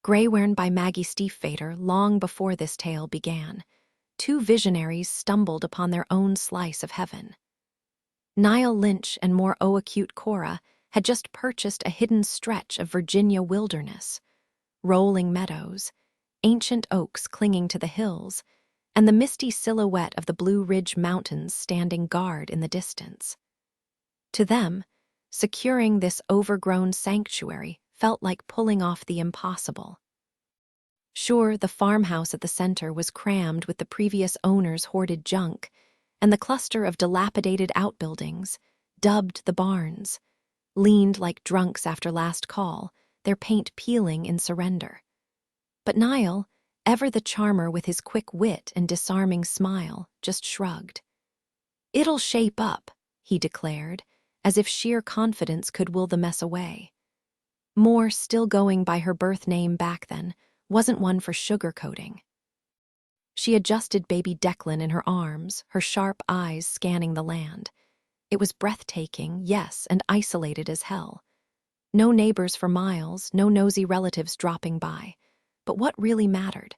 Greywaren by Maggie Stiefvater. Long before this tale began, two visionaries stumbled upon their own slice of heaven. Ronan Lynch and more acute Cora had just purchased a hidden stretch of Virginia wilderness, rolling meadows, ancient oaks clinging to the hills, and the misty silhouette of the Blue Ridge Mountains standing guard in the distance. To them, securing this overgrown sanctuary felt like pulling off the impossible. Sure, the farmhouse at the center was crammed with the previous owner's hoarded junk, and the cluster of dilapidated outbuildings, dubbed the barns, leaned like drunks after last call, their paint peeling in surrender. But Niall, ever the charmer with his quick wit and disarming smile, just shrugged. "It'll shape up," he declared, as if sheer confidence could will the mess away. Moore, still going by her birth name back then, wasn't one for sugarcoating. She adjusted baby Declan in her arms, her sharp eyes scanning the land. It was breathtaking, yes, and isolated as hell. No neighbors for miles, no nosy relatives dropping by. But what really mattered?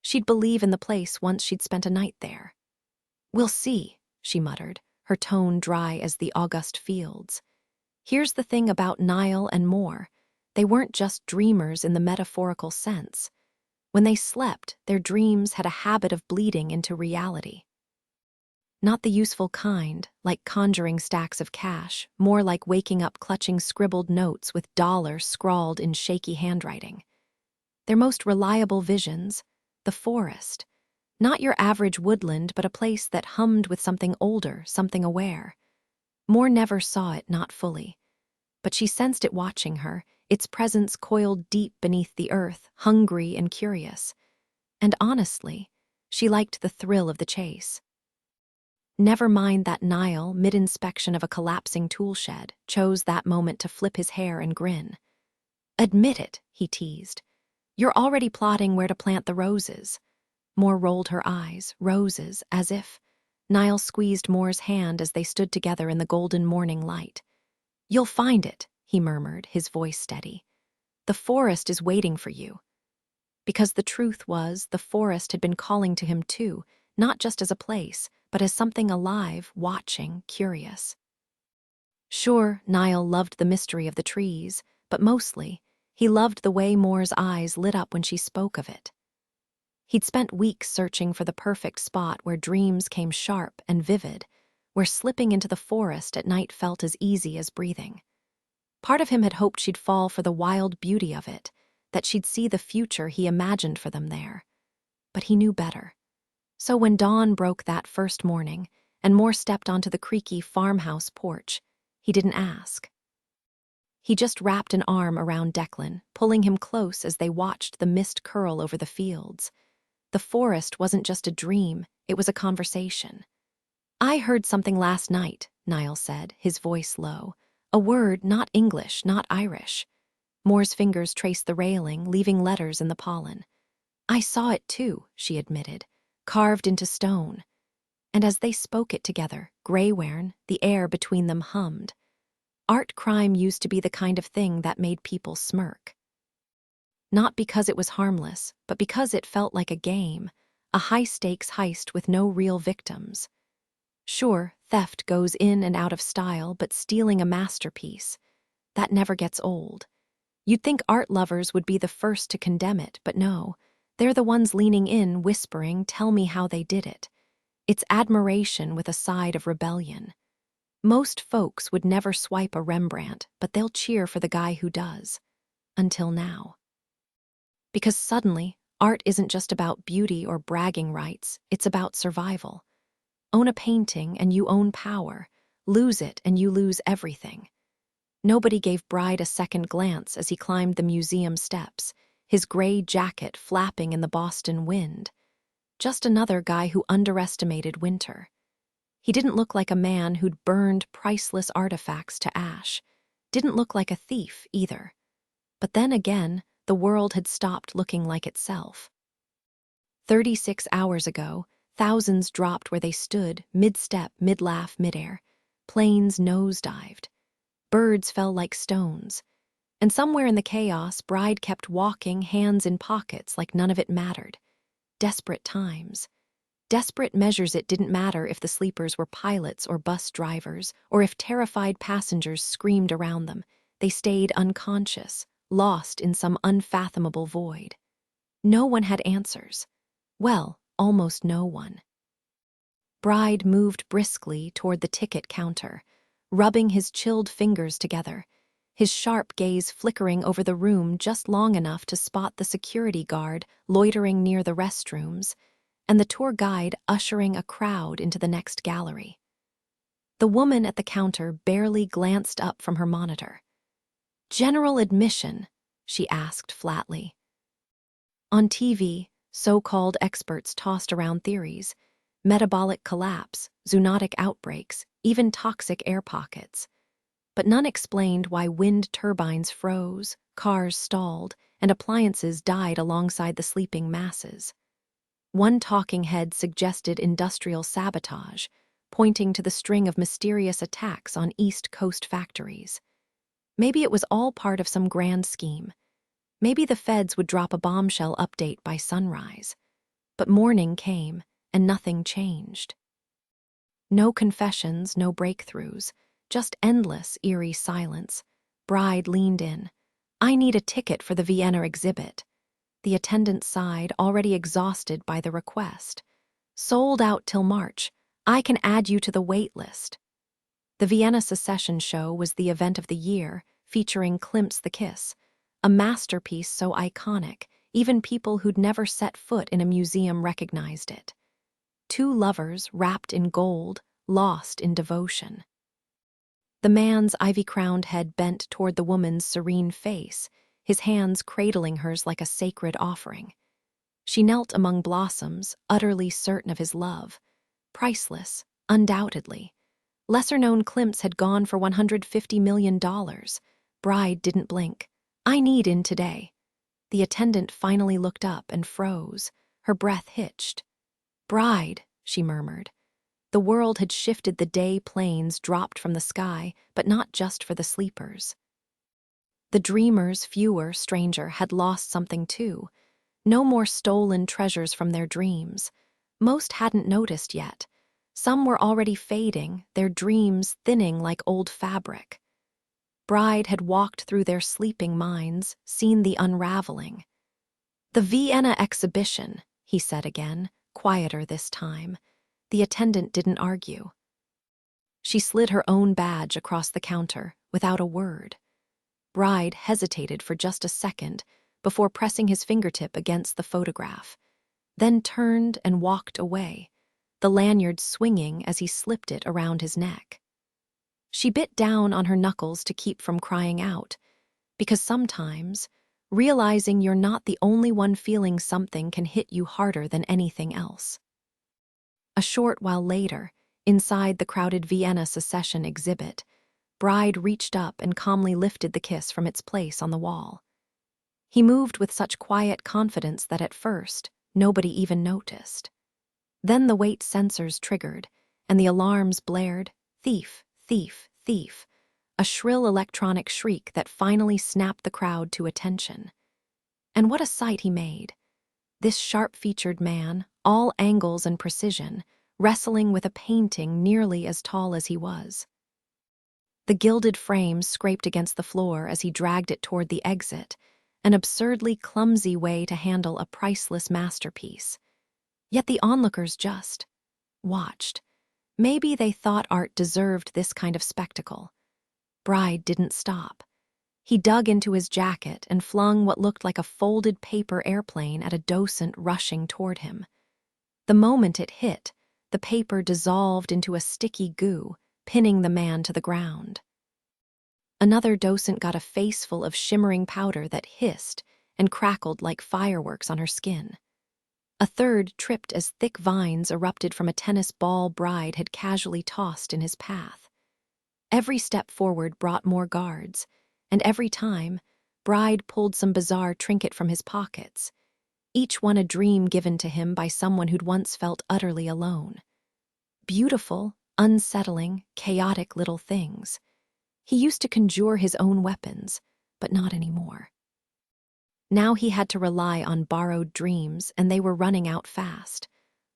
She'd believe in the place once she'd spent a night there. "We'll see," she muttered, her tone dry as the august fields. Here's the thing about Niall and Moore. They weren't just dreamers in the metaphorical sense. When they slept, their dreams had a habit of bleeding into reality. Not the useful kind, like conjuring stacks of cash, more like waking up clutching scribbled notes with dollars scrawled in shaky handwriting. Their most reliable visions, the forest. Not your average woodland, but a place that hummed with something older, something aware. Moore never saw it, not fully. But she sensed it watching her, its presence coiled deep beneath the earth, hungry and curious. And honestly, she liked the thrill of the chase. Never mind that Niall, mid-inspection of a collapsing tool shed, chose that moment to flip his hair and grin. "Admit it," he teased. "You're already plotting where to plant the roses." Moore rolled her eyes, roses, as if. Niall squeezed Moore's hand as they stood together in the golden morning light. "You'll find it," he murmured, his voice steady. "The forest is waiting for you." Because the truth was, the forest had been calling to him too, not just as a place, but as something alive, watching, curious. Sure, Niall loved the mystery of the trees, but mostly, he loved the way Moore's eyes lit up when she spoke of it. He'd spent weeks searching for the perfect spot where dreams came sharp and vivid, where slipping into the forest at night felt as easy as breathing. Part of him had hoped she'd fall for the wild beauty of it, that she'd see the future he imagined for them there. But he knew better. So when dawn broke that first morning, and Moore stepped onto the creaky farmhouse porch, he didn't ask. He just wrapped an arm around Declan, pulling him close as they watched the mist curl over the fields. The forest wasn't just a dream, it was a conversation. "I heard something last night," Niall said, his voice low. "A word, not English, not Irish." Moore's fingers traced the railing, leaving letters in the pollen. "I saw it too," she admitted, "carved into stone." And as they spoke it together, Greywaren, the air between them hummed. Art crime used to be the kind of thing that made people smirk. Not because it was harmless, but because it felt like a game, a high-stakes heist with no real victims. Sure, theft goes in and out of style, but stealing a masterpiece, that never gets old. You'd think art lovers would be the first to condemn it, but no, they're the ones leaning in, whispering, "Tell me how they did it." It's admiration with a side of rebellion. Most folks would never swipe a Rembrandt, but they'll cheer for the guy who does. Until now. Because suddenly, art isn't just about beauty or bragging rights, it's about survival. Own a painting and you own power. Lose it and you lose everything. Nobody gave Bride a second glance as he climbed the museum steps, his gray jacket flapping in the Boston wind. Just another guy who underestimated winter. He didn't look like a man who'd burned priceless artifacts to ash. Didn't look like a thief, either. But then again, the world had stopped looking like itself. 36 hours ago, thousands dropped where they stood, mid-step, mid-laugh, mid-air. Planes nosedived. Birds fell like stones. And somewhere in the chaos, Bride kept walking, hands in pockets like none of it mattered. Desperate times. Desperate measures. It didn't matter if the sleepers were pilots or bus drivers, or if terrified passengers screamed around them. They stayed unconscious, lost in some unfathomable void. No one had answers. Well, almost no one. Bride moved briskly toward the ticket counter, rubbing his chilled fingers together, his sharp gaze flickering over the room just long enough to spot the security guard loitering near the restrooms and the tour guide ushering a crowd into the next gallery. The woman at the counter barely glanced up from her monitor. "General admission?" she asked flatly. On TV, so-called experts tossed around theories: metabolic collapse, zoonotic outbreaks, even toxic air pockets. But none explained why wind turbines froze, cars stalled, and appliances died alongside the sleeping masses. One talking head suggested industrial sabotage, pointing to the string of mysterious attacks on East Coast factories. Maybe it was all part of some grand scheme. Maybe the feds would drop a bombshell update by sunrise. But morning came, and nothing changed. No confessions, no breakthroughs, just endless, eerie silence. Bride leaned in. "I need a ticket for the Vienna exhibit." The attendant sighed, already exhausted by the request. "Sold out till March. I can add you to the wait list." The Vienna Secession Show was the event of the year, featuring Klimt's The Kiss, a masterpiece so iconic, even people who'd never set foot in a museum recognized it. Two lovers wrapped in gold, lost in devotion. The man's ivy-crowned head bent toward the woman's serene face, his hands cradling hers like a sacred offering. She knelt among blossoms, utterly certain of his love. Priceless, undoubtedly. Lesser-known Klimts had gone for $150 million. Bride didn't blink. "I need in today." The attendant finally looked up and froze. Her breath hitched. "Bride," she murmured. The world had shifted. The day planes dropped from the sky, but not just for the sleepers. The dreamers, fewer, stranger, had lost something too. No more stolen treasures from their dreams. Most hadn't noticed yet. Some were already fading, their dreams thinning like old fabric. Bride had walked through their sleeping minds, seen the unraveling. "The Vienna exhibition," he said again, quieter this time. The attendant didn't argue. She slid her own badge across the counter, without a word. Bride hesitated for just a second before pressing his fingertip against the photograph, then turned and walked away, the lanyard swinging as he slipped it around his neck. She bit down on her knuckles to keep from crying out, because sometimes, realizing you're not the only one feeling something can hit you harder than anything else. A short while later, inside the crowded Vienna Secession exhibit, Bride reached up and calmly lifted the kiss from its place on the wall. He moved with such quiet confidence that at first, nobody even noticed. Then the weight sensors triggered, and the alarms blared, "Thief, thief, thief," a shrill electronic shriek that finally snapped the crowd to attention. And what a sight he made. This sharp-featured man, all angles and precision, wrestling with a painting nearly as tall as he was. The gilded frame scraped against the floor as he dragged it toward the exit, an absurdly clumsy way to handle a priceless masterpiece. Yet the onlookers just watched. Maybe they thought art deserved this kind of spectacle. Bride didn't stop. He dug into his jacket and flung what looked like a folded paper airplane at a docent rushing toward him. The moment it hit, the paper dissolved into a sticky goo, pinning the man to the ground. Another docent got a faceful of shimmering powder that hissed and crackled like fireworks on her skin. A third tripped as thick vines erupted from a tennis ball Bride had casually tossed in his path. Every step forward brought more guards, and every time, Bride pulled some bizarre trinket from his pockets, each one a dream given to him by someone who'd once felt utterly alone. Beautiful, unsettling, chaotic little things. He used to conjure his own weapons, but not anymore. Now he had to rely on borrowed dreams, and they were running out fast.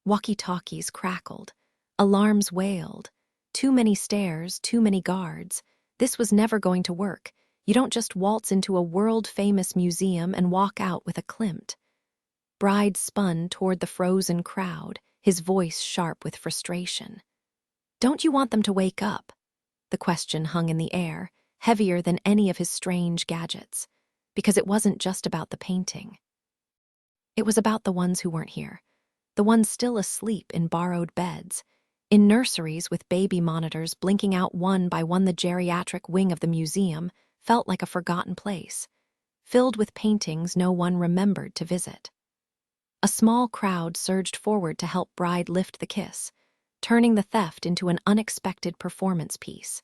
Walkie-talkies crackled. Alarms wailed. Too many stairs, too many guards. This was never going to work. You don't just waltz into a world-famous museum and walk out with a Klimt. Bride spun toward the frozen crowd, his voice sharp with frustration. "Don't you want them to wake up?" The question hung in the air, heavier than any of his strange gadgets, because it wasn't just about the painting. It was about the ones who weren't here, the ones still asleep in borrowed beds, in nurseries with baby monitors blinking out one by one. The geriatric wing of the museum felt like a forgotten place, filled with paintings no one remembered to visit. A small crowd surged forward to help Bride lift the kiss, turning the theft into an unexpected performance piece.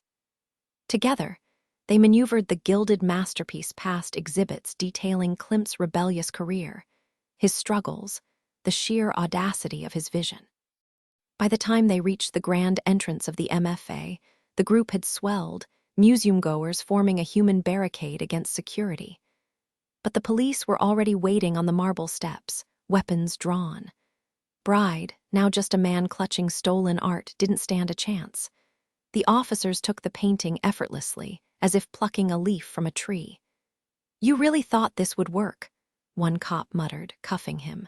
Together, they maneuvered the gilded masterpiece past exhibits detailing Klimt's rebellious career, his struggles, the sheer audacity of his vision. By the time they reached the grand entrance of the MFA, the group had swelled, museum-goers forming a human barricade against security. But the police were already waiting on the marble steps, weapons drawn. Bride, now just a man clutching stolen art, didn't stand a chance. The officers took the painting effortlessly, as if plucking a leaf from a tree. "You really thought this would work?" one cop muttered, cuffing him.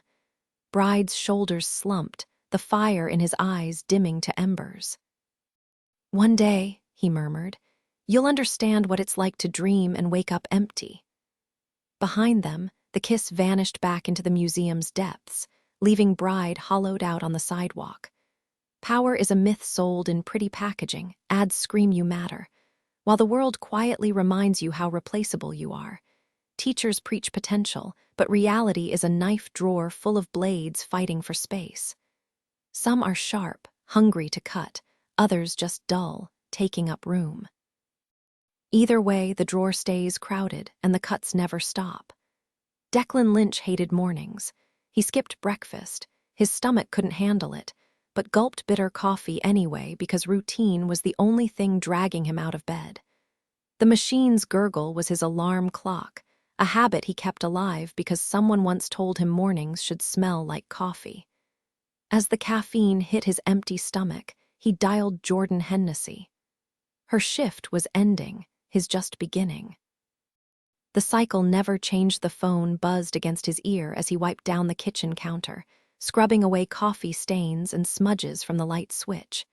Bride's shoulders slumped, the fire in his eyes dimming to embers. "One day," he murmured, "you'll understand what it's like to dream and wake up empty." Behind them, the kiss vanished back into the museum's depths, leaving Bride hollowed out on the sidewalk. Power is a myth sold in pretty packaging. Ads scream you matter, while the world quietly reminds you how replaceable you are. Teachers preach potential, but reality is a knife drawer full of blades fighting for space. Some are sharp, hungry to cut, others just dull, taking up room. Either way, the drawer stays crowded, and the cuts never stop. Declan Lynch hated mornings. He skipped breakfast. His stomach couldn't handle it, but gulped bitter coffee anyway because routine was the only thing dragging him out of bed. The machine's gurgle was his alarm clock, a habit he kept alive because someone once told him mornings should smell like coffee. As the caffeine hit his empty stomach, he dialed Jordan Hennessy. Her shift was ending, his just beginning. The cycle never changed. The phone buzzed against his ear as he wiped down the kitchen counter, scrubbing away coffee stains and smudges from the light switch.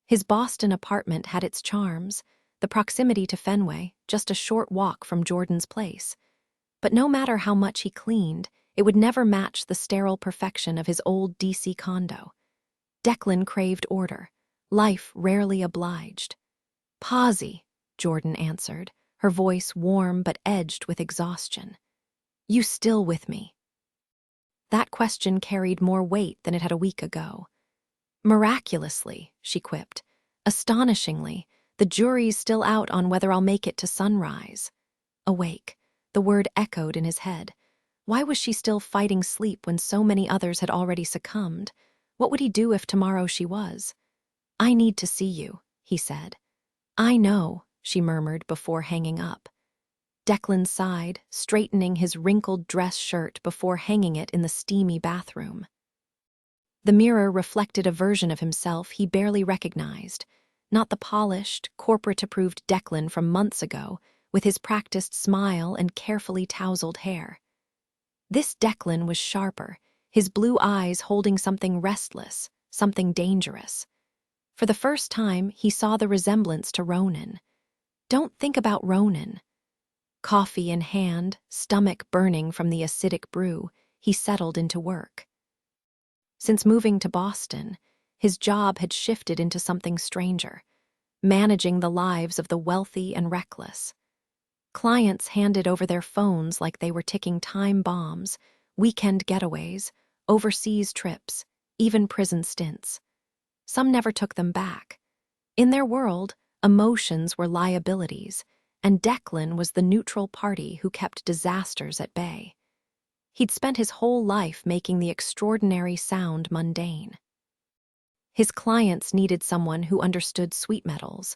His Boston apartment had its charms, the proximity to Fenway, just a short walk from Jordan's place. But no matter how much he cleaned, it would never match the sterile perfection of his old DC condo. Declan craved order. Life rarely obliged. "Posy," Jordan answered, her voice warm but edged with exhaustion. "You still with me?" That question carried more weight than it had a week ago. "Miraculously," she quipped. "Astonishingly, the jury's still out on whether I'll make it to sunrise." Awake, the word echoed in his head. Why was she still fighting sleep when so many others had already succumbed? What would he do if tomorrow she was? "I need to see you," he said. "I know," she murmured before hanging up. Declan sighed, straightening his wrinkled dress shirt before hanging it in the steamy bathroom. The mirror reflected a version of himself he barely recognized, not the polished, corporate-approved Declan from months ago, with his practiced smile and carefully tousled hair. This Declan was sharper, his blue eyes holding something restless, something dangerous. For the first time, he saw the resemblance to Ronan. Don't think about Ronan. Coffee in hand, stomach burning from the acidic brew, he settled into work. Since moving to Boston, his job had shifted into something stranger, managing the lives of the wealthy and reckless. Clients handed over their phones like they were ticking time bombs, weekend getaways, overseas trips, even prison stints. Some never took them back. In their world, emotions were liabilities, and Declan was the neutral party who kept disasters at bay. He'd spent his whole life making the extraordinary sound mundane. His clients needed someone who understood sweet metals,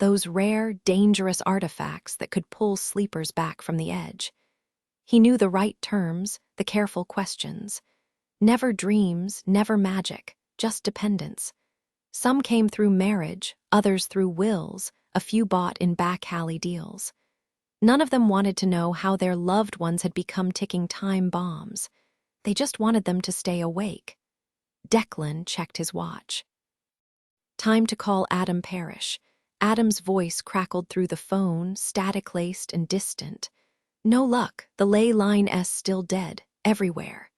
those rare, dangerous artifacts that could pull sleepers back from the edge. He knew the right terms, the careful questions. Never dreams, never magic, just dependence. Some came through marriage, others through wills, a few bought in back-alley deals. None of them wanted to know how their loved ones had become ticking time bombs. They just wanted them to stay awake. Declan checked his watch. Time to call Adam Parrish. Adam's voice crackled through the phone, static-laced and distant. No luck, the ley line still dead, everywhere.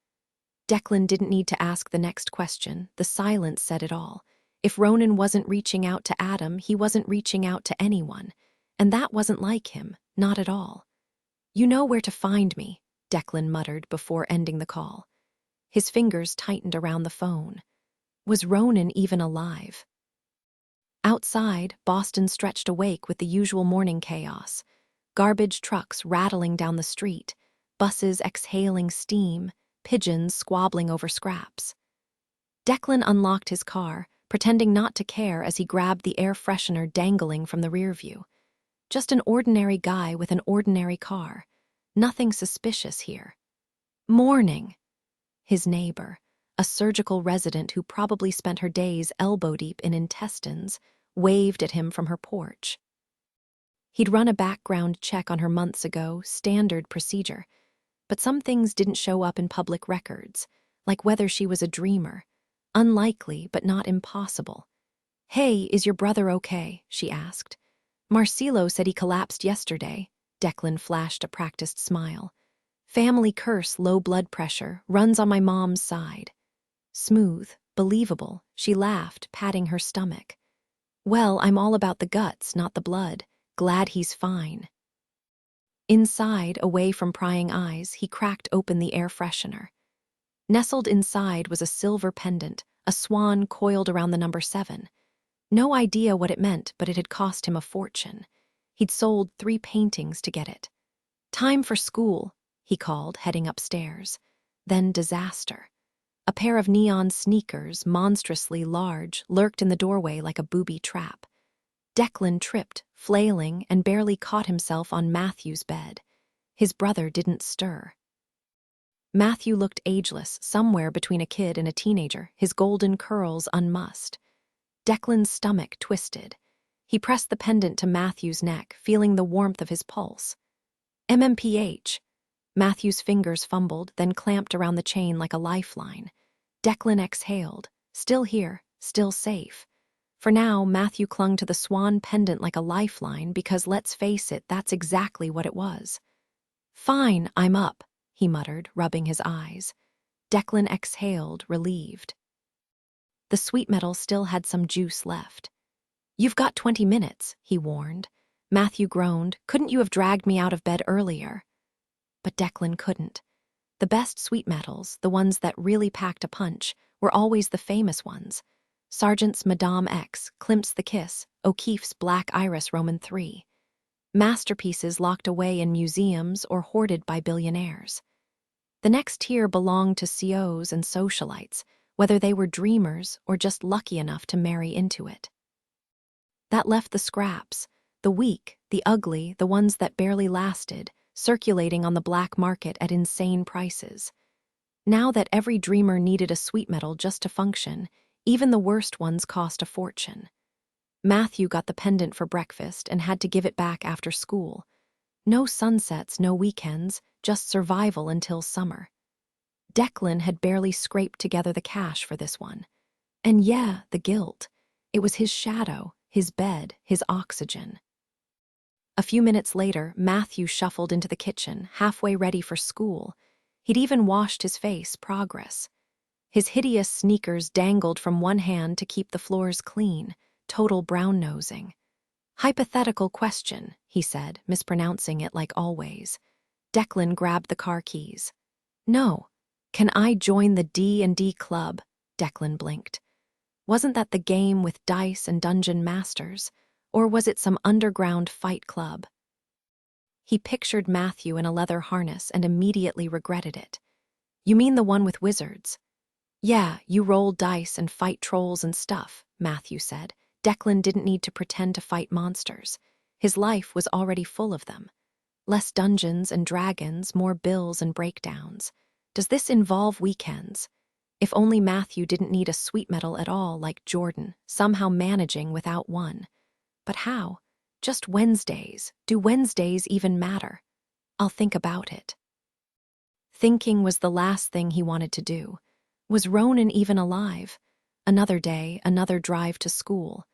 Declan didn't need to ask the next question. The silence said it all. If Ronan wasn't reaching out to Adam, he wasn't reaching out to anyone. And that wasn't like him, not at all. "You know where to find me," Declan muttered before ending the call. His fingers tightened around the phone. Was Ronan even alive? Outside, Boston stretched awake with the usual morning chaos. Garbage trucks rattling down the street, buses exhaling steam, pigeons squabbling over scraps. Declan unlocked his car, pretending not to care as he grabbed the air freshener dangling from the rear view. Just an ordinary guy with an ordinary car. Nothing suspicious here. Morning. His neighbor, a surgical resident who probably spent her days elbow-deep in intestines, waved at him from her porch. He'd run a background check on her months ago, standard procedure. But some things didn't show up in public records, like whether she was a dreamer. Unlikely, but not impossible. "Hey, is your brother okay?" she asked. "Marcelo said he collapsed yesterday." Declan flashed a practiced smile. "Family curse, low blood pressure, runs on my mom's side." Smooth, believable, she laughed, patting her stomach. "Well, I'm all about the guts, not the blood. Glad he's fine." Inside, away from prying eyes, he cracked open the air freshener. Nestled inside was a silver pendant, a swan coiled around the number 7. No idea what it meant, but it had cost him a fortune. He'd sold 3 paintings to get it. "Time for school," he called, heading upstairs. Then disaster. A pair of neon sneakers, monstrously large, lurked in the doorway like a booby trap. Declan tripped, flailing, and barely caught himself on Matthew's bed. His brother didn't stir. Matthew looked ageless, somewhere between a kid and a teenager, his golden curls unmussed. Declan's stomach twisted. He pressed the pendant to Matthew's neck, feeling the warmth of his pulse. "MMPH." Matthew's fingers fumbled, then clamped around the chain like a lifeline. Declan exhaled. Still here, still safe. For now, Matthew clung to the swan pendant like a lifeline because, let's face it, that's exactly what it was. "Fine, I'm up," he muttered, rubbing his eyes. Declan exhaled, relieved. The sweet metal still had some juice left. "You've got 20 minutes, he warned. Matthew groaned. "Couldn't you have dragged me out of bed earlier?" But Declan couldn't. The best sweet metals, the ones that really packed a punch, were always the famous ones. Sargent's Madame X, Klimt's The Kiss, O'Keeffe's Black Iris Roman III. Masterpieces locked away in museums or hoarded by billionaires. The next tier belonged to CEOs and socialites, whether they were dreamers or just lucky enough to marry into it. That left the scraps, the weak, the ugly, the ones that barely lasted, circulating on the black market at insane prices. Now that every dreamer needed a sweet metal just to function, even the worst ones cost a fortune. Matthew got the pendant for breakfast and had to give it back after school. No sunsets, no weekends, just survival until summer. Declan had barely scraped together the cash for this one. And yeah, the guilt. It was his shadow, his bed, his oxygen. A few minutes later, Matthew shuffled into the kitchen, halfway ready for school. He'd even washed his face, progress. His hideous sneakers dangled from one hand to keep the floors clean, total brown-nosing. "Hypothetical question," he said, mispronouncing it like always. Declan grabbed the car keys. "No. Can I join the D&D club?" Declan blinked. Wasn't that the game with dice and dungeon masters? Or was it some underground fight club? He pictured Matthew in a leather harness and immediately regretted it. "You mean the one with wizards?" "Yeah, you roll dice and fight trolls and stuff," Matthew said. Declan didn't need to pretend to fight monsters. His life was already full of them. Less dungeons and dragons, more bills and breakdowns. Does this involve weekends? If only Matthew didn't need a sweet metal at all like Jordan, somehow managing without one. But how? Just Wednesdays. Do Wednesdays even matter? I'll think about it. Thinking was the last thing he wanted to do. Was Ronan even alive? Another day, another drive to school.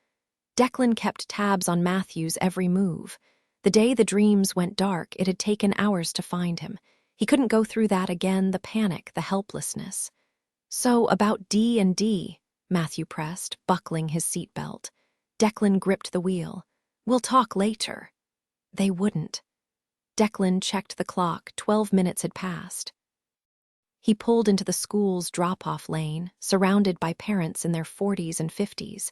Declan kept tabs on Matthew's every move. The day the dreams went dark, it had taken hours to find him. He couldn't go through that again, the panic, the helplessness. So, about D&D, Matthew pressed, buckling his seatbelt. Declan gripped the wheel. We'll talk later. They wouldn't. Declan checked the clock. 12 minutes had passed. He pulled into the school's drop-off lane, surrounded by parents in their 40s and 50s,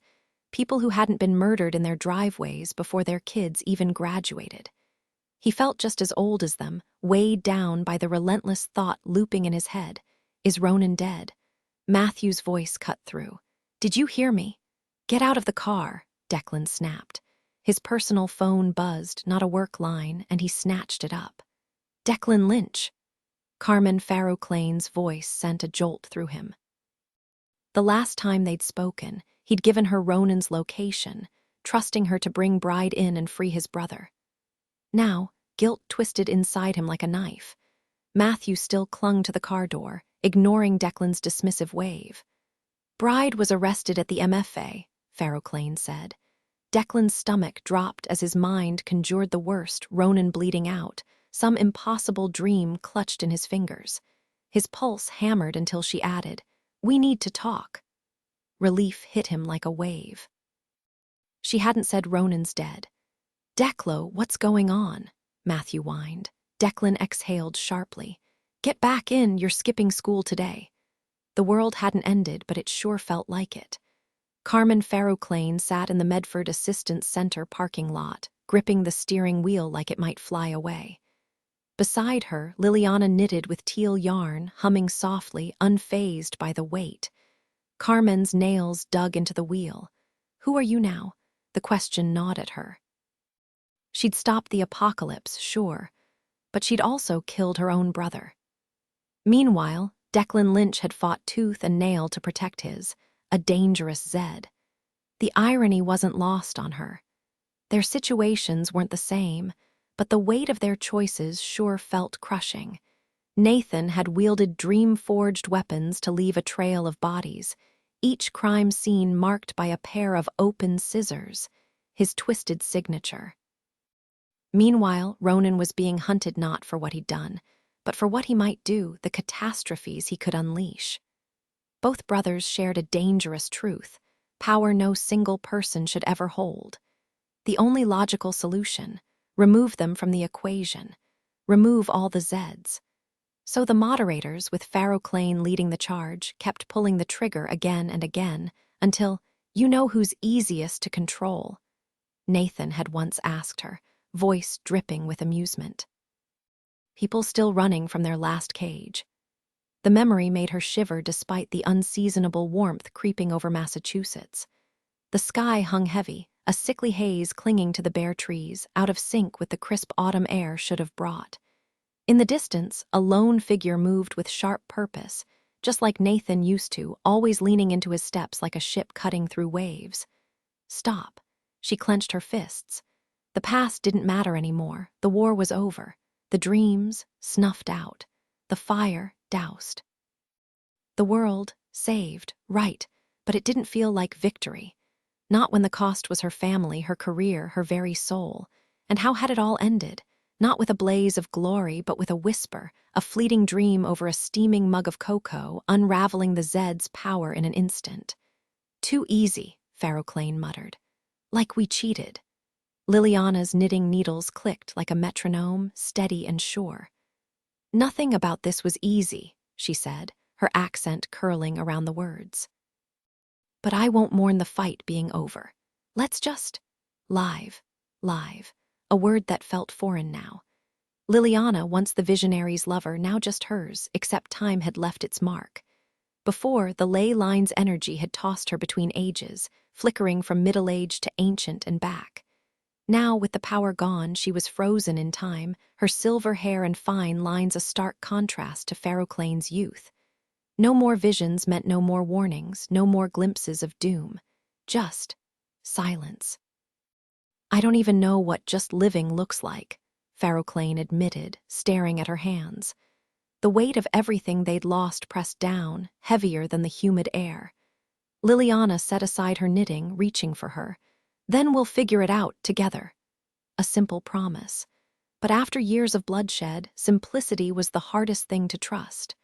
people who hadn't been murdered in their driveways before their kids even graduated. He felt just as old as them, weighed down by the relentless thought looping in his head. Is Ronan dead? Matthew's voice cut through. Did you hear me? Get out of the car, Declan snapped. His personal phone buzzed, not a work line, and he snatched it up. Declan Lynch. Carmen Farroclane's voice sent a jolt through him. The last time they'd spoken, he'd given her Ronan's location, trusting her to bring Bride in and free his brother. Now, guilt twisted inside him like a knife. Matthew still clung to the car door, ignoring Declan's dismissive wave. Bride was arrested at the MFA, Farroclane said. Declan's stomach dropped as his mind conjured the worst, Ronan bleeding out, some impossible dream clutched in his fingers. His pulse hammered until she added, "We need to talk." Relief hit him like a wave. She hadn't said Ronan's dead. "Declo, what's going on?" Matthew whined. Declan exhaled sharply. "Get back in, you're skipping school today." The world hadn't ended, but it sure felt like it. Carmen Farroclane sat in the Medford Assistance Center parking lot, gripping the steering wheel like it might fly away. Beside her, Liliana knitted with teal yarn, humming softly, unfazed by the weight. Carmen's nails dug into the wheel. "Who are you now?" The question gnawed at her. She'd stopped the apocalypse, sure, but she'd also killed her own brother. Meanwhile, Declan Lynch had fought tooth and nail to protect his, a dangerous Zed. The irony wasn't lost on her. Their situations weren't the same, but the weight of their choices sure felt crushing. Nathan had wielded dream-forged weapons to leave a trail of bodies, each crime scene marked by a pair of open scissors, his twisted signature. Meanwhile, Ronan was being hunted not for what he'd done, but for what he might do, the catastrophes he could unleash. Both brothers shared a dangerous truth: power no single person should ever hold. The only logical solution: remove them from the equation, remove all the Zeds. So the moderators, with Farroclane leading the charge, kept pulling the trigger again and again, until, "You know who's easiest to control?" Nathan had once asked her, voice dripping with amusement. People still running from their last cage. The memory made her shiver despite the unseasonable warmth creeping over Massachusetts. The sky hung heavy, a sickly haze clinging to the bare trees, out of sync with the crisp autumn air should have brought. In the distance, a lone figure moved with sharp purpose, just like Nathan used to, always leaning into his steps like a ship cutting through waves. Stop. She clenched her fists. The past didn't matter anymore. The war was over. The dreams snuffed out. The fire doused. The world saved, right, but it didn't feel like victory. Not when the cost was her family, her career, her very soul. And how had it all ended? Not with a blaze of glory, but with a whisper, a fleeting dream over a steaming mug of cocoa, unraveling the Zed's power in an instant. "Too easy," Farroclane muttered. "Like we cheated." Liliana's knitting needles clicked like a metronome, steady and sure. "Nothing about this was easy," she said, her accent curling around the words. "But I won't mourn the fight being over. Let's just live, a word that felt foreign now. Liliana, once the visionary's lover, now just hers, except time had left its mark. Before, the ley line's energy had tossed her between ages, flickering from middle age to ancient and back. Now, with the power gone, she was frozen in time, her silver hair and fine lines a stark contrast to Feroclane's youth. No more visions meant no more warnings, no more glimpses of doom. Just silence. "I don't even know what just living looks like," Feroclane admitted, staring at her hands. The weight of everything they'd lost pressed down, heavier than the humid air. Liliana set aside her knitting, reaching for her. "Then we'll figure it out together." A simple promise. But after years of bloodshed, simplicity was the hardest thing to trust.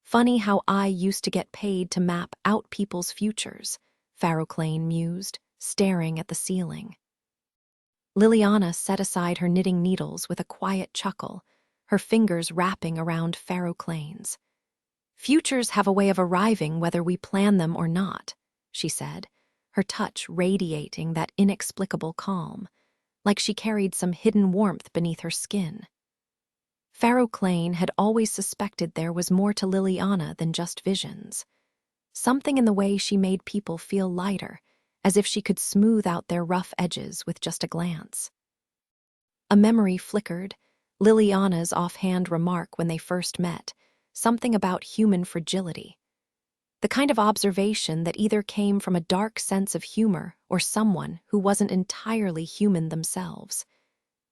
"Funny how I used to get paid to map out people's futures," Feroclane mused, staring at the ceiling. Liliana set aside her knitting needles with a quiet chuckle, her fingers wrapping around Feroclane's. "Futures have a way of arriving whether we plan them or not," she said, her touch radiating that inexplicable calm, like she carried some hidden warmth beneath her skin. Feroclane had always suspected there was more to Liliana than just visions. Something in the way she made people feel lighter, as if she could smooth out their rough edges with just a glance. A memory flickered, Liliana's offhand remark when they first met, something about human fragility. The kind of observation that either came from a dark sense of humor or someone who wasn't entirely human themselves.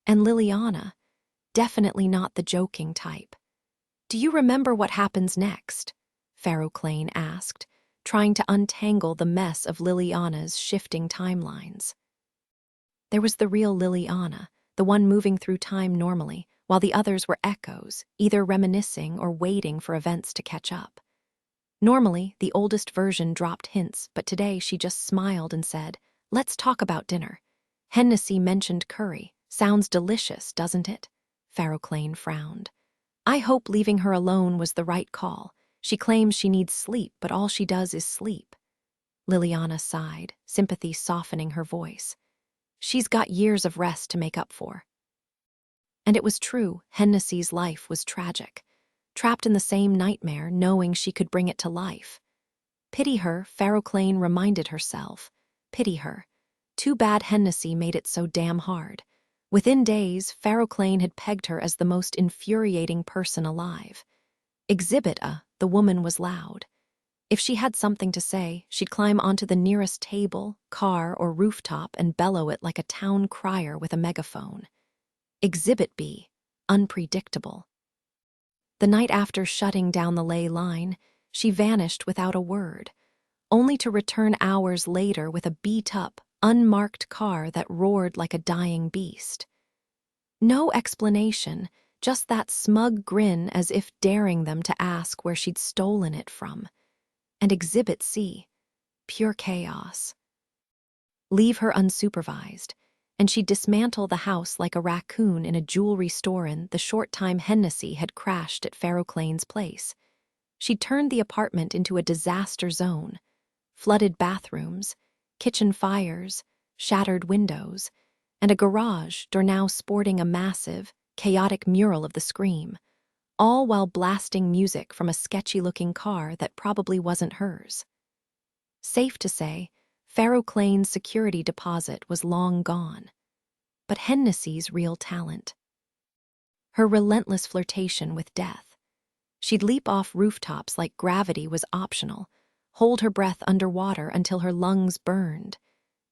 And Liliana, definitely not the joking type. "Do you remember what happens next?" Feroclane asked, trying to untangle the mess of Liliana's shifting timelines. There was the real Liliana, the one moving through time normally, while the others were echoes, either reminiscing or waiting for events to catch up. Normally, the oldest version dropped hints, but today she just smiled and said, "Let's talk about dinner. Hennessy mentioned curry. Sounds delicious, doesn't it?" Feroclane frowned. "I hope leaving her alone was the right call. She claims she needs sleep, but all she does is sleep." Liliana sighed, sympathy softening her voice. "She's got years of rest to make up for." And it was true, Hennessy's life was tragic. Trapped in the same nightmare, knowing she could bring it to life. Pity her, Feroclane reminded herself. Pity her. Too bad Hennessy made it so damn hard. Within days, Feroclane had pegged her as the most infuriating person alive. Exhibit A, the woman was loud. If she had something to say, she'd climb onto the nearest table, car, or rooftop and bellow it like a town crier with a megaphone. Exhibit B, unpredictable. The night after shutting down the ley line, she vanished without a word, only to return hours later with a beat-up, unmarked car that roared like a dying beast. No explanation, just that smug grin as if daring them to ask where she'd stolen it from. And Exhibit C, pure chaos. Leave her unsupervised, and she'd dismantle the house like a raccoon in a jewelry store in the short time Hennessy had crashed at Feroclane's place. She'd turned the apartment into a disaster zone. Flooded bathrooms, kitchen fires, shattered windows, and a garage door now sporting a massive, chaotic mural of the Scream, all while blasting music from a sketchy-looking car that probably wasn't hers. Safe to say, Feroclane's security deposit was long gone. But Hennessy's real talent. Her relentless flirtation with death. She'd leap off rooftops like gravity was optional, hold her breath underwater until her lungs burned,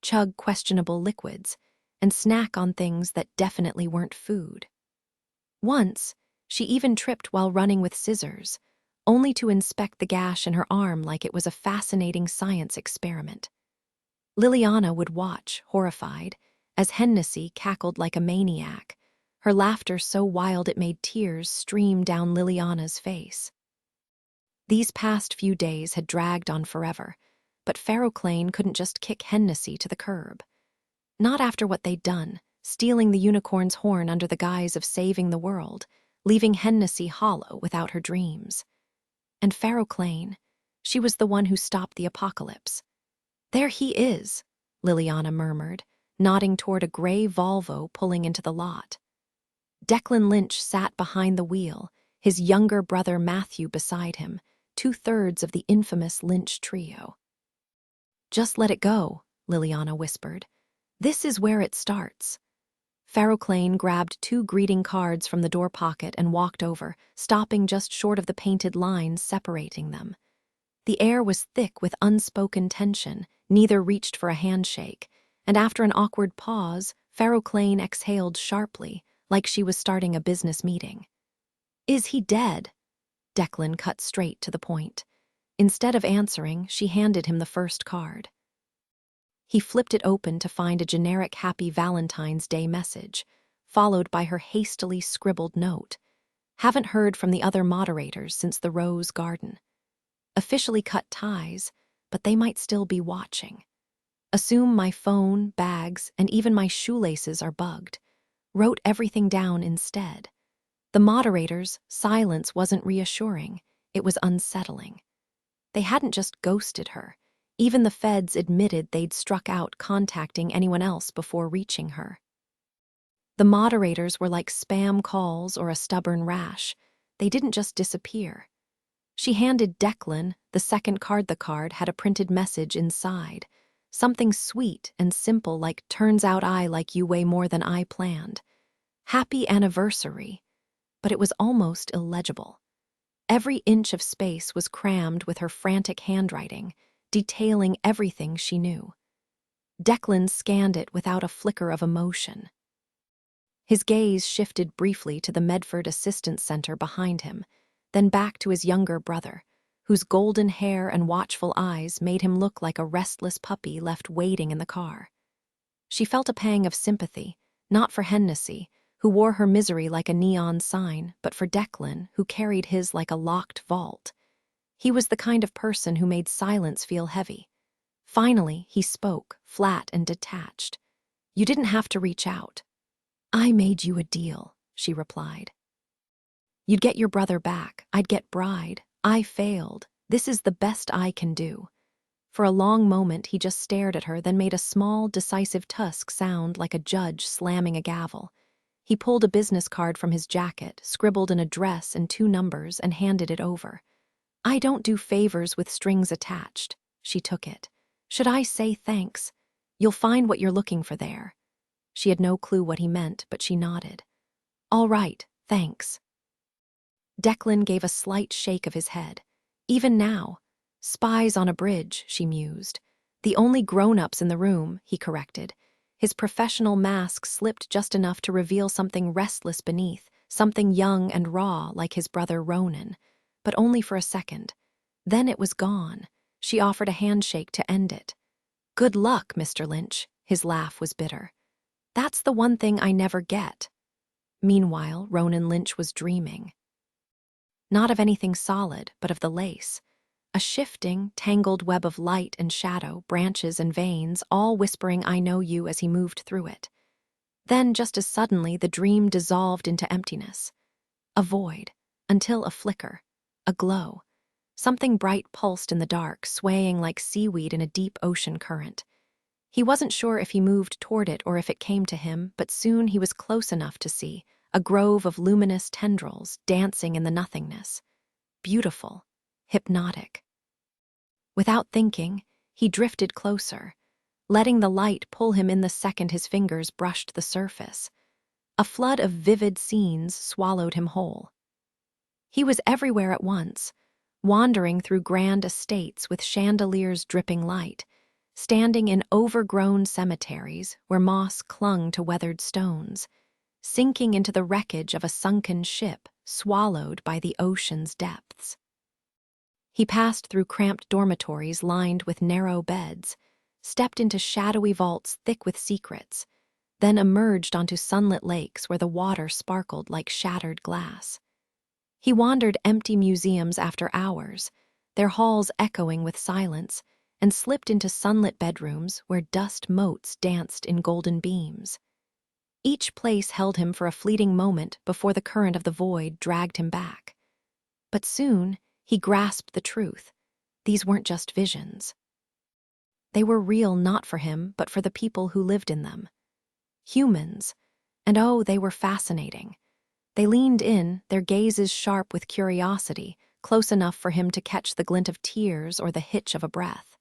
chug questionable liquids, and snack on things that definitely weren't food. Once, she even tripped while running with scissors, only to inspect the gash in her arm like it was a fascinating science experiment. Liliana would watch, horrified, as Hennessy cackled like a maniac, her laughter so wild it made tears stream down Liliana's face. These past few days had dragged on forever, but Feroclane couldn't just kick Hennessy to the curb. Not after what they'd done, stealing the unicorn's horn under the guise of saving the world, leaving Hennessy hollow without her dreams. And Feroclane, she was the one who stopped the apocalypse. "There he is," Liliana murmured, nodding toward a gray Volvo pulling into the lot. Declan Lynch sat behind the wheel, his younger brother Matthew beside him, 2/3 of the infamous Lynch trio. "Just let it go," Liliana whispered. "This is where it starts." Farroclane grabbed 2 greeting cards from the door pocket and walked over, stopping just short of the painted lines separating them. The air was thick with unspoken tension, neither reached for a handshake, and after an awkward pause, Farroclane exhaled sharply, like she was starting a business meeting. "Is he dead?" Declan cut straight to the point. Instead of answering, she handed him the first card. He flipped it open to find a generic Happy Valentine's Day message, followed by her hastily scribbled note. "Haven't heard from the other moderators since the Rose Garden. Officially cut ties, but they might still be watching. Assume my phone, bags, and even my shoelaces are bugged. Wrote everything down instead." The moderators' silence wasn't reassuring, it was unsettling. They hadn't just ghosted her. Even the feds admitted they'd struck out contacting anyone else before reaching her. The moderators were like spam calls or a stubborn rash. They didn't just disappear. She handed Declan the second card. The card had a printed message inside. Something sweet and simple like, "Turns out I like you way more than I planned. Happy anniversary." But it was almost illegible. Every inch of space was crammed with her frantic handwriting, detailing everything she knew. Declan scanned it without a flicker of emotion. His gaze shifted briefly to the Medford Assistance Center behind him, then back to his younger brother, whose golden hair and watchful eyes made him look like a restless puppy left waiting in the car. She felt a pang of sympathy, not for Hennessy, who wore her misery like a neon sign, but for Declan, who carried his like a locked vault. He was the kind of person who made silence feel heavy. Finally, he spoke, flat and detached. "You didn't have to reach out." "I made you a deal," she replied. "You'd get your brother back, I'd get Bride. I failed. This is the best I can do." For a long moment, he just stared at her, then made a small, decisive tusk sound like a judge slamming a gavel. He pulled a business card from his jacket, scribbled an address and 2 numbers, and handed it over. "I don't do favors with strings attached." She took it. "Should I say thanks? You'll find what you're looking for there." She had no clue what he meant, but she nodded. "All right, thanks." Declan gave a slight shake of his head. Even now, spies on a bridge, she mused. The only grown-ups in the room, he corrected. His professional mask slipped just enough to reveal something restless beneath, something young and raw like his brother Ronan. But only for a second. Then it was gone. She offered a handshake to end it. "Good luck, Mr. Lynch." His laugh was bitter. "That's the one thing I never get." Meanwhile, Ronan Lynch was dreaming. Not of anything solid, but of the lace. A shifting, tangled web of light and shadow, branches and veins, all whispering "I know you" as he moved through it. Then, just as suddenly, the dream dissolved into emptiness. A void, until a flicker, a glow. Something bright pulsed in the dark, swaying like seaweed in a deep ocean current. He wasn't sure if he moved toward it or if it came to him, but soon he was close enough to see, a grove of luminous tendrils dancing in the nothingness. Beautiful, hypnotic. Without thinking, he drifted closer, letting the light pull him in the second his fingers brushed the surface. A flood of vivid scenes swallowed him whole. He was everywhere at once, wandering through grand estates with chandeliers dripping light, standing in overgrown cemeteries where moss clung to weathered stones, sinking into the wreckage of a sunken ship swallowed by the ocean's depths. He passed through cramped dormitories lined with narrow beds, stepped into shadowy vaults thick with secrets, then emerged onto sunlit lakes where the water sparkled like shattered glass. He wandered empty museums after hours, their halls echoing with silence, and slipped into sunlit bedrooms where dust motes danced in golden beams. Each place held him for a fleeting moment before the current of the void dragged him back. But soon, he grasped the truth. These weren't just visions. They were real not for him, but for the people who lived in them. Humans. And oh, they were fascinating. They leaned in, their gazes sharp with curiosity, close enough for him to catch the glint of tears or the hitch of a breath.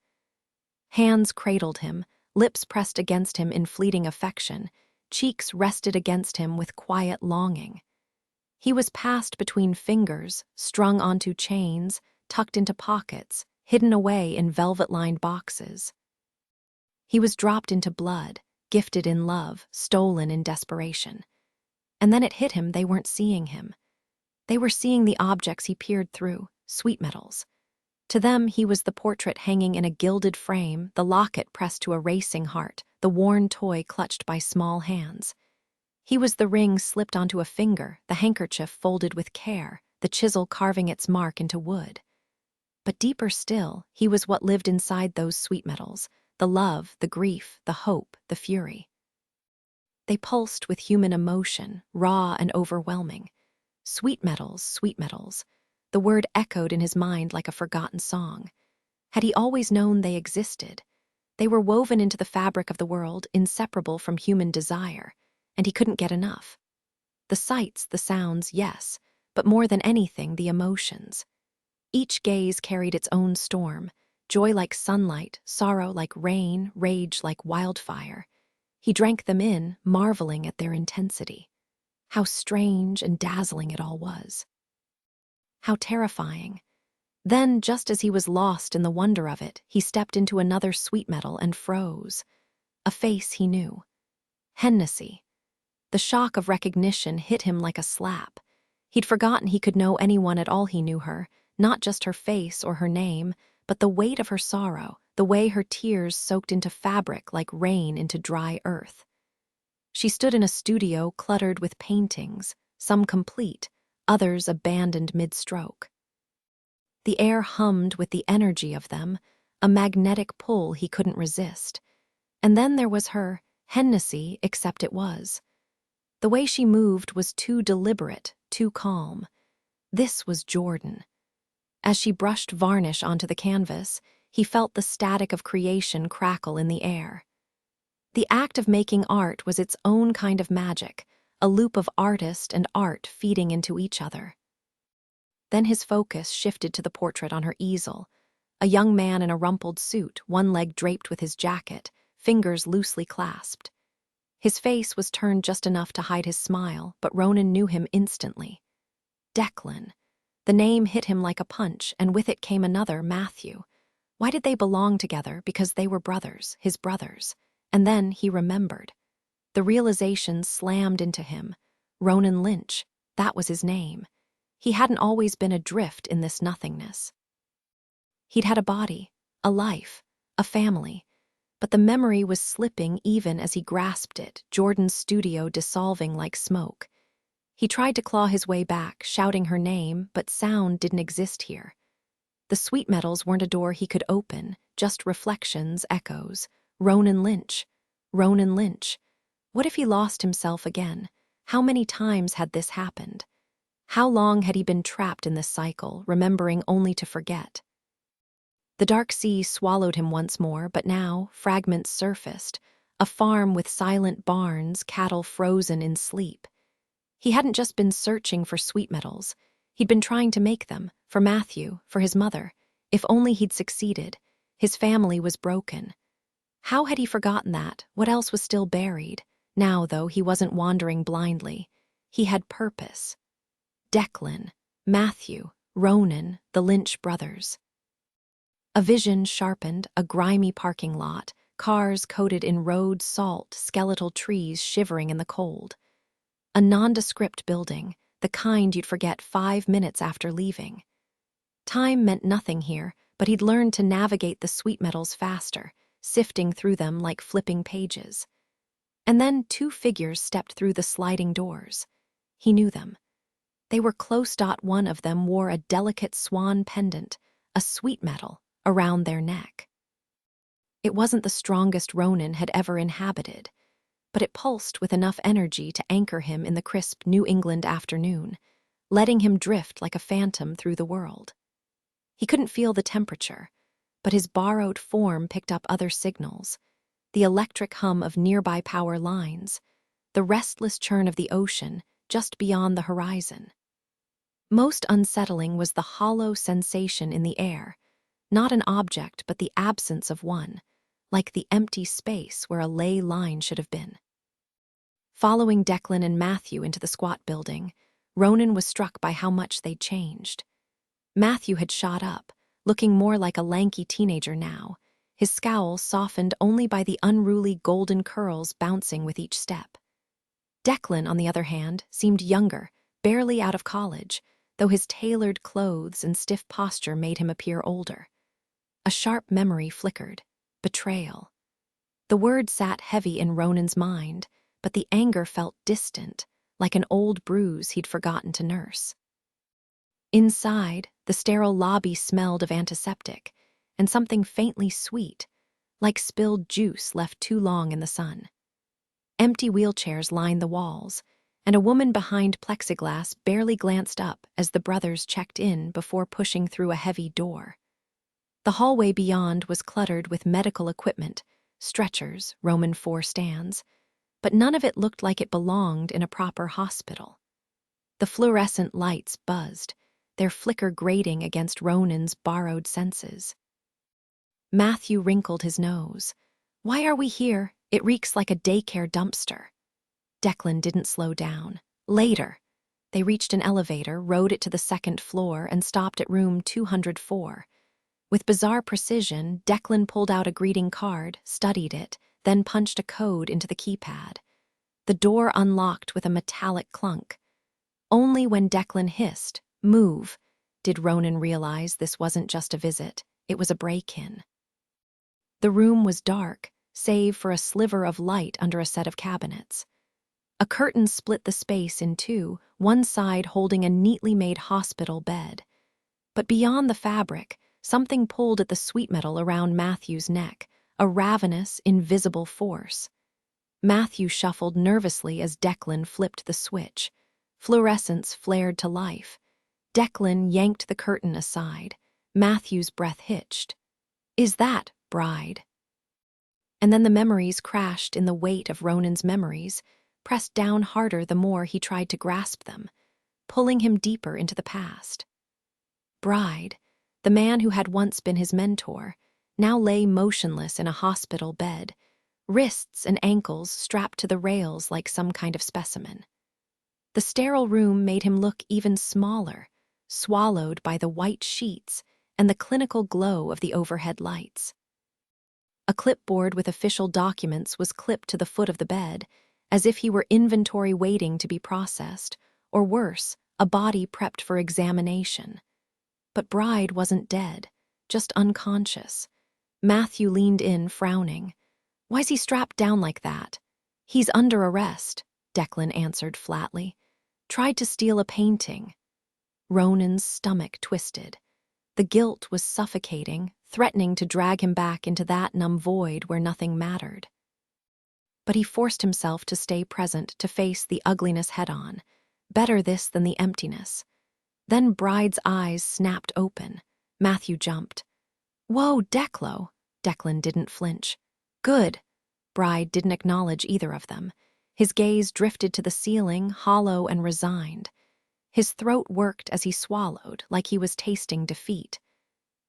Hands cradled him, lips pressed against him in fleeting affection, cheeks rested against him with quiet longing. He was passed between fingers, strung onto chains, tucked into pockets, hidden away in velvet-lined boxes. He was dropped into blood, gifted in love, stolen in desperation. And then it hit him they weren't seeing him. They were seeing the objects he peered through, sweet metals. To them, he was the portrait hanging in a gilded frame, the locket pressed to a racing heart, the worn toy clutched by small hands. He was the ring slipped onto a finger, the handkerchief folded with care, the chisel carving its mark into wood. But deeper still, he was what lived inside those sweet metals, the love, the grief, the hope, the fury. They pulsed with human emotion, raw and overwhelming. Sweet metals, sweet metals. The word echoed in his mind like a forgotten song. Had he always known they existed? They were woven into the fabric of the world, inseparable from human desire, and he couldn't get enough. The sights, the sounds, yes, but more than anything, the emotions. Each gaze carried its own storm, joy like sunlight, sorrow like rain, rage like wildfire. He drank them in, marveling at their intensity. How strange and dazzling it all was. How terrifying. Then, just as he was lost in the wonder of it, he stepped into another sweet metal and froze. A face he knew. Hennessy. The shock of recognition hit him like a slap. He'd forgotten he could know anyone at all. He knew her, not just her face or her name, but the weight of her sorrow, the way her tears soaked into fabric like rain into dry earth. She stood in a studio cluttered with paintings, some complete, others abandoned mid-stroke. The air hummed with the energy of them, a magnetic pull he couldn't resist. And then there was her, Hennessy, except it was. The way she moved was too deliberate, too calm. This was Jordan. As she brushed varnish onto the canvas, he felt the static of creation crackle in the air. The act of making art was its own kind of magic, a loop of artist and art feeding into each other. Then his focus shifted to the portrait on her easel, a young man in a rumpled suit, one leg draped with his jacket, fingers loosely clasped. His face was turned just enough to hide his smile, but Ronan knew him instantly. Declan. The name hit him like a punch, and with it came another, Matthew. Why did they belong together? Because they were brothers, his brothers. And then he remembered. The realization slammed into him. Ronan Lynch, that was his name. He hadn't always been adrift in this nothingness. He'd had a body, a life, a family, but the memory was slipping even as he grasped it, Jordan's studio dissolving like smoke. He tried to claw his way back, shouting her name, but sound didn't exist here. The sweet metals weren't a door he could open, just reflections, echoes. Ronan Lynch. Ronan Lynch. What if he lost himself again? How many times had this happened? How long had he been trapped in this cycle, remembering only to forget? The dark sea swallowed him once more, but now fragments surfaced, a farm with silent barns, cattle frozen in sleep. He hadn't just been searching for sweet metals. He'd been trying to make them, for Matthew, for his mother. If only he'd succeeded. His family was broken. How had he forgotten that? What else was still buried? Now, though, he wasn't wandering blindly. He had purpose. Declan, Matthew, Ronan, the Lynch brothers. A vision sharpened, a grimy parking lot, cars coated in road salt, skeletal trees shivering in the cold. A nondescript building, the kind you'd forget 5 minutes after leaving. Time meant nothing here, but he'd learned to navigate the sweet metals faster, sifting through them like flipping pages. And then 2 figures stepped through the sliding doors. He knew them. They were close. One of them wore a delicate swan pendant, a sweet metal, around their neck. It wasn't the strongest Ronan had ever inhabited, but it pulsed with enough energy to anchor him in the crisp New England afternoon, letting him drift like a phantom through the world. He couldn't feel the temperature, but his borrowed form picked up other signals, the electric hum of nearby power lines, the restless churn of the ocean just beyond the horizon. Most unsettling was the hollow sensation in the air, not an object but the absence of one, like the empty space where a ley line should have been. Following Declan and Matthew into the squat building, Ronan was struck by how much they'd changed. Matthew had shot up, looking more like a lanky teenager now, his scowl softened only by the unruly golden curls bouncing with each step. Declan, on the other hand, seemed younger, barely out of college, though his tailored clothes and stiff posture made him appear older. A sharp memory flickered. Betrayal. The word sat heavy in Ronan's mind, but the anger felt distant, like an old bruise he'd forgotten to nurse. Inside, the sterile lobby smelled of antiseptic, and something faintly sweet, like spilled juice left too long in the sun. Empty wheelchairs lined the walls, and a woman behind plexiglass barely glanced up as the brothers checked in before pushing through a heavy door. The hallway beyond was cluttered with medical equipment, stretchers, Roman IV stands, but none of it looked like it belonged in a proper hospital. The fluorescent lights buzzed, their flicker grating against Ronan's borrowed senses. Matthew wrinkled his nose. "Why are we here? It reeks like a daycare dumpster." Declan didn't slow down. Later. They reached an elevator, rode it to the second floor, and stopped at room 204. With bizarre precision, Declan pulled out a greeting card, studied it, then punched a code into the keypad. The door unlocked with a metallic clunk. Only when Declan hissed, "Move," did Ronan realize this wasn't just a visit, it was a break-in. The room was dark, save for a sliver of light under a set of cabinets. A curtain split the space in two, one side holding a neatly made hospital bed. But beyond the fabric, something pulled at the sweet metal around Matthew's neck, a ravenous, invisible force. Matthew shuffled nervously as Declan flipped the switch. Fluorescence flared to life. Declan yanked the curtain aside. Matthew's breath hitched. "Is that, bride?" And then the memories crashed in the weight of Ronan's memories, pressed down harder the more he tried to grasp them, pulling him deeper into the past. Bride, the man who had once been his mentor, now lay motionless in a hospital bed, wrists and ankles strapped to the rails like some kind of specimen. The sterile room made him look even smaller, swallowed by the white sheets and the clinical glow of the overhead lights. A clipboard with official documents was clipped to the foot of the bed, as if he were inventory waiting to be processed, or worse, a body prepped for examination. But Bride wasn't dead, just unconscious. Matthew leaned in, frowning. "Why's he strapped down like that?" "He's under arrest," Declan answered flatly. "Tried to steal a painting." Ronan's stomach twisted. The guilt was suffocating, threatening to drag him back into that numb void where nothing mattered. But he forced himself to stay present, to face the ugliness head-on. Better this than the emptiness. Then Bride's eyes snapped open. Matthew jumped. "Whoa, Declo!" Declan didn't flinch. "Good." Bride didn't acknowledge either of them. His gaze drifted to the ceiling, hollow and resigned. His throat worked as he swallowed, like he was tasting defeat.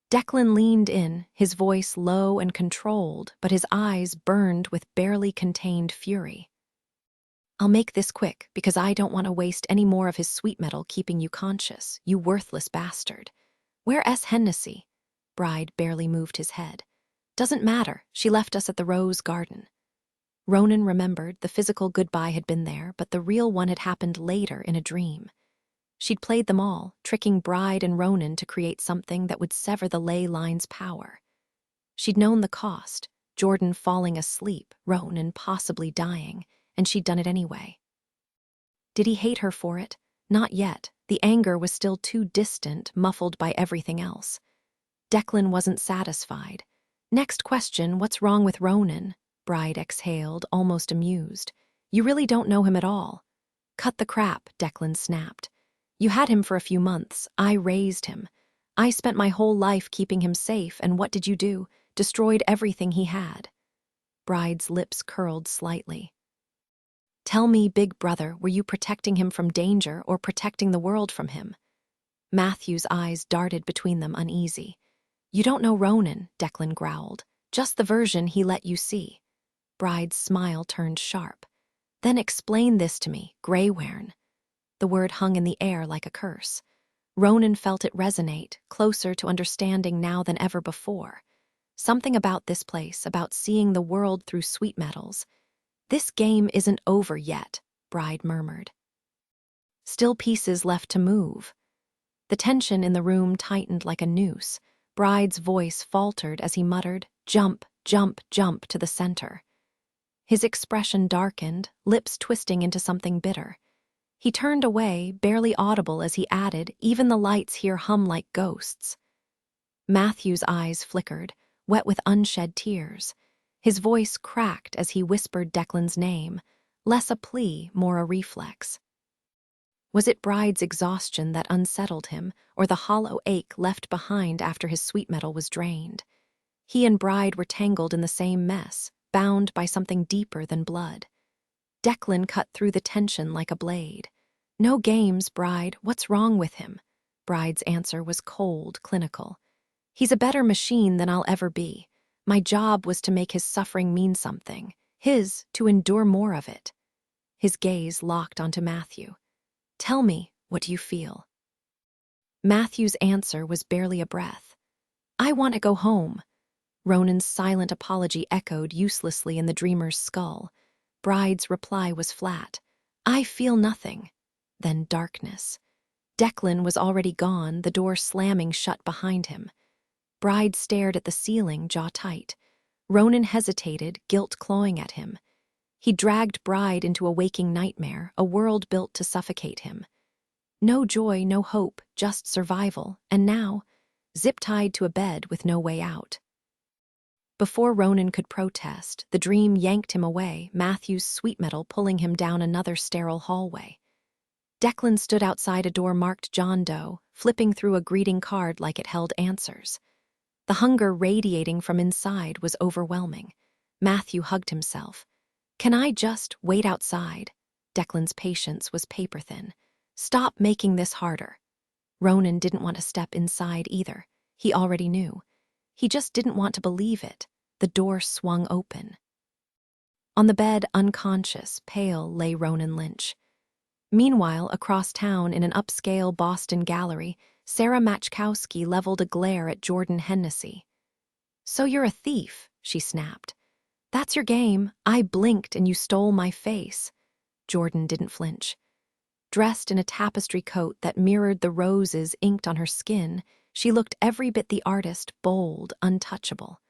Declan leaned in, his voice low and controlled, but his eyes burned with barely contained fury. "I'll make this quick, because I don't want to waste any more of his sweet metal keeping you conscious, you worthless bastard. Where S. Hennessy?" Bride barely moved his head. "Doesn't matter, she left us at the Rose Garden." Ronan remembered the physical goodbye had been there, but the real one had happened later in a dream. She'd played them all, tricking Bride and Ronan to create something that would sever the ley line's power. She'd known the cost, Jordan falling asleep, Ronan possibly dying, and she'd done it anyway. Did he hate her for it? Not yet. The anger was still too distant, muffled by everything else. Declan wasn't satisfied. "Next question, what's wrong with Ronan?" Bride exhaled, almost amused. "You really don't know him at all." "Cut the crap," Declan snapped. "You had him for a few months. I raised him. I spent my whole life keeping him safe, and what did you do? Destroyed everything he had." Bride's lips curled slightly. "Tell me, big brother, were you protecting him from danger or protecting the world from him?" Matthew's eyes darted between them uneasy. "You don't know Ronan," Declan growled. Just the version he let you see. Bride's smile turned sharp. Then explain this to me, Greywaren. The word hung in the air like a curse. Ronan felt it resonate, closer to understanding now than ever before. Something about this place, about seeing the world through sweet metals. This game isn't over yet, Bride murmured. Still pieces left to move. The tension in the room tightened like a noose. Bride's voice faltered as he muttered, "Jump, jump, jump to the center." His expression darkened, lips twisting into something bitter. He turned away, barely audible as he added, "Even the lights here hum like ghosts." Matthew's eyes flickered, wet with unshed tears. His voice cracked as he whispered Declan's name, less a plea, more a reflex. Was it Bride's exhaustion that unsettled him, or the hollow ache left behind after his sweet metal was drained? He and Bride were tangled in the same mess, bound by something deeper than blood. Declan cut through the tension like a blade. "No games, Bride. What's wrong with him?" Bride's answer was cold, clinical. "He's a better machine than I'll ever be. My job was to make his suffering mean something. His, to endure more of it." His gaze locked onto Matthew. "Tell me, what do you feel?" Matthew's answer was barely a breath. "I want to go home." Ronan's silent apology echoed uselessly in the dreamer's skull. Bride's reply was flat. "I feel nothing." Then darkness. Declan was already gone, the door slamming shut behind him. Bride stared at the ceiling, jaw tight. Ronan hesitated, guilt clawing at him. He dragged Bride into a waking nightmare, a world built to suffocate him. No joy, no hope, just survival, and now, zip-tied to a bed with no way out. Before Ronan could protest, the dream yanked him away, Matthew's sweet metal pulling him down another sterile hallway. Declan stood outside a door marked John Doe, flipping through a greeting card like it held answers. The hunger radiating from inside was overwhelming. Matthew hugged himself. "Can I just wait outside?" Declan's patience was paper-thin. "Stop making this harder." Ronan didn't want to step inside either. He already knew. He just didn't want to believe it. The door swung open. On the bed, unconscious, pale, lay Ronan Lynch. Meanwhile, across town in an upscale Boston gallery, Sarah Machkowski leveled a glare at Jordan Hennessy. "So you're a thief," she snapped. "That's your game. I blinked and you stole my face." Jordan didn't flinch. Dressed in a tapestry coat that mirrored the roses inked on her skin, she looked every bit the artist, bold, untouchable.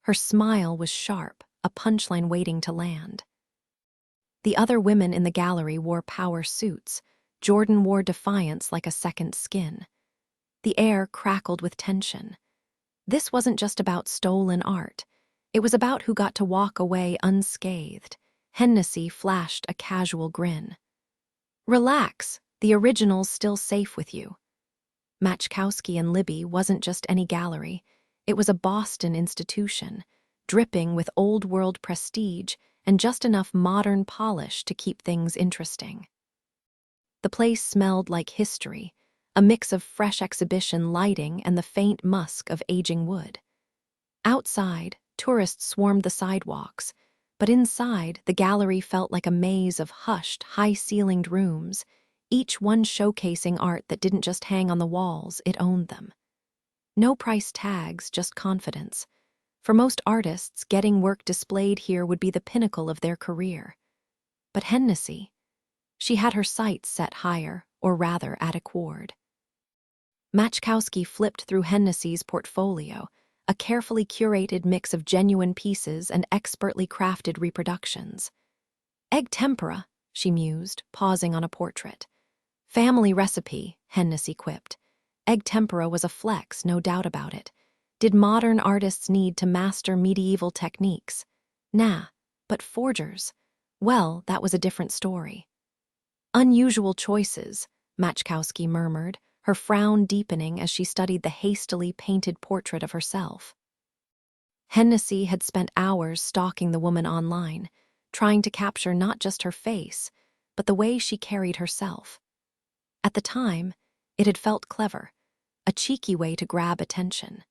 Her smile was sharp, a punchline waiting to land. The other women in the gallery wore power suits. Jordan wore defiance like a second skin. The air crackled with tension. This wasn't just about stolen art. It was about who got to walk away unscathed. Hennessy flashed a casual grin. "Relax, the original's still safe with you." Machkowski and Libby wasn't just any gallery. It was a Boston institution, dripping with old-world prestige and just enough modern polish to keep things interesting. The place smelled like history, a mix of fresh exhibition lighting and the faint musk of aging wood. Outside, tourists swarmed the sidewalks, but inside, the gallery felt like a maze of hushed, high-ceilinged rooms, each one showcasing art that didn't just hang on the walls, it owned them. No price tags, just confidence. For most artists, getting work displayed here would be the pinnacle of their career. But Hennessy, she had her sights set higher, or rather at a cord. Machkowski flipped through Hennessy's portfolio, a carefully curated mix of genuine pieces and expertly crafted reproductions. "Egg tempera," she mused, pausing on a portrait. "Family recipe," Hennessy quipped. Egg tempera was a flex, no doubt about it. Did modern artists need to master medieval techniques? Nah, but forgers? Well, that was a different story. "Unusual choices," Machkowski murmured, her frown deepening as she studied the hastily painted portrait of herself. Hennessy had spent hours stalking the woman online, trying to capture not just her face, but the way she carried herself. At the time, it had felt clever, a cheeky way to grab attention.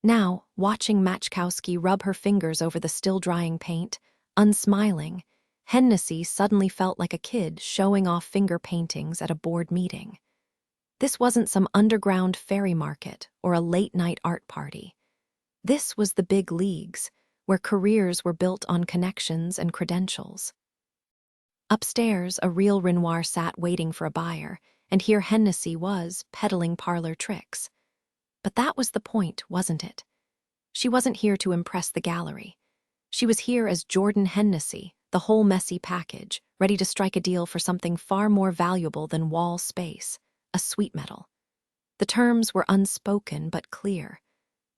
Now, watching Machkowski rub her fingers over the still-drying paint, unsmiling, Hennessy suddenly felt like a kid showing off finger paintings at a board meeting. This wasn't some underground fairy market or a late-night art party. This was the big leagues, where careers were built on connections and credentials. Upstairs, a real Renoir sat waiting for a buyer, and here Hennessy was, peddling parlor tricks. But that was the point, wasn't it? She wasn't here to impress the gallery. She was here as Jordan Hennessy, the whole messy package, ready to strike a deal for something far more valuable than wall space, a sweet metal. The terms were unspoken but clear.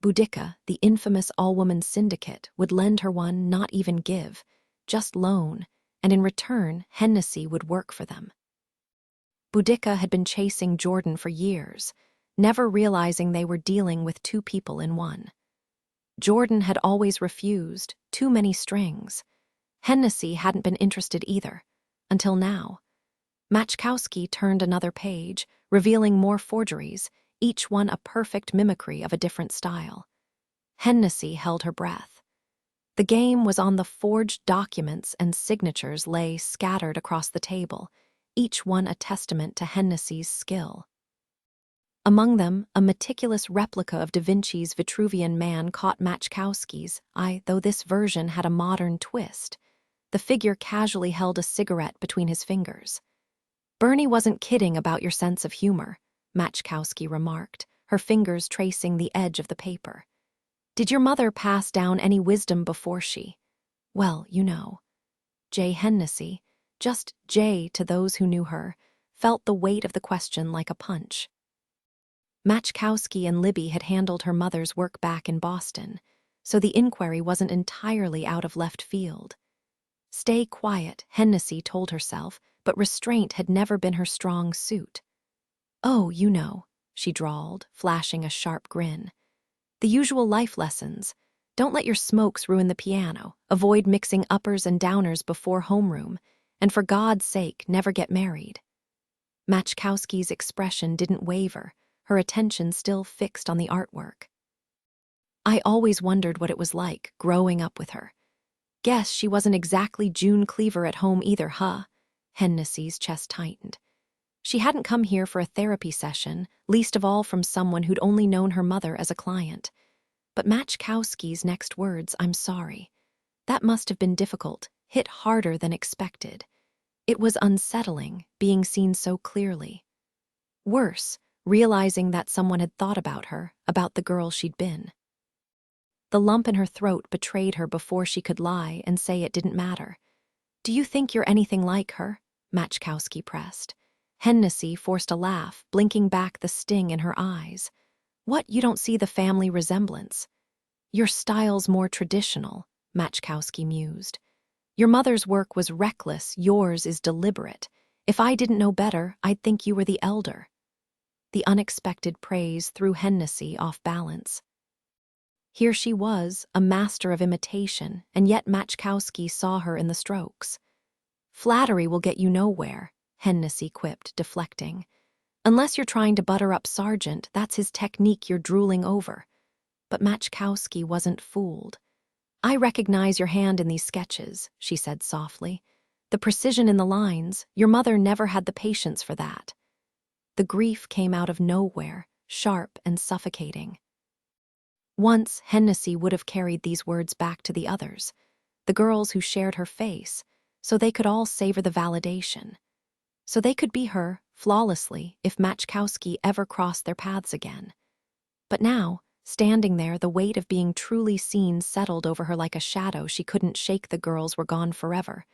Boudica, the infamous all-woman syndicate, would lend her one, not even give, just loan, and in return, Hennessy would work for them. Boudica had been chasing Jordan for years, never realizing they were dealing with two people in one. Jordan had always refused, too many strings. Hennessy hadn't been interested either, until now. Machkowski turned another page, revealing more forgeries, each one a perfect mimicry of a different style. Hennessy held her breath. The game was on. The forged documents and signatures lay scattered across the table, each one a testament to Hennessy's skill. Among them, a meticulous replica of Da Vinci's Vitruvian Man caught Machkowski's eye, though this version had a modern twist. The figure casually held a cigarette between his fingers. "Bernie wasn't kidding about your sense of humor," Machkowski remarked, her fingers tracing the edge of the paper. "Did your mother pass down any wisdom before she—" "Well, you know." J. Hennessy, just J to those who knew her, felt the weight of the question like a punch. Machkowski and Libby had handled her mother's work back in Boston, so the inquiry wasn't entirely out of left field. Stay quiet, Hennessy told herself, but restraint had never been her strong suit. "Oh, you know," she drawled, flashing a sharp grin. "The usual life lessons. Don't let your smokes ruin the piano, avoid mixing uppers and downers before homeroom, and for God's sake, never get married." Machkowski's expression didn't waver, her attention still fixed on the artwork. "I always wondered what it was like, growing up with her. Guess she wasn't exactly June Cleaver at home either, huh?" Hennessy's chest tightened. She hadn't come here for a therapy session, least of all from someone who'd only known her mother as a client. But Machkowski's next words, "I'm sorry." That must have been difficult, hit harder than expected. It was unsettling, being seen so clearly. Worse, realizing that someone had thought about her, about the girl she'd been. The lump in her throat betrayed her before she could lie and say it didn't matter. "Do you think you're anything like her?" Machkowski pressed. Hennessy forced a laugh, blinking back the sting in her eyes. "What, you don't see the family resemblance?" "Your style's more traditional," Machkowski mused. "Your mother's work was reckless, yours is deliberate. If I didn't know better, I'd think you were the elder." The unexpected praise threw Hennessy off balance. Here she was, a master of imitation, and yet Machkowski saw her in the strokes. "Flattery will get you nowhere," Hennessy quipped, deflecting. "Unless you're trying to butter up Sargent, that's his technique you're drooling over." But Machkowski wasn't fooled. "I recognize your hand in these sketches," she said softly. "The precision in the lines, your mother never had the patience for that." The grief came out of nowhere, sharp and suffocating. Once, Hennessy would have carried these words back to the others, the girls who shared her face, so they could all savor the validation. So they could be her, flawlessly, if Machkowski ever crossed their paths again. But now, standing there, the weight of being truly seen settled over her like a shadow she couldn't shake. The girls were gone forever.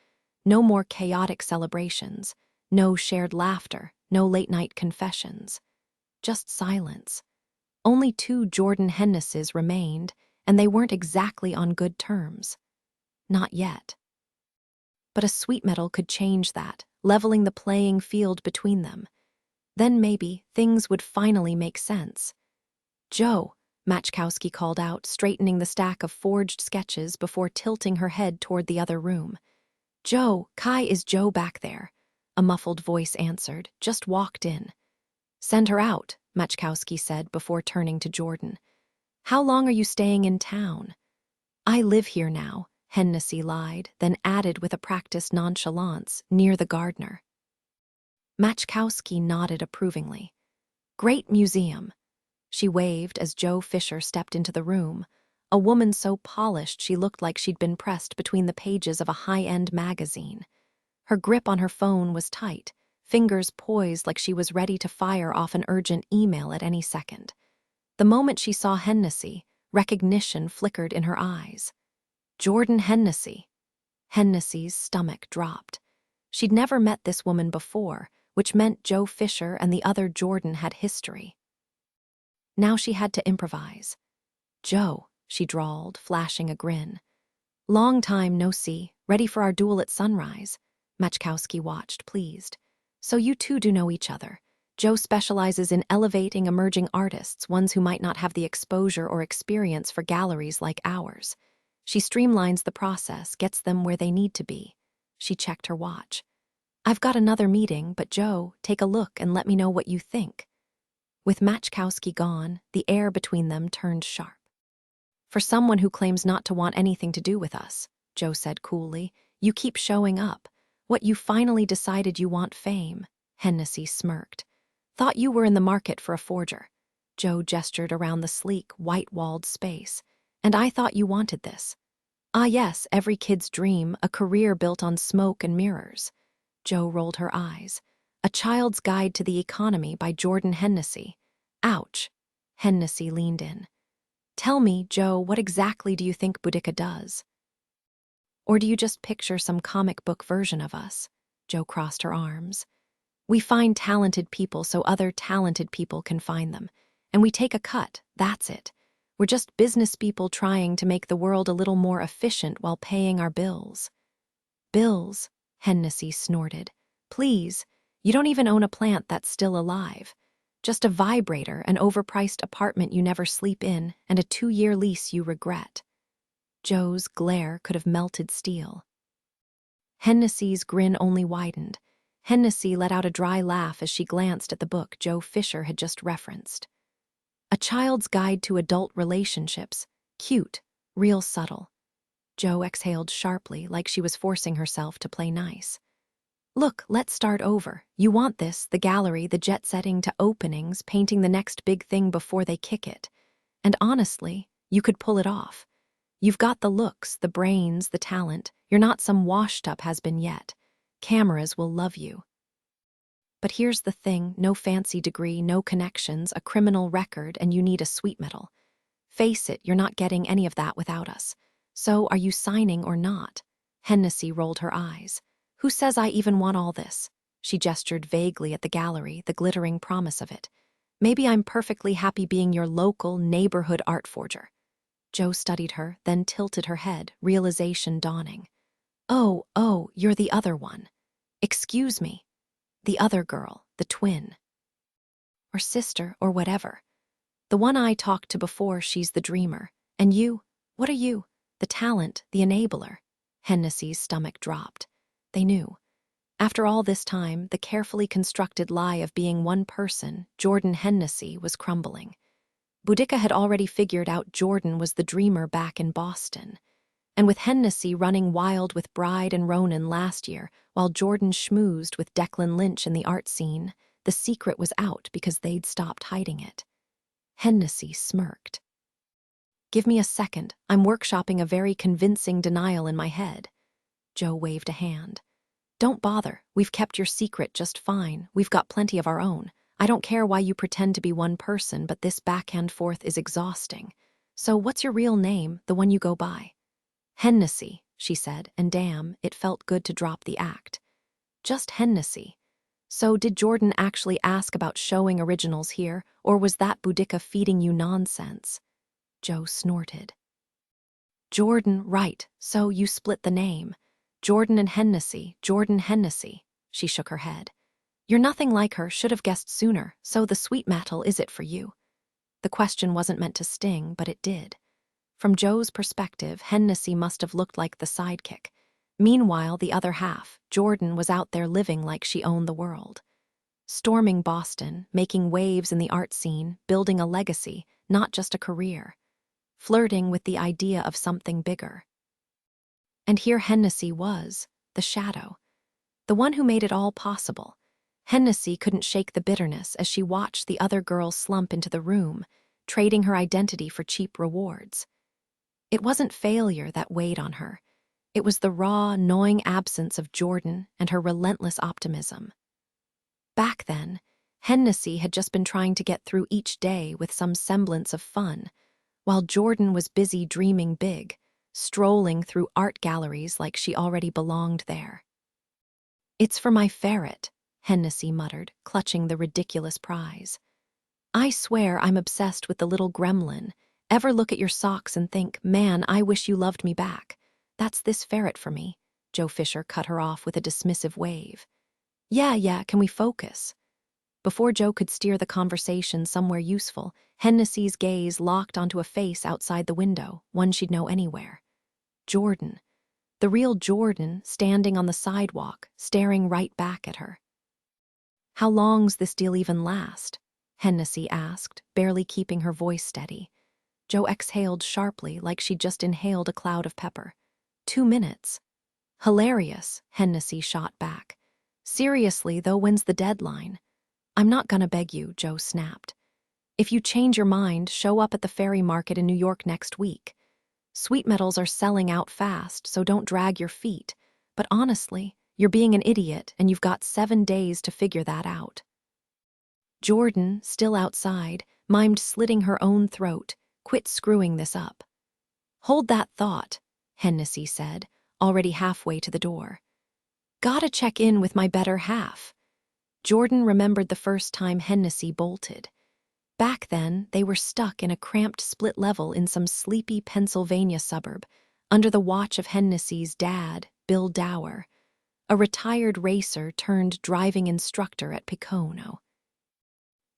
No more chaotic celebrations, no shared laughter, no late-night confessions. Just silence. Only two Jordan Hennesses remained, and they weren't exactly on good terms. Not yet. But a sweet metal could change that, leveling the playing field between them. Then maybe things would finally make sense. "Joe," Machkowski called out, straightening the stack of forged sketches before tilting her head toward the other room. "Joe, Kai, is Joe back there?" A muffled voice answered, "Just walked in." "Send her out," Machkowski said before turning to Jordan. How long are you staying in town? I live here now, Hennessy lied, then added with a practiced nonchalance, near the gardener. Machkowski nodded approvingly. Great museum. She waved as Joe Fisher stepped into the room, a woman so polished she looked like she'd been pressed between the pages of a high-end magazine. Her grip on her phone was tight, fingers poised like she was ready to fire off an urgent email at any second. The moment she saw Hennessy, recognition flickered in her eyes. Jordan Hennessy. Hennessy's stomach dropped. She'd never met this woman before, which meant Joe Fisher and the other Jordan had history. Now she had to improvise. Joe, she drawled, flashing a grin. Long time no see, ready for our duel at sunrise. Machkowski watched, pleased. So you two do know each other. Joe specializes in elevating emerging artists, ones who might not have the exposure or experience for galleries like ours. She streamlines the process, gets them where they need to be. She checked her watch. I've got another meeting, but Joe, take a look and let me know what you think. With Machkowski gone, the air between them turned sharp. For someone who claims not to want anything to do with us, Joe said coolly, you keep showing up. What, you finally decided you want fame? Hennessy smirked. Thought you were in the market for a forger. Joe gestured around the sleek, white-walled space. And I thought you wanted this. Ah yes, every kid's dream, a career built on smoke and mirrors. Joe rolled her eyes. A Child's Guide to the Economy by Jordan Hennessy. Ouch. Hennessy leaned in. Tell me, Joe, what exactly do you think Boudica does? Or do you just picture some comic book version of us? Joe crossed her arms. We find talented people so other talented people can find them. And we take a cut, that's it. We're just business people trying to make the world a little more efficient while paying our bills. Bills? Hennessy snorted. Please, you don't even own a plant that's still alive. Just a vibrator, an overpriced apartment you never sleep in, and a 2-year lease you regret. Joe's glare could have melted steel. Hennessy's grin only widened. Hennessy let out a dry laugh as she glanced at the book Joe Fisher had just referenced. A Child's Guide to Adult Relationships. Cute, real subtle. Joe exhaled sharply, like she was forcing herself to play nice. Look, let's start over. You want this, the gallery, the jet-setting to openings, painting the next big thing before they kick it. And honestly, you could pull it off. You've got the looks, the brains, the talent. You're not some washed-up has-been yet. Cameras will love you. But here's the thing, no fancy degree, no connections, a criminal record, and you need a sweet metal. Face it, you're not getting any of that without us. So are you signing or not? Hennessy rolled her eyes. Who says I even want all this? She gestured vaguely at the gallery, the glittering promise of it. Maybe I'm perfectly happy being your local, neighborhood art forger. Joe studied her, then tilted her head, realization dawning. Oh, you're the other one. Excuse me. The other girl, the twin. Or sister, or whatever. The one I talked to before, she's the dreamer. And you? What are you? The talent, the enabler. Hennessy's stomach dropped. They knew. After all this time, the carefully constructed lie of being one person, Jordan Hennessy, was crumbling. Boudica had already figured out Jordan was the dreamer back in Boston. And with Hennessy running wild with Bride and Ronan last year, while Jordan schmoozed with Declan Lynch in the art scene, the secret was out because they'd stopped hiding it. Hennessy smirked. Give me a second, I'm workshopping a very convincing denial in my head. Joe waved a hand. Don't bother, we've kept your secret just fine, we've got plenty of our own. I don't care why you pretend to be one person, but this back and forth is exhausting. So what's your real name, the one you go by? Hennessy, she said, and damn, it felt good to drop the act. Just Hennessy. So did Jordan actually ask about showing originals here, or was that Boudica feeding you nonsense? Joe snorted. Jordan, right, so you split the name. Jordan and Hennessy, Jordan Hennessy. She shook her head. You're nothing like her, should have guessed sooner, so the sweet metal is it for you? The question wasn't meant to sting, but it did. From Joe's perspective, Hennessy must have looked like the sidekick. Meanwhile, the other half, Jordan, was out there living like she owned the world. Storming Boston, making waves in the art scene, building a legacy, not just a career. flirting with the idea of something bigger. And here Hennessy was, the shadow, the one who made it all possible. Hennessy couldn't shake the bitterness as she watched the other girl slump into the room, trading her identity for cheap rewards. It wasn't failure that weighed on her. It was the raw, gnawing absence of Jordan and her relentless optimism. Back then, Hennessy had just been trying to get through each day with some semblance of fun, while Jordan was busy dreaming big, strolling through art galleries like she already belonged there. "It's for my ferret," Hennessy muttered, clutching the ridiculous prize. "I swear I'm obsessed with the little gremlin. Ever look at your socks and think, man, I wish you loved me back? That's this ferret for me." Joe Fisher cut her off with a dismissive wave. Yeah, can we focus?" Before Joe could steer the conversation somewhere useful, Hennessy's gaze locked onto a face outside the window, one she'd know anywhere. Jordan. The real Jordan, standing on the sidewalk, staring right back at her. "How long's this deal even last?" Hennessy asked, barely keeping her voice steady. Joe exhaled sharply, like she'd just inhaled a cloud of pepper. 2 minutes. "Hilarious," Hennessy shot back. "Seriously, though, when's the deadline?" "I'm not gonna beg you," Joe snapped. "If you change your mind, show up at the ferry market in New York next week. Sweet metals are selling out fast, so don't drag your feet. But honestly, you're being an idiot, and you've got 7 days to figure that out." Jordan, still outside, mimed slitting her own throat. "Quit screwing this up." "Hold that thought," Hennessy said, already halfway to the door. "Gotta check in with my better half." Jordan remembered the first time Hennessy bolted. Back then, they were stuck in a cramped split level in some sleepy Pennsylvania suburb, under the watch of Hennessy's dad, Bill Dower, a retired racer turned driving instructor at Picono.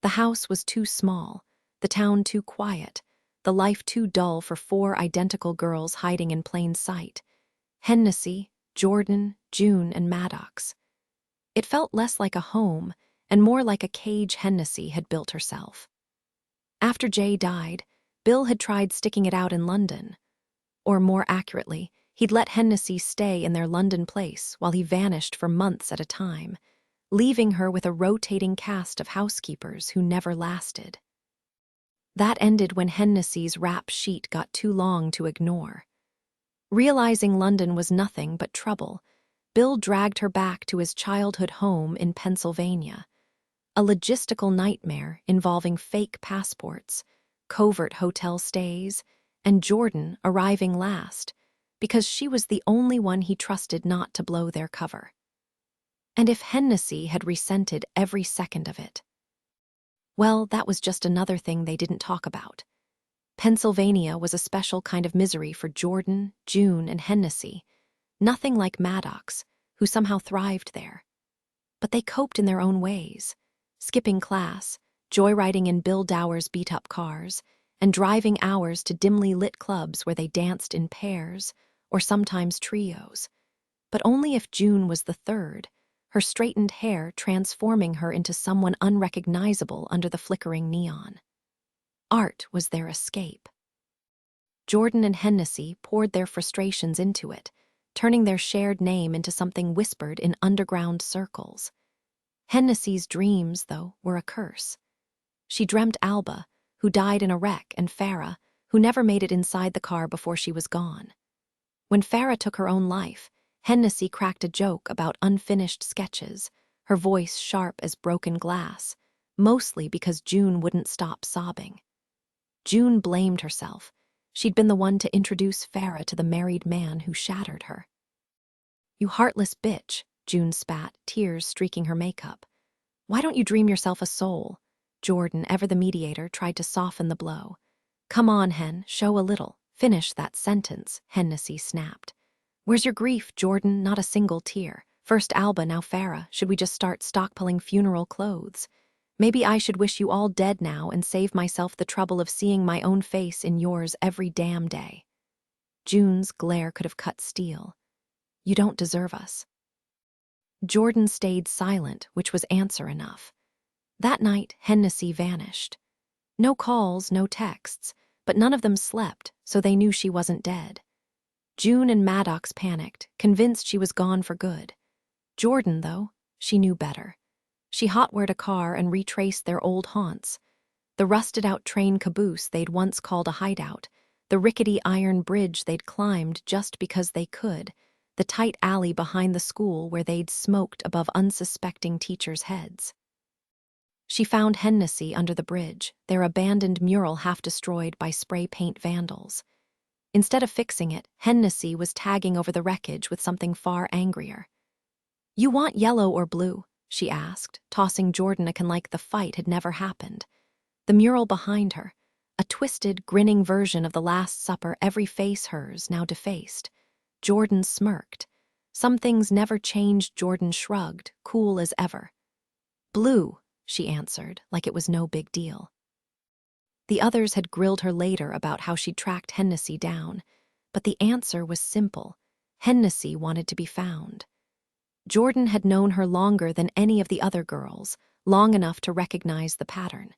The house was too small, the town too quiet, the life too dull for 4 identical girls hiding in plain sight. Hennessy, Jordan, June, and Maddox. It felt less like a home and more like a cage Hennessy had built herself. After Jay died, Bill had tried sticking it out in London. Or more accurately, he'd let Hennessy stay in their London place while he vanished for months at a time, leaving her with a rotating cast of housekeepers who never lasted. That ended when Hennessy's rap sheet got too long to ignore. Realizing London was nothing but trouble, Bill dragged her back to his childhood home in Pennsylvania, a logistical nightmare involving fake passports, covert hotel stays, and Jordan arriving last because she was the only one he trusted not to blow their cover. And if Hennessy had resented every second of it, well, that was just another thing they didn't talk about. Pennsylvania was a special kind of misery for Jordan, June, and Hennessy, nothing like Maddox, who somehow thrived there. But they coped in their own ways, skipping class, joyriding in Bill Dower's beat-up cars, and driving hours to dimly lit clubs where they danced in pairs, or sometimes trios. But only if June was the third, her straightened hair transforming her into someone unrecognizable under the flickering neon. Art was their escape. Jordan and Hennessy poured their frustrations into it, turning their shared name into something whispered in underground circles. Hennessy's dreams, though, were a curse. She dreamt Alba, who died in a wreck, and Farah, who never made it inside the car before she was gone. When Farah took her own life, Hennessy cracked a joke about unfinished sketches, her voice sharp as broken glass, mostly because June wouldn't stop sobbing. June blamed herself. She'd been the one to introduce Farah to the married man who shattered her. "You heartless bitch," June spat, tears streaking her makeup. "Why don't you dream yourself a soul?" Jordan, ever the mediator, tried to soften the blow. "Come on, Hen, show a little. Finish that sentence," Hennessy snapped. "Where's your grief, Jordan? Not a single tear. First Alba, now Farah. Should we just start stockpiling funeral clothes? Maybe I should wish you all dead now and save myself the trouble of seeing my own face in yours every damn day." June's glare could have cut steel. "You don't deserve us." Jordan stayed silent, which was answer enough. That night, Hennessy vanished. No calls, no texts, but none of them slept, so they knew she wasn't dead. June and Maddox panicked, convinced she was gone for good. Jordan, though, she knew better. She hot-wired a car and retraced their old haunts. The rusted-out train caboose they'd once called a hideout, the rickety iron bridge they'd climbed just because they could, the tight alley behind the school where they'd smoked above unsuspecting teachers' heads. She found Hennessy under the bridge, their abandoned mural half destroyed by spray paint vandals. Instead of fixing it, Hennessy was tagging over the wreckage with something far angrier. "You want yellow or blue?" she asked, tossing Jordan a can like the fight had never happened. The mural behind her, a twisted, grinning version of the Last Supper, every face hers, now defaced. Jordan smirked. Some things never changed. Jordan shrugged, cool as ever. "Blue," she answered, like it was no big deal. The others had grilled her later about how she'd tracked Hennessy down, but the answer was simple. Hennessy wanted to be found. Jordan had known her longer than any of the other girls, long enough to recognize the pattern.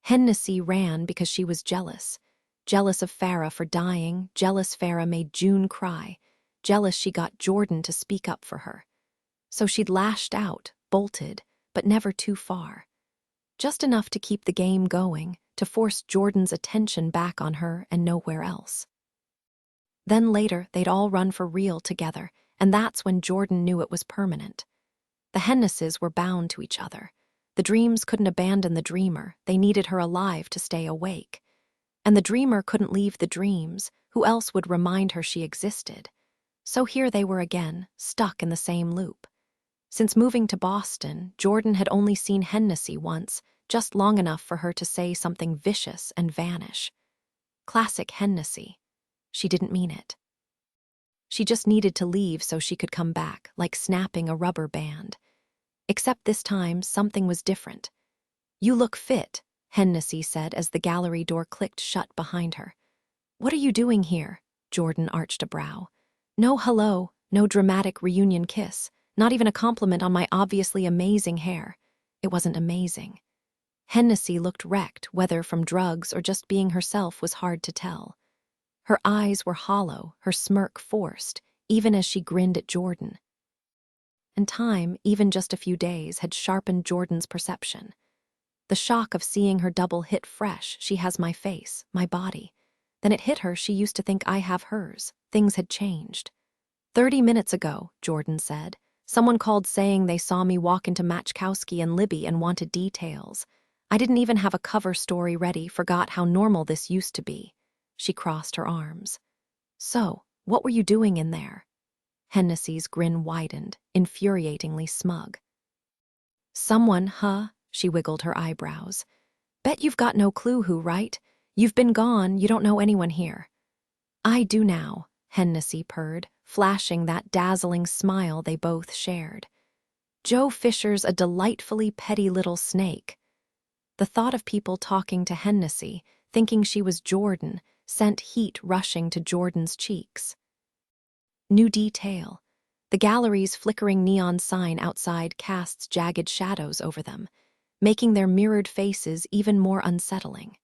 Hennessy ran because she was jealous. Jealous of Farah for dying, jealous Farah made June cry, jealous she got Jordan to speak up for her. So she'd lashed out, bolted, but never too far. Just enough to keep the game going, to force Jordan's attention back on her and nowhere else. Then later, they'd all run for real together, and that's when Jordan knew it was permanent. The Hennesses were bound to each other. The dreams couldn't abandon the dreamer. They needed her alive to stay awake. And the dreamer couldn't leave the dreams. Who else would remind her she existed? So here they were again, stuck in the same loop. Since moving to Boston, Jordan had only seen Hennessy once, just long enough for her to say something vicious and vanish. Classic Hennessy. She didn't mean it. She just needed to leave so she could come back, like snapping a rubber band. Except this time, something was different. "You look fit," Hennessy said as the gallery door clicked shut behind her. "What are you doing here?" Jordan arched a brow. No hello, no dramatic reunion kiss, not even a compliment on my obviously amazing hair. It wasn't amazing. Hennessy looked wrecked, whether from drugs or just being herself was hard to tell. Her eyes were hollow, her smirk forced, even as she grinned at Jordan. And time, even just a few days, had sharpened Jordan's perception. The shock of seeing her double hit fresh, she has my face, my body. Then it hit her she used to think I have hers. Things had changed. 30 minutes ago, Jordan said, someone called saying they saw me walk into Matchkowski and Libby and wanted details. I didn't even have a cover story ready, forgot how normal this used to be. She crossed her arms. "So, what were you doing in there?" Hennessy's grin widened, infuriatingly smug. "Someone, huh?" She wiggled her eyebrows. "Bet you've got no clue who, right? You've been gone, you don't know anyone here." "I do now," Hennessy purred, flashing that dazzling smile they both shared. "Joe Fisher's a delightfully petty little snake." The thought of people talking to Hennessy, thinking she was Jordan, sent heat rushing to Jordan's cheeks. New detail. The gallery's flickering neon sign outside casts jagged shadows over them, making their mirrored faces even more unsettling.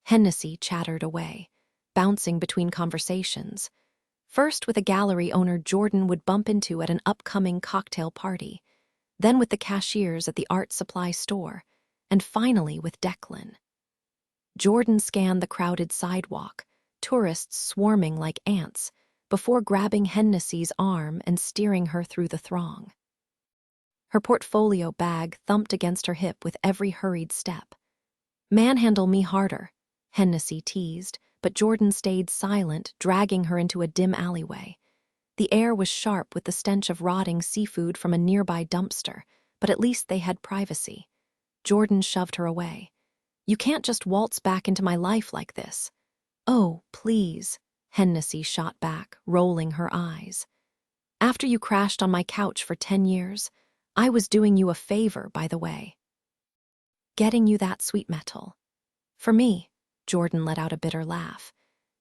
Hennessy chattered away, bouncing between conversations. First with a gallery owner Jordan would bump into at an upcoming cocktail party, then with the cashiers at the art supply store, and finally with Declan. Jordan scanned the crowded sidewalk, tourists swarming like ants, before grabbing Hennessy's arm and steering her through the throng. Her portfolio bag thumped against her hip with every hurried step. "Manhandle me harder," Hennessy teased, but Jordan stayed silent, dragging her into a dim alleyway. The air was sharp with the stench of rotting seafood from a nearby dumpster, but at least they had privacy. Jordan shoved her away. "You can't just waltz back into my life like this." "Oh, please," Hennessy shot back, rolling her eyes. "After you crashed on my couch for 10 years, I was doing you a favor, by the way. Getting you that sweet metal. For me," Jordan let out a bitter laugh.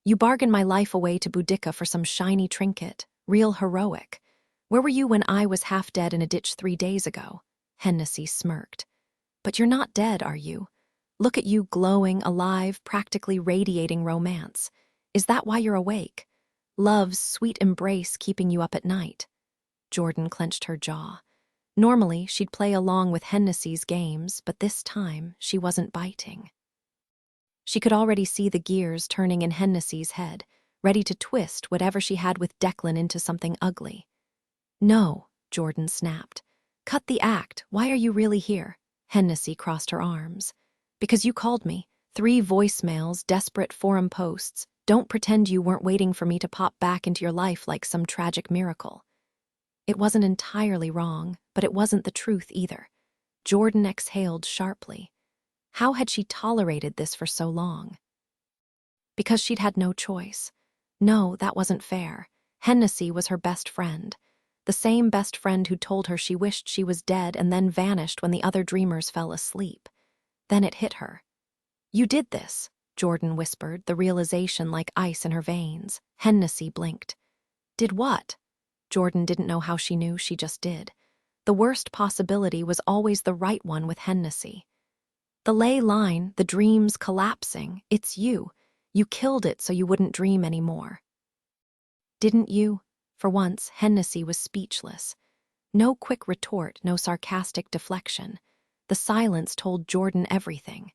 "You bargained my life away to Boudica for some shiny trinket, real heroic. Where were you when I was half dead in a ditch 3 days ago?" Hennessy smirked. "But you're not dead, are you? Look at you glowing, alive, practically radiating romance. Is that why you're awake? Love's sweet embrace keeping you up at night. Jordan clenched her jaw. Normally, she'd play along with Hennessy's games, but this time, she wasn't biting. She could already see the gears turning in Hennessy's head, ready to twist whatever she had with Declan into something ugly. No, Jordan snapped. Cut the act. Why are you really here? Hennessy crossed her arms. Because you called me. 3 voicemails, desperate forum posts. Don't pretend you weren't waiting for me to pop back into your life like some tragic miracle. It wasn't entirely wrong, but it wasn't the truth either. Jordan exhaled sharply. How had she tolerated this for so long? Because she'd had no choice. No, that wasn't fair. Hennessy was her best friend. The same best friend who told her she wished she was dead and then vanished when the other dreamers fell asleep. Then it hit her. You did this, Jordan whispered, the realization like ice in her veins. Hennessy blinked. Did what? Jordan didn't know how she knew, she just did. The worst possibility was always the right one with Hennessy. The ley line, the dreams collapsing, it's you. You killed it so you wouldn't dream anymore. Didn't you? For once, Hennessy was speechless. No quick retort, no sarcastic deflection. The silence told Jordan everything.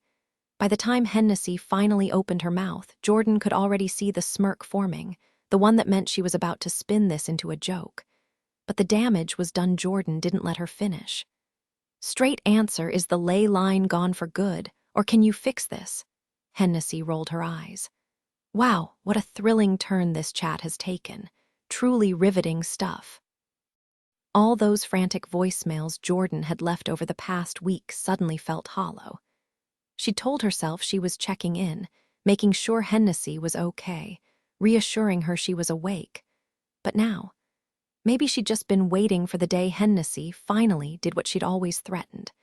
By the time Hennessy finally opened her mouth, Jordan could already see the smirk forming, the one that meant she was about to spin this into a joke. But the damage was done. Jordan didn't let her finish. Straight answer, is the ley line gone for good, or can you fix this? Hennessy rolled her eyes. Wow, what a thrilling turn this chat has taken. Truly riveting stuff. All those frantic voicemails Jordan had left over the past week suddenly felt hollow. She told herself she was checking in, making sure Hennessy was okay, reassuring her she was awake. But now, maybe she'd just been waiting for the day Hennessy finally did what she'd always threatened.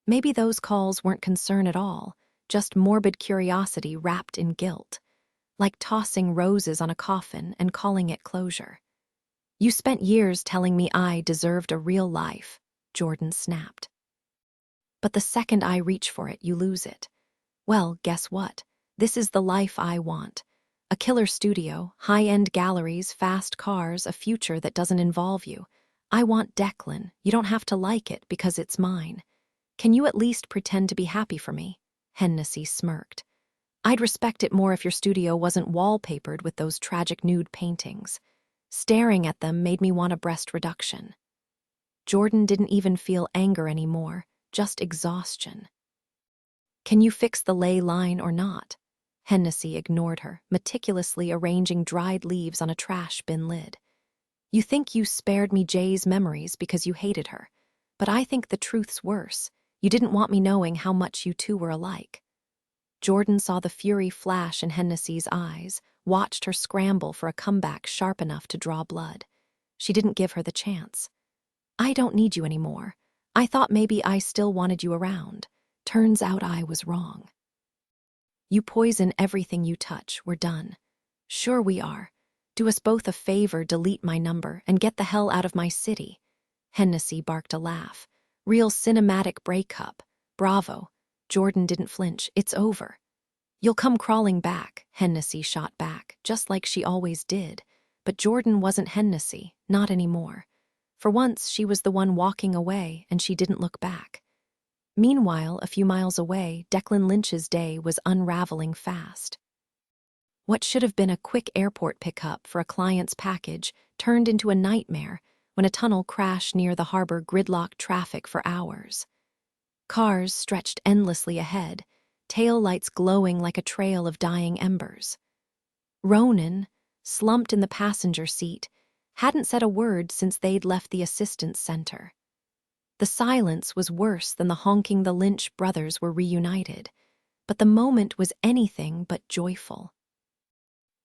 Maybe those calls weren't concern at all, just morbid curiosity wrapped in guilt. Like tossing roses on a coffin and calling it closure. You spent years telling me I deserved a real life, Jordan snapped. But the second I reach for it, you lose it. Well, guess what? This is the life I want. A killer studio, high-end galleries, fast cars, a future that doesn't involve you. I want Declan. You don't have to like it because it's mine. Can you at least pretend to be happy for me? Hennessy smirked. I'd respect it more if your studio wasn't wallpapered with those tragic nude paintings. Staring at them made me want a breast reduction. Jordan didn't even feel anger anymore, just exhaustion. Can you fix the ley line or not? Hennessy ignored her, meticulously arranging dried leaves on a trash bin lid. You think you spared me Jay's memories because you hated her, but I think the truth's worse. You didn't want me knowing how much you two were alike. Jordan saw the fury flash in Hennessy's eyes, watched her scramble for a comeback sharp enough to draw blood. She didn't give her the chance. I don't need you anymore. I thought maybe I still wanted you around. Turns out I was wrong. You poison everything you touch. We're done. Sure we are. Do us both a favor, delete my number, and get the hell out of my city. Hennessy barked a laugh. Real cinematic breakup. Bravo. Jordan didn't flinch. It's over. You'll come crawling back, Hennessy shot back, just like she always did. But Jordan wasn't Hennessy, not anymore. For once, she was the one walking away, and she didn't look back. Meanwhile, a few miles away, Declan Lynch's day was unraveling fast. What should have been a quick airport pickup for a client's package turned into a nightmare when a tunnel crashed near the harbor, gridlocked traffic for hours. Cars stretched endlessly ahead, taillights glowing like a trail of dying embers. Ronan, slumped in the passenger seat, hadn't said a word since they'd left the assistance center. The silence was worse than the honking the Lynch brothers were reunited, but the moment was anything but joyful.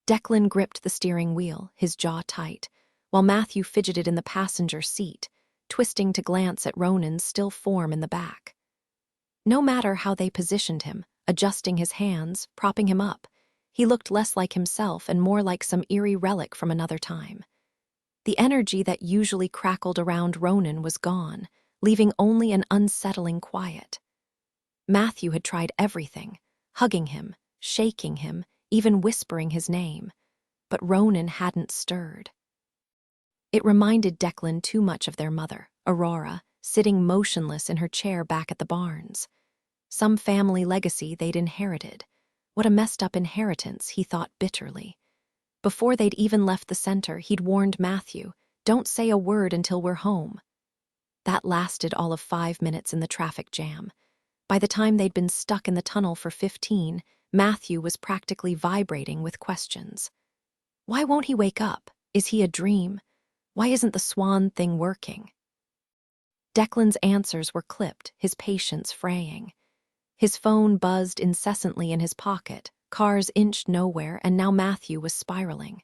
Declan gripped the steering wheel, his jaw tight, while Matthew fidgeted in the passenger seat, twisting to glance at Ronan's still form in the back. No matter how they positioned him, adjusting his hands, propping him up, he looked less like himself and more like some eerie relic from another time. The energy that usually crackled around Ronan was gone, leaving only an unsettling quiet. Matthew had tried everything, hugging him, shaking him, even whispering his name. But Ronan hadn't stirred. It reminded Declan too much of their mother, Aurora, sitting motionless in her chair back at the barns. Some family legacy they'd inherited. What a messed-up inheritance, he thought bitterly. Before they'd even left the center, he'd warned Matthew, "Don't say a word until we're home." That lasted all of 5 minutes in the traffic jam. By the time they'd been stuck in the tunnel for 15, Matthew was practically vibrating with questions. Why won't he wake up? Is he a dream? Why isn't the swan thing working? Declan's answers were clipped, his patience fraying. His phone buzzed incessantly in his pocket, cars inched nowhere, and now Matthew was spiraling.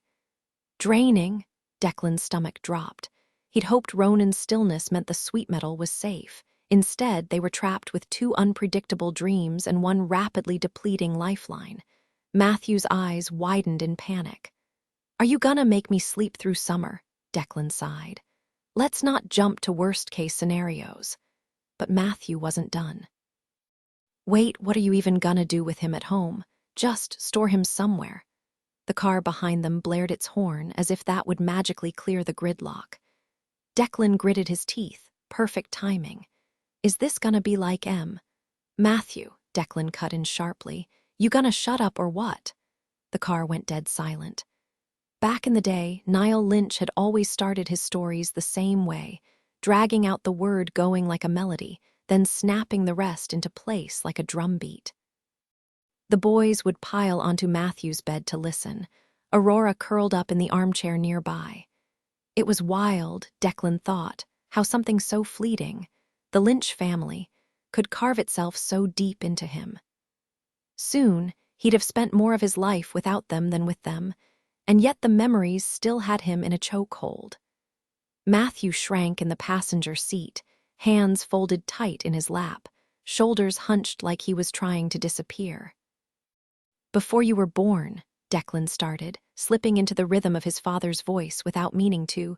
Draining, Declan's stomach dropped. He'd hoped Ronan's stillness meant the sweet metal was safe. Instead, they were trapped with 2 unpredictable dreams and 1 rapidly depleting lifeline. Matthew's eyes widened in panic. "Are you gonna make me sleep through summer?" Declan sighed. "Let's not jump to worst-case scenarios." But Matthew wasn't done. "Wait, what are you even gonna do with him at home? Just store him somewhere." The car behind them blared its horn as if that would magically clear the gridlock. Declan gritted his teeth. Perfect timing. "Is this gonna be like M?" "Matthew," Declan cut in sharply, "you gonna shut up or what?" The car went dead silent. Back in the day, Niall Lynch had always started his stories the same way, dragging out the word going like a melody, then snapping the rest into place like a drum beat. The boys would pile onto Matthew's bed to listen, Aurora curled up in the armchair nearby. It was wild, Declan thought, how something so fleeting, the Lynch family, could carve itself so deep into him. Soon, he'd have spent more of his life without them than with them, and yet the memories still had him in a chokehold. Matthew shrank in the passenger seat, hands folded tight in his lap, shoulders hunched like he was trying to disappear. "Before you were born," Declan started, slipping into the rhythm of his father's voice without meaning to.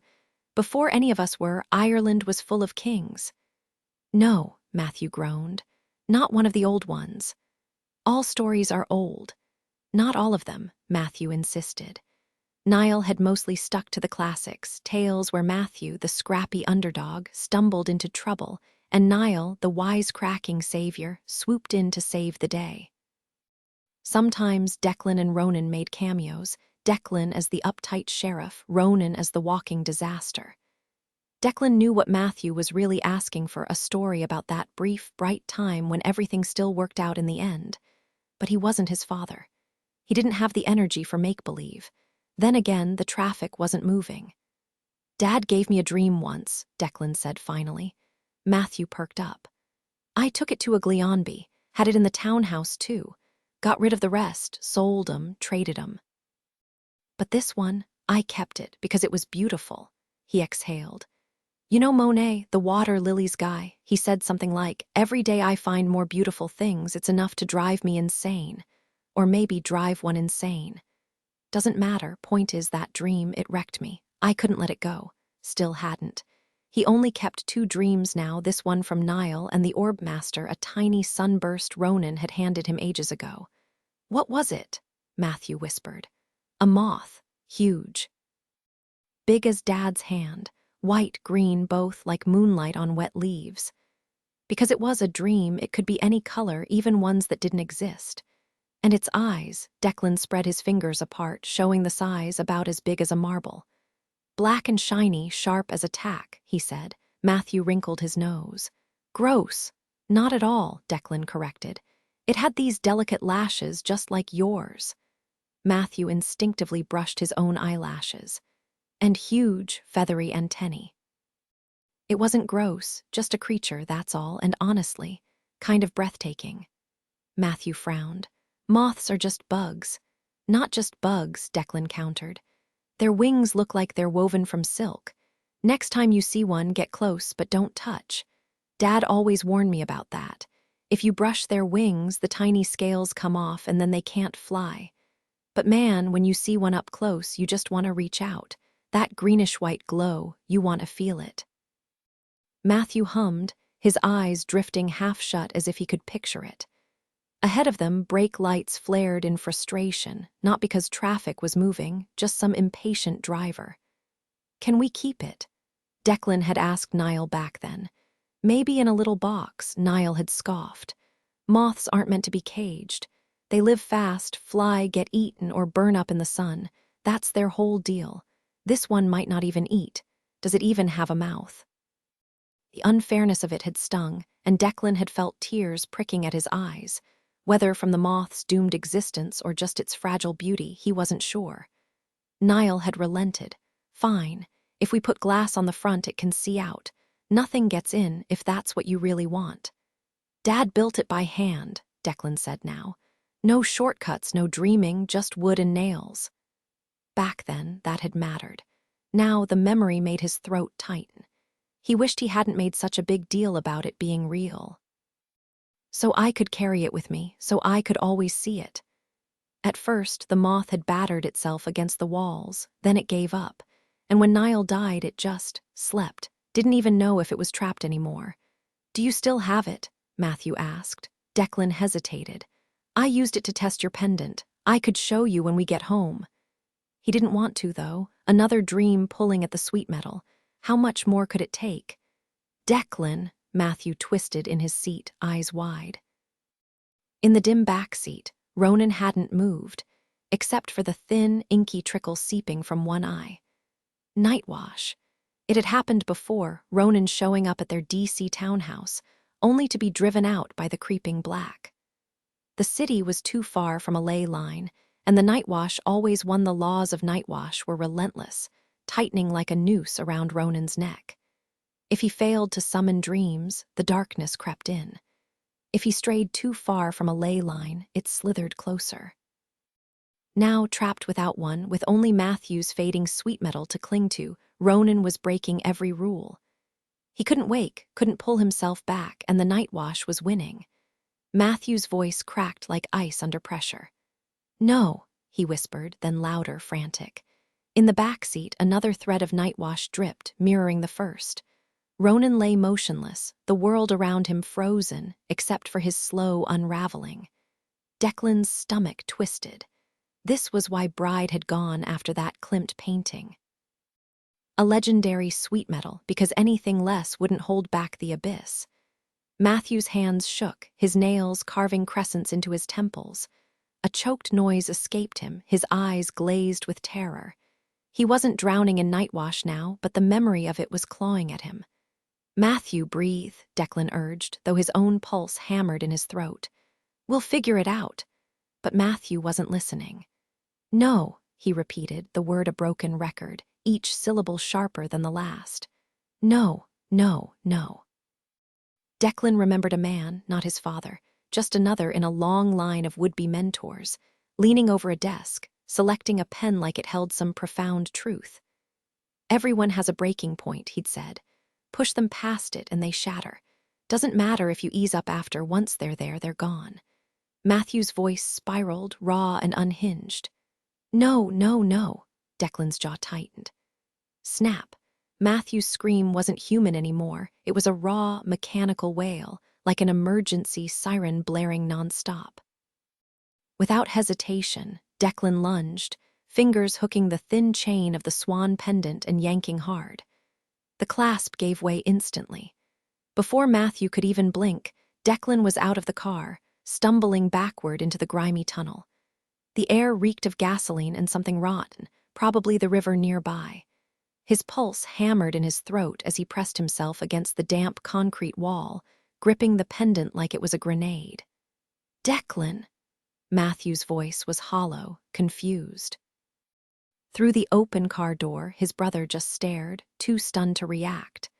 "Before any of us were, Ireland was full of kings." "No," Matthew groaned, "not one of the old ones. All stories are old." "Not all of them," Matthew insisted. Niall had mostly stuck to the classics, tales where Matthew, the scrappy underdog, stumbled into trouble, and Niall, the wise-cracking savior, swooped in to save the day. Sometimes Declan and Ronan made cameos, Declan as the uptight sheriff, Ronan as the walking disaster. Declan knew what Matthew was really asking for, a story about that brief, bright time when everything still worked out in the end. But he wasn't his father. He didn't have the energy for make-believe. Then again, the traffic wasn't moving. "Dad gave me a dream once," Declan said finally. Matthew perked up. "I took it to a Gleonby, had it in the townhouse too. Got rid of the rest, sold 'em, traded 'em. But this one, I kept it because it was beautiful." He exhaled. "You know Monet, the water lilies guy, he said something like, 'Every day I find more beautiful things, it's enough to drive me insane.' Or maybe drive one insane. Doesn't matter, point is that dream, it wrecked me. I couldn't let it go. Still hadn't. He only kept 2 dreams now, this one from Niall and the Orb Master, a tiny sunburst Ronan had handed him ages ago. "What was it?" Matthew whispered. "A moth. Huge. Big as Dad's hand. White, green, both like moonlight on wet leaves. Because it was a dream, it could be any color, even ones that didn't exist. And its eyes," Declan spread his fingers apart, showing the size about as big as a marble. "Black and shiny, sharp as a tack," he said. Matthew wrinkled his nose. "Gross." "Not at all," Declan corrected. "It had these delicate lashes just like yours." Matthew instinctively brushed his own eyelashes. "And huge, feathery antennae." "It wasn't gross, just a creature, that's all, and honestly, kind of breathtaking." Matthew frowned. "Moths are just bugs." "Not just bugs," Declan countered. "Their wings look like they're woven from silk. Next time you see one, get close, but don't touch. Dad always warned me about that. If you brush their wings, the tiny scales come off and then they can't fly. But man, when you see one up close, you just want to reach out. That greenish-white glow, you want to feel it." Matthew hummed, his eyes drifting half shut as if he could picture it. Ahead of them, brake lights flared in frustration, not because traffic was moving, just some impatient driver. "Can we keep it?" Declan had asked Niall back then. "Maybe in a little box," Niall had scoffed. "Moths aren't meant to be caged. They live fast, fly, get eaten, or burn up in the sun. That's their whole deal. This one might not even eat. Does it even have a mouth?" The unfairness of it had stung, and Declan had felt tears pricking at his eyes. Whether from the moth's doomed existence or just its fragile beauty, he wasn't sure. Niall had relented. "Fine. If we put glass on the front, it can see out. Nothing gets in if that's what you really want." "Dad built it by hand," Declan said now. "No shortcuts, no dreaming, just wood and nails." Back then, that had mattered. Now, the memory made his throat tighten. He wished he hadn't made such a big deal about it being real. "So I could carry it with me, so I could always see it." At first, the moth had battered itself against the walls, then it gave up. And when Niall died, it just slept, didn't even know if it was trapped anymore. "Do you still have it?" Matthew asked. Declan hesitated. "I used it to test your pendant. I could show you when we get home." He didn't want to, though. Another dream pulling at the sweet metal. How much more could it take? "Declan," Matthew twisted in his seat, eyes wide. In the dim back seat, Ronan hadn't moved, except for the thin, inky trickle seeping from one eye. Nightwash. It had happened before, Ronan showing up at their DC townhouse, only to be driven out by the creeping black. The city was too far from a ley line, and the Nightwash always won. The laws of Nightwash were relentless, tightening like a noose around Ronan's neck. If he failed to summon dreams, the darkness crept in. If he strayed too far from a ley line, it slithered closer. Now, trapped without one, with only Matthew's fading sweet metal to cling to, Ronan was breaking every rule. He couldn't wake, couldn't pull himself back, and the Nightwash was winning. Matthew's voice cracked like ice under pressure. "No," he whispered, then louder, frantic. In the back seat, another thread of Nightwash dripped, mirroring the first. Ronan lay motionless, the world around him frozen, except for his slow unraveling. Declan's stomach twisted. This was why Bride had gone after that Klimt painting. A legendary sweet metal, because anything less wouldn't hold back the abyss. Matthew's hands shook, his nails carving crescents into his temples. A choked noise escaped him, his eyes glazed with terror. He wasn't drowning in Nightwash now, but the memory of it was clawing at him. "Matthew, breathe," Declan urged, though his own pulse hammered in his throat. "We'll figure it out." But Matthew wasn't listening. "No," he repeated, the word a broken record, each syllable sharper than the last. "No, no, no." Declan remembered a man, not his father, just another in a long line of would-be mentors, leaning over a desk, selecting a pen like it held some profound truth. "Everyone has a breaking point," he'd said. "Push them past it and they shatter. Doesn't matter if you ease up after, once they're there, they're gone." Matthew's voice spiraled, raw and unhinged. "No, no, no." Declan's jaw tightened. Snap. Matthew's scream wasn't human anymore. It was a raw, mechanical wail, like an emergency siren blaring nonstop. Without hesitation, Declan lunged, fingers hooking the thin chain of the swan pendant and yanking hard. The clasp gave way instantly. Before Matthew could even blink, Declan was out of the car, stumbling backward into the grimy tunnel. The air reeked of gasoline and something rotten, probably the river nearby. His pulse hammered in his throat as he pressed himself against the damp concrete wall, gripping the pendant like it was a grenade. "Declan!" Matthew's voice was hollow, confused. Through the open car door, his brother just stared, too stunned to react.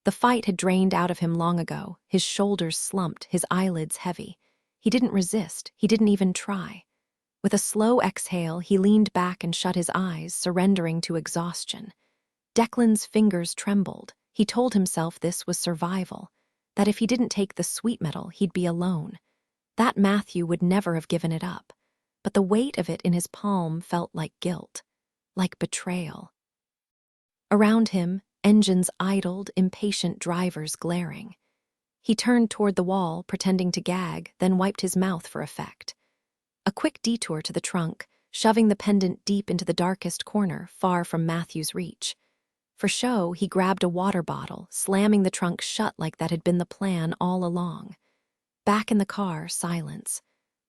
The fight had drained out of him long ago, his shoulders slumped, his eyelids heavy. He didn't resist, he didn't even try. With a slow exhale, he leaned back and shut his eyes, surrendering to exhaustion. Declan's fingers trembled. He told himself this was survival, that if he didn't take the sweet metal, he'd be alone. That Matthew would never have given it up, but the weight of it in his palm felt like guilt, like betrayal. Around him, engines idled, impatient drivers glaring. He turned toward the wall, pretending to gag, then wiped his mouth for effect. A quick detour to the trunk, shoving the pendant deep into the darkest corner, far from Matthew's reach. For show, he grabbed a water bottle, slamming the trunk shut like that had been the plan all along. Back in the car, silence.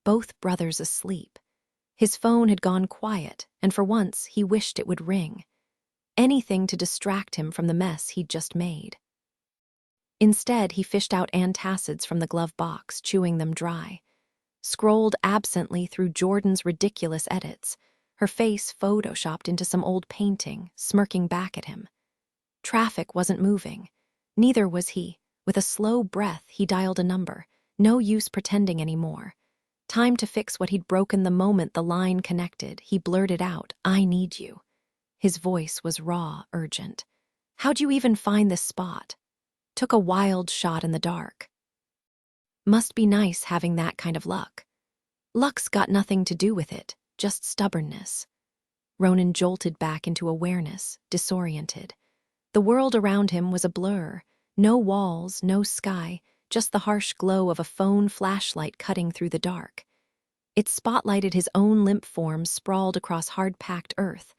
Both brothers asleep. His phone had gone quiet, and for once he wished it would ring. Anything to distract him from the mess he'd just made. Instead, he fished out antacids from the glove box, chewing them dry. Scrolled absently through Jordan's ridiculous edits, her face photoshopped into some old painting, smirking back at him. Traffic wasn't moving. Neither was he. With a slow breath, he dialed a number. No use pretending anymore. Time to fix what he'd broken the moment the line connected. He blurted out, "I need you." His voice was raw, urgent. "How'd you even find this spot?" "Took a wild shot in the dark." "Must be nice having that kind of luck." "Luck's got nothing to do with it, just stubbornness." Ronan jolted back into awareness, disoriented. The world around him was a blur. No walls, no sky, just the harsh glow of a phone flashlight cutting through the dark. It spotlighted his own limp form sprawled across hard-packed earth,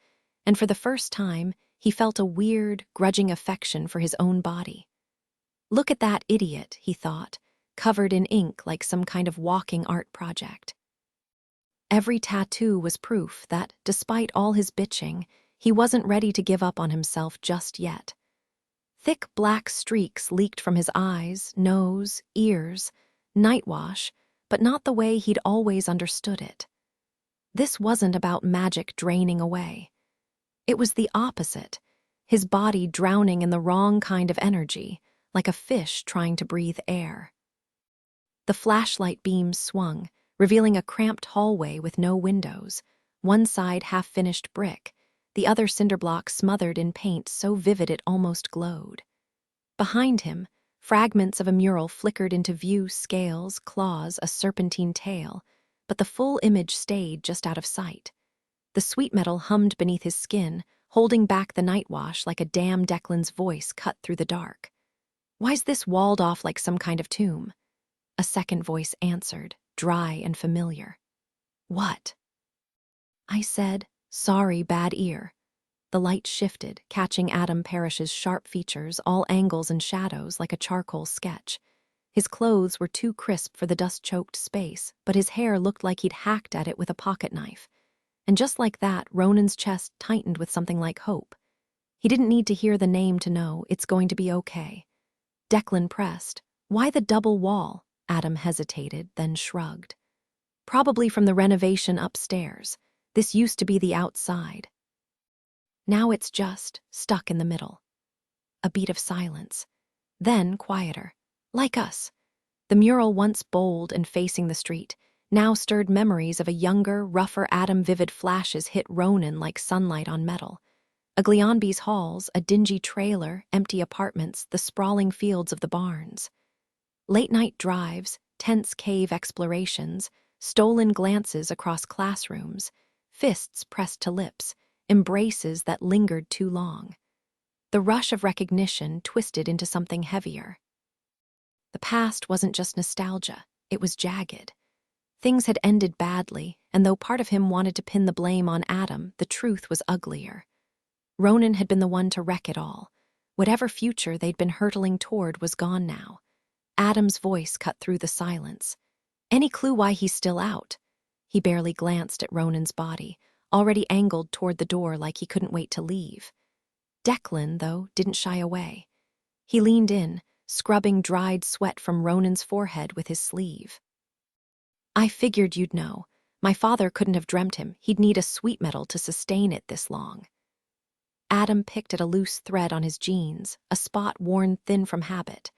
and for the first time, he felt a weird, grudging affection for his own body. Look at that idiot, he thought, covered in ink like some kind of walking art project. Every tattoo was proof that, despite all his bitching, he wasn't ready to give up on himself just yet. Thick black streaks leaked from his eyes, nose, ears, nightwash, but not the way he'd always understood it. This wasn't about magic draining away. It was the opposite, his body drowning in the wrong kind of energy, like a fish trying to breathe air. The flashlight beams swung, revealing a cramped hallway with no windows, one side half-finished brick, the other cinder block smothered in paint so vivid it almost glowed. Behind him, fragments of a mural flickered into view: scales, claws, a serpentine tail, but the full image stayed just out of sight. The sweet metal hummed beneath his skin, holding back the nightwash like a dam. Declan's voice cut through the dark. "Why's this walled off like some kind of tomb?" A second voice answered, dry and familiar. "What?" I said, "Sorry, bad ear." The light shifted, catching Adam Parrish's sharp features, all angles and shadows like a charcoal sketch. His clothes were too crisp for the dust-choked space, but his hair looked like he'd hacked at it with a pocket knife. And just like that, Ronan's chest tightened with something like hope. He didn't need to hear the name to know it's going to be okay. Declan pressed. "Why the double wall?" Adam hesitated, then shrugged. "Probably from the renovation upstairs. This used to be the outside. Now it's just stuck in the middle." A beat of silence. Then quieter. "Like us." The mural, once bold and facing the street, now stirred memories of a younger, rougher Adam. Vivid flashes hit Ronan like sunlight on metal. Aglianby's halls, a dingy trailer, empty apartments, the sprawling fields of the barns. Late-night drives, tense cave explorations, stolen glances across classrooms, fists pressed to lips, embraces that lingered too long. The rush of recognition twisted into something heavier. The past wasn't just nostalgia, it was jagged. Things had ended badly, and though part of him wanted to pin the blame on Adam, the truth was uglier. Ronan had been the one to wreck it all. Whatever future they'd been hurtling toward was gone now. Adam's voice cut through the silence. "Any clue why he's still out?" He barely glanced at Ronan's body, already angled toward the door like he couldn't wait to leave. Declan, though, didn't shy away. He leaned in, scrubbing dried sweat from Ronan's forehead with his sleeve. "I figured you'd know. My father couldn't have dreamt him. He'd need a sweet metal to sustain it this long." Adam picked at a loose thread on his jeans, a spot worn thin from habit.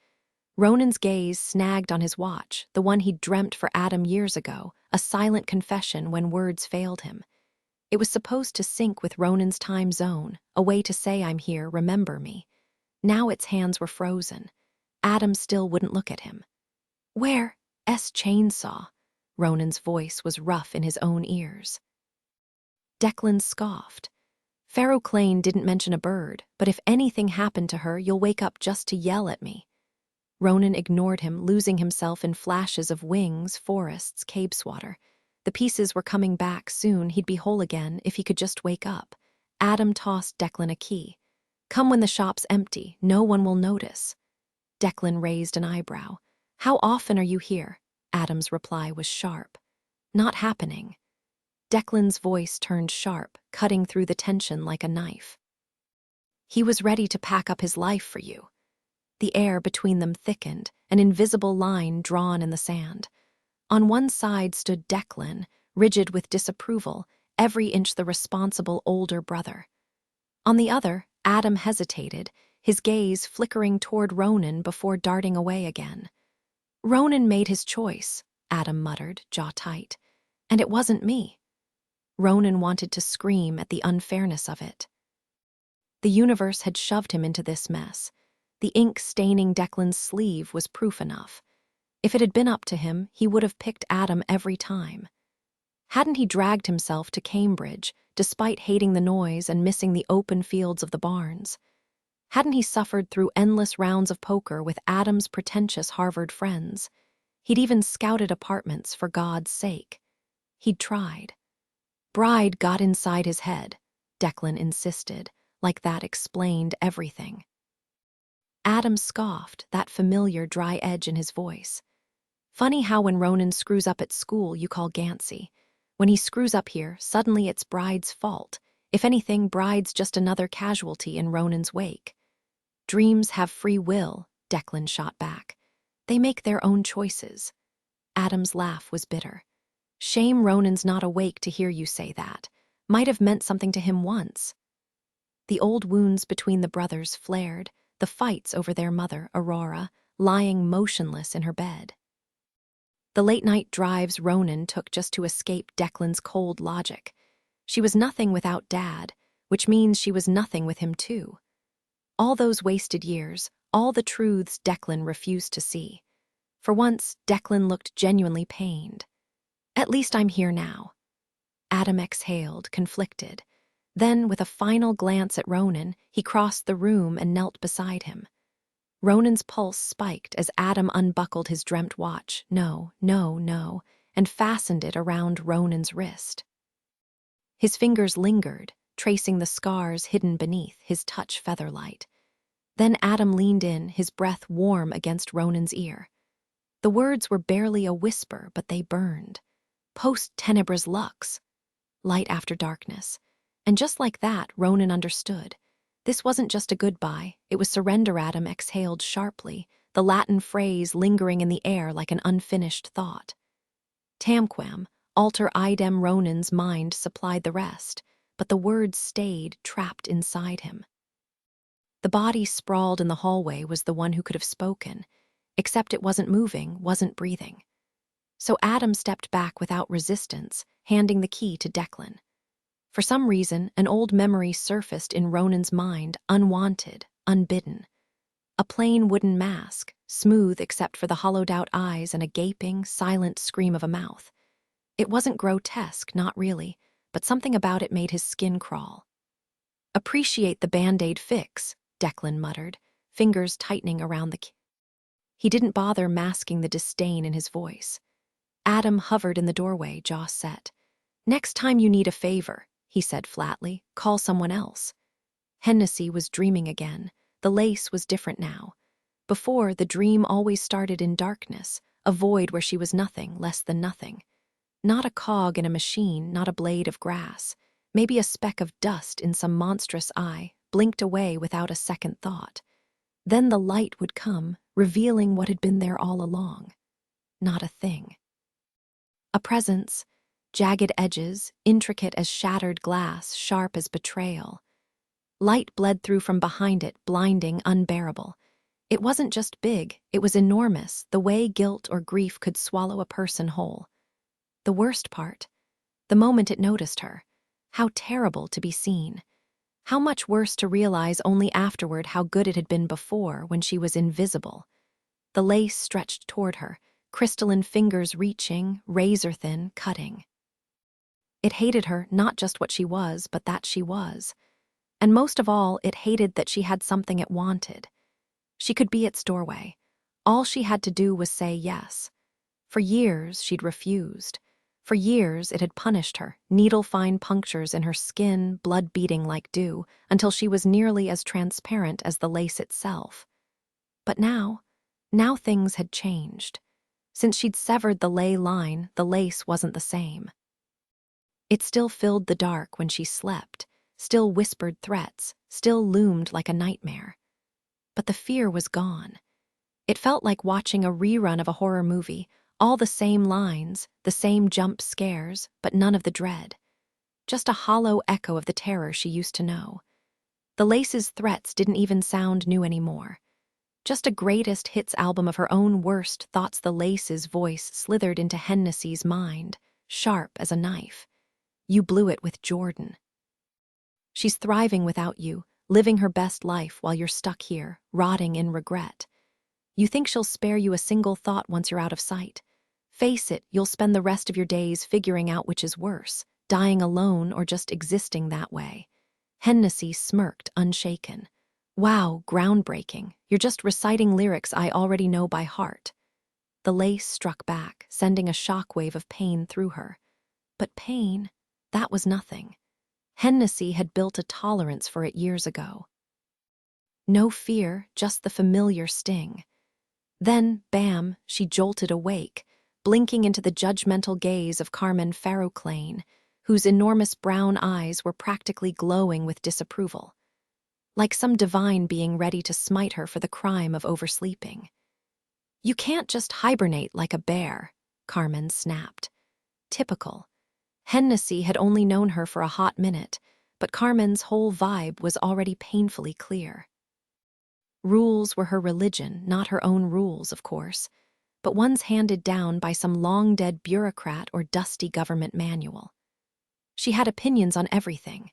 Ronan's gaze snagged on his watch, the one he'd dreamt for Adam years ago, a silent confession when words failed him. It was supposed to sync with Ronan's time zone, a way to say, "I'm here, remember me." Now its hands were frozen. Adam still wouldn't look at him. "Where? Chainsaw." Ronan's voice was rough in his own ears. Declan scoffed. "Pharaoh Clane didn't mention a bird, but if anything happened to her, you'll wake up just to yell at me." Ronan ignored him, losing himself in flashes of wings, forests, cave swatter. The pieces were coming back soon. He'd be whole again if he could just wake up. Adam tossed Declan a key. "Come when the shop's empty. No one will notice." Declan raised an eyebrow. "How often are you here?" Adam's reply was sharp. "Not happening." Declan's voice turned sharp, cutting through the tension like a knife. "He was ready to pack up his life for you." The air between them thickened, an invisible line drawn in the sand. On one side stood Declan, rigid with disapproval, every inch the responsible older brother. On the other, Adam hesitated, his gaze flickering toward Ronan before darting away again. "Ronan made his choice," Adam muttered, jaw tight. "And it wasn't me." Ronan wanted to scream at the unfairness of it. The universe had shoved him into this mess. The ink staining Declan's sleeve was proof enough. If it had been up to him, he would have picked Adam every time. Hadn't he dragged himself to Cambridge, despite hating the noise and missing the open fields of the barns? Hadn't he suffered through endless rounds of poker with Adam's pretentious Harvard friends? He'd even scouted apartments for God's sake. He'd tried. Bride got inside his head, Declan insisted, like that explained everything. Adam scoffed, that familiar dry edge in his voice. "Funny how when Ronan screws up at school you call Gancy. When he screws up here, suddenly it's Bride's fault. If anything, Bride's just another casualty in Ronan's wake." "Dreams have free will," Declan shot back. "They make their own choices." Adam's laugh was bitter. "Shame Ronan's not awake to hear you say that. Might have meant something to him once." The old wounds between the brothers flared, the fights over their mother, Aurora, lying motionless in her bed. The late-night drives Ronan took just to escape Declan's cold logic. She was nothing without Dad, which means she was nothing with him too. All those wasted years, all the truths Declan refused to see. For once, Declan looked genuinely pained. "At least I'm here now." Adam exhaled, conflicted. Then, with a final glance at Ronan, he crossed the room and knelt beside him. Ronan's pulse spiked as Adam unbuckled his dreamt watch, no, and fastened it around Ronan's wrist. His fingers lingered, tracing the scars hidden beneath, his touch feather-light. Then Adam leaned in, his breath warm against Ronan's ear. The words were barely a whisper, but they burned. "Post tenebras lux," light after darkness. And just like that, Ronan understood. This wasn't just a goodbye, it was surrender. Adam exhaled sharply, the Latin phrase lingering in the air like an unfinished thought. Tamquam, alter idem. Ronan's mind supplied the rest, but the words stayed trapped inside him. The body sprawled in the hallway was the one who could have spoken, except it wasn't moving, wasn't breathing. So Adam stepped back without resistance, handing the key to Declan. For some reason, an old memory surfaced in Ronan's mind, unwanted, unbidden. A plain wooden mask, smooth except for the hollowed-out eyes and a gaping, silent scream of a mouth. It wasn't grotesque, not really, but something about it made his skin crawl. "Appreciate the Band-Aid fix," Declan muttered, fingers tightening around the key. He didn't bother masking the disdain in his voice. Adam hovered in the doorway, jaw set. "Next time you need a favor," he said flatly, "call someone else." Hennessy was dreaming again. The lace was different now. Before, the dream always started in darkness, a void where she was nothing, less than nothing. Not a cog in a machine, not a blade of grass. Maybe a speck of dust in some monstrous eye, blinked away without a second thought. Then the light would come, revealing what had been there all along. Not a thing. A presence, jagged edges, intricate as shattered glass, sharp as betrayal. Light bled through from behind it, blinding, unbearable. It wasn't just big, it was enormous, the way guilt or grief could swallow a person whole. The worst part, the moment it noticed her. How terrible to be seen. How much worse to realize only afterward how good it had been before, when she was invisible. The lace stretched toward her, crystalline fingers reaching, razor-thin, cutting. It hated her, not just what she was, but that she was. And most of all, it hated that she had something it wanted. She could be its doorway. All she had to do was say yes. For years, she'd refused. For years, it had punished her, needle-fine punctures in her skin, blood beating like dew, until she was nearly as transparent as the lace itself. But now things had changed. Since she'd severed the ley line, the lace wasn't the same. It still filled the dark when she slept, still whispered threats, still loomed like a nightmare. But the fear was gone. It felt like watching a rerun of a horror movie, all the same lines, the same jump scares, but none of the dread. Just a hollow echo of the terror she used to know. The lace's threats didn't even sound new anymore. Just a greatest hits album of her own worst thoughts. The lace's voice slithered into Hennessy's mind, sharp as a knife. You blew it with Jordan. She's thriving without you, living her best life while you're stuck here, rotting in regret. You think she'll spare you a single thought once you're out of sight. Face it, you'll spend the rest of your days figuring out which is worse, dying alone or just existing that way. Hennessy smirked, unshaken. Wow, groundbreaking. You're just reciting lyrics I already know by heart. The lace struck back, sending a shockwave of pain through her. But pain, that was nothing. Hennessy had built a tolerance for it years ago. No fear, just the familiar sting. Then, bam, she jolted awake, blinking into the judgmental gaze of Carmen Ferroclane, whose enormous brown eyes were practically glowing with disapproval. Like some divine being ready to smite her for the crime of oversleeping. You can't just hibernate like a bear, Carmen snapped. Typical. Hennessy had only known her for a hot minute, but Carmen's whole vibe was already painfully clear. Rules were her religion, not her own rules, of course, but ones handed down by some long-dead bureaucrat or dusty government manual. She had opinions on everything.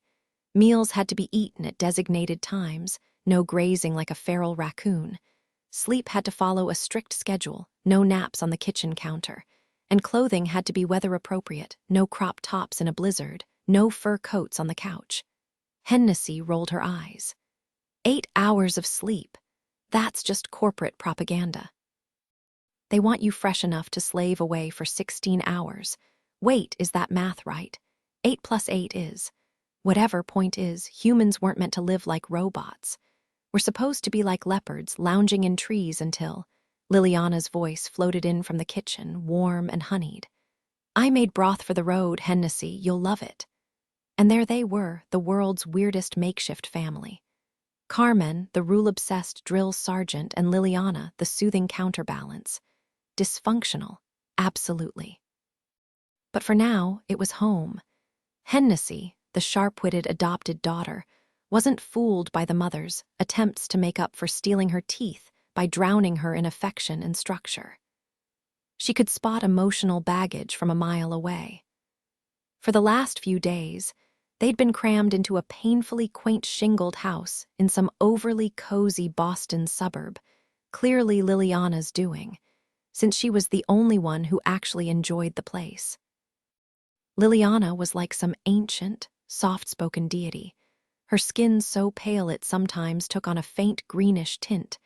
Meals had to be eaten at designated times, no grazing like a feral raccoon. Sleep had to follow a strict schedule, no naps on the kitchen counter. And clothing had to be weather-appropriate, no crop tops in a blizzard, no fur coats on the couch. Hennessy rolled her eyes. 8 hours of sleep. That's just corporate propaganda. They want you fresh enough to slave away for 16 hours. Wait, is that math right? 8 plus 8 is. Whatever, point is, humans weren't meant to live like robots. We're supposed to be like leopards, lounging in trees until... Liliana's voice floated in from the kitchen, warm and honeyed. I made broth for the road, Hennessy, you'll love it. And there they were, the world's weirdest makeshift family. Carmen, the rule-obsessed drill sergeant, and Liliana, the soothing counterbalance. Dysfunctional, absolutely. But for now, it was home. Hennessy, the sharp-witted adopted daughter, wasn't fooled by the mother's attempts to make up for stealing her teeth by drowning her in affection and structure. She could spot emotional baggage from a mile away. For the last few days, they'd been crammed into a painfully quaint shingled house in some overly cozy Boston suburb, clearly Liliana's doing, since she was the only one who actually enjoyed the place. Liliana was like some ancient, soft-spoken deity, her skin so pale it sometimes took on a faint greenish tint,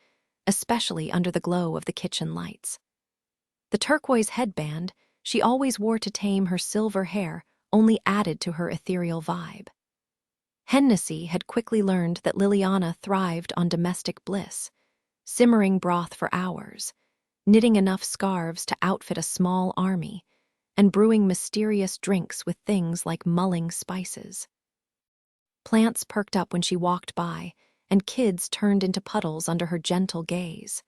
especially under the glow of the kitchen lights. The turquoise headband she always wore to tame her silver hair only added to her ethereal vibe. Hennessy had quickly learned that Liliana thrived on domestic bliss, simmering broth for hours, knitting enough scarves to outfit a small army, and brewing mysterious drinks with things like mulling spices. Plants perked up when she walked by, and kids turned into puddles under her gentle gaze.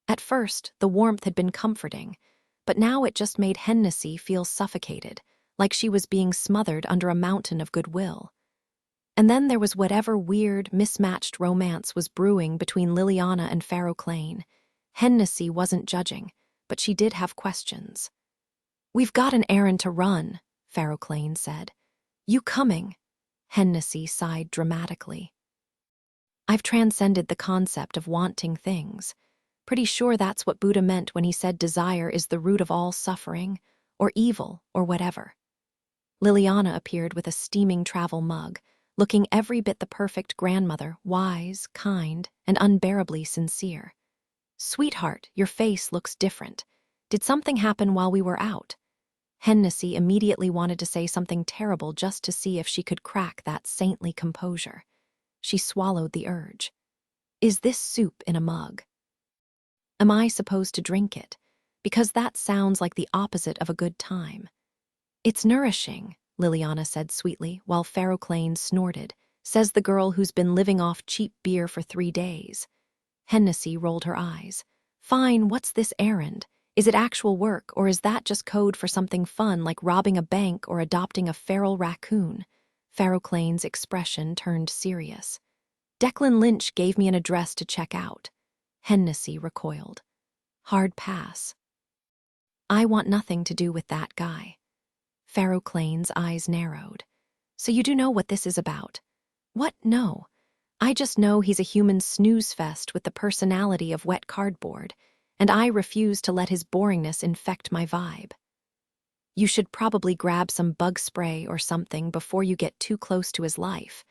At first, the warmth had been comforting, but now it just made Hennessy feel suffocated, like she was being smothered under a mountain of goodwill. And then there was whatever weird, mismatched romance was brewing between Liliana and Ferroclane. Hennessy wasn't judging, but she did have questions. "We've got an errand to run," Ferroclane said. "You coming?" Hennessy sighed dramatically. "I've transcended the concept of wanting things. Pretty sure that's what Buddha meant when he said desire is the root of all suffering, or evil, or whatever." Liliana appeared with a steaming travel mug, looking every bit the perfect grandmother, wise, kind, and unbearably sincere. "Sweetheart, your face looks different. Did something happen while we were out?" Hennessy immediately wanted to say something terrible just to see if she could crack that saintly composure. She swallowed the urge. "Is this soup in a mug? Am I supposed to drink it? Because that sounds like the opposite of a good time." "It's nourishing," Liliana said sweetly, while Ferroclane snorted. "Says the girl who's been living off cheap beer for 3 days. Hennessy rolled her eyes. "Fine, what's this errand? Is it actual work, or is that just code for something fun like robbing a bank or adopting a feral raccoon?" Ferroclane's expression turned serious. "Declan Lynch gave me an address to check out." Hennessy recoiled. "Hard pass." "I want nothing to do with that guy." Ferroclane's eyes narrowed. "So you do know what this is about?" "What? No. I just know he's a human snooze fest with the personality of wet cardboard, and I refuse to let his boringness infect my vibe." "You should probably grab some bug spray or something before you get too close to his life,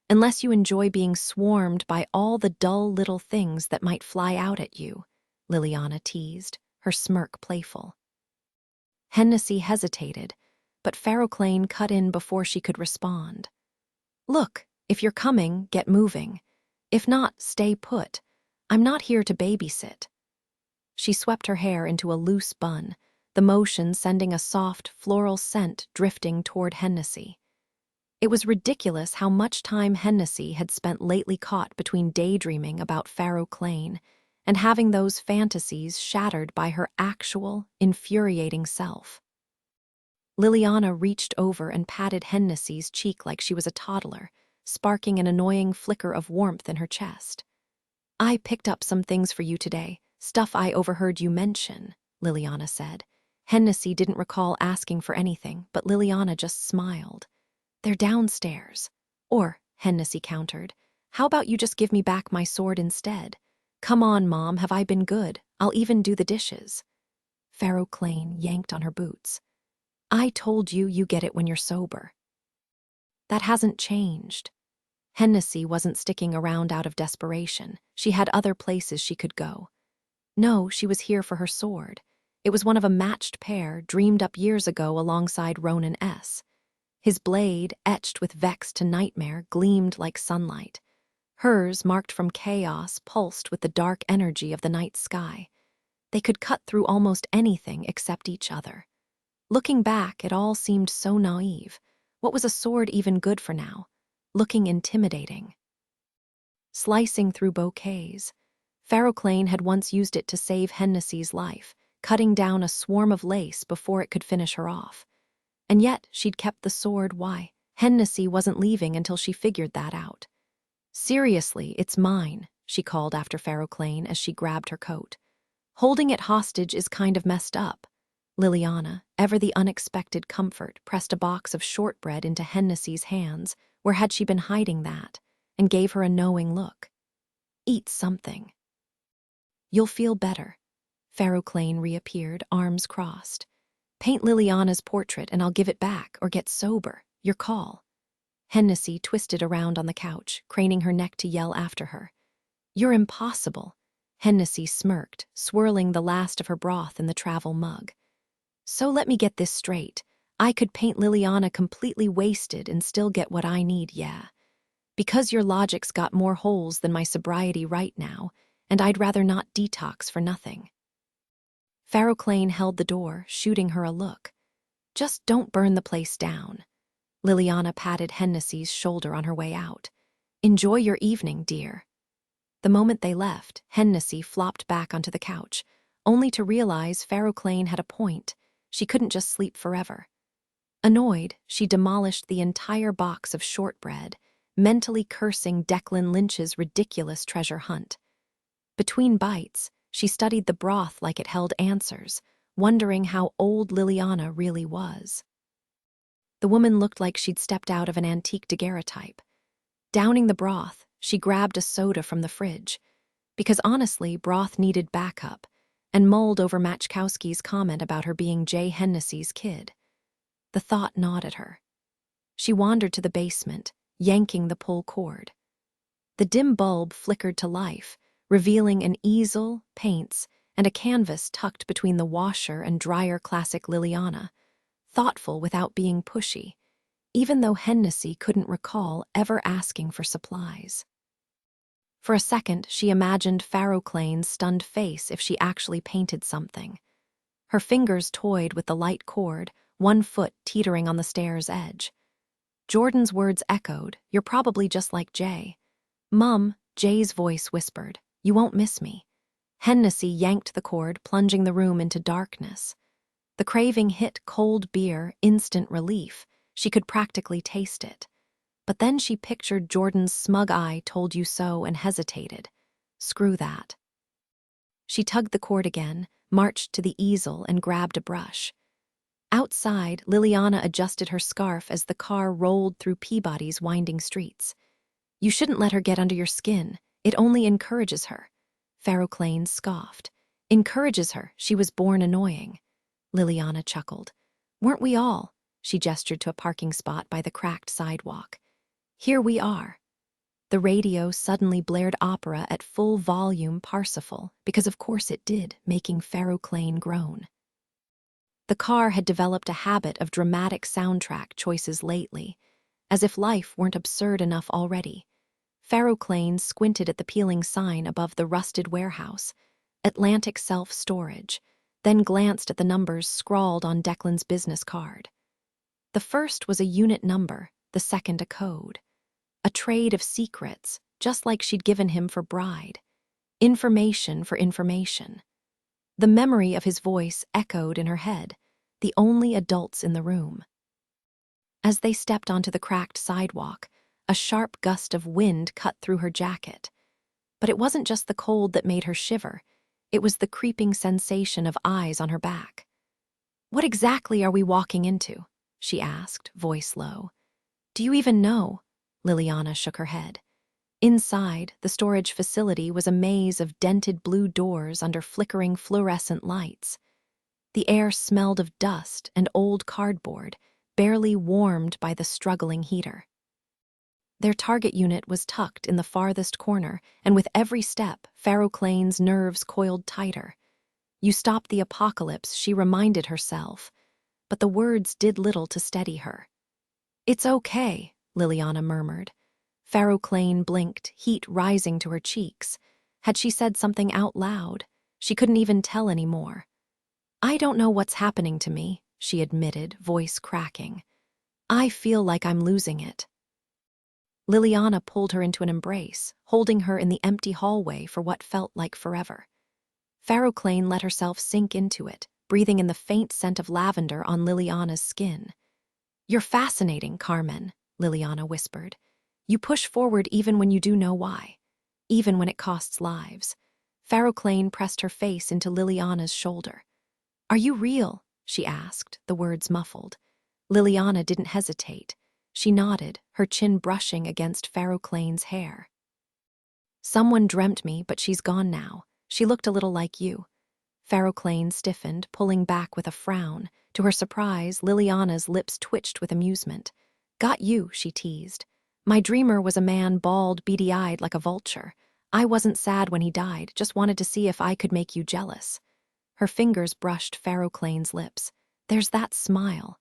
unless you enjoy being swarmed by all the dull little things that might fly out at you," Liliana teased, her smirk playful. Hennessy hesitated, but Ferroclane cut in before she could respond. "Look, if you're coming, get moving. If not, stay put. I'm not here to babysit." She swept her hair into a loose bun, the motion sending a soft, floral scent drifting toward Hennessy. It was ridiculous how much time Hennessy had spent lately caught between daydreaming about Ferroclane and having those fantasies shattered by her actual, infuriating self. Liliana reached over and patted Hennessy's cheek like she was a toddler, sparking an annoying flicker of warmth in her chest. "I picked up some things for you today, stuff I overheard you mention," Liliana said. Hennessy didn't recall asking for anything, but Liliana just smiled. "They're downstairs." "Or," Hennessy countered, "how about you just give me back my sword instead? Come on, Mom, have I been good? I'll even do the dishes." Ferroclane yanked on her boots. "I told you you get it when you're sober." "That hasn't changed." Hennessy wasn't sticking around out of desperation. She had other places she could go. "No, she was here for her sword. It was one of a matched pair dreamed up years ago alongside Ronan S. His blade, etched with vex to nightmare, gleamed like sunlight. Hers, marked from chaos, pulsed with the dark energy of the night sky. They could cut through almost anything except each other. Looking back, it all seemed so naive. What was a sword even good for now? Looking intimidating. Slicing through bouquets. Ferroclane had once used it to save Hennessy's life, cutting down a swarm of lace before it could finish her off. And yet she'd kept the sword. Why? Hennessy wasn't leaving until she figured that out. "Seriously, it's mine," she called after Ferroclane as she grabbed her coat. "Holding it hostage is kind of messed up." Liliana, ever the unexpected comfort, pressed a box of shortbread into Hennessy's hands, where had she been hiding that, and gave her a knowing look. "Eat something." "You'll feel better." Ferroclane reappeared, arms crossed. "Paint Liliana's portrait and I'll give it back, or get sober. Your call." Hennessy twisted around on the couch, craning her neck to yell after her. "You're impossible." Hennessy smirked, swirling the last of her broth in the travel mug. "So let me get this straight. I could paint Liliana completely wasted and still get what I need, yeah. Because your logic's got more holes than my sobriety right now, and I'd rather not detox for nothing." Ferroclane held the door, shooting her a look. "Just don't burn the place down." Liliana patted Hennessy's shoulder on her way out. "Enjoy your evening, dear." The moment they left, Hennessy flopped back onto the couch, only to realize Ferroclane had a point. She couldn't just sleep forever. Annoyed, she demolished the entire box of shortbread, mentally cursing Declan Lynch's ridiculous treasure hunt. Between bites, she studied the broth like it held answers, wondering how old Liliana really was. The woman looked like she'd stepped out of an antique daguerreotype. Downing the broth, she grabbed a soda from the fridge, because honestly, broth needed backup, and mulled over Machkowski's comment about her being Jay Hennessy's kid. The thought gnawed at her. She wandered to the basement, yanking the pull cord. The dim bulb flickered to life, revealing an easel, paints, and a canvas tucked between the washer and dryer. Classic Liliana, thoughtful without being pushy, even though Hennessy couldn't recall ever asking for supplies. For a second, she imagined Pharaoh Clane's stunned face if she actually painted something. Her fingers toyed with the light cord, one foot teetering on the stair's edge. Jordan's words echoed, "You're probably just like Jay." "Mum," Jay's voice whispered, "you won't miss me." Hennessy yanked the cord, plunging the room into darkness. The craving hit cold beer, instant relief. She could practically taste it. But then she pictured Jordan's smug eye, "told you so," and hesitated. Screw that. She tugged the cord again, marched to the easel, and grabbed a brush. Outside, Liliana adjusted her scarf as the car rolled through Peabody's winding streets. "You shouldn't let her get under your skin. It only encourages her." Pharaoh Clane scoffed. "Encourages her. She was born annoying." Liliana chuckled. "Weren't we all?" She gestured to a parking spot by the cracked sidewalk. "Here we are." The radio suddenly blared opera at full volume, Parsifal, because of course it did, making Pharaoh Clane groan. The car had developed a habit of dramatic soundtrack choices lately, as if life weren't absurd enough already. Pharaoh Clane squinted at the peeling sign above the rusted warehouse, Atlantic Self-Storage, then glanced at the numbers scrawled on Declan's business card. The first was a unit number, the second a code. A trade of secrets, just like she'd given him for bride. Information for information. The memory of his voice echoed in her head, the only adults in the room. As they stepped onto the cracked sidewalk, a sharp gust of wind cut through her jacket. But it wasn't just the cold that made her shiver, it was the creeping sensation of eyes on her back. "What exactly are we walking into?" she asked, voice low. "Do you even know?" Liliana shook her head. Inside, the storage facility was a maze of dented blue doors under flickering fluorescent lights. The air smelled of dust and old cardboard, barely warmed by the struggling heater. Their target unit was tucked in the farthest corner, and with every step, Pharaoh Clane's nerves coiled tighter. "You stopped the apocalypse," she reminded herself, but the words did little to steady her. "It's okay," Liliana murmured. Pharaoh Clane blinked, heat rising to her cheeks. Had she said something out loud? She couldn't even tell anymore. "I don't know what's happening to me," she admitted, voice cracking. "I feel like I'm losing it." Liliana pulled her into an embrace, holding her in the empty hallway for what felt like forever. Pharaoh Clane let herself sink into it, breathing in the faint scent of lavender on Liliana's skin. "You're fascinating, Carmen," Liliana whispered. "You push forward even when you do know why, even when it costs lives." Pharaoh Clane pressed her face into Liliana's shoulder. "Are you real?" she asked, the words muffled. Liliana didn't hesitate. She nodded, her chin brushing against Pharaoh Clane's hair. "Someone dreamt me, but she's gone now. She looked a little like you." Pharaoh Clane stiffened, pulling back with a frown. To her surprise, Liliana's lips twitched with amusement. "Got you," she teased. "My dreamer was a man, bald, beady-eyed like a vulture. I wasn't sad when he died, just wanted to see if I could make you jealous." Her fingers brushed Pharaoh Clane's lips. "There's that smile."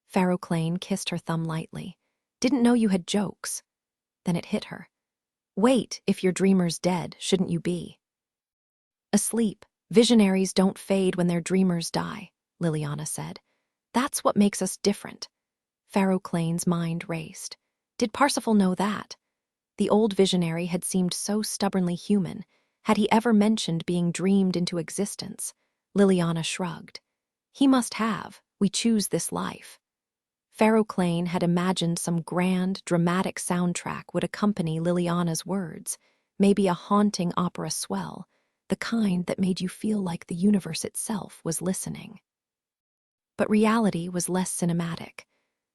Pharaoh Clane kissed her thumb lightly. "Didn't know you had jokes." Then it hit her. "Wait, if your dreamer's dead, shouldn't you be?" "Asleep. Visionaries don't fade when their dreamers die," Liliana said. "That's what makes us different." Pharaoh Clane's mind raced. Did Parsifal know that? The old visionary had seemed so stubbornly human. Had he ever mentioned being dreamed into existence? Liliana shrugged. "He must have. We choose this life." Pharaoh Clane had imagined some grand, dramatic soundtrack would accompany Liliana's words, maybe a haunting opera swell, the kind that made you feel like the universe itself was listening. But reality was less cinematic.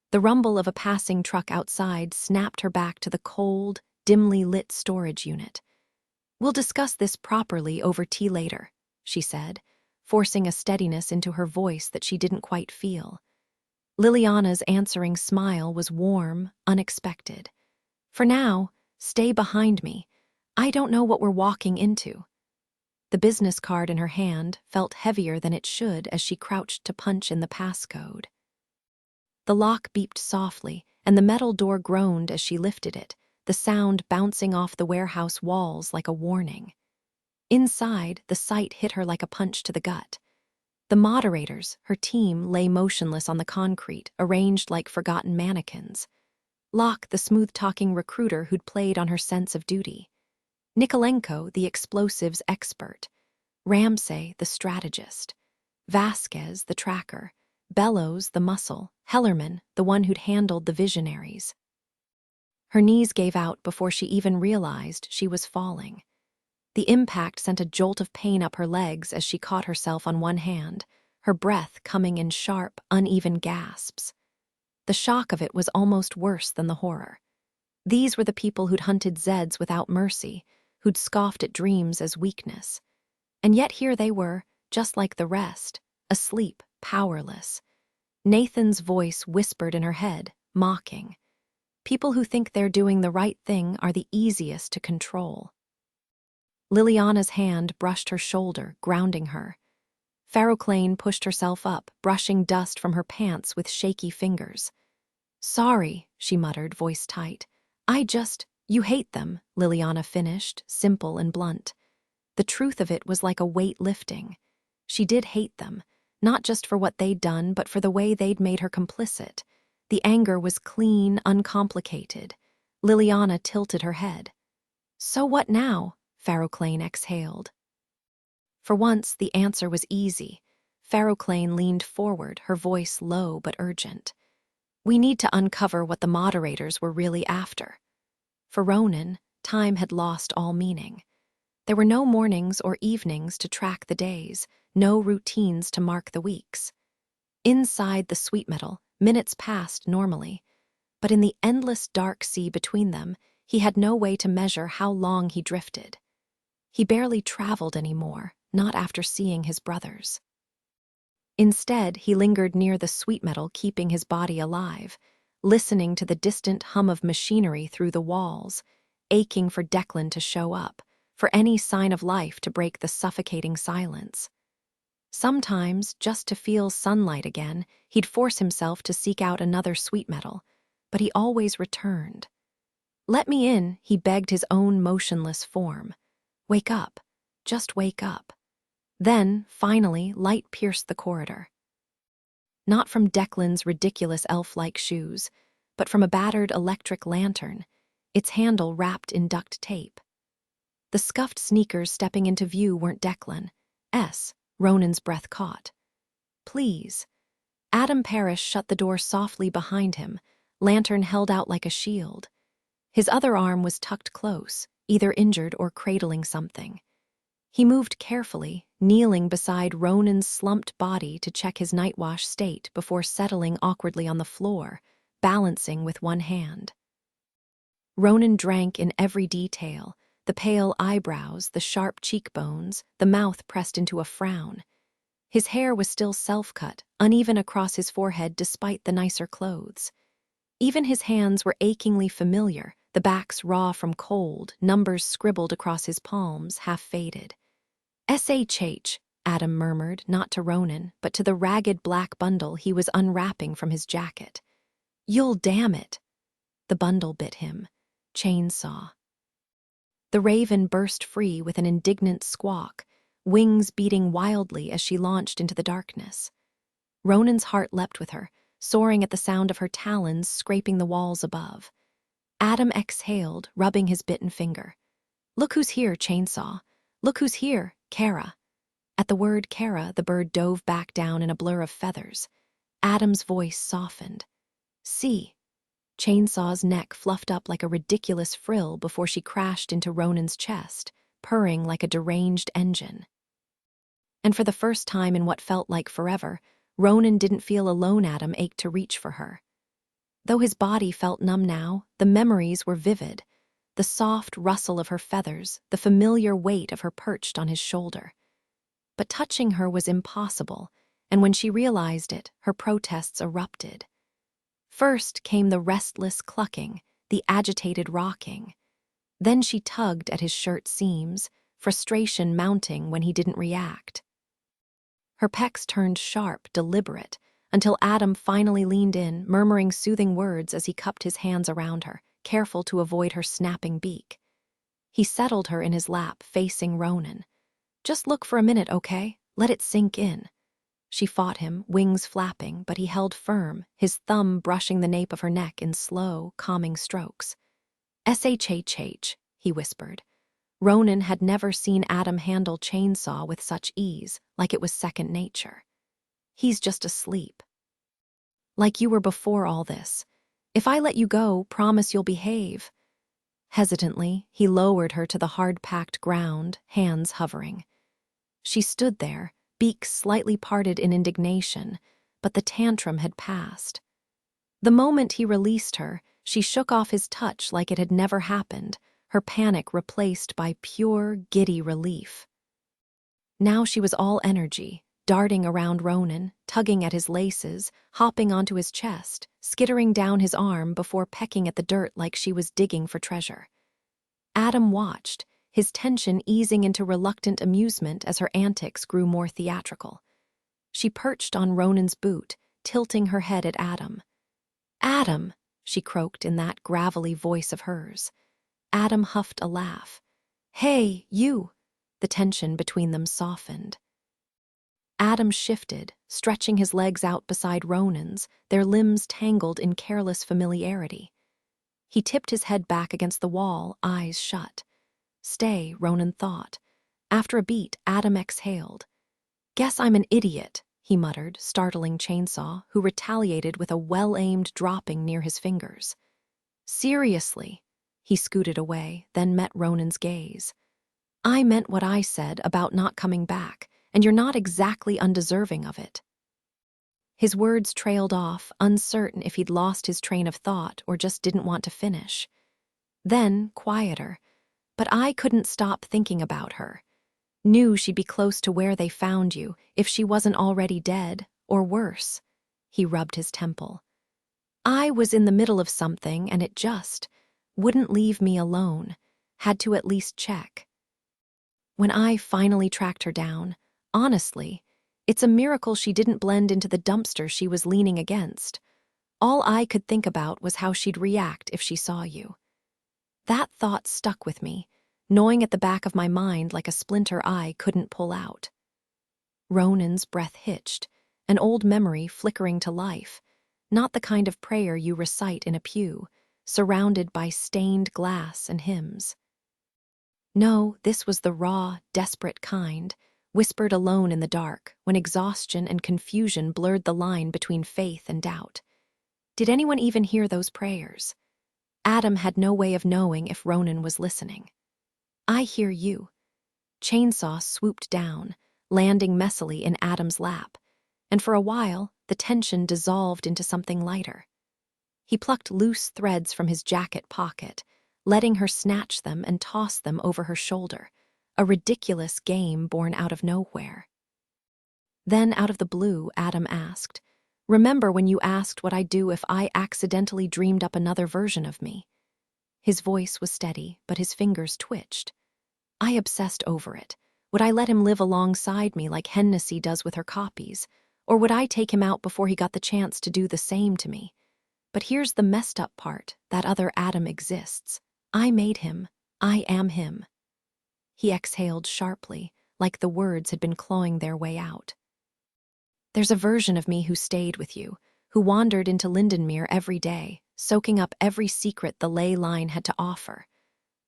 The rumble of a passing truck outside snapped her back to the cold, dimly lit storage unit. "We'll discuss this properly over tea later," she said, forcing a steadiness into her voice that she didn't quite feel. Liliana's answering smile was warm, unexpected. "For now, stay behind me. I don't know what we're walking into. The business card in her hand felt heavier than it should as she crouched to punch in the passcode. The lock beeped softly, and the metal door groaned as she lifted it, the sound bouncing off the warehouse walls like a warning. Inside, the sight hit her like a punch to the gut. The moderators, her team, lay motionless on the concrete, arranged like forgotten mannequins. Locke, the smooth-talking recruiter who'd played on her sense of duty. Nikolenko, the explosives expert. Ramsay, the strategist. Vasquez, the tracker. Bellows, the muscle. Hellerman, the one who'd handled the visionaries. Her knees gave out before she even realized she was falling. The impact sent a jolt of pain up her legs as she caught herself on one hand, her breath coming in sharp, uneven gasps. The shock of it was almost worse than the horror. These were the people who'd hunted Zeds without mercy, who'd scoffed at dreams as weakness. And yet here they were, just like the rest, asleep, powerless. Nathan's voice whispered in her head, mocking. People who think they're doing the right thing are the easiest to control. Liliana's hand brushed her shoulder, grounding her. Farroclane pushed herself up, brushing dust from her pants with shaky fingers. Sorry, she muttered, voice tight. You hate them, Liliana finished, simple and blunt. The truth of it was like a weight lifting. She did hate them, not just for what they'd done, but for the way they'd made her complicit. The anger was clean, uncomplicated. Liliana tilted her head. So what now? Farroclane exhaled. For once, the answer was easy. Farroclane leaned forward, her voice low but urgent. We need to uncover what the moderators were really after. For Ronan, time had lost all meaning. There were no mornings or evenings to track the days, no routines to mark the weeks. Inside the sweet metal, minutes passed normally, but in the endless dark sea between them, he had no way to measure how long he drifted. He barely traveled anymore, not after seeing his brothers. Instead, he lingered near the sweet metal, keeping his body alive, listening to the distant hum of machinery through the walls, aching for Declan to show up, for any sign of life to break the suffocating silence. Sometimes, just to feel sunlight again, he'd force himself to seek out another sweet metal, but he always returned. Let me in, he begged his own motionless form. Wake up. Just wake up. Then, finally, light pierced the corridor. Not from Declan's ridiculous elf-like shoes, but from a battered electric lantern, its handle wrapped in duct tape. The scuffed sneakers stepping into view weren't Declan's. Ronan's breath caught. Please. Adam Parrish shut the door softly behind him, lantern held out like a shield. His other arm was tucked close, either injured or cradling something. He moved carefully, kneeling beside Ronan's slumped body to check his nightwash state before settling awkwardly on the floor, balancing with one hand. Ronan drank in every detail, the pale eyebrows, the sharp cheekbones, the mouth pressed into a frown. His hair was still self-cut, uneven across his forehead despite the nicer clothes. Even his hands were achingly familiar, the backs raw from cold, numbers scribbled across his palms, half-faded. SHH, Adam murmured, not to Ronan, but to the ragged black bundle he was unwrapping from his jacket. You'll damn it. The bundle bit him. Chainsaw. The raven burst free with an indignant squawk, wings beating wildly as she launched into the darkness. Ronan's heart leapt with her, soaring at the sound of her talons scraping the walls above. Adam exhaled, rubbing his bitten finger. Look who's here, Chainsaw. Look who's here, Kara. At the word Kara, the bird dove back down in a blur of feathers. Adam's voice softened. See. Chainsaw's neck fluffed up like a ridiculous frill before she crashed into Ronan's chest, purring like a deranged engine. And for the first time in what felt like forever, Ronan didn't feel alone. Adam ached to reach for her. Though his body felt numb now, the memories were vivid. The soft rustle of her feathers, the familiar weight of her perched on his shoulder. But touching her was impossible, and when she realized it, her protests erupted. First came the restless clucking, the agitated rocking. Then she tugged at his shirt seams, frustration mounting when he didn't react. Her pecs turned sharp, deliberate, until Adam finally leaned in, murmuring soothing words as he cupped his hands around her, careful to avoid her snapping beak. He settled her in his lap, facing Ronan. "Just look for a minute, okay? Let it sink in." She fought him, wings flapping, but he held firm, his thumb brushing the nape of her neck in slow, calming strokes. "SHHH," he whispered. Ronan had never seen Adam handle chainsaw with such ease, like it was second nature. "He's just asleep. Like you were before all this. If I let you go, promise you'll behave." Hesitantly, he lowered her to the hard-packed ground, hands hovering. She stood there, beak slightly parted in indignation, but the tantrum had passed. The moment he released her, she shook off his touch like it had never happened, her panic replaced by pure, giddy relief. Now she was all energy, darting around Ronan, tugging at his laces, hopping onto his chest, skittering down his arm before pecking at the dirt like she was digging for treasure. Adam watched, his tension easing into reluctant amusement as her antics grew more theatrical. She perched on Ronan's boot, tilting her head at Adam. "Adam," she croaked in that gravelly voice of hers. Adam huffed a laugh. "Hey, you!" The tension between them softened. Adam shifted, stretching his legs out beside Ronan's, their limbs tangled in careless familiarity. He tipped his head back against the wall, eyes shut. "Stay," Ronan thought. After a beat, Adam exhaled. "Guess I'm an idiot," he muttered, startling Chainsaw, who retaliated with a well-aimed dropping near his fingers. "Seriously," he scooted away, then met Ronan's gaze. "I meant what I said about not coming back, and you're not exactly undeserving of it." His words trailed off, uncertain if he'd lost his train of thought or just didn't want to finish. Then, quieter, "But I couldn't stop thinking about her. Knew she'd be close to where they found you, if she wasn't already dead, or worse." He rubbed his temple. "I was in the middle of something, and it just wouldn't leave me alone. Had to at least check. When I finally tracked her down, honestly, it's a miracle she didn't blend into the dumpster she was leaning against. All I could think about was how she'd react if she saw you." That thought stuck with me, gnawing at the back of my mind like a splinter I couldn't pull out. Ronan's breath hitched, an old memory flickering to life, not the kind of prayer you recite in a pew, surrounded by stained glass and hymns. No, this was the raw, desperate kind, whispered alone in the dark, when exhaustion and confusion blurred the line between faith and doubt. Did anyone even hear those prayers? Adam had no way of knowing if Ronan was listening. "I hear you." Chainsaw swooped down, landing messily in Adam's lap, and for a while, the tension dissolved into something lighter. He plucked loose threads from his jacket pocket, letting her snatch them and toss them over her shoulder, a ridiculous game born out of nowhere. Then, out of the blue, Adam asked, "Remember when you asked what I'd do if I accidentally dreamed up another version of me?" His voice was steady, but his fingers twitched. "I obsessed over it. Would I let him live alongside me like Hennessy does with her copies? Or would I take him out before he got the chance to do the same to me? But here's the messed up part, that other Adam exists. I made him. I am him." He exhaled sharply, like the words had been clawing their way out. "There's a version of me who stayed with you, who wandered into Lindenmere every day, soaking up every secret the ley line had to offer.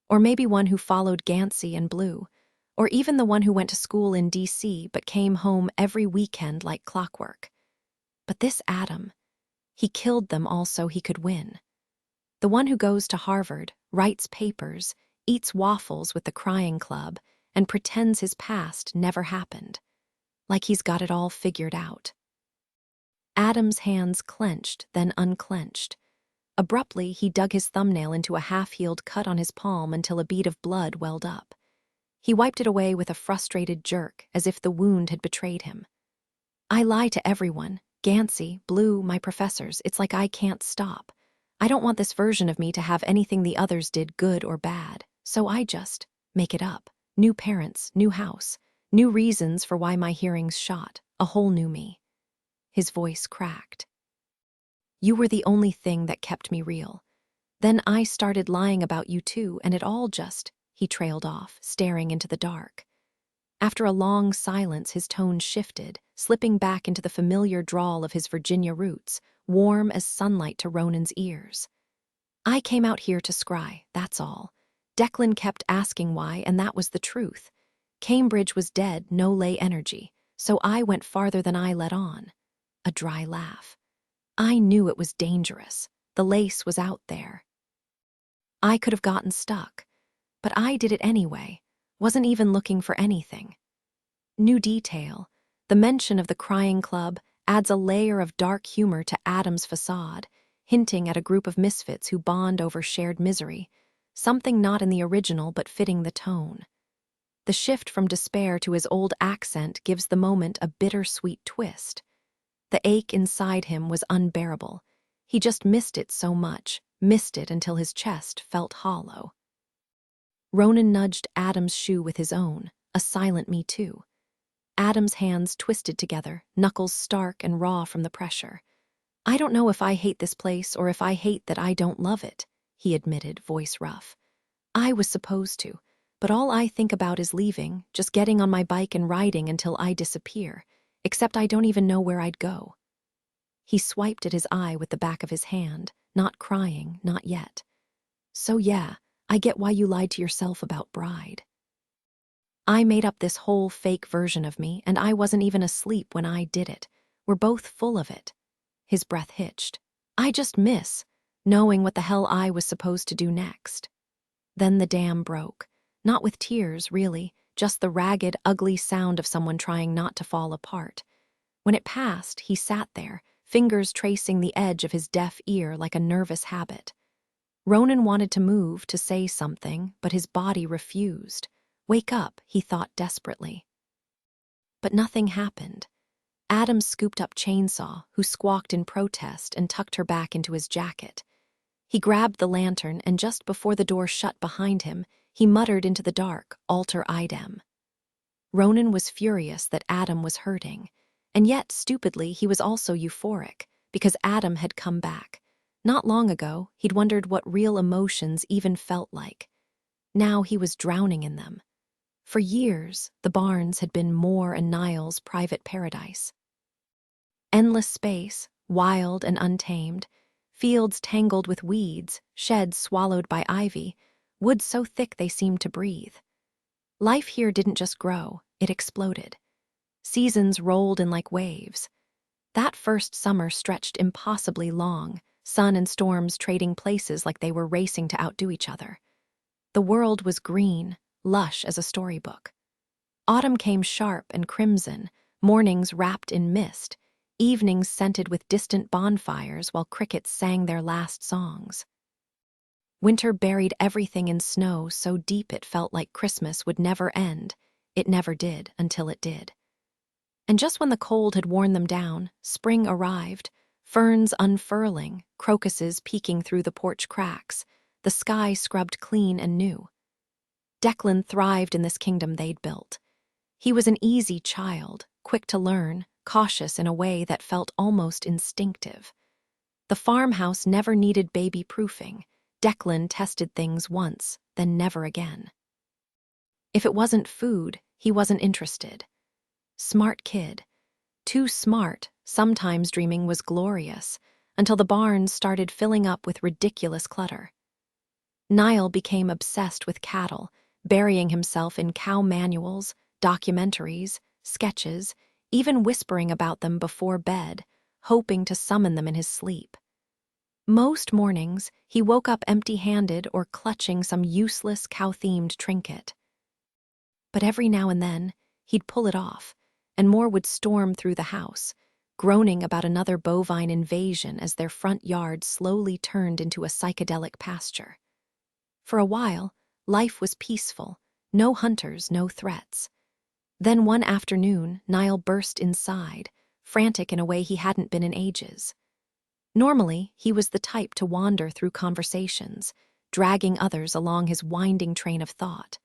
Or maybe one who followed Gansey and Blue, or even the one who went to school in D.C. but came home every weekend like clockwork. But this Adam, he killed them all so he could win. The one who goes to Harvard, writes papers, eats waffles with the crying club, and pretends his past never happened, like he's got it all figured out." Adam's hands clenched, then unclenched. Abruptly, he dug his thumbnail into a half-healed cut on his palm until a bead of blood welled up. He wiped it away with a frustrated jerk, as if the wound had betrayed him. "I lie to everyone. Gansey, Blue, my professors. It's like I can't stop. I don't want this version of me to have anything the others did, good or bad. So I just make it up. New parents, new house, new reasons for why my hearing's shot, a whole new me. His voice cracked. You were the only thing that kept me real. Then I started lying about you too, and it all just, he trailed off, staring into the dark. After a long silence, his tone shifted, slipping back into the familiar drawl of his Virginia roots, warm as sunlight to Ronan's ears. I came out here to scry, that's all. Declan kept asking why, and that was the truth. Cambridge was dead, no lay energy, so I went farther than I let on. A dry laugh. I knew it was dangerous. The lace was out there. I could have gotten stuck, but I did it anyway, wasn't even looking for anything. New detail. The mention of the crying club adds a layer of dark humor to Adam's facade, hinting at a group of misfits who bond over shared misery, something not in the original but fitting the tone. The shift from despair to his old accent gives the moment a bittersweet twist. The ache inside him was unbearable. He just missed it so much, missed it until his chest felt hollow. Ronan nudged Adam's shoe with his own, a silent me too. Adam's hands twisted together, knuckles stark and raw from the pressure. I don't know if I hate this place or if I hate that I don't love it, he admitted, voice rough. I was supposed to, but all I think about is leaving, just getting on my bike and riding until I disappear, except I don't even know where I'd go. He swiped at his eye with the back of his hand, not crying, not yet. So yeah, I get why you lied to yourself about Bride. I made up this whole fake version of me, and I wasn't even asleep when I did it. We're both full of it. His breath hitched. I just miss knowing what the hell I was supposed to do next. Then the dam broke. Not with tears, really, just the ragged, ugly sound of someone trying not to fall apart. When it passed, he sat there, fingers tracing the edge of his deaf ear like a nervous habit. Ronan wanted to move, to say something, but his body refused. Wake up, he thought desperately. But nothing happened. Adam scooped up Chainsaw, who squawked in protest and tucked her back into his jacket. He grabbed the lantern, and just before the door shut behind him, he muttered into the dark, Alter idem. Ronan was furious that Adam was hurting, and yet, stupidly, he was also euphoric, because Adam had come back. Not long ago, he'd wondered what real emotions even felt like. Now he was drowning in them. For years, the barns had been Moore and Niall's private paradise. Endless space, wild and untamed, fields tangled with weeds, sheds swallowed by ivy, woods so thick they seemed to breathe. Life here didn't just grow, it exploded. Seasons rolled in like waves. That first summer stretched impossibly long, sun and storms trading places like they were racing to outdo each other. The world was green, lush as a storybook. Autumn came sharp and crimson, mornings wrapped in mist, evenings scented with distant bonfires while crickets sang their last songs. Winter buried everything in snow so deep it felt like Christmas would never end. It never did until it did. And just when the cold had worn them down, spring arrived, ferns unfurling, crocuses peeking through the porch cracks, the sky scrubbed clean and new. Declan thrived in this kingdom they'd built. He was an easy child, quick to learn, cautious in a way that felt almost instinctive. The farmhouse never needed baby-proofing. Declan tested things once, then never again. If it wasn't food, he wasn't interested. Smart kid. Too smart, sometimes dreaming was glorious, until the barns started filling up with ridiculous clutter. Niall became obsessed with cattle, burying himself in cow manuals, documentaries, sketches, even whispering about them before bed, hoping to summon them in his sleep. Most mornings, he woke up empty-handed or clutching some useless cow-themed trinket. But every now and then, he'd pull it off, and more would storm through the house, groaning about another bovine invasion as their front yard slowly turned into a psychedelic pasture. For a while, life was peaceful, no hunters, no threats. Then one afternoon, Niall burst inside, frantic in a way he hadn't been in ages. Normally, he was the type to wander through conversations, dragging others along his winding train of thought.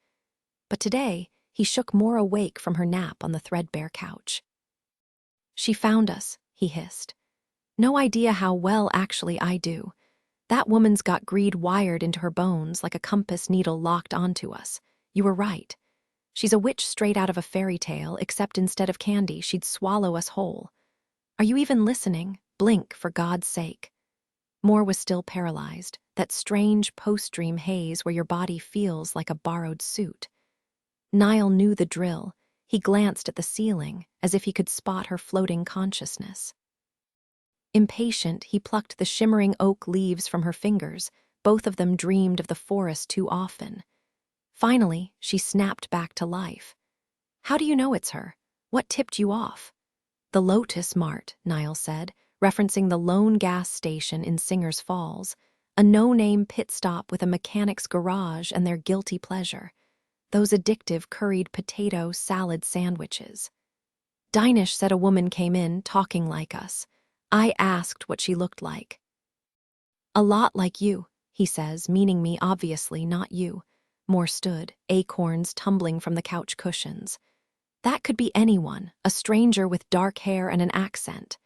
But today, he shook more awake from her nap on the threadbare couch. "She found us," he hissed. "No idea how well actually I do. That woman's got greed wired into her bones like a compass needle locked onto us. You were right. She's a witch straight out of a fairy tale, except instead of candy, she'd swallow us whole. Are you even listening? Blink, for God's sake." Moore was still paralyzed, that strange post-dream haze where your body feels like a borrowed suit. Niall knew the drill. He glanced at the ceiling, as if he could spot her floating consciousness. Impatient, he plucked the shimmering oak leaves from her fingers. Both of them dreamed of the forest too often. Finally, she snapped back to life. "How do you know it's her? What tipped you off?" "The Lotus Mart," Niall said, referencing the lone gas station in Singer's Falls, a no-name pit stop with a mechanic's garage and their guilty pleasure. Those addictive curried potato salad sandwiches. "Dinesh said a woman came in, talking like us. I asked what she looked like." "A lot like you," he says, meaning me obviously, not you. Moore stood, acorns tumbling from the couch cushions. "That could be anyone, a stranger with dark hair and an accent."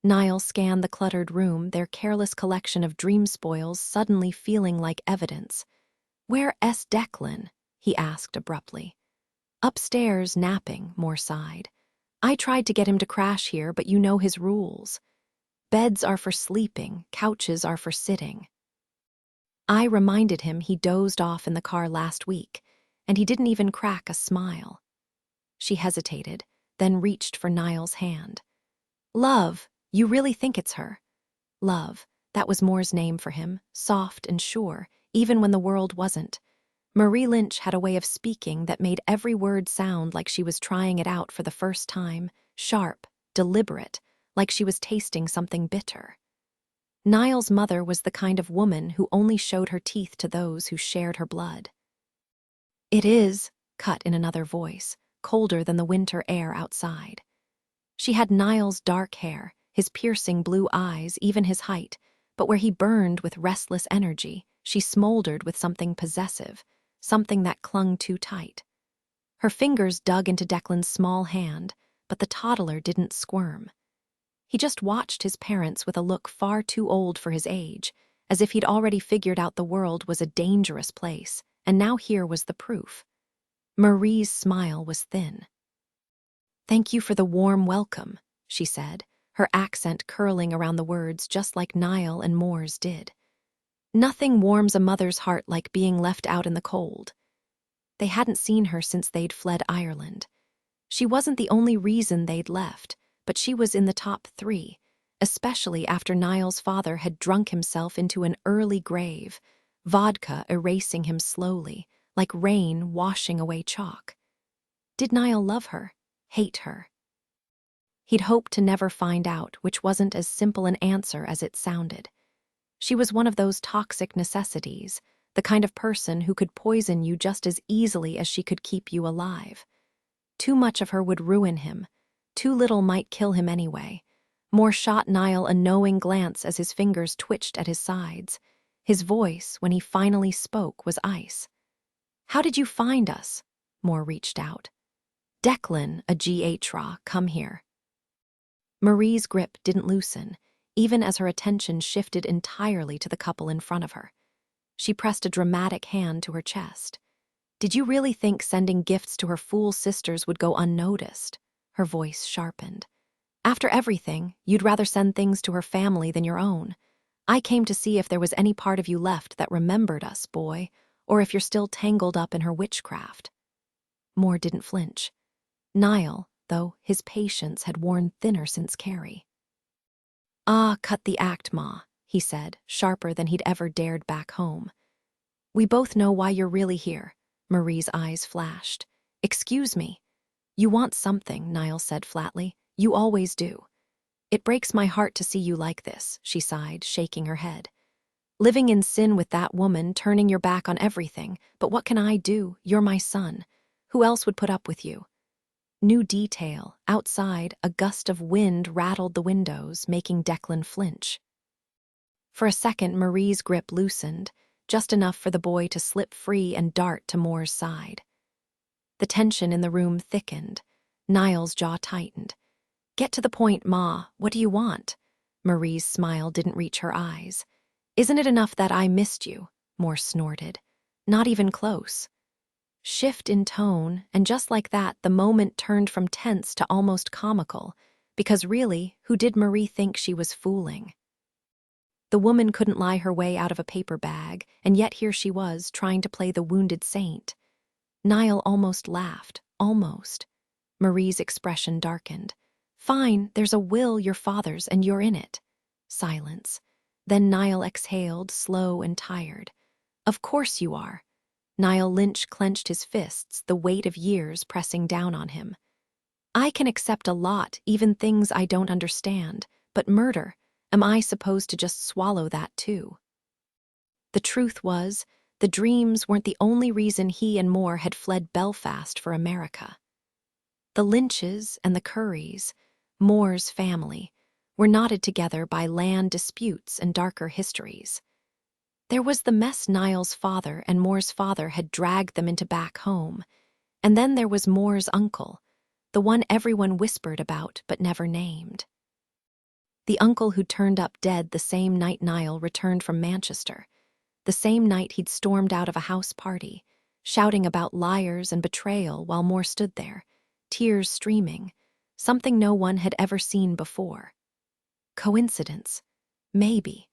Niall scanned the cluttered room, their careless collection of dream spoils suddenly feeling like evidence. "Where's Declan?" he asked abruptly. "Upstairs, napping," Moore sighed. "I tried to get him to crash here, but you know his rules. Beds are for sleeping, couches are for sitting." I reminded him he dozed off in the car last week, and he didn't even crack a smile. She hesitated, then reached for Niall's hand. "Love, you really think it's her?" Love, that was Moore's name for him, soft and sure, even when the world wasn't. Marie Lynch had a way of speaking that made every word sound like she was trying it out for the first time, sharp, deliberate, like she was tasting something bitter. Niall's mother was the kind of woman who only showed her teeth to those who shared her blood. "It is," cut in another voice, colder than the winter air outside. She had Niall's dark hair, his piercing blue eyes, even his height, but where he burned with restless energy, she smoldered with something possessive, something that clung too tight. Her fingers dug into Declan's small hand, but the toddler didn't squirm. He just watched his parents with a look far too old for his age, as if he'd already figured out the world was a dangerous place, and now here was the proof. Marie's smile was thin. "Thank you for the warm welcome," she said, her accent curling around the words just like Niall and Moore's did. Nothing warms a mother's heart like being left out in the cold. They hadn't seen her since they'd fled Ireland. She wasn't the only reason they'd left, but she was in the top 3, especially after Niall's father had drunk himself into an early grave, vodka erasing him slowly, like rain washing away chalk. Did Niall love her? Hate her? He'd hoped to never find out, which wasn't as simple an answer as it sounded. She was one of those toxic necessities, the kind of person who could poison you just as easily as she could keep you alive. Too much of her would ruin him. Too little might kill him anyway. Moore shot Niall a knowing glance as his fingers twitched at his sides. His voice, when he finally spoke, was ice. "How did you find us?" Moore reached out. "Declan, a GHRA, come here." Marie's grip didn't loosen, even as her attention shifted entirely to the couple in front of her. She pressed a dramatic hand to her chest. "Did you really think sending gifts to her fool sisters would go unnoticed?" Her voice sharpened. "After everything, you'd rather send things to her family than your own. I came to see if there was any part of you left that remembered us, boy, or if you're still tangled up in her witchcraft." Moore didn't flinch. Niall, though, his patience had worn thinner since Carrie. "Ah, cut the act, Ma," he said, sharper than he'd ever dared back home. "We both know why you're really here." Marie's eyes flashed. "Excuse me." "You want something," Niall said flatly. "You always do." "It breaks my heart to see you like this," she sighed, shaking her head. "Living in sin with that woman, turning your back on everything. But what can I do? You're my son. Who else would put up with you?" New detail. Outside, a gust of wind rattled the windows, making Declan flinch. For a second, Marie's grip loosened. just enough for the boy to slip free and dart to Moore's side. The tension in the room thickened. Niall's jaw tightened. "Get to the point, Ma. What do you want?" Marie's smile didn't reach her eyes. "Isn't it enough that I missed you?" Moore snorted. "Not even close." Shift in tone, and just like that, the moment turned from tense to almost comical, because really, who did Marie think she was fooling? The woman couldn't lie her way out of a paper bag, and yet here she was, trying to play the wounded saint. Niall almost laughed, almost. Marie's expression darkened. "Fine, there's a will, your father's, and you're in it." Silence. Then Niall exhaled, slow and tired. "Of course you are." Niall Lynch clenched his fists, the weight of years pressing down on him. "I can accept a lot, even things I don't understand, but murder, am I supposed to just swallow that too?" The truth was, the dreams weren't the only reason he and Moore had fled Belfast for America. The Lynches and the Currys, Moore's family, were knotted together by land disputes and darker histories. There was the mess Niall's father and Moore's father had dragged them into back home, and then there was Moore's uncle, the one everyone whispered about but never named. The uncle who turned up dead the same night Niall returned from Manchester, the same night he'd stormed out of a house party, shouting about liars and betrayal while Moore stood there, tears streaming, something no one had ever seen before. Coincidence? Maybe.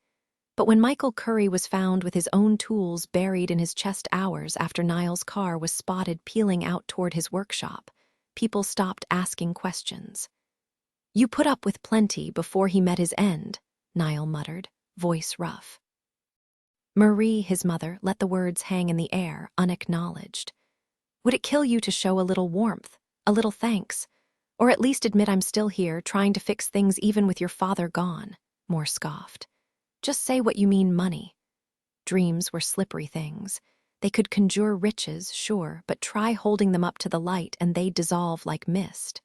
But when Michael Curry was found with his own tools buried in his chest hours after Niall's car was spotted peeling out toward his workshop, people stopped asking questions. "You put up with plenty before he met his end," Niall muttered, voice rough. Marie, his mother, let the words hang in the air, unacknowledged. "Would it kill you to show a little warmth, a little thanks? Or at least admit I'm still here, trying to fix things even with your father gone?" Moore scoffed. "Just say what you mean, money." Dreams were slippery things. They could conjure riches, sure, but try holding them up to the light and they'd dissolve like mist.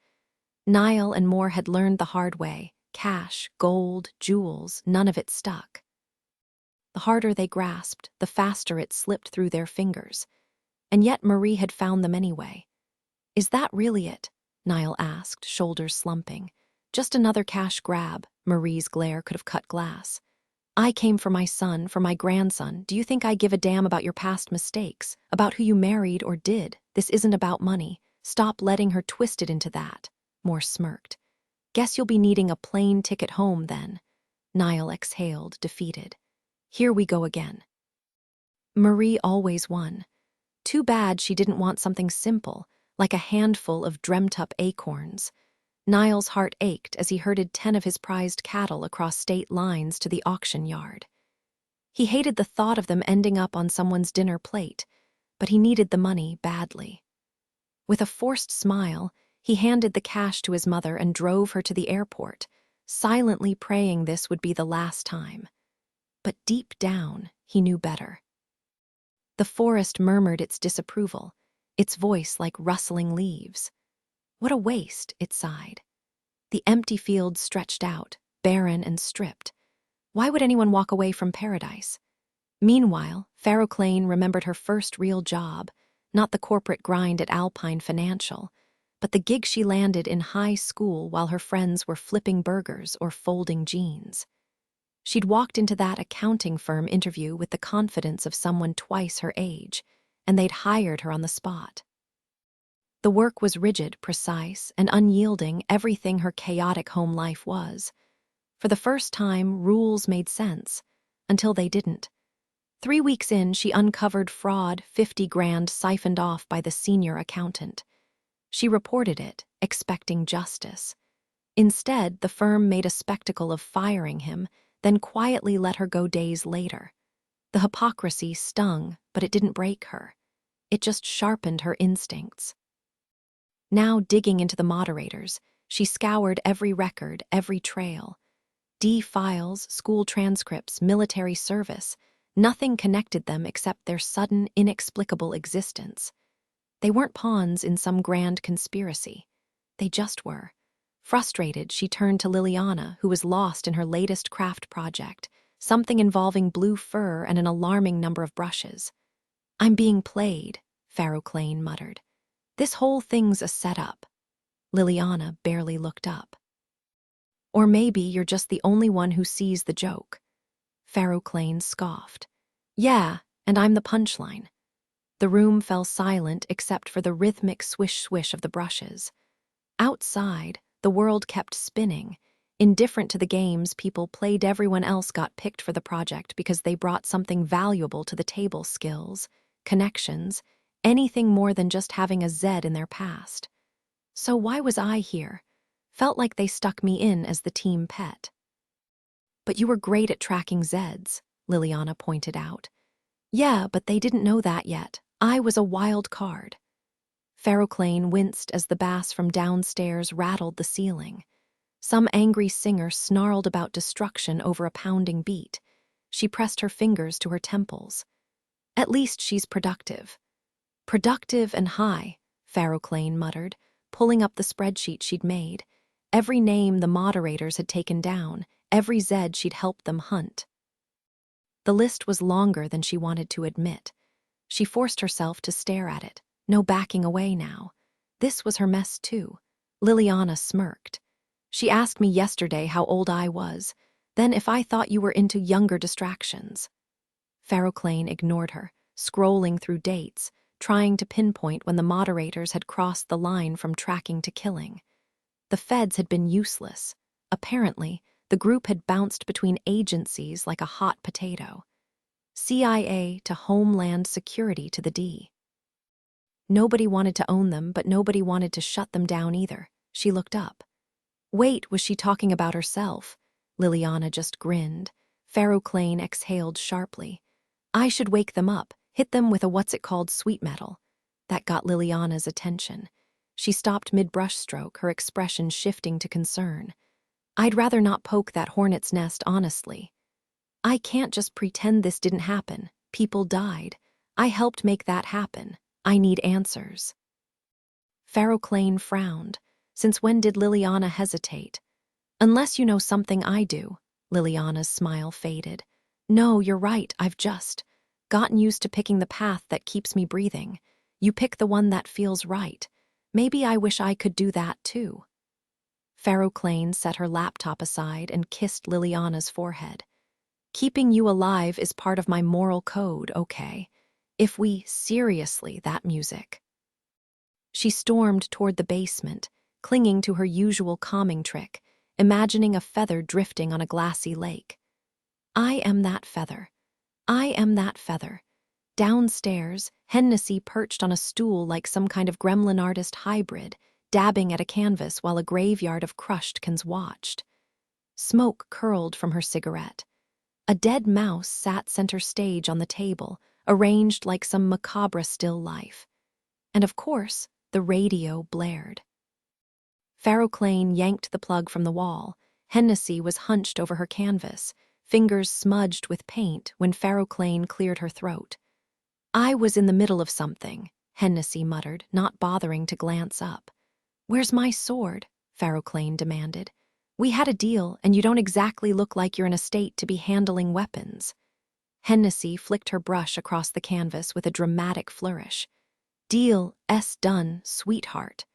Niall and Moore had learned the hard way. Cash, gold, jewels, none of it stuck. The harder they grasped, the faster it slipped through their fingers. And yet Marie had found them anyway. "Is that really it?" Niall asked, shoulders slumping. "Just another cash grab." Marie's glare could have cut glass. "I came for my son, for my grandson. Do you think I give a damn about your past mistakes, about who you married or did? This isn't about money. Stop letting her twist it into that." Moore smirked. "Guess you'll be needing a plane ticket home then." Niall exhaled, defeated. Here we go again. Marie always won. Too bad she didn't want something simple, like a handful of dreamt-up acorns. Niall's heart ached as he herded 10 of his prized cattle across state lines to the auction yard. He hated the thought of them ending up on someone's dinner plate, but he needed the money badly. With a forced smile, he handed the cash to his mother and drove her to the airport, silently praying this would be the last time. But deep down, he knew better. The forest murmured its disapproval, its voice like rustling leaves. "What a waste," it sighed. The empty fields stretched out, barren and stripped. Why would anyone walk away from paradise? Meanwhile, Farrow Clane remembered her first real job, not the corporate grind at Alpine Financial, but the gig she landed in high school while her friends were flipping burgers or folding jeans. She'd walked into that accounting firm interview with the confidence of someone twice her age, and they'd hired her on the spot. The work was rigid, precise, and unyielding, everything her chaotic home life was. For the first time, rules made sense, until they didn't. 3 weeks in, she uncovered fraud, 50 grand siphoned off by the senior accountant. She reported it, expecting justice. Instead, the firm made a spectacle of firing him, then quietly let her go days later. The hypocrisy stung, but it didn't break her. It just sharpened her instincts. Now, digging into the moderators, she scoured every record, every trail. D files, school transcripts, military service. Nothing connected them except their sudden, inexplicable existence. They weren't pawns in some grand conspiracy. They just were. Frustrated, she turned to Liliana, who was lost in her latest craft project, something involving blue fur and an alarming number of brushes. "I'm being played," Pharaoh Clane muttered. "This whole thing's a setup." Liliana barely looked up. "Or maybe you're just the only one who sees the joke." Pharaoh Clane scoffed. "Yeah, and I'm the punchline." The room fell silent except for the rhythmic swish-swish of the brushes. Outside, the world kept spinning. Indifferent to the games people played, everyone else got picked for the project because they brought something valuable to the table: skills, connections, anything more than just having a Z in their past. So why was I here? Felt like they stuck me in as the team pet. "But you were great at tracking Zs," Liliana pointed out. "Yeah, but they didn't know that yet. I was a wild card." Pharaoh Clane winced as the bass from downstairs rattled the ceiling. Some angry singer snarled about destruction over a pounding beat. She pressed her fingers to her temples. "At least she's productive." "Productive and high," Pharaoh Clane muttered, pulling up the spreadsheet she'd made. Every name the moderators had taken down, every Z she'd helped them hunt. The list was longer than she wanted to admit. She forced herself to stare at it. No backing away now. This was her mess too. Liliana smirked. "She asked me yesterday how old I was, then if I thought you were into younger distractions." Pharaoh Clane ignored her, scrolling through dates, trying to pinpoint when the moderators had crossed the line from tracking to killing. The feds had been useless. Apparently, the group had bounced between agencies like a hot potato. CIA to Homeland Security to the D. Nobody wanted to own them, but nobody wanted to shut them down either. She looked up. Wait, was she talking about herself? Liliana just grinned. Pharaoh Clane exhaled sharply. "I should wake them up, hit them with a what's-it-called sweet metal." That got Liliana's attention. She stopped mid-brushstroke, her expression shifting to concern. "I'd rather not poke that hornet's nest, honestly. I can't just pretend this didn't happen. People died. I helped make that happen. I need answers." Pharaoh Clane frowned. Since when did Liliana hesitate? "Unless you know something I do." Liliana's smile faded. "No, you're right, I've just gotten used to picking the path that keeps me breathing. You pick the one that feels right. Maybe I wish I could do that too." Pharaoh Clane set her laptop aside and kissed Liliana's forehead. "Keeping you alive is part of my moral code, okay? If we seriously that music." She stormed toward the basement, clinging to her usual calming trick, imagining a feather drifting on a glassy lake. "I am that feather. I am that feather." Downstairs, Hennessy perched on a stool like some kind of gremlin artist hybrid, dabbing at a canvas while a graveyard of crushed cans watched. Smoke curled from her cigarette. A dead mouse sat center stage on the table, arranged like some macabre still life. And of course, the radio blared. Pharaoh Clane yanked the plug from the wall. Hennessy was hunched over her canvas, fingers smudged with paint when Pharaoh Clane cleared her throat. "I was in the middle of something," Hennessy muttered, not bothering to glance up. "Where's my sword?" Pharaoh Clane demanded. "We had a deal, and you don't exactly look like you're in a state to be handling weapons." Hennessy flicked her brush across the canvas with a dramatic flourish. "Deal, done, sweetheart.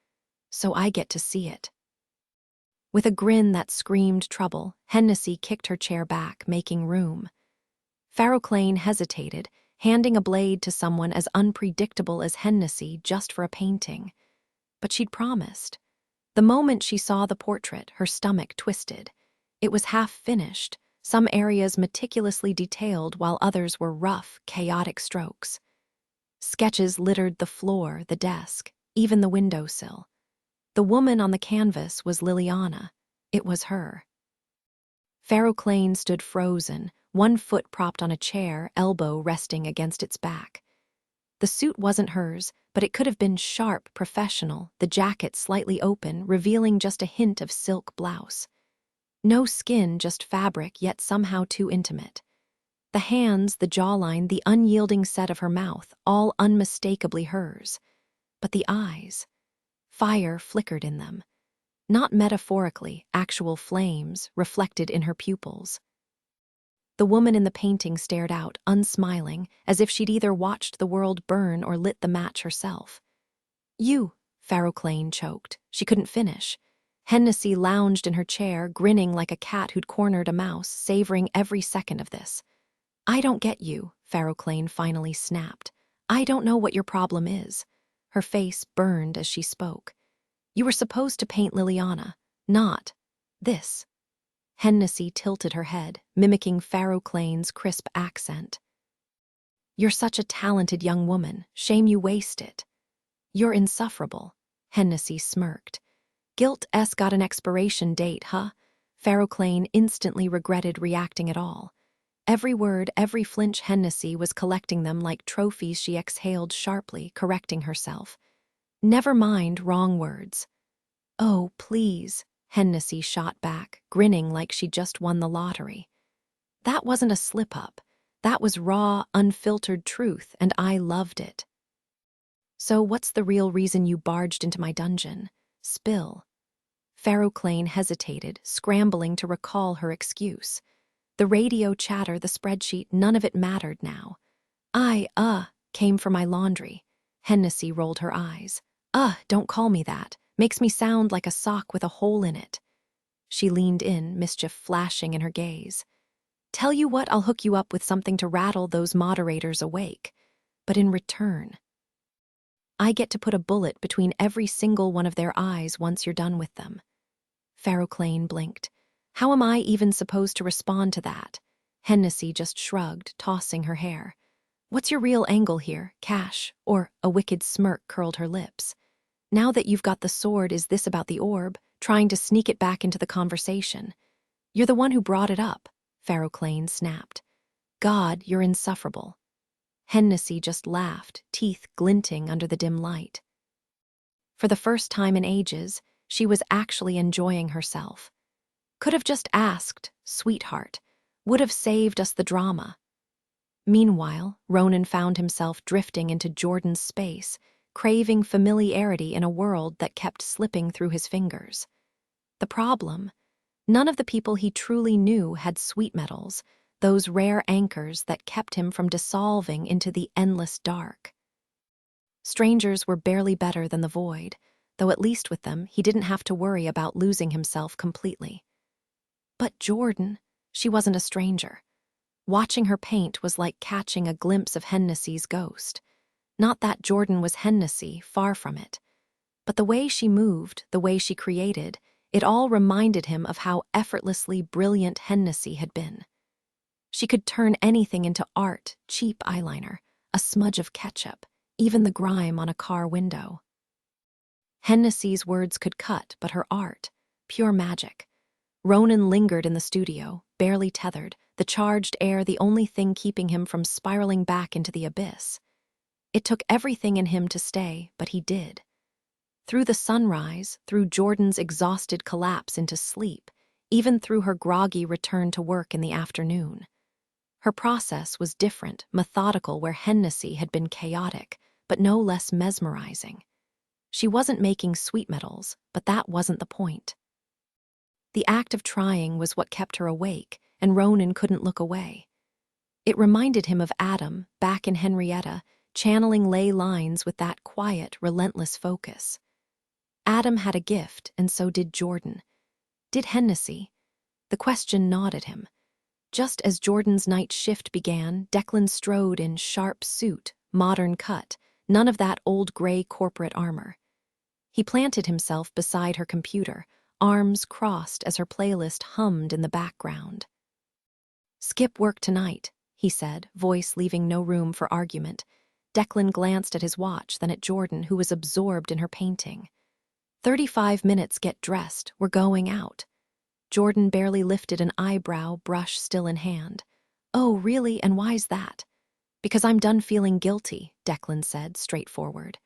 So I get to see it." With a grin that screamed trouble, Hennessy kicked her chair back, making room. Pharaoh Clane hesitated, handing a blade to someone as unpredictable as Hennessy just for a painting. But she'd promised. The moment she saw the portrait, her stomach twisted. It was half-finished, some areas meticulously detailed while others were rough, chaotic strokes. Sketches littered the floor, the desk, even the windowsill. The woman on the canvas was Liliana. It was her. Pharaoh Clane stood frozen, one foot propped on a chair, elbow resting against its back. The suit wasn't hers, but it could have been sharp, professional, the jacket slightly open, revealing just a hint of silk blouse. No skin, just fabric, yet somehow too intimate. The hands, the jawline, the unyielding set of her mouth, all unmistakably hers. But the eyes. Fire flickered in them. Not metaphorically, actual flames reflected in her pupils. The woman in the painting stared out, unsmiling, as if she'd either watched the world burn or lit the match herself. "You," Farroclane choked. She couldn't finish. Hennessy lounged in her chair, grinning like a cat who'd cornered a mouse, savoring every second of this. "I don't get you," Farroclane finally snapped. "I don't know what your problem is." Her face burned as she spoke. "You were supposed to paint Liliana, not this." Hennessy tilted her head, mimicking Farroclane's crisp accent. "You're such a talented young woman. Shame you waste it." "You're insufferable," Hennessy smirked. "Guilt-'s got an expiration date, huh?" Farroclane instantly regretted reacting at all. Every word, every flinch Hennessy was collecting them like trophies. She exhaled sharply, correcting herself. "Never mind wrong words." "Oh, please," Hennessy shot back, grinning like she'd just won the lottery. "That wasn't a slip-up. That was raw, unfiltered truth, and I loved it." "So what's the real reason you barged into my dungeon? Spill." Farroclane hesitated, scrambling to recall her excuse. The radio chatter, the spreadsheet, none of it mattered now. "I, came for my laundry." Hennessy rolled her eyes. Don't call me that. Makes me sound like a sock with a hole in it." She leaned in, mischief flashing in her gaze. "Tell you what, I'll hook you up with something to rattle those moderators awake. But in return, I get to put a bullet between every single one of their eyes once you're done with them." Farroclane blinked. "How am I even supposed to respond to that?" Hennessy just shrugged, tossing her hair. "What's your real angle here, cash?" Or a wicked smirk curled her lips. "Now that you've got the sword, is this about the orb, trying to sneak it back into the conversation?" "You're the one who brought it up," Farroclane snapped. "God, you're insufferable." Hennessy just laughed, teeth glinting under the dim light. For the first time in ages, she was actually enjoying herself. Could have just asked, "Sweetheart," would have saved us the drama. Meanwhile, Ronan found himself drifting into Jordan's space, craving familiarity in a world that kept slipping through his fingers. The problem? None of the people he truly knew had sweet metals, those rare anchors that kept him from dissolving into the endless dark. Strangers were barely better than the void, though at least with them he didn't have to worry about losing himself completely. But Jordan, she wasn't a stranger. Watching her paint was like catching a glimpse of Hennessy's ghost. Not that Jordan was Hennessy, far from it. But the way she moved, the way she created, it all reminded him of how effortlessly brilliant Hennessy had been. She could turn anything into art, cheap eyeliner, a smudge of ketchup, even the grime on a car window. Hennessy's words could cut, but her art, pure magic. Ronan lingered in the studio, barely tethered, the charged air the only thing keeping him from spiraling back into the abyss. It took everything in him to stay, but he did. Through the sunrise, through Jordan's exhausted collapse into sleep, even through her groggy return to work in the afternoon. Her process was different, methodical, where Hennessy had been chaotic, but no less mesmerizing. She wasn't making sweet metals, but that wasn't the point. The act of trying was what kept her awake, and Ronan couldn't look away. It reminded him of Adam, back in Henrietta, channeling ley lines with that quiet, relentless focus. Adam had a gift, and so did Jordan. Did Hennessy? The question gnawed at him. Just as Jordan's night shift began, Declan strode in sharp suit, modern cut, none of that old gray corporate armor. He planted himself beside her computer, arms crossed as her playlist hummed in the background. "Skip work tonight," he said, voice leaving no room for argument. Declan glanced at his watch, then at Jordan, who was absorbed in her painting. 35 minutes, get dressed, we're going out." Jordan barely lifted an eyebrow, brush still in hand. "Oh, really, and why's that?" "Because I'm done feeling guilty," Declan said, straightforward.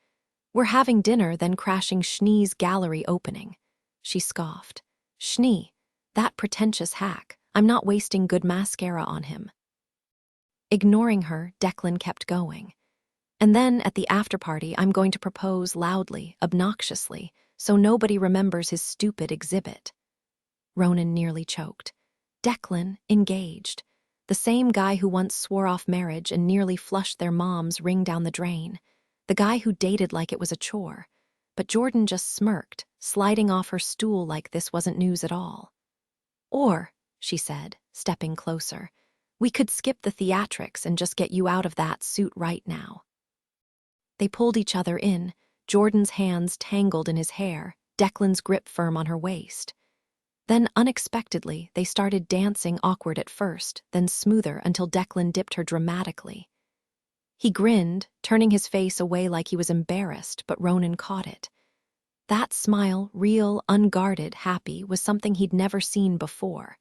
"We're having dinner, then crashing Schnee's gallery opening." She scoffed. "Schnee, that pretentious hack. I'm not wasting good mascara on him." Ignoring her, Declan kept going. "And then, at the after-party, I'm going to propose loudly, obnoxiously, so nobody remembers his stupid exhibit." Ronan nearly choked. Declan, engaged. The same guy who once swore off marriage and nearly flushed their mom's ring down the drain. The guy who dated like it was a chore. But Jordan just smirked, sliding off her stool like this wasn't news at all. Or, she said, stepping closer, we could skip the theatrics and just get you out of that suit right now. They pulled each other in, Jordan's hands tangled in his hair, Declan's grip firm on her waist. Then, unexpectedly, they started dancing, awkward at first, then smoother until Declan dipped her dramatically. He grinned, turning his face away like he was embarrassed, but Ronan caught it. That smile, real, unguarded, happy, was something he'd never seen before.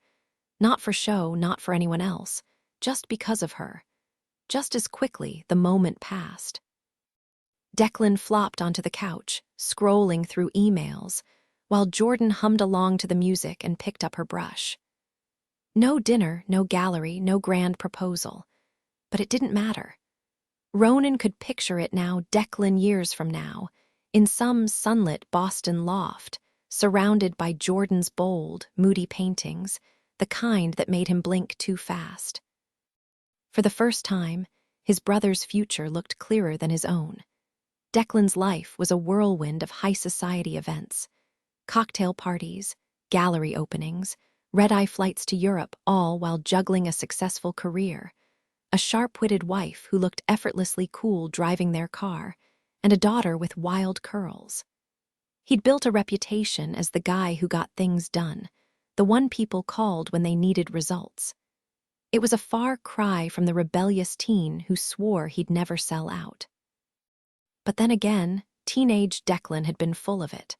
Not for show, not for anyone else, just because of her. Just as quickly, the moment passed. Declan flopped onto the couch, scrolling through emails, while Jordan hummed along to the music and picked up her brush. No dinner, no gallery, no grand proposal. But it didn't matter. Ronan could picture it now, Declan years from now, in some sunlit Boston loft, surrounded by Jordan's bold, moody paintings, the kind that made him blink too fast. For the first time, his brother's future looked clearer than his own. Declan's life was a whirlwind of high society events. Cocktail parties, gallery openings, red-eye flights to Europe, all while juggling a successful career. A sharp-witted wife who looked effortlessly cool driving their car, and a daughter with wild curls. He'd built a reputation as the guy who got things done, the one people called when they needed results. It was a far cry from the rebellious teen who swore he'd never sell out. But then again, teenage Declan had been full of it.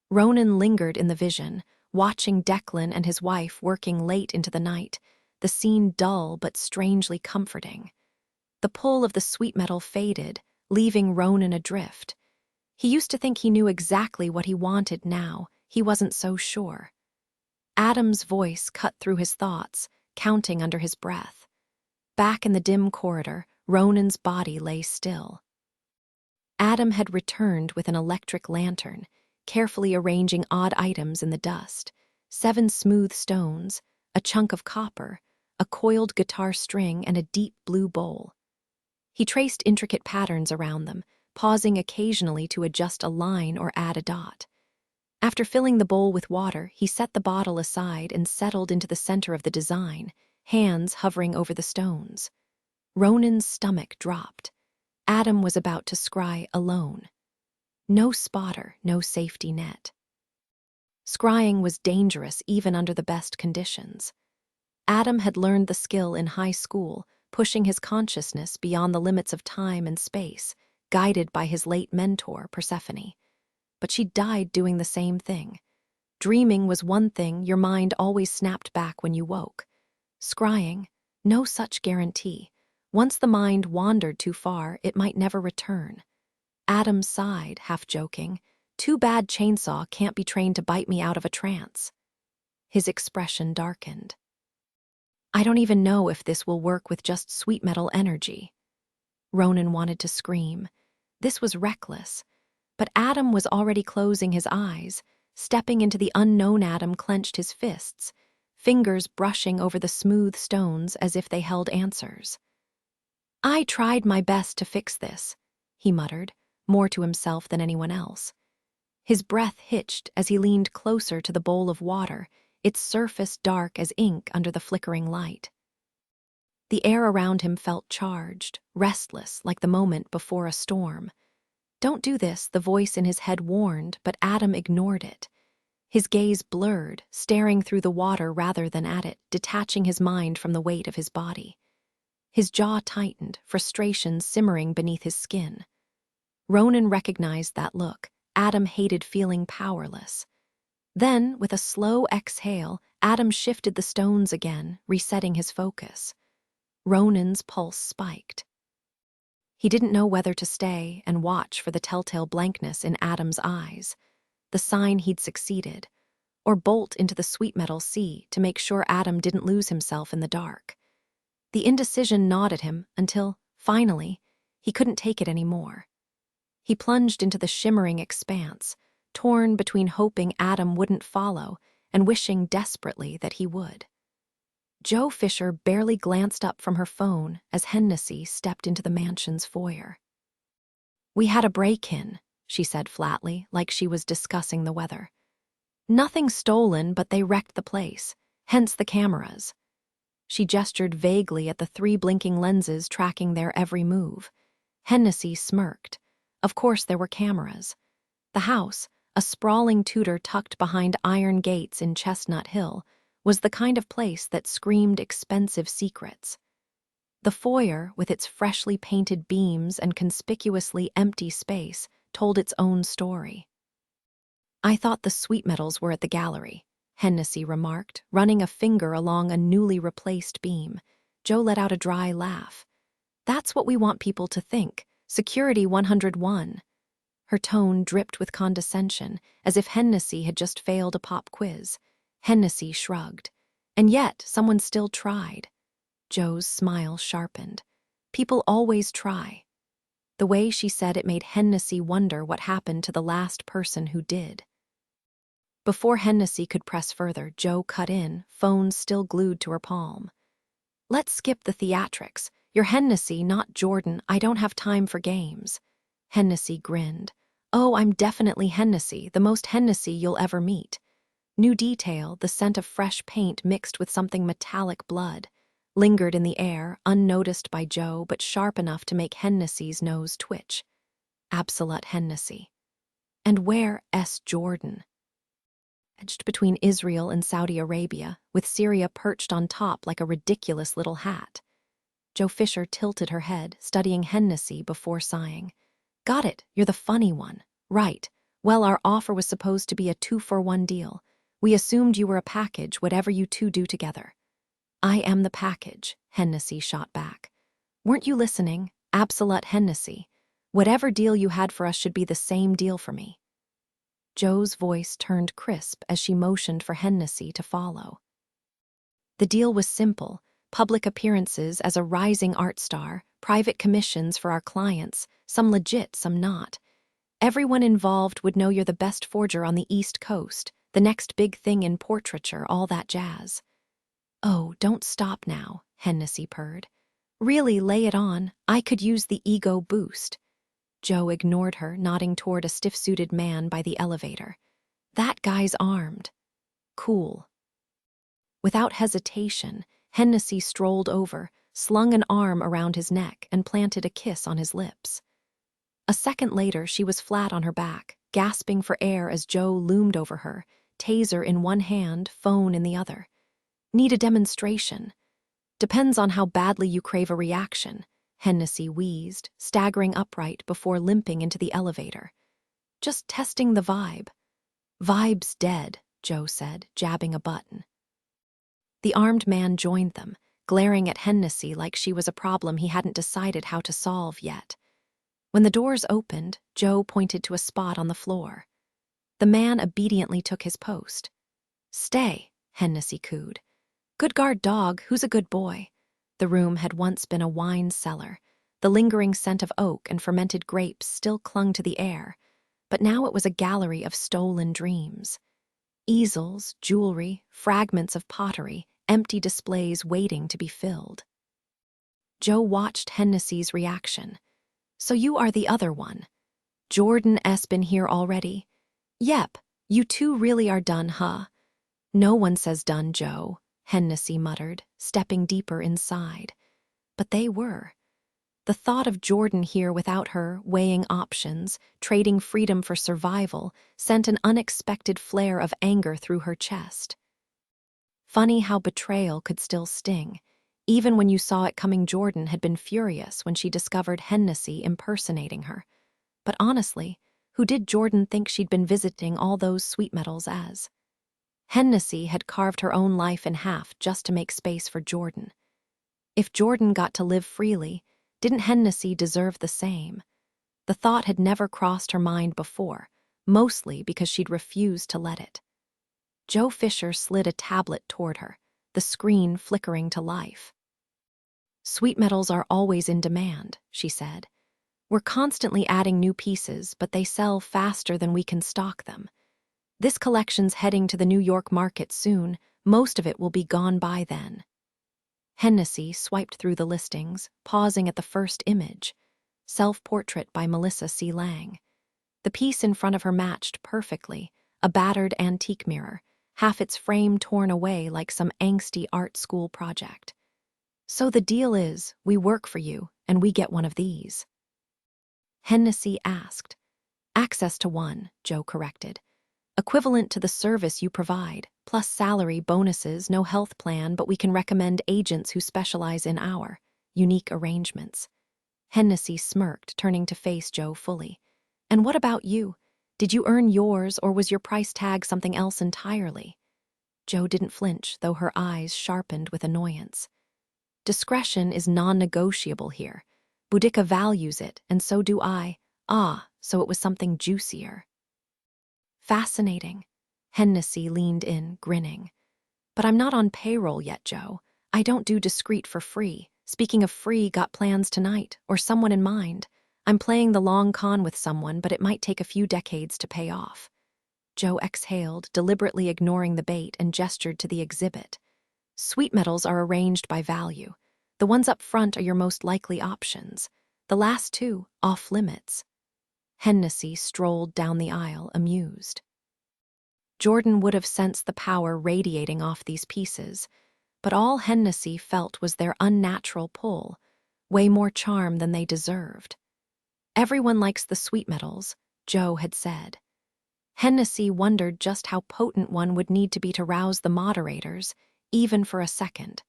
Ronan lingered in the vision, watching Declan and his wife working late into the night, the scene dull but strangely comforting. The pull of the sweet metal faded, leaving Ronan adrift. He used to think he knew exactly what he wanted. Now he wasn't so sure. Adam's voice cut through his thoughts, counting under his breath. Back in the dim corridor, Ronan's body lay still. Adam had returned with an electric lantern, carefully arranging odd items in the dust. 7 smooth stones, a chunk of copper, a coiled guitar string, and a deep blue bowl. He traced intricate patterns around them, pausing occasionally to adjust a line or add a dot. After filling the bowl with water, he set the bottle aside and settled into the center of the design, hands hovering over the stones. Ronan's stomach dropped. Adam was about to scry alone. No spotter, no safety net. Scrying was dangerous even under the best conditions. Adam had learned the skill in high school, pushing his consciousness beyond the limits of time and space, guided by his late mentor, Persephone. But she died doing the same thing. Dreaming was one thing, your mind always snapped back when you woke. Scrying, no such guarantee. Once the mind wandered too far, it might never return. Adam sighed, half joking. Too bad Chainsaw can't be trained to bite me out of a trance. His expression darkened. I don't even know if this will work with just sweet metal energy. Ronan wanted to scream. This was reckless. But Adam was already closing his eyes. Stepping into the unknown, Adam clenched his fists, fingers brushing over the smooth stones as if they held answers. I tried my best to fix this, he muttered, more to himself than anyone else. His breath hitched as he leaned closer to the bowl of water, its surface dark as ink under the flickering light. The air around him felt charged, restless, like the moment before a storm. Don't do this, the voice in his head warned, but Adam ignored it. His gaze blurred, staring through the water rather than at it, detaching his mind from the weight of his body. His jaw tightened, frustration simmering beneath his skin. Ronan recognized that look. Adam hated feeling powerless. Then, with a slow exhale, Adam shifted the stones again, resetting his focus. Ronan's pulse spiked. He didn't know whether to stay and watch for the telltale blankness in Adam's eyes, the sign he'd succeeded, or bolt into the sweet metal sea to make sure Adam didn't lose himself in the dark. The indecision gnawed at him until, finally, he couldn't take it anymore. He plunged into the shimmering expanse, torn between hoping Adam wouldn't follow and wishing desperately that he would. Joe Fisher barely glanced up from her phone as Hennessy stepped into the mansion's foyer. "We had a break-in," she said flatly, like she was discussing the weather. "Nothing stolen, but they wrecked the place, hence the cameras." She gestured vaguely at the 3 blinking lenses tracking their every move. Hennessy smirked. Of course there were cameras. The house, a sprawling Tudor tucked behind iron gates in Chestnut Hill, was the kind of place that screamed expensive secrets. The foyer, with its freshly painted beams and conspicuously empty space, told its own story. "I thought the sweet metals were at the gallery," Hennessy remarked, running a finger along a newly replaced beam. Joe let out a dry laugh. "That's what we want people to think. Security 101. Her tone dripped with condescension, as if Hennessy had just failed a pop quiz. Hennessy shrugged. And yet, someone still tried. Joe's smile sharpened. People always try. The way she said it made Hennessy wonder what happened to the last person who did. Before Hennessy could press further, Joe cut in, phone still glued to her palm. "Let's skip the theatrics. You're Hennessy, not Jordan. I don't have time for games." Hennessy grinned. "Oh, I'm definitely Hennessy, the most Hennessy you'll ever meet." New detail, the scent of fresh paint mixed with something metallic blood, lingered in the air, unnoticed by Joe, but sharp enough to make Hennessy's nose twitch. Absolute Hennessy. And where S. Jordan? Edged between Israel and Saudi Arabia, with Syria perched on top like a ridiculous little hat. Joe Fisher tilted her head, studying Hennessy before sighing. "Got it, you're the funny one. Right. Well, our offer was supposed to be a 2-for-1 deal. We assumed you were a package, whatever you two do together." "I am the package," Hennessy shot back. "Weren't you listening? Absolute Hennessy. Whatever deal you had for us should be the same deal for me." Joe's voice turned crisp as she motioned for Hennessy to follow. The deal was simple: public appearances as a rising art star, private commissions for our clients, some legit, some not. Everyone involved would know you're the best forger on the East Coast, the next big thing in portraiture, all that jazz. "Oh, don't stop now," Hennessy purred. "Really, lay it on. I could use the ego boost." Joe ignored her, nodding toward a stiff-suited man by the elevator. "That guy's armed." "Cool." Without hesitation, Hennessy strolled over, slung an arm around his neck, and planted a kiss on his lips. A second later, she was flat on her back, gasping for air as Joe loomed over her, taser in one hand, phone in the other. "Need a demonstration." "Depends on how badly you crave a reaction," Hennessy wheezed, staggering upright before limping into the elevator. "Just testing the vibe." "Vibe's dead," Joe said, jabbing a button. The armed man joined them, glaring at Hennessy like she was a problem he hadn't decided how to solve yet. When the doors opened, Joe pointed to a spot on the floor. The man obediently took his post. "Stay," Hennessy cooed. "Good guard dog, who's a good boy?" The room had once been a wine cellar. The lingering scent of oak and fermented grapes still clung to the air, but now it was a gallery of stolen dreams. Easels, jewelry, fragments of pottery, empty displays waiting to be filled. Joe watched Hennessy's reaction. "So you are the other one. Jordan S. been here already?" "Yep, you two really are done, huh?" "No one says done, Joe," Hennessy muttered, stepping deeper inside. But they were. The thought of Jordan here without her, weighing options, trading freedom for survival, sent an unexpected flare of anger through her chest. Funny how betrayal could still sting. Even when you saw it coming, Jordan had been furious when she discovered Hennessy impersonating her. But honestly, who did Jordan think she'd been visiting all those sweet metals as? Hennessy had carved her own life in half just to make space for Jordan. If Jordan got to live freely, didn't Hennessy deserve the same? The thought had never crossed her mind before, mostly because she'd refused to let it. Joe Fisher slid a tablet toward her, the screen flickering to life. "Sweet metals are always in demand," she said. "We're constantly adding new pieces, but they sell faster than we can stock them. This collection's heading to the New York market soon. Most of it will be gone by then." Hennessy swiped through the listings, pausing at the first image. Self-portrait by Melissa C. Lang. The piece in front of her matched perfectly, a battered antique mirror, half its frame torn away like some angsty art school project. So the deal is, we work for you, and we get one of these. Hennessy asked. Access to one, Joe corrected. Equivalent to the service you provide, plus salary, bonuses, no health plan, but we can recommend agents who specialize in our unique arrangements. Hennessy smirked, turning to face Joe fully. And what about you? Did you earn yours, or was your price tag something else entirely? Joe didn't flinch, though her eyes sharpened with annoyance. Discretion is non-negotiable here. Boudica values it, and so do I. Ah, so it was something juicier. Fascinating. Hennessy leaned in, grinning. But I'm not on payroll yet, Joe. I don't do discreet for free. Speaking of free, got plans tonight, or someone in mind. I'm playing the long con with someone, but it might take a few decades to pay off. Joe exhaled, deliberately ignoring the bait, and gestured to the exhibit. Sweet metals are arranged by value. The ones up front are your most likely options. The last two, off limits. Hennessy strolled down the aisle, amused. Jordan would have sensed the power radiating off these pieces, but all Hennessy felt was their unnatural pull, way more charm than they deserved. Everyone likes the sweet metals, Joe had said. Hennessy wondered just how potent one would need to be to rouse the moderators, even for a second.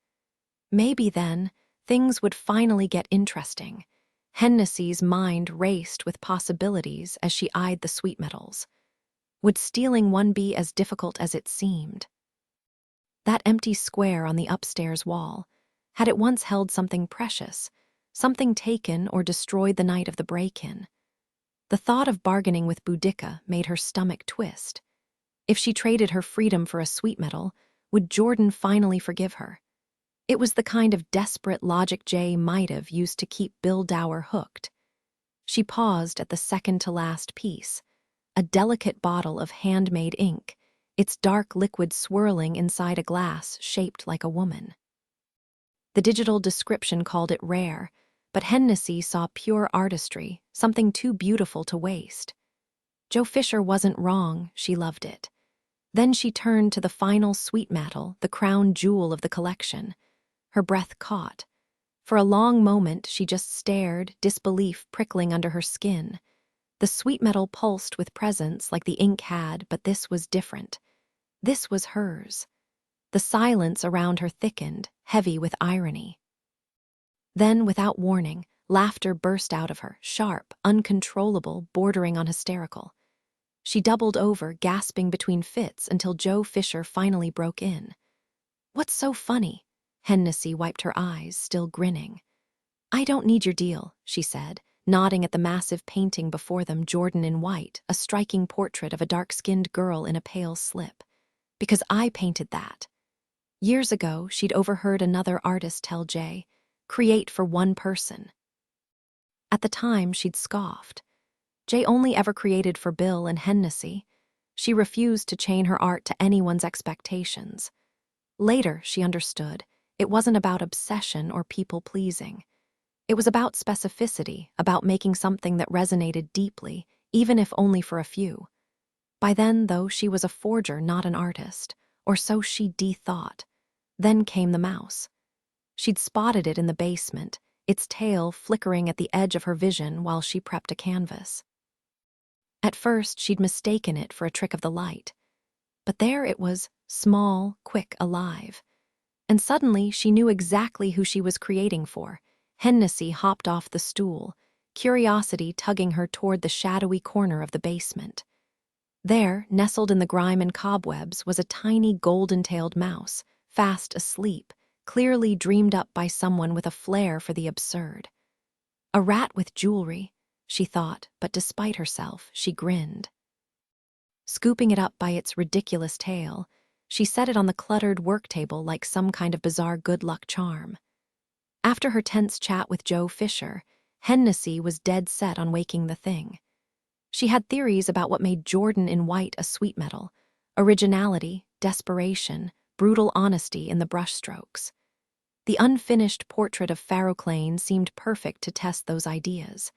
Maybe then, things would finally get interesting. Hennessy's mind raced with possibilities as she eyed the sweet metals. Would stealing one be as difficult as it seemed? That empty square on the upstairs wall, had it once held something precious, something taken or destroyed the night of the break-in? The thought of bargaining with Boudica made her stomach twist. If she traded her freedom for a sweet metal, would Jordan finally forgive her? It was the kind of desperate logic Jay might have used to keep Bill Dower hooked. She paused at the second-to-last piece, a delicate bottle of handmade ink, its dark liquid swirling inside a glass shaped like a woman. The digital description called it rare, but Hennessy saw pure artistry, something too beautiful to waste. Joe Fisher wasn't wrong, she loved it. Then she turned to the final sweet metal, the crown jewel of the collection. Her breath caught. For a long moment, she just stared, disbelief prickling under her skin. The sweet metal pulsed with presence like the ink had, but this was different. This was hers. The silence around her thickened, heavy with irony. Then, without warning, laughter burst out of her, sharp, uncontrollable, bordering on hysterical. She doubled over, gasping between fits until Joe Fisher finally broke in. "What's so funny?" Hennessy wiped her eyes, still grinning. "I don't need your deal," she said, nodding at the massive painting before them, Jordan in white, a striking portrait of a dark-skinned girl in a pale slip. "Because I painted that." Years ago, she'd overheard another artist tell Jay, "Create for one person." At the time, she'd scoffed. Jay only ever created for Bill and Hennessy. She refused to chain her art to anyone's expectations. Later, she understood. It wasn't about obsession or people-pleasing. It was about specificity, about making something that resonated deeply, even if only for a few. By then, though, she was a forger, not an artist, or so she thought. Then came the mouse. She'd spotted it in the basement, its tail flickering at the edge of her vision while she prepped a canvas. At first, she'd mistaken it for a trick of the light. But there it was, small, quick, alive. And suddenly, she knew exactly who she was creating for. Hennessy hopped off the stool, curiosity tugging her toward the shadowy corner of the basement. There, nestled in the grime and cobwebs, was a tiny golden-tailed mouse, fast asleep, clearly dreamed up by someone with a flair for the absurd. A rat with jewelry, she thought, but despite herself, she grinned. Scooping it up by its ridiculous tail, she set it on the cluttered work table like some kind of bizarre good luck charm. After her tense chat with Joe Fisher, Hennessy was dead set on waking the thing. She had theories about what made Jordan in white a sweet metal: originality, desperation, brutal honesty in the brushstrokes. The unfinished portrait of Farroclane seemed perfect to test those ideas.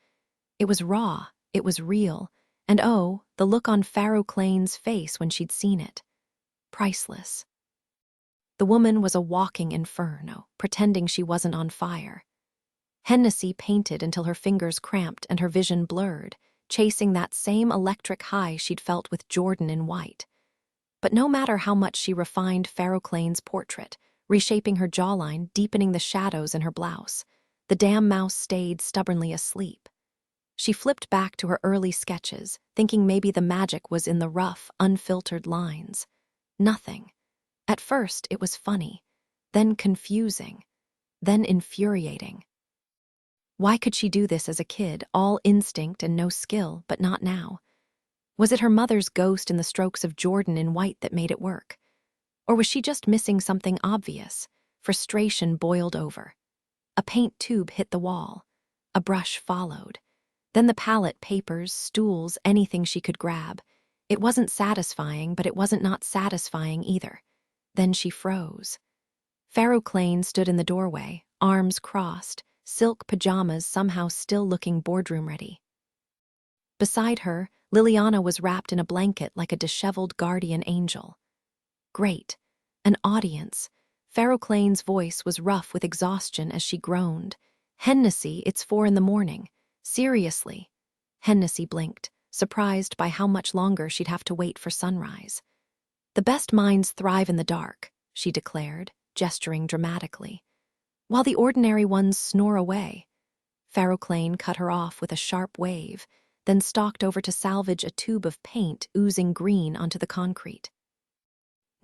It was raw, it was real, and oh, the look on Farroclane's face when she'd seen it. Priceless. The woman was a walking inferno, pretending she wasn't on fire. Hennessy painted until her fingers cramped and her vision blurred, chasing that same electric high she'd felt with Jordan in white. But no matter how much she refined Farroclane's portrait, reshaping her jawline, deepening the shadows in her blouse, the damn mouse stayed stubbornly asleep. She flipped back to her early sketches, thinking maybe the magic was in the rough, unfiltered lines. Nothing. At first, it was funny, then confusing, then infuriating. Why could she do this as a kid, all instinct and no skill, but not now? Was it her mother's ghost in the strokes of Jordan in white that made it work? Or was she just missing something obvious? Frustration boiled over. A paint tube hit the wall. A brush followed. Then the palette, papers, stools, anything she could grab. It wasn't satisfying, but it wasn't not satisfying either. Then she froze. Farroclane stood in the doorway, arms crossed, silk pajamas somehow still looking boardroom-ready. Beside her, Liliana was wrapped in a blanket like a disheveled guardian angel. Great. An audience. Farroclane's voice was rough with exhaustion as she groaned. Hennessy, it's 4 a.m. Seriously. Hennessy blinked, surprised by how much longer she'd have to wait for sunrise. The best minds thrive in the dark, she declared, gesturing dramatically, while the ordinary ones snore away. Farroclane cut her off with a sharp wave, then stalked over to salvage a tube of paint oozing green onto the concrete.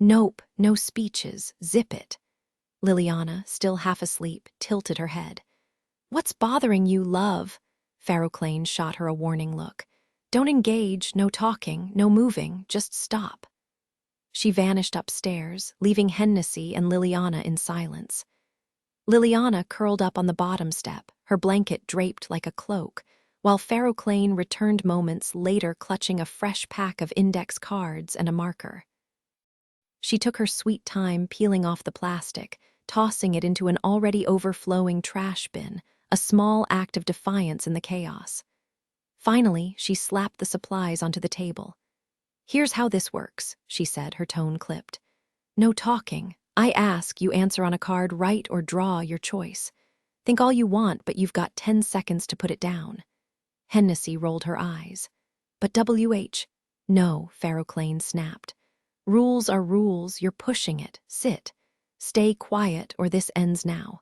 Nope, no speeches, zip it. Liliana, still half asleep, tilted her head. What's bothering you, love? Farroclane shot her a warning look. Don't engage, no talking, no moving, just stop. She vanished upstairs, leaving Hennessy and Liliana in silence. Liliana curled up on the bottom step, her blanket draped like a cloak, while Farroclane returned moments later clutching a fresh pack of index cards and a marker. She took her sweet time peeling off the plastic, tossing it into an already overflowing trash bin, a small act of defiance in the chaos. Finally, she slapped the supplies onto the table. Here's how this works, she said, her tone clipped. No talking. I ask, you answer on a card, write or draw your choice. Think all you want, but you've got 10 seconds to put it down. Hennessy rolled her eyes. But WH. No, Farroclane snapped. Rules are rules, you're pushing it. Sit. Stay quiet or this ends now.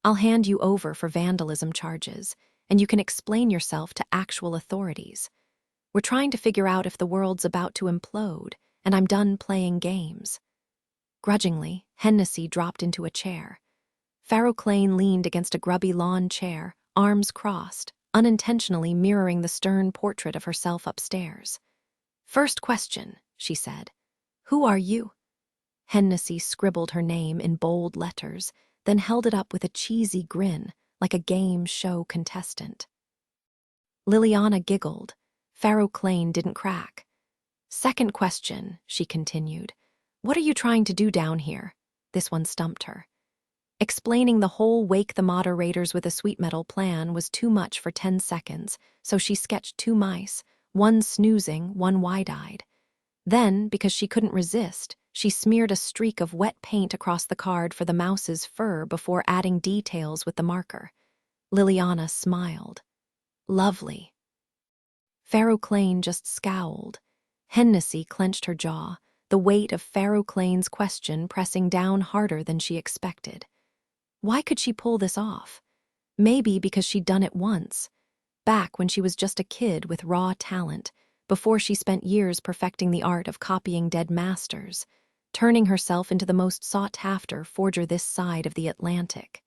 I'll hand you over for vandalism charges, and you can explain yourself to actual authorities. We're trying to figure out if the world's about to implode, and I'm done playing games. Grudgingly, Hennessy dropped into a chair. Farroclane leaned against a grubby lawn chair, arms crossed, unintentionally mirroring the stern portrait of herself upstairs. First question, she said. Who are you? Hennessy scribbled her name in bold letters, then held it up with a cheesy grin, like a game show contestant. Liliana giggled. Farroclane didn't crack. Second question, she continued. What are you trying to do down here? This one stumped her. Explaining the whole Wake the Moderators with a sweet metal plan was too much for 10 seconds, so she sketched 2 mice, one snoozing, one wide-eyed. Then, because she couldn't resist, she smeared a streak of wet paint across the card for the mouse's fur before adding details with the marker. Liliana smiled. Lovely. Farroclane just scowled. Hennessy clenched her jaw, the weight of Farroclane's question pressing down harder than she expected. Why could she pull this off? Maybe because she'd done it once, back when she was just a kid with raw talent, before she spent years perfecting the art of copying dead masters, turning herself into the most sought-after forger this side of the Atlantic.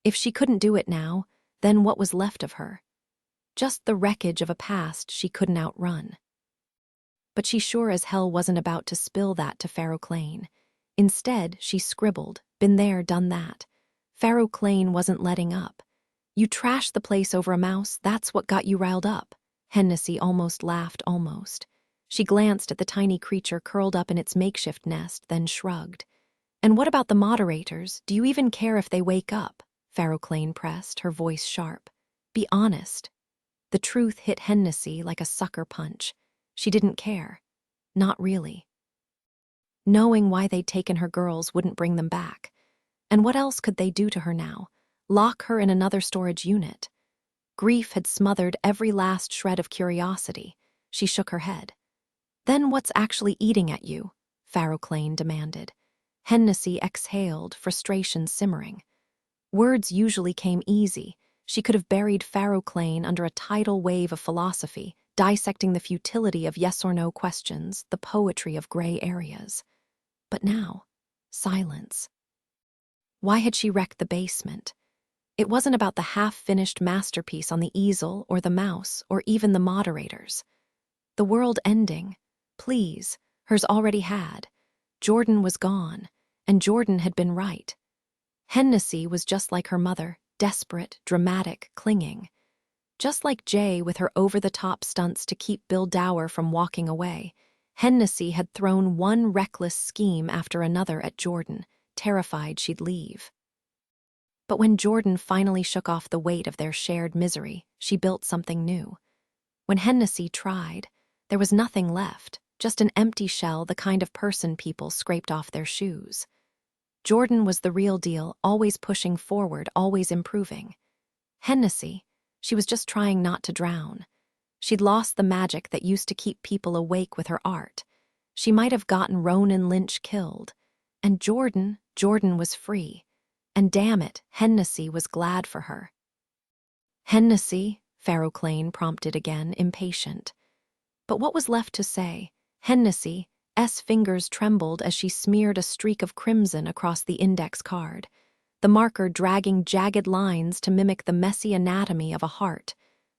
If she couldn't do it now, then what was left of her? Just the wreckage of a past she couldn't outrun. But she sure as hell wasn't about to spill that to Farroclane. Instead, she scribbled, been there, done that. Farroclane wasn't letting up. You trashed the place over a mouse, that's what got you riled up. Hennessy almost laughed, almost. She glanced at the tiny creature curled up in its makeshift nest, then shrugged. And what about the moderators? Do you even care if they wake up? Farrowclane pressed, her voice sharp. Be honest. The truth hit Hennessy like a sucker punch. She didn't care. Not really. Knowing why they'd taken her girls wouldn't bring them back. And what else could they do to her now? Lock her in another storage unit? Grief had smothered every last shred of curiosity. She shook her head. Then what's actually eating at you? Farrowclane demanded. Hennessy exhaled, frustration simmering. Words usually came easy. She could have buried Farrowclane under a tidal wave of philosophy, dissecting the futility of yes or no questions, the poetry of gray areas. But now, silence. Why had she wrecked the basement? It wasn't about the half-finished masterpiece on the easel or the mouse or even the moderators. The world ending. Please, hers already had. Jordan was gone, and Jordan had been right. Hennessy was just like her mother, desperate, dramatic, clinging. Just like Jay with her over-the-top stunts to keep Bill Dower from walking away, Hennessy had thrown one reckless scheme after another at Jordan, terrified she'd leave. But when Jordan finally shook off the weight of their shared misery, she built something new. When Hennessy tried, there was nothing left, just an empty shell, the kind of person people scraped off their shoes. Jordan was the real deal, always pushing forward, always improving. Hennessy, she was just trying not to drown. She'd lost the magic that used to keep people awake with her art. She might have gotten Ronan Lynch killed. And Jordan was free. And damn it, Hennessy was glad for her. Hennessy, Farrowclane prompted again, impatient. But what was left to say? Hennessy's fingers trembled as she smeared a streak of crimson across the index card, the marker dragging jagged lines to mimic the messy anatomy of a heart,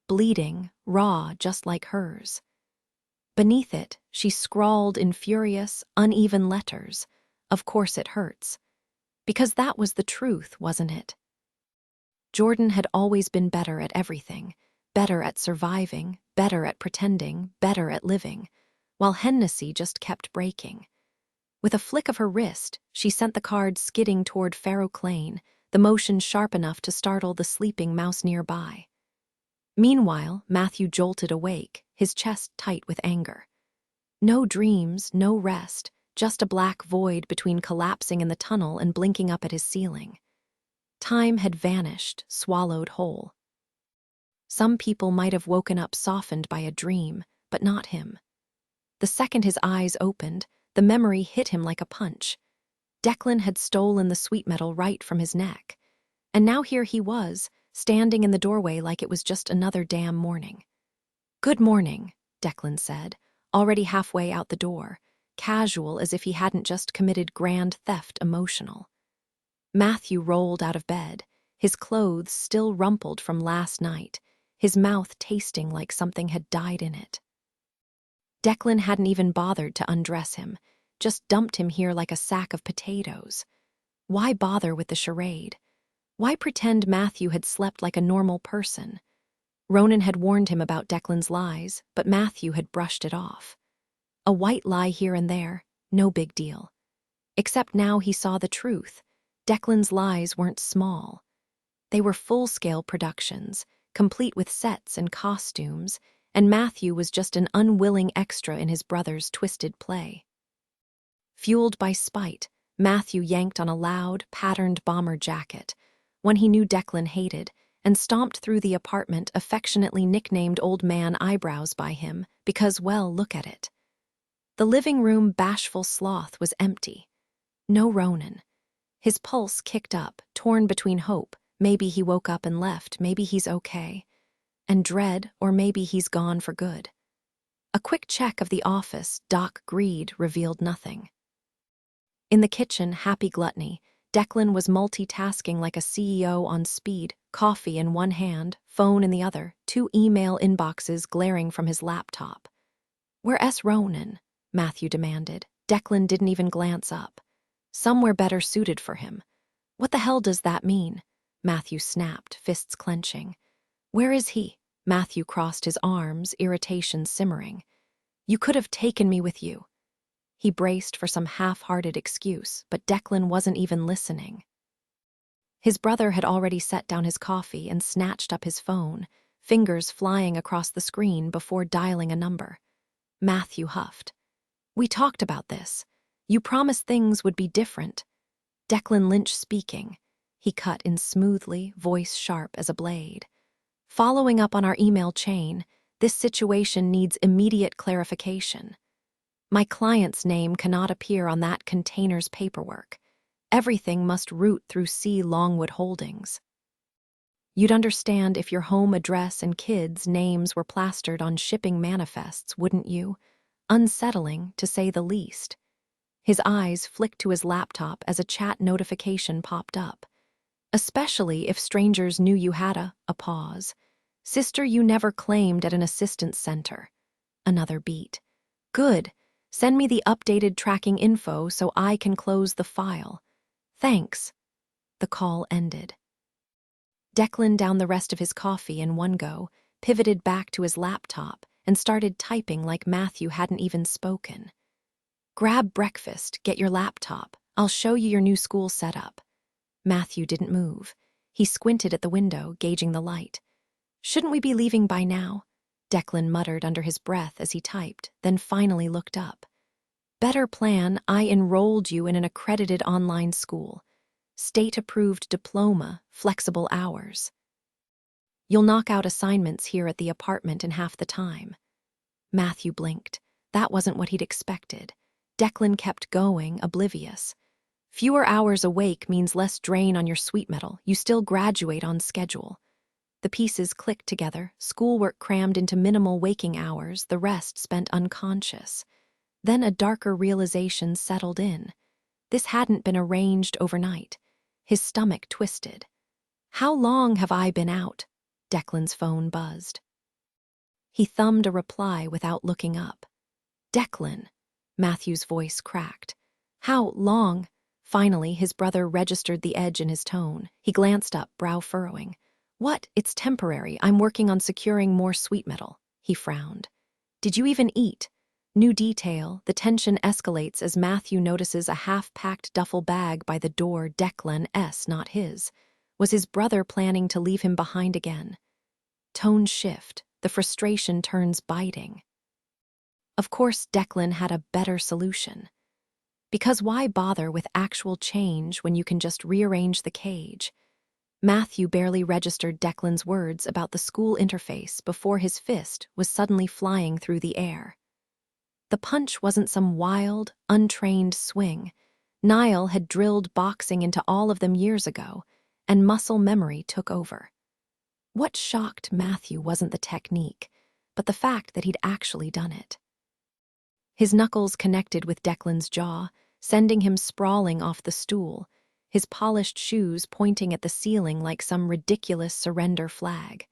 bleeding, raw, just like hers. Beneath it, she scrawled in furious, uneven letters, "Of course it hurts." Because that was the truth, wasn't it? Jordan had always been better at everything, better at surviving, better at pretending, better at living, while Hennessy just kept breaking. With a flick of her wrist, she sent the card skidding toward Farrowclane, the motion sharp enough to startle the sleeping mouse nearby. Meanwhile, Matthew jolted awake, his chest tight with anger. No dreams, no rest, just a black void between collapsing in the tunnel and blinking up at his ceiling. Time had vanished, swallowed whole. Some people might have woken up softened by a dream, but not him. The second his eyes opened, the memory hit him like a punch. Declan had stolen the sweet metal right from his neck. And now here he was, standing in the doorway like it was just another damn morning. "Good morning," Declan said, already halfway out the door, casual as if he hadn't just committed grand theft emotional. Matthew rolled out of bed, his clothes still rumpled from last night, his mouth tasting like something had died in it. Declan hadn't even bothered to undress him, just dumped him here like a sack of potatoes. Why bother with the charade? Why pretend Matthew had slept like a normal person? Ronan had warned him about Declan's lies, but Matthew had brushed it off. A white lie here and there, no big deal. Except now he saw the truth. Declan's lies weren't small. They were full-scale productions, complete with sets and costumes, and Matthew was just an unwilling extra in his brother's twisted play. Fueled by spite, Matthew yanked on a loud, patterned bomber jacket, one he knew Declan hated, and stomped through the apartment, affectionately nicknamed Old Man Eyebrows by him, because, well, look at it. The living room bashful sloth was empty. No Ronan. His pulse kicked up, torn between hope, maybe he woke up and left, maybe he's okay, and dread, or maybe he's gone for good. A quick check of the office, Doc Greed, revealed nothing. In the kitchen, happy gluttony, Declan was multitasking like a CEO on speed, coffee in one hand, phone in the other, 2 email inboxes glaring from his laptop. "Where's Ronan?" Matthew demanded. Declan didn't even glance up. Somewhere better suited for him. "What the hell does that mean?" Matthew snapped, fists clenching. "Where is he?" Matthew crossed his arms, irritation simmering. "You could have taken me with you." He braced for some half-hearted excuse, but Declan wasn't even listening. His brother had already set down his coffee and snatched up his phone, fingers flying across the screen before dialing a number. Matthew huffed. "We talked about this. You promised things would be different." Declan Lynch speaking. He cut in smoothly, voice sharp as a blade. "Following up on our email chain, this situation needs immediate clarification. My client's name cannot appear on that container's paperwork. Everything must route through C. Longwood Holdings. You'd understand if your home address and kids' names were plastered on shipping manifests, wouldn't you? Unsettling, to say the least." His eyes flicked to his laptop as a chat notification popped up. "Especially if strangers knew you had a pause. Sister you never claimed at an assistance center." Another beat. "Good. Send me the updated tracking info so I can close the file. Thanks." The call ended. Declan downed the rest of his coffee in one go, pivoted back to his laptop, and started typing like Matthew hadn't even spoken. "Grab breakfast, get your laptop. I'll show you your new school setup." Matthew didn't move. He squinted at the window, gauging the light. "Shouldn't we be leaving by now?" Declan muttered under his breath as he typed, then finally looked up. "Better plan, I enrolled you in an accredited online school. State-approved diploma, flexible hours. You'll knock out assignments here at the apartment in half the time." Matthew blinked. That wasn't what he'd expected. Declan kept going, oblivious. "Fewer hours awake means less drain on your sweet metal. You still graduate on schedule." The pieces clicked together, schoolwork crammed into minimal waking hours, the rest spent unconscious. Then a darker realization settled in. This hadn't been arranged overnight. His stomach twisted. "How long have I been out?" Declan's phone buzzed. He thumbed a reply without looking up. "Declan." Matthew's voice cracked. "How long?" Finally, his brother registered the edge in his tone. He glanced up, brow furrowing. "What? It's temporary. I'm working on securing more sweet metal." He frowned. "Did you even eat?" New detail, the tension escalates as Matthew notices a half-packed duffel bag by the door. Declan's, not his. Was his brother planning to leave him behind again? Tone shift, the frustration turns biting. Of course, Declan had a better solution. Because why bother with actual change when you can just rearrange the cage? Matthew barely registered Declan's words about the school interface before his fist was suddenly flying through the air. The punch wasn't some wild, untrained swing. Niall had drilled boxing into all of them years ago, and muscle memory took over. What shocked Matthew wasn't the technique, but the fact that he'd actually done it. His knuckles connected with Declan's jaw, sending him sprawling off the stool, his polished shoes pointing at the ceiling like some ridiculous surrender flag.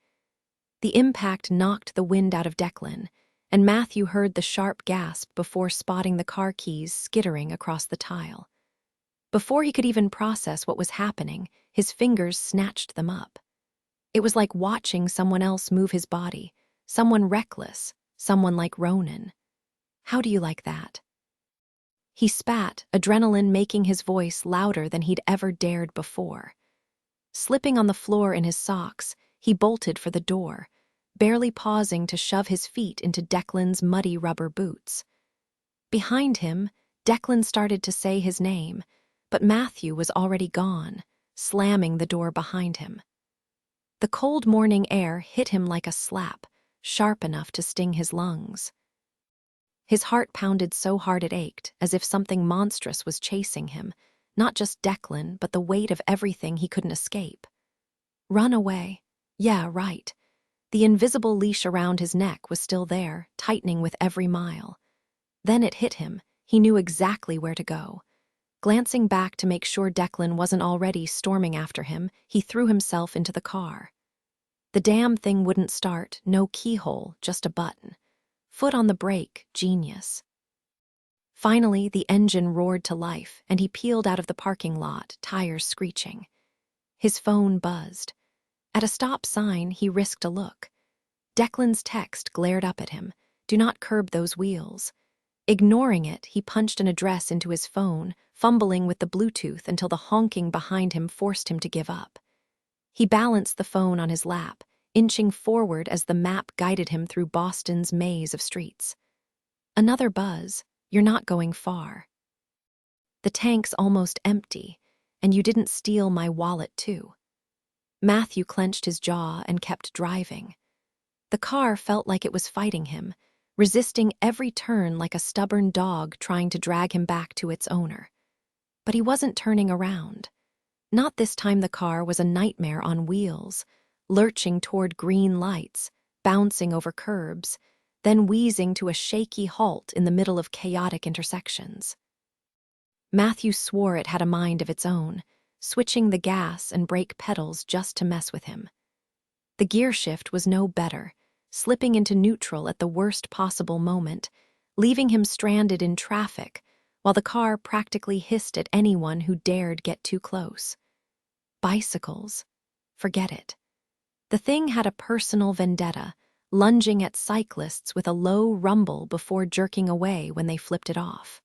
The impact knocked the wind out of Declan, and Matthew heard the sharp gasp before spotting the car keys skittering across the tile. Before he could even process what was happening, his fingers snatched them up. It was like watching someone else move his body, someone reckless, someone like Ronan. "How do you like that?" He spat, adrenaline making his voice louder than he'd ever dared before. Slipping on the floor in his socks, he bolted for the door, barely pausing to shove his feet into Declan's muddy rubber boots. Behind him, Declan started to say his name, but Matthew was already gone, slamming the door behind him. The cold morning air hit him like a slap, sharp enough to sting his lungs. His heart pounded so hard it ached, as if something monstrous was chasing him, not just Declan, but the weight of everything he couldn't escape. Run away. Yeah, right. The invisible leash around his neck was still there, tightening with every mile. Then it hit him. He knew exactly where to go. Glancing back to make sure Declan wasn't already storming after him, he threw himself into the car. The damn thing wouldn't start, no keyhole, just a button. Foot on the brake, genius. Finally, the engine roared to life, and he peeled out of the parking lot, tires screeching. His phone buzzed. At a stop sign, he risked a look. Declan's text glared up at him. "Do not curb those wheels." Ignoring it, he punched an address into his phone, fumbling with the Bluetooth until the honking behind him forced him to give up. He balanced the phone on his lap, inching forward as the map guided him through Boston's maze of streets. Another buzz. You're not going far. The tank's almost empty, and you didn't steal my wallet too. Matthew clenched his jaw and kept driving. The car felt like it was fighting him, resisting every turn like a stubborn dog trying to drag him back to its owner. But he wasn't turning around. Not this time. The car was a nightmare on wheels, lurching toward green lights, bouncing over curbs, then wheezing to a shaky halt in the middle of chaotic intersections. Matthew swore it had a mind of its own, switching the gas and brake pedals just to mess with him. The gear shift was no better, slipping into neutral at the worst possible moment, leaving him stranded in traffic, while the car practically hissed at anyone who dared get too close. Bicycles? Forget it. The thing had a personal vendetta, lunging at cyclists with a low rumble before jerking away when they flipped it off.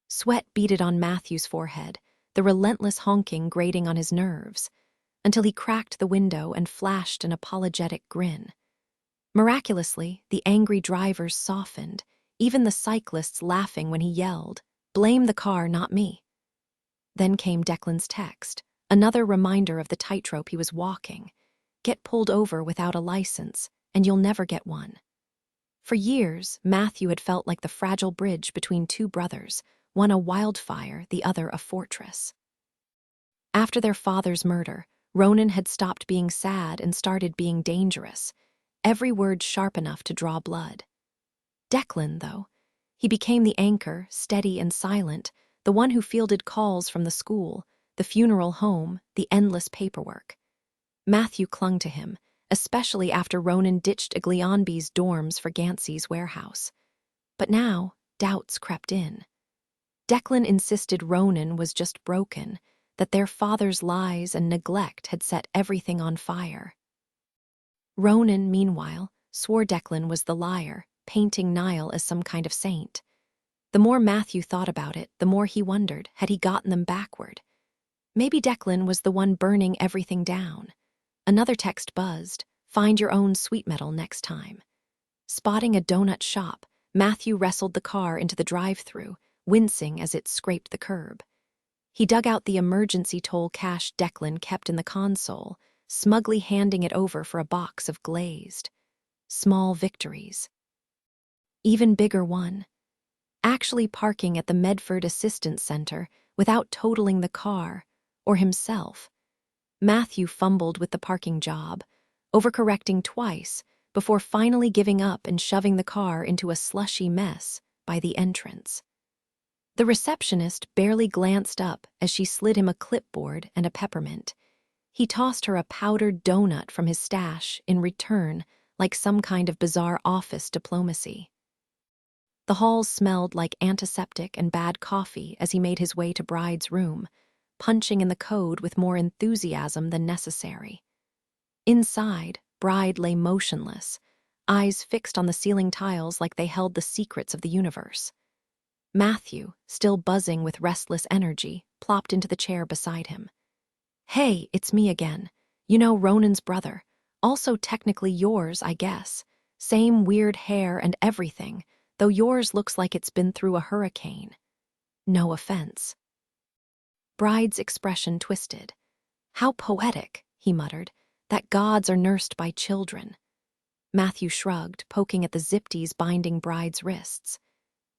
Sweat beaded on Matthew's forehead, the relentless honking grating on his nerves, until he cracked the window and flashed an apologetic grin. Miraculously, the angry drivers softened, even the cyclists laughing when he yelled, "Blame the car, not me." Then came Declan's text, another reminder of the tightrope he was walking. Get pulled over without a license, and you'll never get one. For years, Matthew had felt like the fragile bridge between two brothers, one a wildfire, the other a fortress. After their father's murder, Ronan had stopped being sad and started being dangerous, every word sharp enough to draw blood. Declan, though, he became the anchor, steady and silent, the one who fielded calls from the school, the funeral home, the endless paperwork. Matthew clung to him, especially after Ronan ditched Aglianby's dorms for Gansey's warehouse. But now, doubts crept in. Declan insisted Ronan was just broken, that their father's lies and neglect had set everything on fire. Ronan, meanwhile, swore Declan was the liar, painting Niall as some kind of saint. The more Matthew thought about it, the more he wondered, had he gotten them backward? Maybe Declan was the one burning everything down. Another text buzzed, "Find your own sweet metal next time." Spotting a donut shop, Matthew wrestled the car into the drive-thru, wincing as it scraped the curb. He dug out the emergency toll cash Declan kept in the console, smugly handing it over for a box of glazed. Small victories. Even bigger one. Actually parking at the Medford Assistance Center without totaling the car, or himself. Matthew fumbled with the parking job, overcorrecting twice before finally giving up and shoving the car into a slushy mess by the entrance. The receptionist barely glanced up as she slid him a clipboard and a peppermint. He tossed her a powdered donut from his stash in return, like some kind of bizarre office diplomacy. The halls smelled like antiseptic and bad coffee as he made his way to Bride's room, punching in the code with more enthusiasm than necessary. Inside, Bride lay motionless, eyes fixed on the ceiling tiles like they held the secrets of the universe. Matthew, still buzzing with restless energy, plopped into the chair beside him. "Hey, it's me again. You know, Ronan's brother. Also technically yours, I guess. Same weird hair and everything, though yours looks like it's been through a hurricane. No offense." Bride's expression twisted. "How poetic," he muttered, "that gods are nursed by children." Matthew shrugged, poking at the zipties binding Bride's wrists.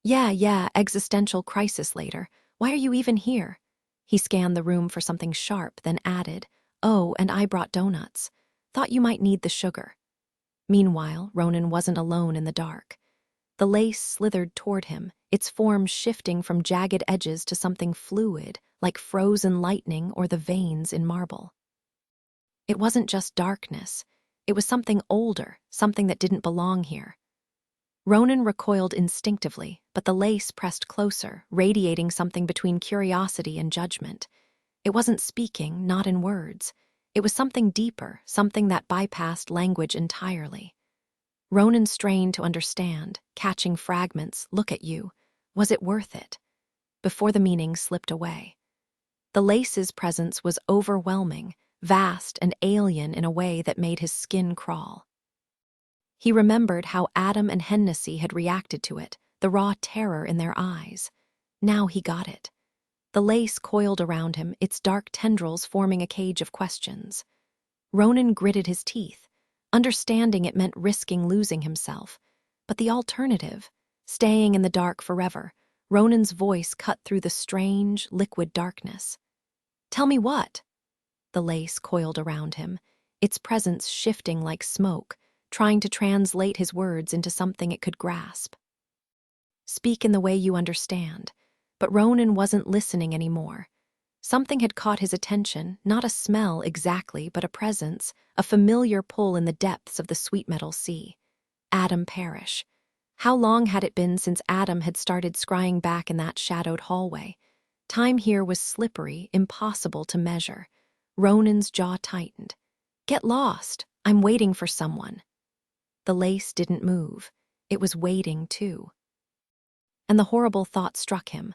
Yeah, existential crisis later. Why are you even here?" He scanned the room for something sharp, then added, "Oh, and I brought donuts. Thought you might need the sugar." Meanwhile, Ronan wasn't alone in the dark. The lace slithered toward him, its form shifting from jagged edges to something fluid, like frozen lightning or the veins in marble. It wasn't just darkness. It was something older, something that didn't belong here. Ronan recoiled instinctively, but the lace pressed closer, radiating something between curiosity and judgment. It wasn't speaking, not in words. It was something deeper, something that bypassed language entirely. Ronan strained to understand, catching fragments. Look at you. Was it worth it? Before the meaning slipped away. The lace's presence was overwhelming, vast and alien in a way that made his skin crawl. He remembered how Adam and Hennessy had reacted to it, the raw terror in their eyes. Now he got it. The lace coiled around him, its dark tendrils forming a cage of questions. Ronan gritted his teeth. Understanding it meant risking losing himself. But the alternative, staying in the dark forever, Ronan's voice cut through the strange, liquid darkness. Tell me what? The lace coiled around him, its presence shifting like smoke, trying to translate his words into something it could grasp. Speak in the way you understand. But Ronan wasn't listening anymore. Something had caught his attention, not a smell exactly, but a presence, a familiar pull in the depths of the sweet metal sea. Adam Parrish. How long had it been since Adam had started scrying back in that shadowed hallway? Time here was slippery, impossible to measure. Ronan's jaw tightened. Get lost. I'm waiting for someone. The lace didn't move. It was waiting, too. And the horrible thought struck him.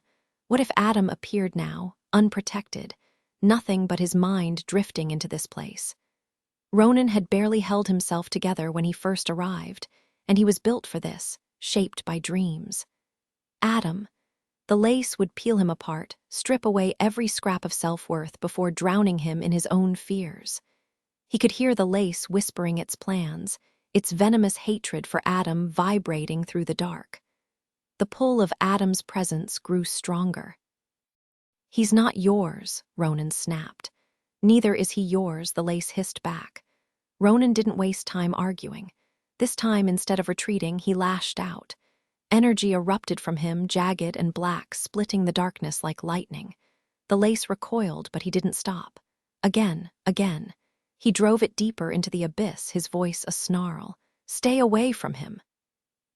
What if Adam appeared now, unprotected, nothing but his mind drifting into this place? Ronan had barely held himself together when he first arrived, and he was built for this, shaped by dreams. Adam. The lace would peel him apart, strip away every scrap of self-worth before drowning him in his own fears. He could hear the lace whispering its plans, its venomous hatred for Adam vibrating through the dark. The pull of Adam's presence grew stronger. He's not yours, Ronan snapped. Neither is he yours, the lace hissed back. Ronan didn't waste time arguing. This time, instead of retreating, he lashed out. Energy erupted from him, jagged and black, splitting the darkness like lightning. The lace recoiled, but he didn't stop. Again. He drove it deeper into the abyss, his voice a snarl. Stay away from him.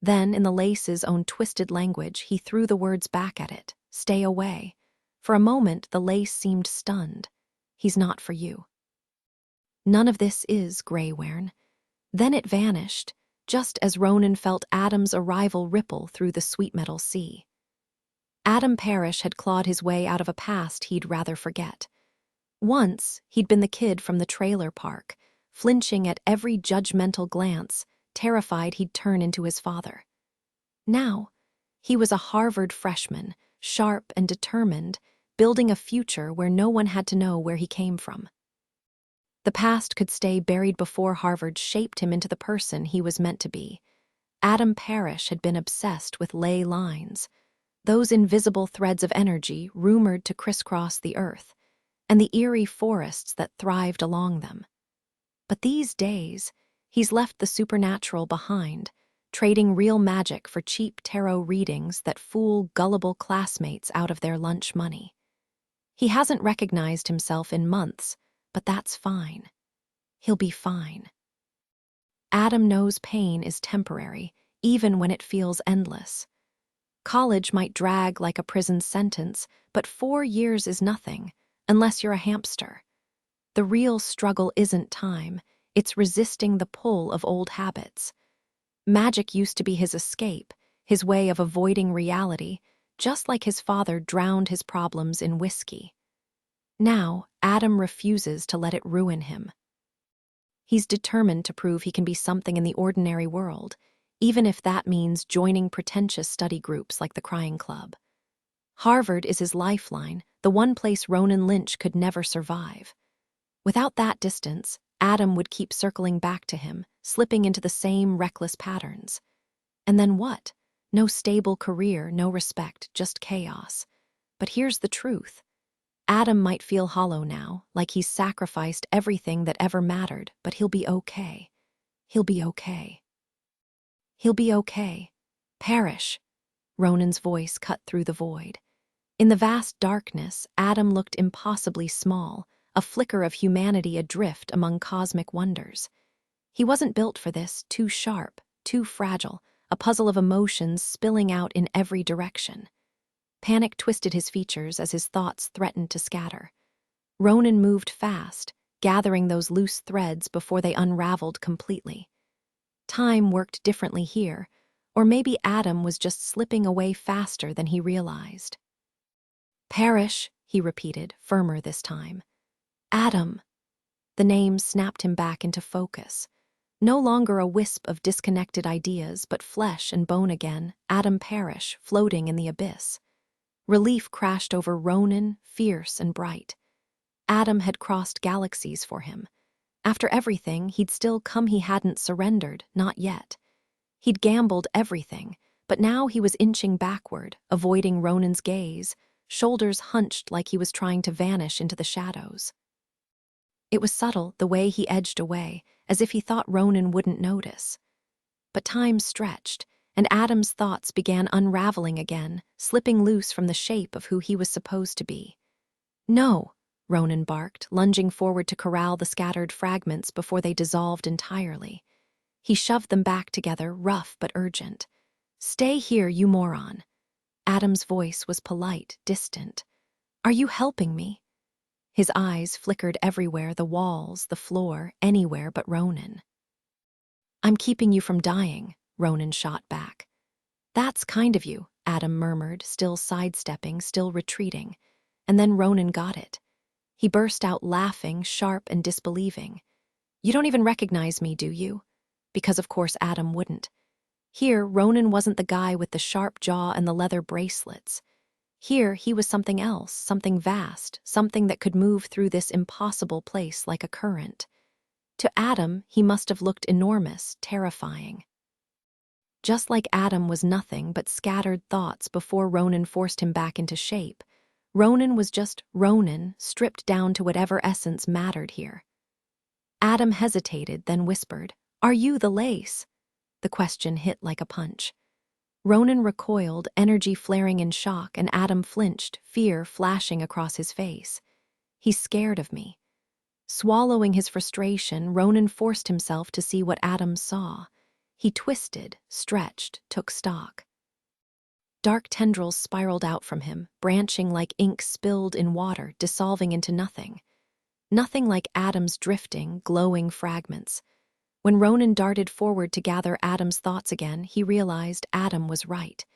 Then, in the lace's own twisted language, he threw the words back at it. Stay away. For a moment, the lace seemed stunned. He's not for you. None of this is Greywaren. Then it vanished, just as Ronan felt Adam's arrival ripple through the sweet metal sea. Adam Parrish had clawed his way out of a past he'd rather forget. Once, he'd been the kid from the trailer park, flinching at every judgmental glance, terrified he'd turn into his father. Now, he was a Harvard freshman, sharp and determined, building a future where no one had to know where he came from. The past could stay buried before Harvard shaped him into the person he was meant to be. Adam Parrish had been obsessed with ley lines, those invisible threads of energy rumored to crisscross the earth, and the eerie forests that thrived along them. But these days, he's left the supernatural behind, trading real magic for cheap tarot readings that fool gullible classmates out of their lunch money. He hasn't recognized himself in months, but that's fine. He'll be fine. Adam knows pain is temporary, even when it feels endless. College might drag like a prison sentence, but 4 years is nothing, unless you're a hamster. The real struggle isn't time, it's resisting the pull of old habits. Magic used to be his escape, his way of avoiding reality, just like his father drowned his problems in whiskey. Now, Adam refuses to let it ruin him. He's determined to prove he can be something in the ordinary world, even if that means joining pretentious study groups like the Crying Club. Harvard is his lifeline, the one place Ronan Lynch could never survive. Without that distance, Adam would keep circling back to him, slipping into the same reckless patterns. And then what? No stable career, no respect, just chaos. But here's the truth. Adam might feel hollow now, like he's sacrificed everything that ever mattered, but he'll be okay. He'll be okay. He'll be okay. Parrish. Ronan's voice cut through the void. In the vast darkness, Adam looked impossibly small, a flicker of humanity adrift among cosmic wonders. He wasn't built for this, too sharp, too fragile, a puzzle of emotions spilling out in every direction. Panic twisted his features as his thoughts threatened to scatter. Ronan moved fast, gathering those loose threads before they unraveled completely. Time worked differently here, or maybe Adam was just slipping away faster than he realized. "Perish," he repeated, firmer this time. "Adam." The name snapped him back into focus. No longer a wisp of disconnected ideas, but flesh and bone again, Adam Parrish, floating in the abyss. Relief crashed over Ronan, fierce and bright. Adam had crossed galaxies for him. After everything, he'd still come. He hadn't surrendered, not yet. He'd gambled everything, but now he was inching backward, avoiding Ronan's gaze, shoulders hunched like he was trying to vanish into the shadows. It was subtle, the way he edged away, as if he thought Ronan wouldn't notice. But time stretched, and Adam's thoughts began unraveling again, slipping loose from the shape of who he was supposed to be. "No," Ronan barked, lunging forward to corral the scattered fragments before they dissolved entirely. He shoved them back together, rough but urgent. "Stay here, you moron." Adam's voice was polite, distant. "Are you helping me?" His eyes flickered everywhere, the walls, the floor, anywhere but Ronan. "I'm keeping you from dying," Ronan shot back. "That's kind of you," Adam murmured, still sidestepping, still retreating. And then Ronan got it. He burst out laughing, sharp and disbelieving. "You don't even recognize me, do you?" Because of course Adam wouldn't. Here, Ronan wasn't the guy with the sharp jaw and the leather bracelets. Here, he was something else, something vast, something that could move through this impossible place like a current. To Adam, he must have looked enormous, terrifying. Just like Adam was nothing but scattered thoughts before Ronan forced him back into shape, Ronan was just Ronan, stripped down to whatever essence mattered here. Adam hesitated, then whispered, "Are you the lace?" The question hit like a punch. Ronan recoiled, energy flaring in shock, and Adam flinched, fear flashing across his face. "He's scared of me." Swallowing his frustration, Ronan forced himself to see what Adam saw. He twisted, stretched, took stock. Dark tendrils spiraled out from him, branching like ink spilled in water, dissolving into nothing. Nothing like Adam's drifting, glowing fragments. When Ronan darted forward to gather Adam's thoughts again, he realized Adam was right.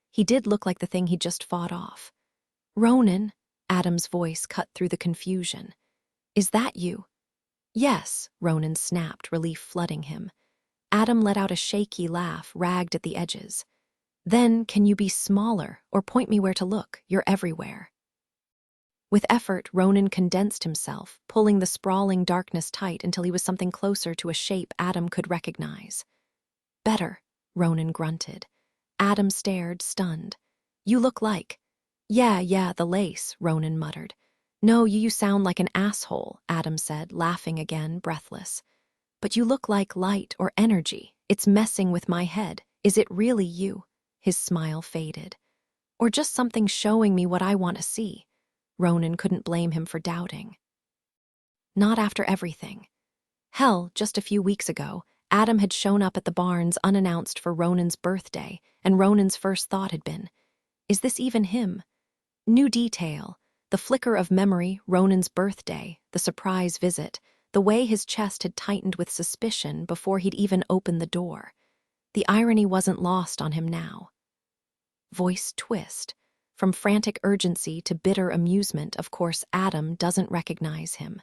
He did look like the thing he'd just fought off. "Ronan," Adam's voice cut through the confusion. "Is that you?" "Yes," Ronan snapped, relief flooding him. Adam let out a shaky laugh, ragged at the edges. "Then, can you be smaller, or point me where to look? You're everywhere." With effort, Ronan condensed himself, pulling the sprawling darkness tight until he was something closer to a shape Adam could recognize. "Better," Ronan grunted. Adam stared, stunned. "You look like—" Yeah, the lace," Ronan muttered. "No, you sound like an asshole," Adam said, laughing again, breathless. "But you look like light or energy. It's messing with my head. Is it really you?" His smile faded. "Or just something showing me what I want to see?" Ronan couldn't blame him for doubting. Not after everything. Hell, just a few weeks ago, Adam had shown up at the Barns unannounced for Ronan's birthday, and Ronan's first thought had been, "Is this even him?" New detail, the flicker of memory, Ronan's birthday, the surprise visit, the way his chest had tightened with suspicion before he'd even opened the door. The irony wasn't lost on him now. Voice twist. From frantic urgency to bitter amusement, of course Adam doesn't recognize him.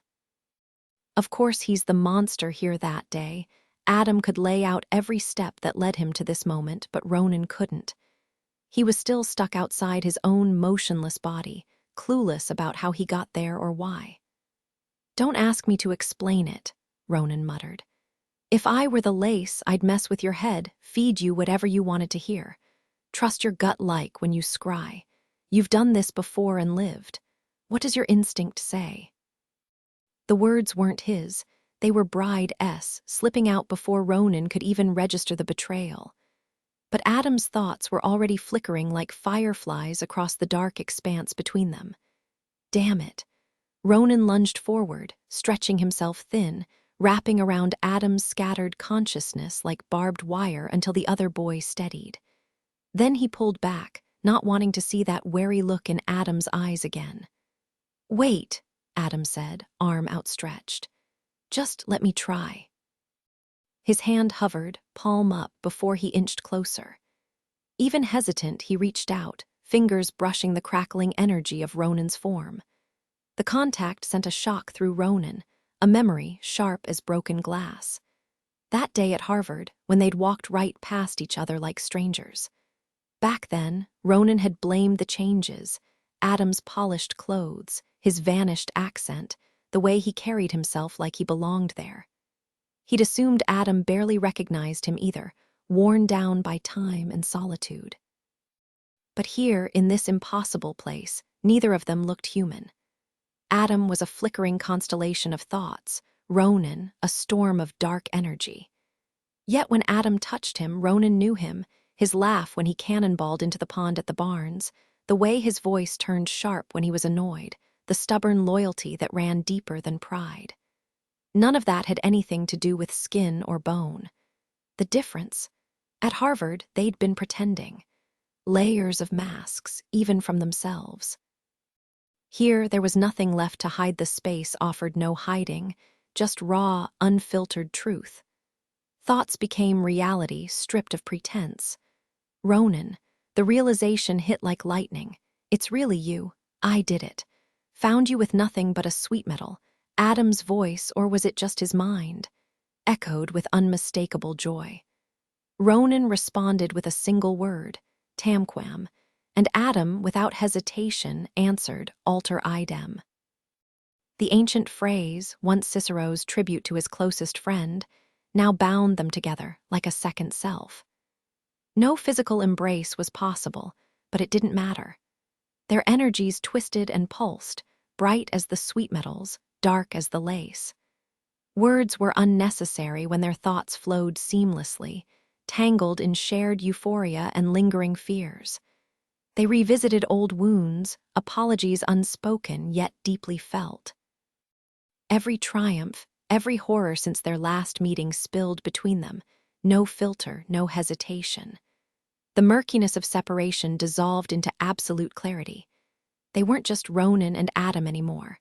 Of course he's the monster here that day. Adam could lay out every step that led him to this moment, but Ronan couldn't. He was still stuck outside his own motionless body, clueless about how he got there or why. "Don't ask me to explain it," Ronan muttered. "If I were the lace, I'd mess with your head, feed you whatever you wanted to hear. Trust your gut like when you scry. You've done this before and lived. What does your instinct say?" The words weren't his. They were Bride S, slipping out before Ronan could even register the betrayal. But Adam's thoughts were already flickering like fireflies across the dark expanse between them. Damn it. Ronan lunged forward, stretching himself thin, wrapping around Adam's scattered consciousness like barbed wire until the other boy steadied. Then he pulled back, not wanting to see that wary look in Adam's eyes again. "Wait," Adam said, arm outstretched. "Just let me try." His hand hovered, palm up, before he inched closer. Even hesitant, he reached out, fingers brushing the crackling energy of Ronan's form. The contact sent a shock through Ronan, a memory sharp as broken glass. That day at Harvard, when they'd walked right past each other like strangers. Back then, Ronan had blamed the changes, Adam's polished clothes, his vanished accent, the way he carried himself like he belonged there. He'd assumed Adam barely recognized him either, worn down by time and solitude. But here, in this impossible place, neither of them looked human. Adam was a flickering constellation of thoughts, Ronan a storm of dark energy. Yet when Adam touched him, Ronan knew him, his laugh when he cannonballed into the pond at the Barns, the way his voice turned sharp when he was annoyed, the stubborn loyalty that ran deeper than pride. None of that had anything to do with skin or bone. The difference? At Harvard, they'd been pretending. Layers of masks, even from themselves. Here, there was nothing left to hide. The space offered no hiding, just raw, unfiltered truth. Thoughts became reality, stripped of pretense. Ronan, the realization hit like lightning. It's really you. I did it. Found you with nothing but a sweet metal. Adam's voice, or was it just his mind? Echoed with unmistakable joy. Ronan responded with a single word, Tamquam, and Adam, without hesitation, answered, Alter idem. The ancient phrase, once Cicero's tribute to his closest friend, now bound them together like a second self. No physical embrace was possible, but it didn't matter. Their energies twisted and pulsed, bright as the sweet metals, dark as the lace. Words were unnecessary when their thoughts flowed seamlessly, tangled in shared euphoria and lingering fears. They revisited old wounds, apologies unspoken yet deeply felt. Every triumph, every horror since their last meeting spilled between them, no filter, no hesitation. The murkiness of separation dissolved into absolute clarity. They weren't just Ronan and Adam anymore.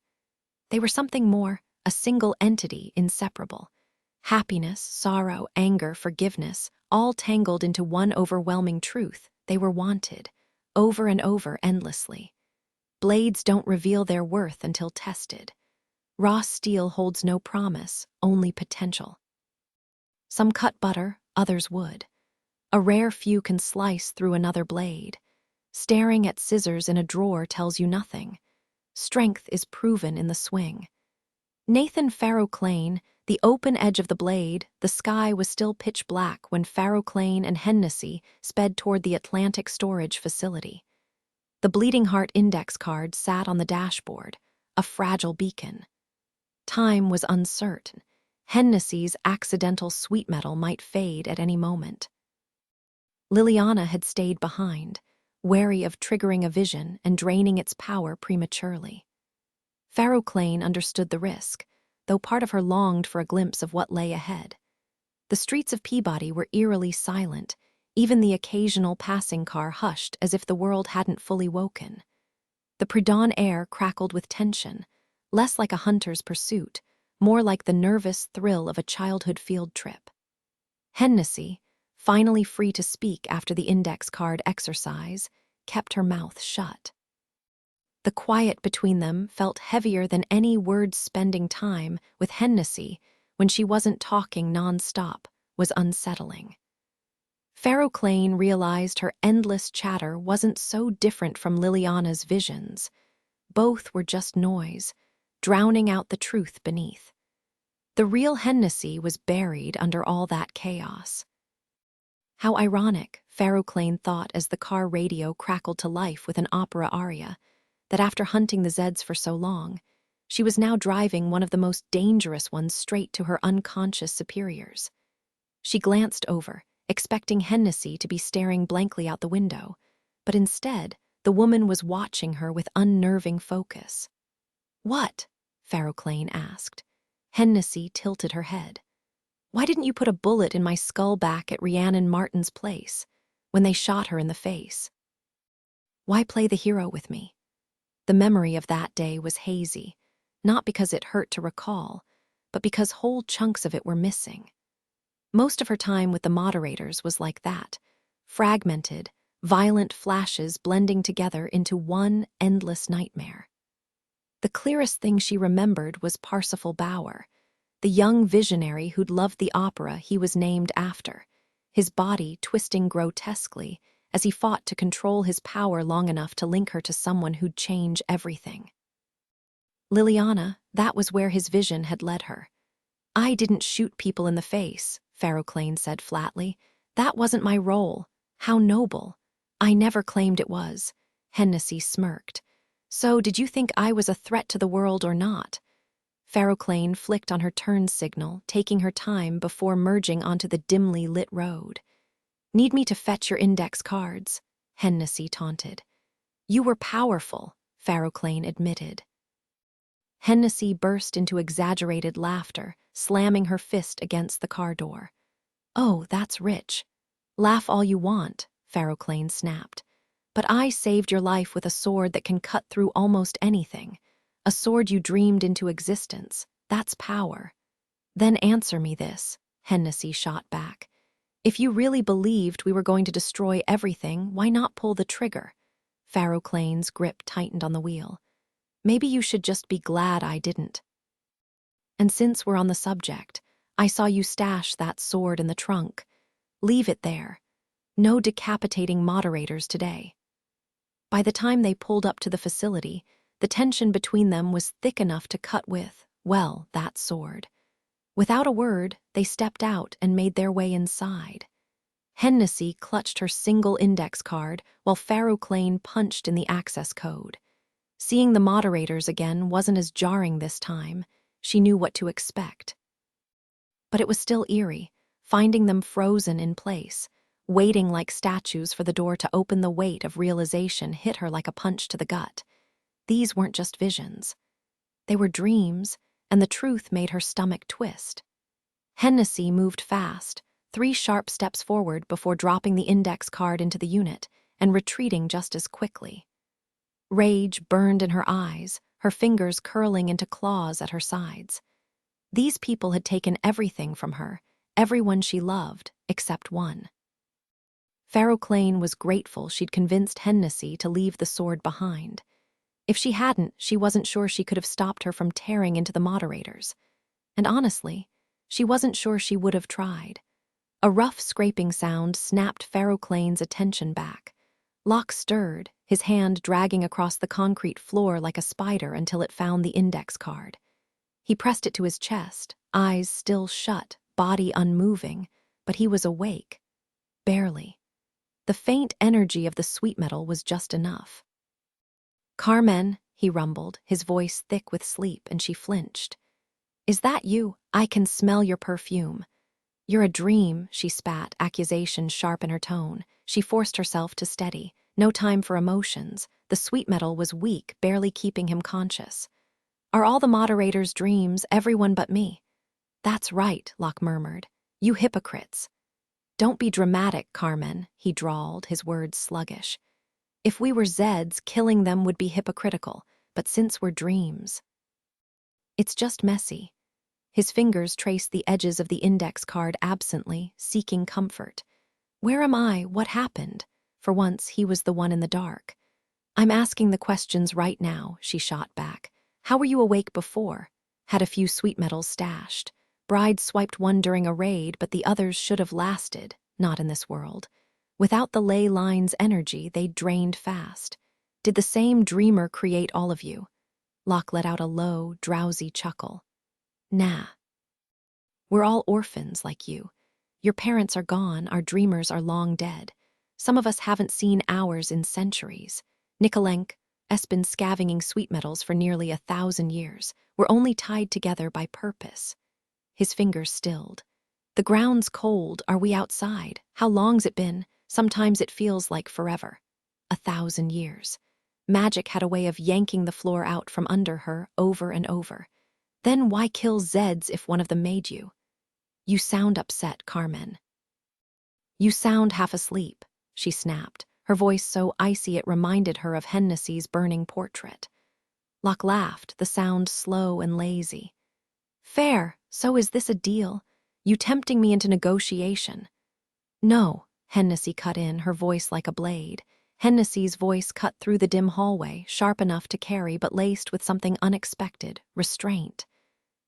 They were something more, a single entity, inseparable. Happiness, sorrow, anger, forgiveness, all tangled into one overwhelming truth. They were wanted, over and over, endlessly. Blades don't reveal their worth until tested. Raw steel holds no promise, only potential. Some cut butter, others wood. A rare few can slice through another blade. Staring at scissors in a drawer tells you nothing. Strength is proven in the swing. Nathan Farrow Clane, the open edge of the blade, the sky was still pitch black when Farrow Clane and Hennessy sped toward the Atlantic storage facility. The Bleeding Heart index card sat on the dashboard, a fragile beacon. Time was uncertain. Hennessy's accidental sweet metal might fade at any moment. Liliana had stayed behind, wary of triggering a vision and draining its power prematurely. Farrow Clane understood the risk, though part of her longed for a glimpse of what lay ahead. The streets of Peabody were eerily silent, even the occasional passing car hushed as if the world hadn't fully woken. The pre-dawn air crackled with tension, less like a hunter's pursuit, more like the nervous thrill of a childhood field trip. Hennessy, finally free to speak after the index card exercise, kept her mouth shut. The quiet between them felt heavier than any word. Spending time with Hennessy when she wasn't talking non-stop was unsettling. Farrow Clane realized her endless chatter wasn't so different from Liliana's visions. Both were just noise, drowning out the truth beneath. The real Hennessy was buried under all that chaos. How ironic, Farrow Clane thought as the car radio crackled to life with an opera aria, that after hunting the Zeds for so long, she was now driving one of the most dangerous ones straight to her unconscious superiors. She glanced over, expecting Hennessy to be staring blankly out the window, but instead, the woman was watching her with unnerving focus. "What?" Farrow Clane asked. Hennessy tilted her head. "Why didn't you put a bullet in my skull back at Rhiannon Martin's place, when they shot her in the face? Why play the hero with me?" The memory of that day was hazy, not because it hurt to recall, but because whole chunks of it were missing. Most of her time with the moderators was like that, fragmented, violent flashes blending together into one endless nightmare. The clearest thing she remembered was Parsifal Bauer, the young visionary who'd loved the opera he was named after, his body twisting grotesquely as he fought to control his power long enough to link her to someone who'd change everything. Liliana, that was where his vision had led her. "I didn't shoot people in the face," Farroclane said flatly. "That wasn't my role. How noble. I never claimed it was." Hennessy smirked. "So did you think I was a threat to the world or not?" Farroclane flicked on her turn signal, taking her time before merging onto the dimly lit road. "Need me to fetch your index cards?" Hennessy taunted. "You were powerful," Farroclane admitted. Hennessy burst into exaggerated laughter, slamming her fist against the car door. "Oh, that's rich. Laugh all you want," Farroclane snapped. "But I saved your life with a sword that can cut through almost anything. A sword you dreamed into existence. That's power." "Then answer me this," Hennessy shot back. "If you really believed we were going to destroy everything, why not pull the trigger?" Farroclane's grip tightened on the wheel. "Maybe you should just be glad I didn't. And since we're on the subject, I saw you stash that sword in the trunk. Leave it there. No decapitating moderators today." By the time they pulled up to the facility, the tension between them was thick enough to cut with, well, that sword. Without a word, they stepped out and made their way inside. Hennessy clutched her single index card while Farroclane punched in the access code. Seeing the moderators again wasn't as jarring this time. She knew what to expect. But it was still eerie, finding them frozen in place, waiting like statues for the door to open. The weight of realization hit her like a punch to the gut. These weren't just visions. They were dreams, and the truth made her stomach twist. Hennessy moved fast, 3 sharp steps forward before dropping the index card into the unit and retreating just as quickly. Rage burned in her eyes, her fingers curling into claws at her sides. These people had taken everything from her, everyone she loved, except one. Farroclane was grateful she'd convinced Hennessy to leave the sword behind. If she hadn't, she wasn't sure she could have stopped her from tearing into the moderators. And honestly, she wasn't sure she would have tried. A rough scraping sound snapped Farroclane's attention back. Locke stirred, his hand dragging across the concrete floor like a spider until it found the index card. He pressed it to his chest, eyes still shut, body unmoving, but he was awake. Barely. The faint energy of the sweet metal was just enough. "Carmen," he rumbled, his voice thick with sleep, and she flinched. "Is that you? I can smell your perfume." "You're a dream," she spat, accusation sharp in her tone. She forced herself to steady. No time for emotions. The sweet metal was weak, barely keeping him conscious. "Are all the moderators dreams, everyone but me?" "That's right," Locke murmured. "You hypocrites." "Don't be dramatic, Carmen," he drawled, his words sluggish. "If we were Zeds, killing them would be hypocritical, but since we're dreams..." "It's just messy." His fingers traced the edges of the index card absently, seeking comfort. "Where am I? What happened?" For once, he was the one in the dark. "I'm asking the questions right now," she shot back. "How were you awake before?" "Had a few sweet metals stashed. Bride swiped one during a raid, but the others should have lasted. Not in this world. Without the ley line's energy, they drained fast. Did the same dreamer create all of you?" Locke let out a low, drowsy chuckle. "Nah. We're all orphans like you. Your parents are gone, our dreamers are long dead. Some of us haven't seen ours in centuries. Nikolenk, Espen scavenging sweet metals for nearly 1,000 years. We're only tied together by purpose." His fingers stilled. "The ground's cold. Are we outside? How long's it been? Sometimes it feels like forever. 1,000 years. Magic had a way of yanking the floor out from under her over and over. Then why kill Zeds if one of them made you?" "You sound upset, Carmen." "You sound half asleep," she snapped, her voice so icy it reminded her of Hennessy's burning portrait. Locke laughed, the sound slow and lazy. "Fair, so is this a deal? You tempting me into negotiation." "No," Hennessy cut in, her voice like a blade. Hennessy's voice cut through the dim hallway, sharp enough to carry but laced with something unexpected, restraint.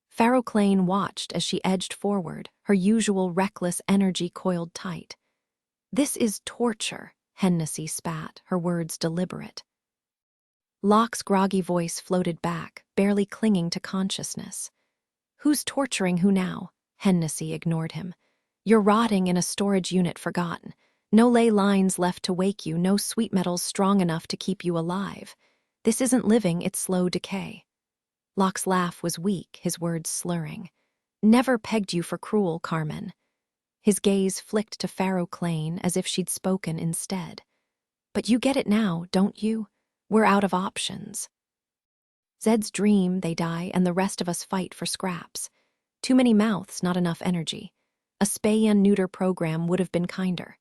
Pharaoh Clane watched as she edged forward, her usual reckless energy coiled tight. "This is torture," Hennessy spat, her words deliberate. Locke's groggy voice floated back, barely clinging to consciousness. "Who's torturing who now?" Hennessy ignored him. "You're rotting in a storage unit forgotten. No ley lines left to wake you, no sweet metals strong enough to keep you alive. This isn't living, it's slow decay." Locke's laugh was weak, his words slurring. "Never pegged you for cruel, Carmen." His gaze flicked to Pharaoh Clane as if she'd spoken instead. "But you get it now, don't you? We're out of options. Zed's dream, they die, and the rest of us fight for scraps. Too many mouths, not enough energy. A spay-and-neuter program would have been kinder."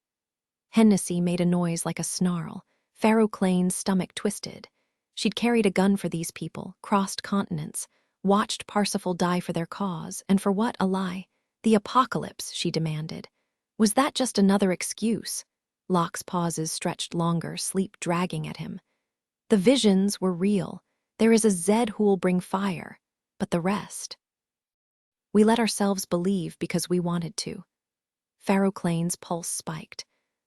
Hennessy made a noise like a snarl. Pharaoh Clane's stomach twisted. She'd carried a gun for these people, crossed continents, watched Parsifal die for their cause, and for what, a lie? The apocalypse, she demanded. Was that just another excuse? Locke's pauses stretched longer, sleep dragging at him. The visions were real. There is a Zed who'll bring fire. But the rest? We let ourselves believe because we wanted to. Pharaoh Clane's pulse spiked.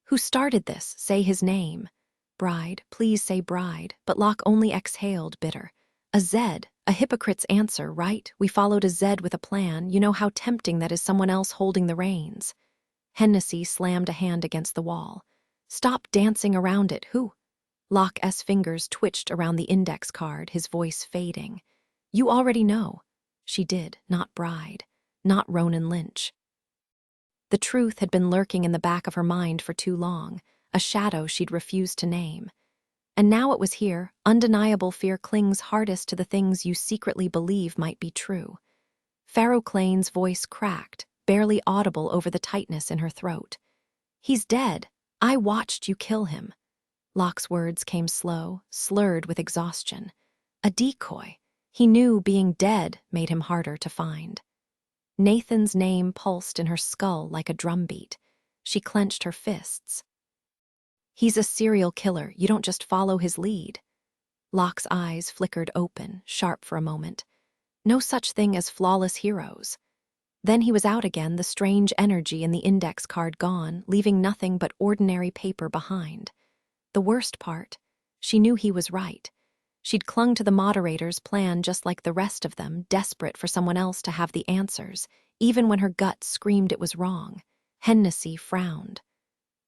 Who started this? Say his name. Bride, please say bride, but Locke only exhaled, bitter. A Zed, a hypocrite's answer, right? We followed a Zed with a plan. You know how tempting that is, someone else holding the reins. Hennessy slammed a hand against the wall. Stop dancing around it. Who? Locke's fingers twitched around the index card, his voice fading. You already know. She did, not bride, not Ronan Lynch. The truth had been lurking in the back of her mind for too long, a shadow she'd refused to name. And now it was here. Undeniable fear clings hardest to the things you secretly believe might be true. Pharaoh Clane's voice cracked, barely audible over the tightness in her throat. He's dead. I watched you kill him. Locke's words came slow, slurred with exhaustion. A decoy. He knew being dead made him harder to find. Nathan's name pulsed in her skull like a drumbeat. She clenched her fists. He's a serial killer. You don't just follow his lead. Locke's eyes flickered open, sharp for a moment. No such thing as flawless heroes. Then he was out again, the strange energy in the index card gone, leaving nothing but ordinary paper behind. The worst part, she knew he was right. She'd clung to the moderator's plan just like the rest of them, desperate for someone else to have the answers, even when her gut screamed it was wrong. Hennessy frowned.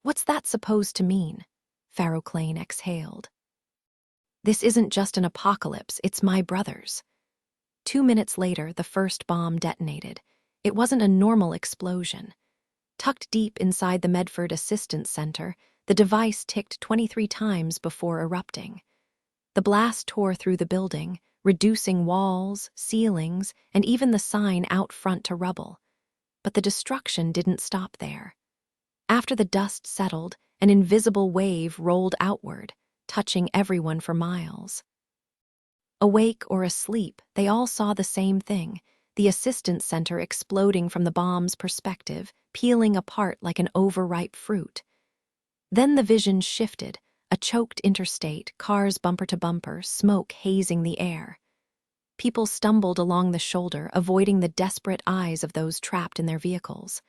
What's that supposed to mean? Pharaoh Clane exhaled. This isn't just an apocalypse, it's my brother's. 2 minutes later, the first bomb detonated. It wasn't a normal explosion. Tucked deep inside the Medford Assistance Center, the device ticked 23 times before erupting. The blast tore through the building, reducing walls, ceilings, and even the sign out front to rubble. But the destruction didn't stop there. After the dust settled, an invisible wave rolled outward, touching everyone for miles. Awake or asleep, they all saw the same thing, the assistance center exploding from the bomb's perspective, peeling apart like an overripe fruit. Then the vision shifted, a choked interstate, cars bumper to bumper, smoke hazing the air. People stumbled along the shoulder, avoiding the desperate eyes of those trapped in their vehicles.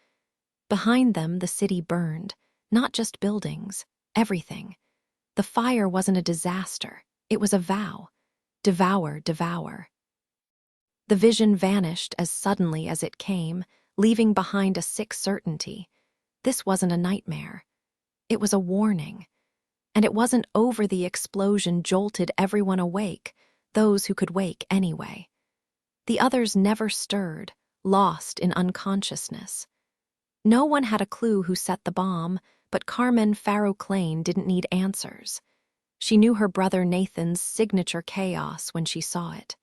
Behind them, the city burned, not just buildings, everything. The fire wasn't a disaster, it was a vow. Devour, devour. The vision vanished as suddenly as it came, leaving behind a sick certainty. This wasn't a nightmare. It was a warning. And it wasn't over. The explosion jolted everyone awake, those who could wake anyway. The others never stirred, lost in unconsciousness. No one had a clue who set the bomb, but Carmen Pharaoh Clane didn't need answers. She knew her brother Nathan's signature chaos when she saw it.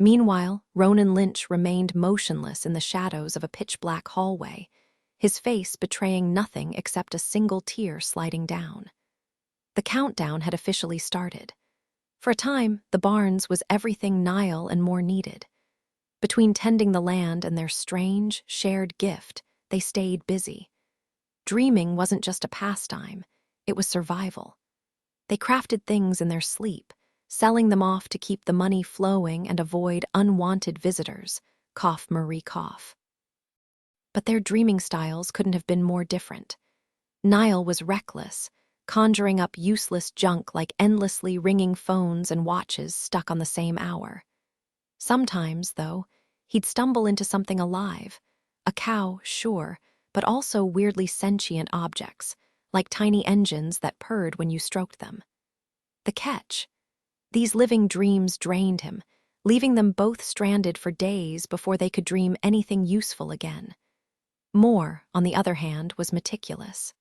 Meanwhile, Ronan Lynch remained motionless in the shadows of a pitch-black hallway, his face betraying nothing except a single tear sliding down. The countdown had officially started. For a time, the Barnes was everything Niall and more needed. Between tending the land and their strange, shared gift, they stayed busy. Dreaming wasn't just a pastime, it was survival. They crafted things in their sleep, selling them off to keep the money flowing and avoid unwanted visitors. Cough, Marie, cough. But their dreaming styles couldn't have been more different. Niall was reckless, conjuring up useless junk like endlessly ringing phones and watches stuck on the same hour. Sometimes, though, he'd stumble into something alive. A cow, sure, but also weirdly sentient objects, like tiny engines that purred when you stroked them. The catch: these living dreams drained him, leaving them both stranded for days before they could dream anything useful again. Moore, on the other hand, was meticulous.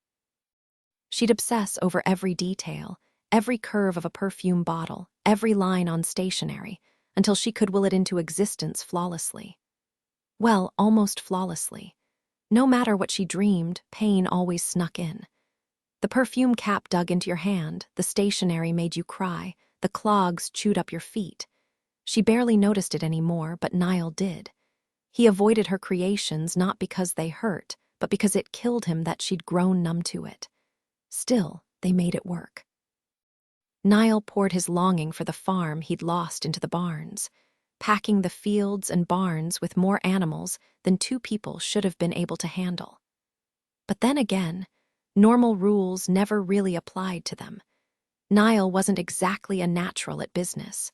She'd obsess over every detail, every curve of a perfume bottle, every line on stationery, until she could will it into existence flawlessly. Well, almost flawlessly. No matter what she dreamed, pain always snuck in. The perfume cap dug into your hand, the stationery made you cry, the clogs chewed up your feet. She barely noticed it anymore, but Niall did. He avoided her creations not because they hurt, but because it killed him that she'd grown numb to it. Still, they made it work. Niall poured his longing for the farm he'd lost into the barns, packing the fields and barns with more animals than two people should have been able to handle. But then again, normal rules never really applied to them. Niall wasn't exactly a natural at business,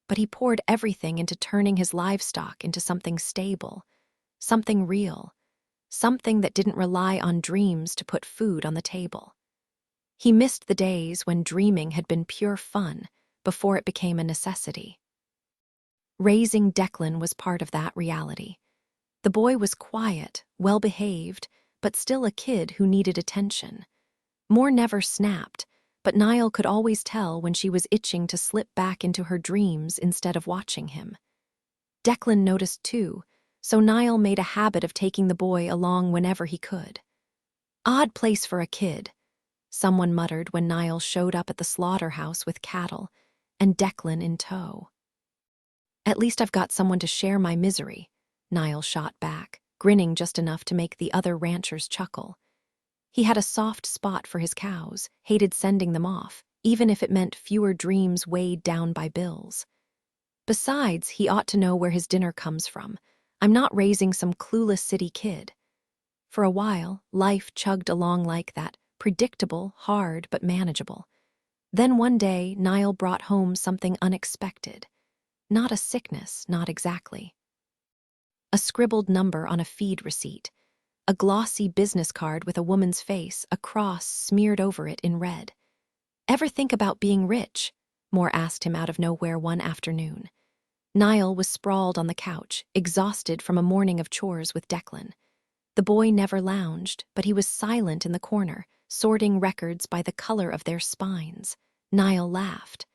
but he poured everything into turning his livestock into something stable, something real, something that didn't rely on dreams to put food on the table. He missed the days when dreaming had been pure fun before it became a necessity. Raising Declan was part of that reality. The boy was quiet, well-behaved, but still a kid who needed attention. Moore never snapped, but Niall could always tell when she was itching to slip back into her dreams instead of watching him. Declan noticed too, so Niall made a habit of taking the boy along whenever he could. Odd place for a kid, someone muttered when Niall showed up at the slaughterhouse with cattle, and Declan in tow. At least I've got someone to share my misery, Niall shot back, grinning just enough to make the other ranchers chuckle. He had a soft spot for his cows, hated sending them off, even if it meant fewer dreams weighed down by bills. Besides, he ought to know where his dinner comes from. I'm not raising some clueless city kid. For a while, life chugged along like that, predictable, hard, but manageable. Then one day, Niall brought home something unexpected. Not a sickness, not exactly. A scribbled number on a feed receipt. A glossy business card with a woman's face, a cross smeared over it in red. "Ever think about being rich?" Moore asked him out of nowhere one afternoon. Niall was sprawled on the couch, exhausted from a morning of chores with Declan. The boy never lounged, but he was silent in the corner, sorting records by the color of their spines. Niall laughed.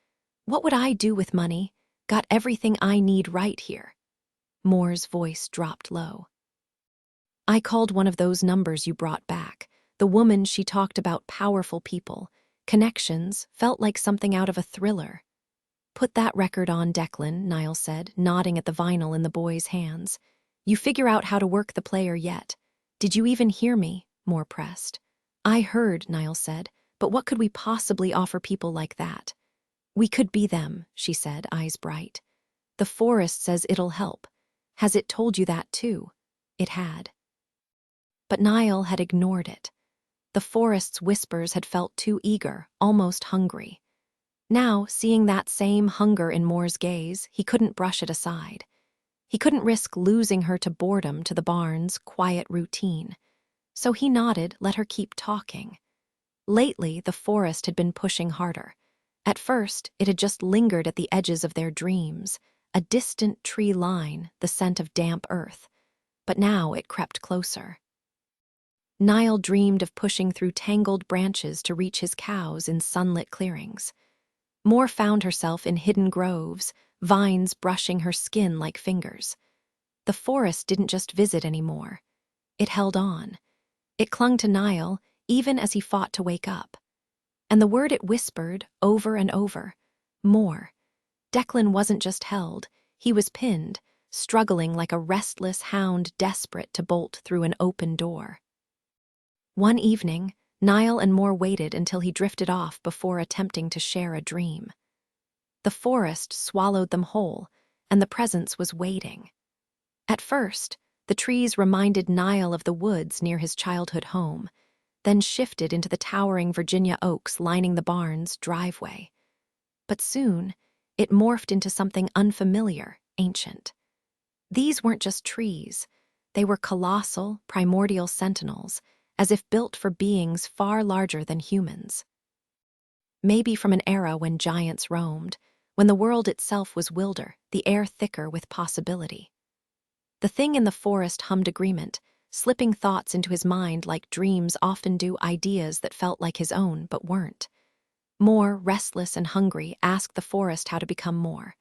"What would I do with money? Got everything I need right here." Moore's voice dropped low. "I called one of those numbers you brought back. The woman she talked about powerful people. Connections, felt like something out of a thriller." "Put that record on, Declan," Niall said, nodding at the vinyl in the boy's hands. "You figure out how to work the player yet." "Did you even hear me?" Moore pressed. "I heard," Niall said, "but what could we possibly offer people like that?" "We could be them," she said, eyes bright. "The forest says it'll help. Has it told you that too?" It had. But Niall had ignored it. The forest's whispers had felt too eager, almost hungry. Now, seeing that same hunger in Moore's gaze, he couldn't brush it aside. He couldn't risk losing her to boredom, to the barn's quiet routine. So he nodded, let her keep talking. Lately, the forest had been pushing harder. At first, it had just lingered at the edges of their dreams, a distant tree line, the scent of damp earth. But now it crept closer. Niall dreamed of pushing through tangled branches to reach his cows in sunlit clearings. Moore found herself in hidden groves, vines brushing her skin like fingers. The forest didn't just visit anymore. It held on. It clung to Niall, even as he fought to wake up. And the word it whispered, over and over: more. Declan wasn't just held, he was pinned, struggling like a restless hound desperate to bolt through an open door. One evening, Niall and Moore waited until he drifted off before attempting to share a dream. The forest swallowed them whole, and the presence was waiting. At first, the trees reminded Niall of the woods near his childhood home, then shifted into the towering Virginia oaks lining the barn's driveway. But soon, it morphed into something unfamiliar, ancient. These weren't just trees. They were colossal, primordial sentinels, as if built for beings far larger than humans. Maybe from an era when giants roamed, when the world itself was wilder, the air thicker with possibility. The thing in the forest hummed agreement, slipping thoughts into his mind like dreams often do, ideas that felt like his own but weren't. Moore, restless and hungry, asked the forest how to become more.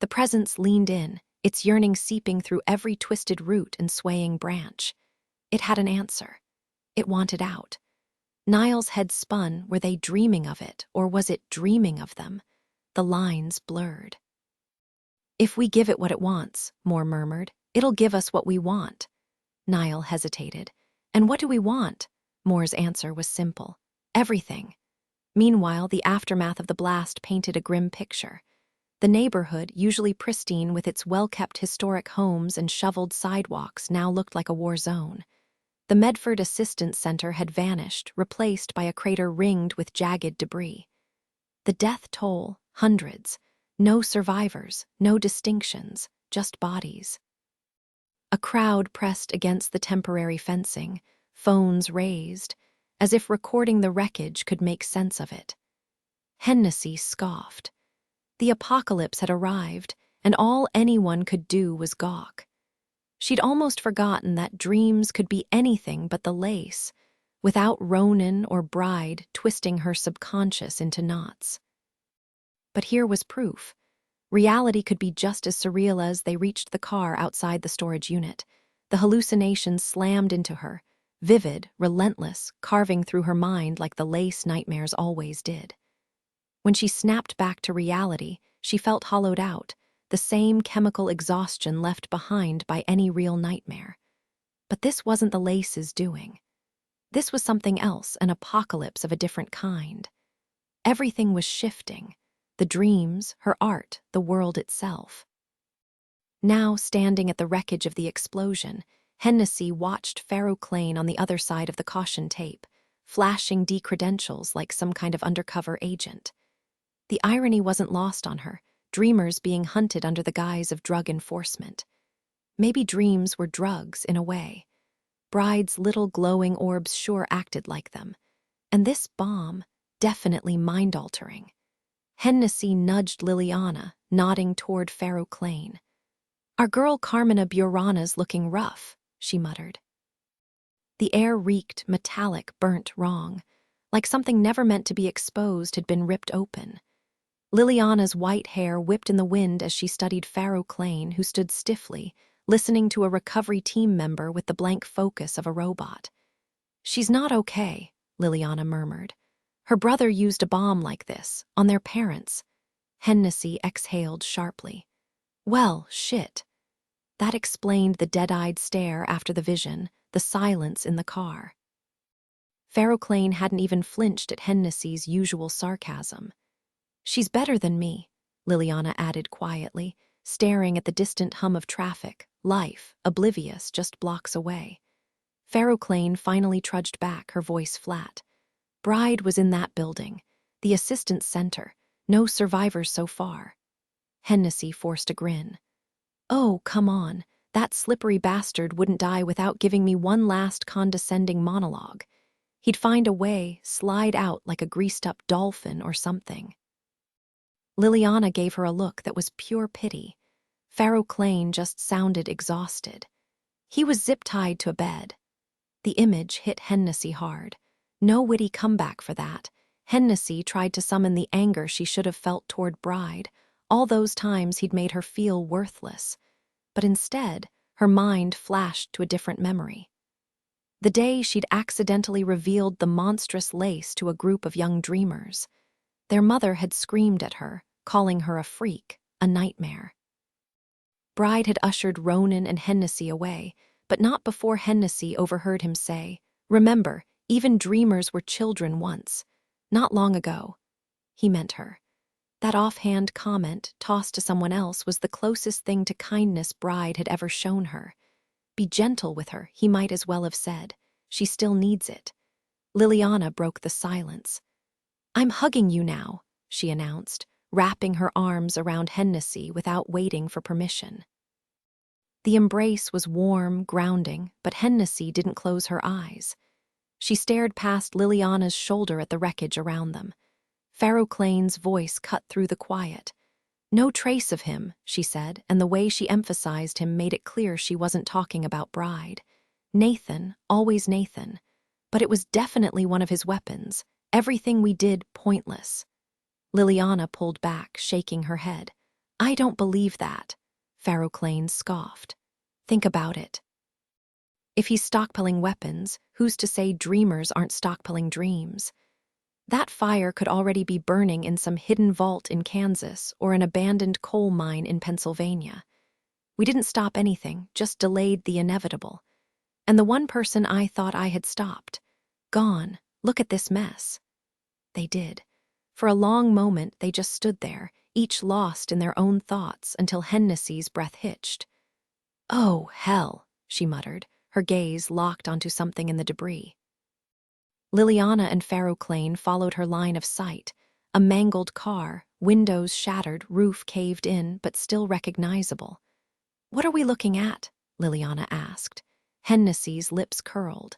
The presence leaned in, its yearning seeping through every twisted root and swaying branch. It had an answer. It wanted out. Niall's head spun. Were they dreaming of it, or was it dreaming of them? The lines blurred. "If we give it what it wants," Moore murmured, "it'll give us what we want." Niall hesitated. "And what do we want?" Moore's answer was simple. "Everything." Meanwhile, the aftermath of the blast painted a grim picture. The neighborhood, usually pristine with its well-kept historic homes and shoveled sidewalks, now looked like a war zone. The Medford Assistance Center had vanished, replaced by a crater ringed with jagged debris. The death toll, hundreds. No survivors, no distinctions, just bodies. A crowd pressed against the temporary fencing, phones raised, as if recording the wreckage could make sense of it. Hennessy scoffed. The apocalypse had arrived, and all anyone could do was gawk. She'd almost forgotten that dreams could be anything but the lace, without Ronan or Bride twisting her subconscious into knots. But here was proof. Reality could be just as surreal. As they reached the car outside the storage unit, the hallucinations slammed into her, vivid, relentless, carving through her mind like the lace nightmares always did. When she snapped back to reality, she felt hollowed out, the same chemical exhaustion left behind by any real nightmare. But this wasn't the lace's doing. This was something else, an apocalypse of a different kind. Everything was shifting. The dreams, her art, the world itself. Now, standing at the wreckage of the explosion, Hennessy watched Pharaoh Clane on the other side of the caution tape, flashing decredentials like some kind of undercover agent. The irony wasn't lost on her, dreamers being hunted under the guise of drug enforcement. Maybe dreams were drugs in a way. Bride's little glowing orbs sure acted like them. And this bomb, definitely mind-altering. Hennessy nudged Liliana, nodding toward Pharaoh Clane. "Our girl Carmina Burana's looking rough," she muttered. The air reeked metallic, burnt wrong, like something never meant to be exposed had been ripped open. Liliana's white hair whipped in the wind as she studied Pharaoh Clane, who stood stiffly, listening to a recovery team member with the blank focus of a robot. "She's not okay," Liliana murmured. "Her brother used a bomb like this, on their parents." Hennessy exhaled sharply. "Well, shit." That explained the dead-eyed stare after the vision, the silence in the car. Pharaoh Clane hadn't even flinched at Hennessy's usual sarcasm. "She's better than me," Liliana added quietly, staring at the distant hum of traffic, life, oblivious, just blocks away. Pharaoh Clane finally trudged back, her voice flat. "Bride was in that building, the assistance center. No survivors so far." Hennessy forced a grin. "Oh, come on. That slippery bastard wouldn't die without giving me one last condescending monologue. He'd find a way, slide out like a greased-up dolphin or something." Liliana gave her a look that was pure pity. Pharaoh Clane just sounded exhausted. He was zip-tied to a bed. The image hit Hennessy hard. No witty comeback for that. Hennessy tried to summon the anger she should have felt toward Bride, all those times he'd made her feel worthless. But instead, her mind flashed to a different memory. The day she'd accidentally revealed the monstrous lace to a group of young dreamers. Their mother had screamed at her, calling her a freak, a nightmare. Bride had ushered Ronan and Hennessy away, but not before Hennessy overheard him say, "Remember, even dreamers were children once. Not long ago." He meant her. That offhand comment, tossed to someone else, was the closest thing to kindness Bride had ever shown her. Be gentle with her, he might as well have said. She still needs it. Liliana broke the silence. "I'm hugging you now," she announced, wrapping her arms around Hennessy without waiting for permission. The embrace was warm, grounding, but Hennessy didn't close her eyes. She stared past Liliana's shoulder at the wreckage around them. Clane's voice cut through the quiet. "No trace of him," she said, and the way she emphasized him made it clear she wasn't talking about Bride. Nathan, always Nathan. But it was definitely one of his weapons. Everything we did pointless. Liliana pulled back, shaking her head. "I don't believe that," Clane scoffed. "Think about it. If he's stockpiling weapons, who's to say dreamers aren't stockpiling dreams? That fire could already be burning in some hidden vault in Kansas or an abandoned coal mine in Pennsylvania. We didn't stop anything, just delayed the inevitable. And the one person I thought I had stopped. Gone. Look at this mess." They did. For a long moment, they just stood there, each lost in their own thoughts until Hennessy's breath hitched. "Oh, hell," she muttered, her gaze locked onto something in the debris. Liliana and Clane followed her line of sight. A mangled car, windows shattered, roof caved in, but still recognizable. "What are we looking at?" Liliana asked. Hennessy's lips curled.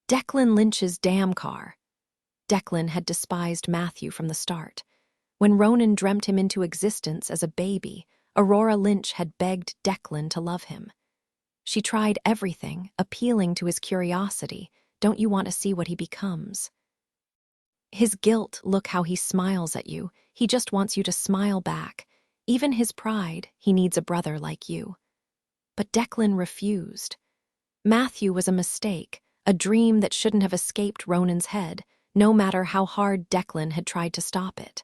"Declan Lynch's damn car." Declan had despised Matthew from the start. When Ronan dreamt him into existence as a baby, Aurora Lynch had begged Declan to love him. She tried everything, appealing to his curiosity. Don't you want to see what he becomes? His guilt, look how he smiles at you. He just wants you to smile back. Even his pride, he needs a brother like you. But Declan refused. Matthew was a mistake, a dream that shouldn't have escaped Ronan's head, no matter how hard Declan had tried to stop it.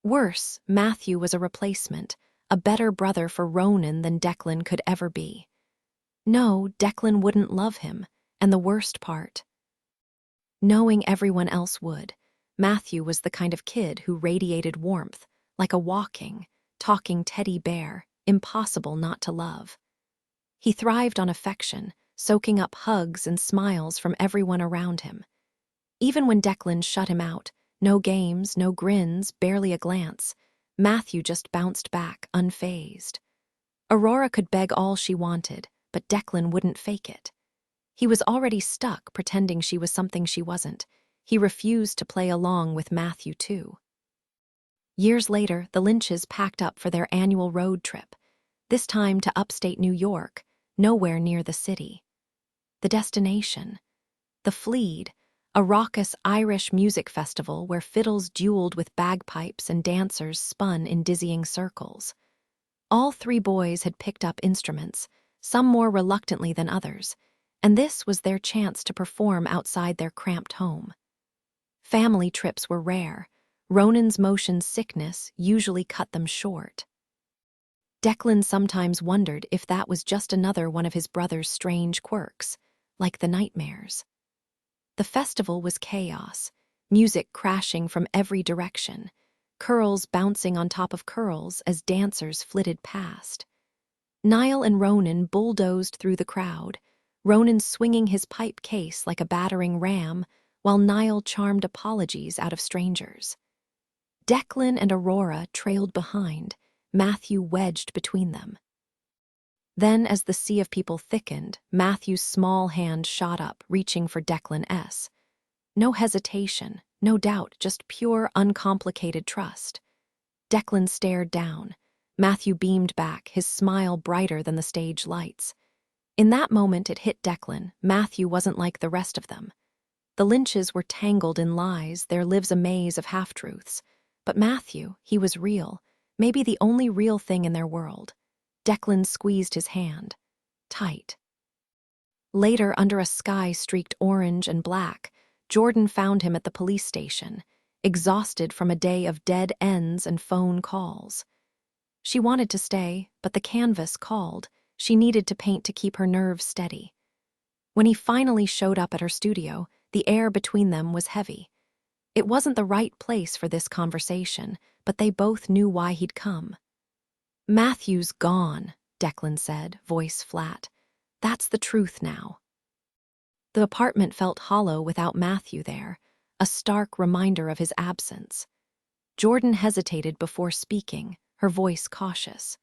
Worse, Matthew was a replacement, a better brother for Ronan than Declan could ever be. No, Declan wouldn't love him, and the worst part, knowing everyone else would. Matthew was the kind of kid who radiated warmth, like a walking, talking teddy bear, impossible not to love. He thrived on affection, soaking up hugs and smiles from everyone around him. Even when Declan shut him out, no games, no grins, barely a glance, Matthew just bounced back, unfazed. Aurora could beg all she wanted, but Declan wouldn't fake it. He was already stuck pretending she was something she wasn't. He refused to play along with Matthew, too. Years later, the Lynches packed up for their annual road trip, this time to upstate New York, nowhere near the city. The destination? The Fleet, a raucous Irish music festival where fiddles dueled with bagpipes and dancers spun in dizzying circles. All three boys had picked up instruments, some more reluctantly than others, and this was their chance to perform outside their cramped home. Family trips were rare. Ronan's motion sickness usually cut them short. Declan sometimes wondered if that was just another one of his brother's strange quirks, like the nightmares. The festival was chaos, music crashing from every direction, curls bouncing on top of curls as dancers flitted past. Niall and Ronan bulldozed through the crowd, Ronan swinging his pipe case like a battering ram, while Niall charmed apologies out of strangers. Declan and Aurora trailed behind, Matthew wedged between them. Then, as the sea of people thickened, Matthew's small hand shot up, reaching for Declan. No hesitation, no doubt, just pure, uncomplicated trust. Declan stared down. Matthew beamed back, his smile brighter than the stage lights. In that moment it hit Declan. Matthew wasn't like the rest of them. The Lynches were tangled in lies, their lives a maze of half-truths. But Matthew, he was real, maybe the only real thing in their world. Declan squeezed his hand. Tight. Later, under a sky streaked orange and black, Jordan found him at the police station, exhausted from a day of dead ends and phone calls. She wanted to stay, but the canvas called. She needed to paint to keep her nerves steady. When he finally showed up at her studio, the air between them was heavy. It wasn't the right place for this conversation, but they both knew why he'd come. "Matthew's gone," Declan said, voice flat. "That's the truth now." The apartment felt hollow without Matthew there, a stark reminder of his absence. Jordan hesitated before speaking, her voice cautious.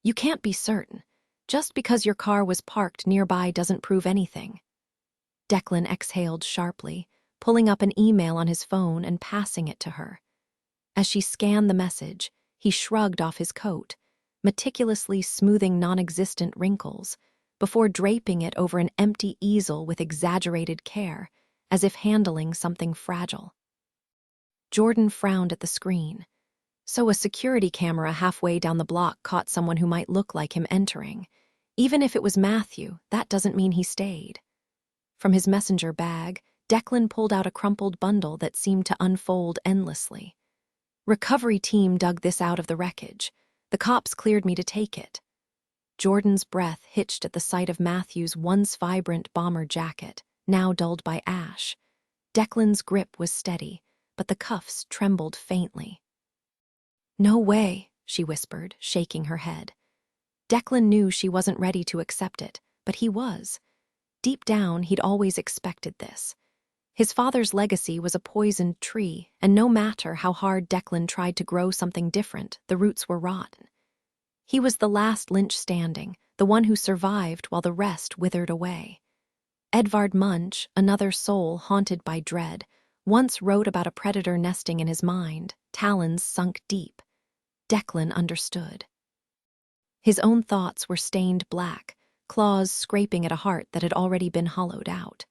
"You can't be certain. Just because your car was parked nearby doesn't prove anything." Declan exhaled sharply, pulling up an email on his phone and passing it to her. As she scanned the message, he shrugged off his coat, meticulously smoothing non-existent wrinkles, before draping it over an empty easel with exaggerated care, as if handling something fragile. Jordan frowned at the screen. So a security camera halfway down the block caught someone who might look like him entering. Even if it was Matthew, that doesn't mean he stayed. From his messenger bag, Declan pulled out a crumpled bundle that seemed to unfold endlessly. "Recovery team dug this out of the wreckage. The cops cleared me to take it." Jordan's breath hitched at the sight of Matthew's once vibrant bomber jacket, now dulled by ash. Declan's grip was steady, but the cuffs trembled faintly. "No way," she whispered, shaking her head. Declan knew she wasn't ready to accept it, but he was. Deep down, he'd always expected this. His father's legacy was a poisoned tree, and no matter how hard Declan tried to grow something different, the roots were rotten. He was the last Lynch standing, the one who survived while the rest withered away. Edvard Munch, another soul haunted by dread, once wrote about a predator nesting in his mind, talons sunk deep. Declan understood. His own thoughts were stained black, claws scraping at a heart that had already been hollowed out.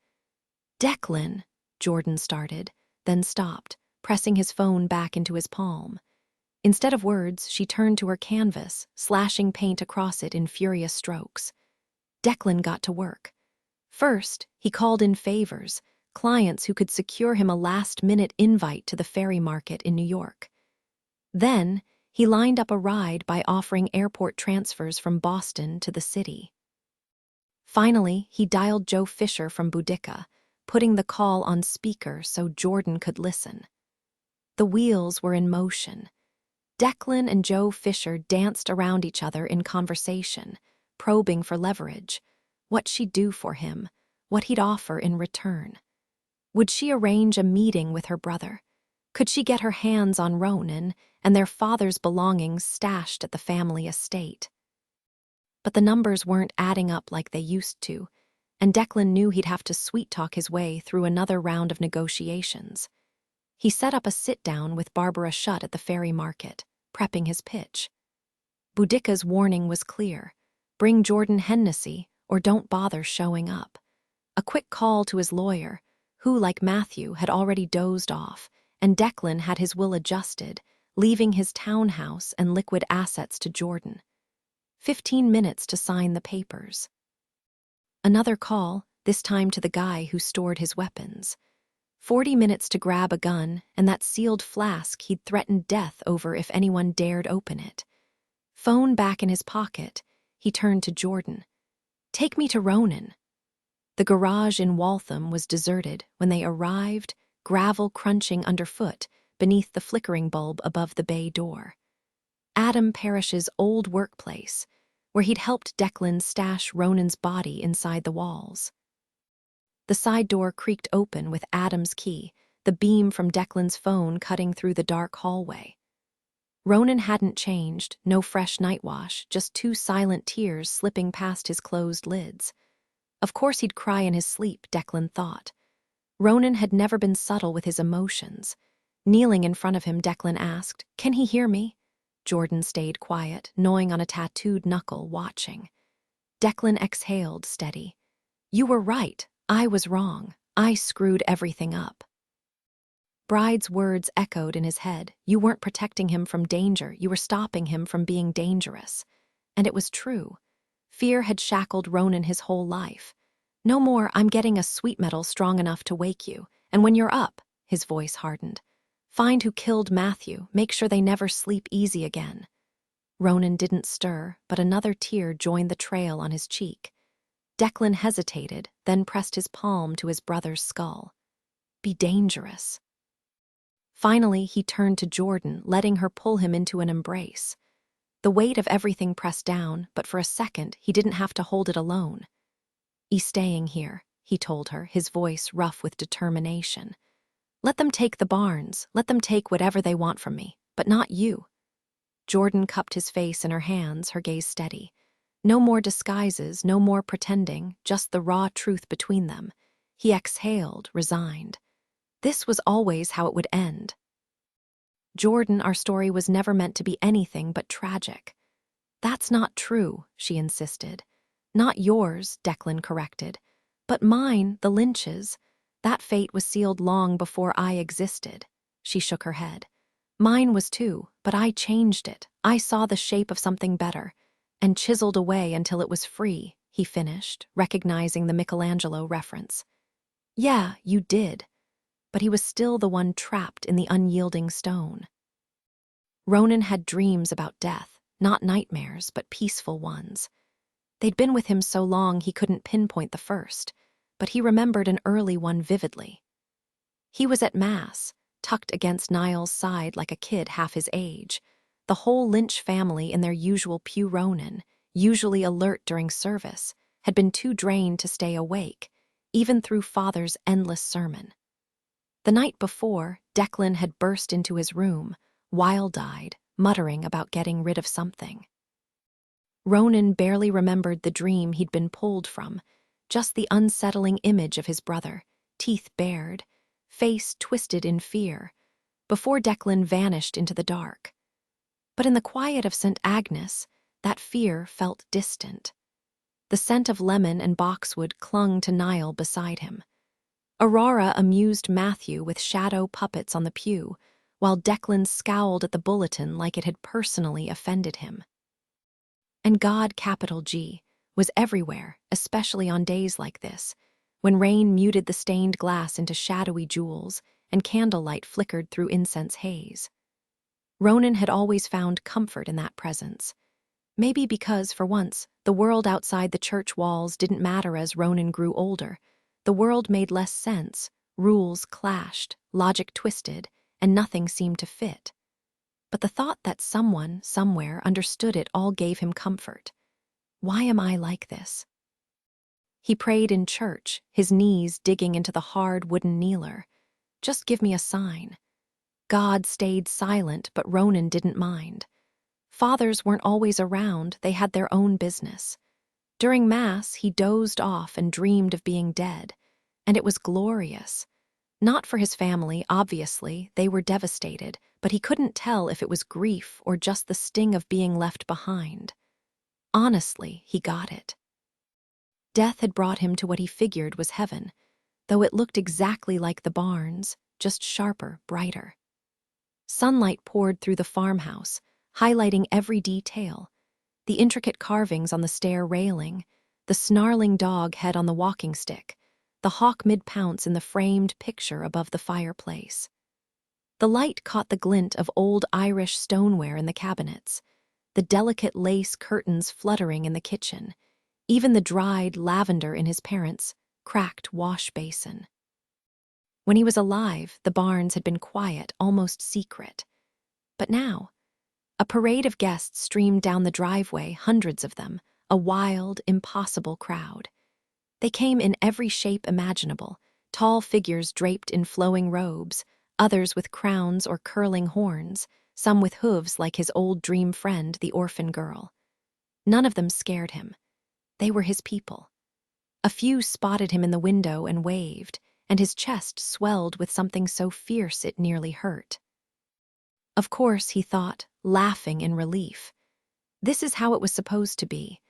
"Declan," Jordan started, then stopped, pressing his phone back into his palm. Instead of words, she turned to her canvas, slashing paint across it in furious strokes. Declan got to work. First, he called in favors, clients who could secure him a last-minute invite to the ferry market in New York. Then, he lined up a ride by offering airport transfers from Boston to the city. Finally, he dialed Joe Fisher from Boudica, putting the call on speaker so Jordan could listen. The wheels were in motion. Declan and Joe Fisher danced around each other in conversation, probing for leverage. What she'd do for him, what he'd offer in return. Would she arrange a meeting with her brother? Could she get her hands on Ronan and their father's belongings stashed at the family estate? But the numbers weren't adding up like they used to, and Declan knew he'd have to sweet-talk his way through another round of negotiations. He set up a sit-down with Barbara Shutt at the ferry market, prepping his pitch. Boudica's warning was clear. Bring Jordan Hennessy, or don't bother showing up. A quick call to his lawyer, who, like Matthew, had already dozed off, and Declan had his will adjusted, leaving his townhouse and liquid assets to Jordan. 15 minutes to sign the papers. Another call, this time to the guy who stored his weapons. 40 minutes to grab a gun and that sealed flask he'd threatened death over if anyone dared open it. Phone back in his pocket, he turned to Jordan. "Take me to Ronan." The garage in Waltham was deserted when they arrived, gravel crunching underfoot beneath the flickering bulb above the bay door. Adam Parrish's old workplace, where he'd helped Declan stash Ronan's body inside the walls. The side door creaked open with Adam's key, the beam from Declan's phone cutting through the dark hallway. Ronan hadn't changed, no fresh night wash, just 2 silent tears slipping past his closed lids. Of course he'd cry in his sleep, Declan thought. Ronan had never been subtle with his emotions. Kneeling in front of him, Declan asked, "Can he hear me?" Jordan stayed quiet, gnawing on a tattooed knuckle, watching. Declan exhaled, steady. "You were right. I was wrong. I screwed everything up." Bride's words echoed in his head. You weren't protecting him from danger. You were stopping him from being dangerous. And it was true. Fear had shackled Ronan his whole life. "No more, I'm getting a sweet metal strong enough to wake you. And when you're up," his voice hardened, "find who killed Matthew. Make sure they never sleep easy again." Ronan didn't stir, but another tear joined the trail on his cheek. Declan hesitated, then pressed his palm to his brother's skull. Be dangerous. Finally, he turned to Jordan, letting her pull him into an embrace. The weight of everything pressed down, but for a second, he didn't have to hold it alone. "He's staying here," he told her, his voice rough with determination. "Let them take the barns, let them take whatever they want from me, but not you." Jordan cupped his face in her hands, her gaze steady. No more disguises, no more pretending, just the raw truth between them. He exhaled, resigned. This was always how it would end. "Jordan, our story was never meant to be anything but tragic." "That's not true," she insisted. "Not yours," Declan corrected. "But mine, the Lynches. That fate was sealed long before I existed." She shook her head. "Mine was too, but I changed it. I saw the shape of something better, and chiseled away until it was free," he finished, recognizing the Michelangelo reference. "Yeah, you did." But he was still the one trapped in the unyielding stone. Ronan had dreams about death, not nightmares, but peaceful ones. They'd been with him so long he couldn't pinpoint the first, but he remembered an early one vividly. He was at Mass, tucked against Niall's side like a kid half his age, the whole Lynch family in their usual pew. Ronan, usually alert during service, had been too drained to stay awake, even through Father's endless sermon. The night before, Declan had burst into his room, wild-eyed, muttering about getting rid of something. Ronan barely remembered the dream he'd been pulled from, just the unsettling image of his brother, teeth bared, face twisted in fear, before Declan vanished into the dark. But in the quiet of St. Agnes, that fear felt distant. The scent of lemon and boxwood clung to Niall beside him. Aurora amused Matthew with shadow puppets on the pew, while Declan scowled at the bulletin like it had personally offended him. And God, capital G, was everywhere, especially on days like this, when rain muted the stained glass into shadowy jewels and candlelight flickered through incense haze. Ronan had always found comfort in that presence. Maybe because, for once, the world outside the church walls didn't matter as Ronan grew older. The world made less sense, rules clashed, logic twisted, and nothing seemed to fit. But the thought that someone, somewhere, understood it all gave him comfort. Why am I like this? He prayed in church, his knees digging into the hard wooden kneeler. Just give me a sign. God stayed silent, but Ronan didn't mind. Fathers weren't always around, they had their own business. During Mass, he dozed off and dreamed of being dead, and it was glorious. Not for his family, obviously, they were devastated, but he couldn't tell if it was grief or just the sting of being left behind. Honestly, he got it. Death had brought him to what he figured was heaven, though it looked exactly like the barns, just sharper, brighter. Sunlight poured through the farmhouse, highlighting every detail. The intricate carvings on the stair railing, the snarling dog head on the walking stick, the hawk mid-pounce in the framed picture above the fireplace. The light caught the glint of old Irish stoneware in the cabinets, the delicate lace curtains fluttering in the kitchen, even the dried lavender in his parents' cracked wash basin. When he was alive, the barns had been quiet, almost secret. But now, a parade of guests streamed down the driveway, hundreds of them, a wild, impossible crowd. They came in every shape imaginable, tall figures draped in flowing robes, others with crowns or curling horns, some with hooves like his old dream friend, the orphan girl. None of them scared him. They were his people. A few spotted him in the window and waved, and his chest swelled with something so fierce it nearly hurt. Of course, he thought, laughing in relief. This is how it was supposed to be.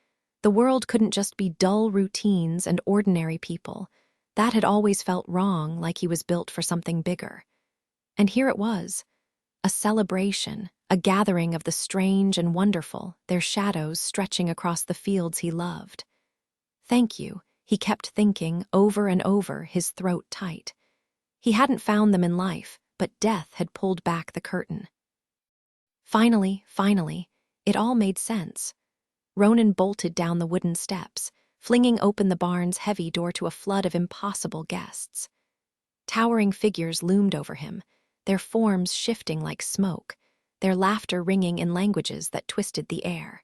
The world couldn't just be dull routines and ordinary people. That had always felt wrong, like he was built for something bigger. And here it was, a celebration, a gathering of the strange and wonderful, their shadows stretching across the fields he loved. Thank you, he kept thinking over and over, his throat tight. He hadn't found them in life, but death had pulled back the curtain. Finally, It all made sense. Ronan bolted down the wooden steps, flinging open the barn's heavy door to a flood of impossible guests. Towering figures loomed over him, their forms shifting like smoke, their laughter ringing in languages that twisted the air.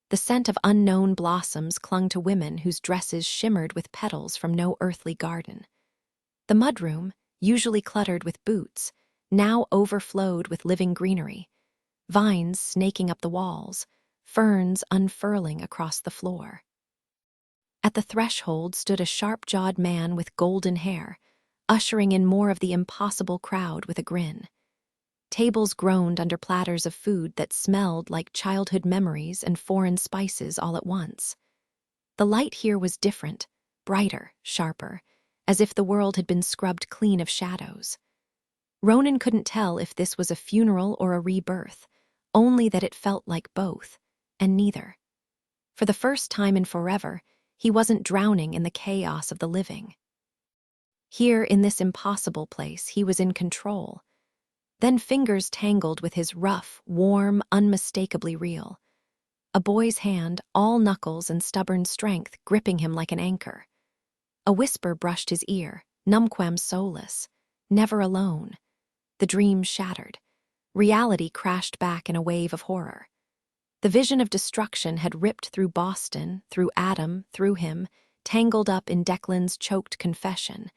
The scent of unknown blossoms clung to women whose dresses shimmered with petals from no earthly garden. The mudroom, usually cluttered with boots, now overflowed with living greenery, vines snaking up the walls, ferns unfurling across the floor. At the threshold stood a sharp-jawed man with golden hair, ushering in more of the impossible crowd with a grin. Tables groaned under platters of food that smelled like childhood memories and foreign spices all at once. The light here was different, brighter, sharper, as if the world had been scrubbed clean of shadows. Ronan couldn't tell if this was a funeral or a rebirth, only that it felt like both, and neither. For the first time in forever, he wasn't drowning in the chaos of the living. Here, in this impossible place, he was in control. Then fingers tangled with his rough, warm, unmistakably real. A boy's hand, all knuckles and stubborn strength, gripping him like an anchor. A whisper brushed his ear, numquam soulless, never alone. The dream shattered. Reality crashed back in a wave of horror. The vision of destruction had ripped through Boston, through Adam, through him, tangled up in Declan's choked confession.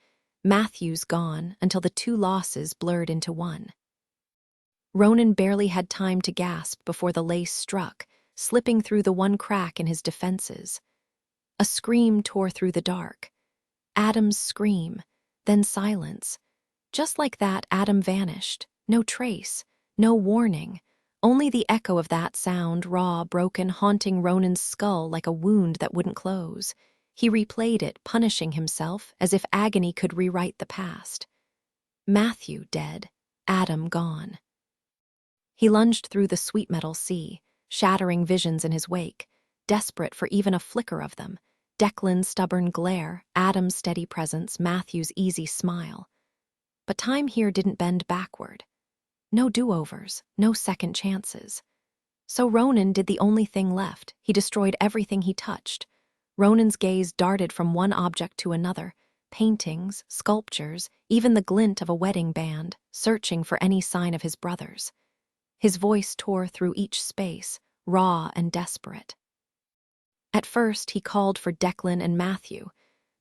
Matthew's gone until the two losses blurred into one. Ronan barely had time to gasp before the lace struck, slipping through the one crack in his defenses. A scream tore through the dark. Adam's scream, then silence. Just like that, Adam vanished. No trace, no warning. Only the echo of that sound, raw, broken, haunting Ronan's skull like a wound that wouldn't close. He replayed it, punishing himself, as if agony could rewrite the past. Matthew dead, Adam gone. He lunged through the sweet metal sea, shattering visions in his wake, desperate for even a flicker of them. Declan's stubborn glare, Adam's steady presence, Matthew's easy smile. But time here didn't bend backward. No do-overs, no second chances. So Ronan did the only thing left. He destroyed everything he touched. Ronan's gaze darted from one object to another, paintings, sculptures, even the glint of a wedding band, searching for any sign of his brothers. His voice tore through each space, raw and desperate. At first, he called for Declan and Matthew,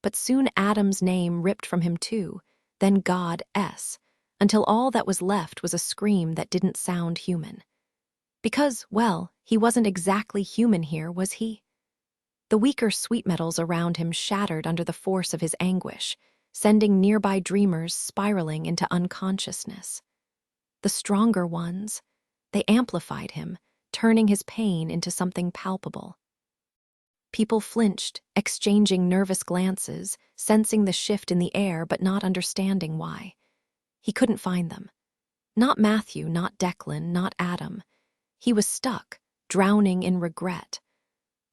but soon Adam's name ripped from him too, then God's, until all that was left was a scream that didn't sound human. Because, well, he wasn't exactly human here, was he? The weaker sweet metals around him shattered under the force of his anguish, sending nearby dreamers spiraling into unconsciousness. The stronger ones, they amplified him, turning his pain into something palpable. People flinched, exchanging nervous glances, sensing the shift in the air but not understanding why. He couldn't find them. Not Matthew, not Declan, not Adam. He was stuck, drowning in regret.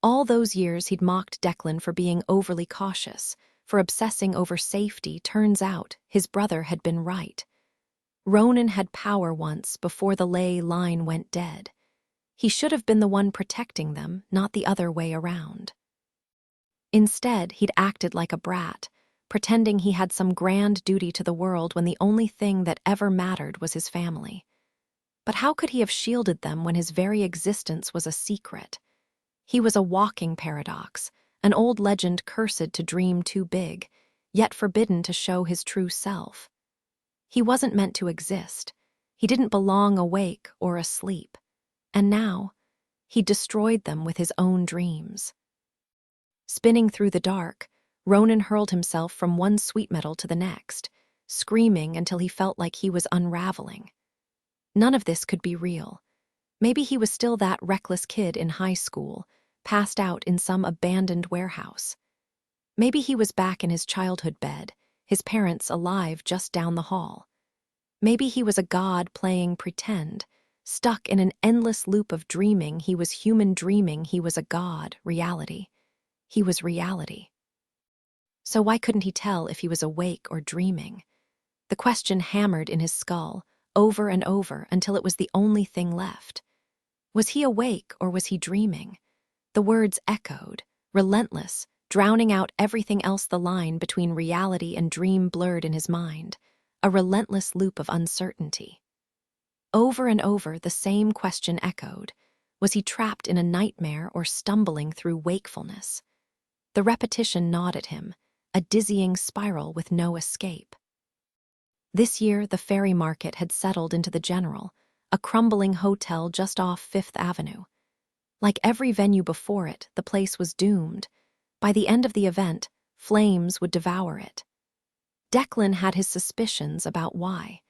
All those years he'd mocked Declan for being overly cautious, for obsessing over safety. Turns out his brother had been right. Ronan had power once before the ley line went dead. He should have been the one protecting them, not the other way around. Instead, he'd acted like a brat, pretending he had some grand duty to the world when the only thing that ever mattered was his family. But how could he have shielded them when his very existence was a secret? He was a walking paradox, an old legend cursed to dream too big, yet forbidden to show his true self. He wasn't meant to exist. He didn't belong awake or asleep. And now, he destroyed them with his own dreams. Spinning through the dark, Ronan hurled himself from one sweet metal to the next, screaming until he felt like he was unraveling. None of this could be real. Maybe he was still that reckless kid in high school, passed out in some abandoned warehouse. Maybe he was back in his childhood bed, his parents alive just down the hall. Maybe he was a god playing pretend, stuck in an endless loop of dreaming. He was human dreaming. He was a god, reality. He was reality. So why couldn't he tell if he was awake or dreaming? The question hammered in his skull, over and over, until it was the only thing left. Was he awake or was he dreaming? The words echoed, relentless, drowning out everything else. The line between reality and dream blurred in his mind, a relentless loop of uncertainty. Over and over, the same question echoed. Was he trapped in a nightmare or stumbling through wakefulness? The repetition gnawed at him, a dizzying spiral with no escape. This year, the Ferry Market had settled into the General, a crumbling hotel just off Fifth Avenue. Like every venue before it, the place was doomed. By the end of the event, flames would devour it. Declan had his suspicions about why.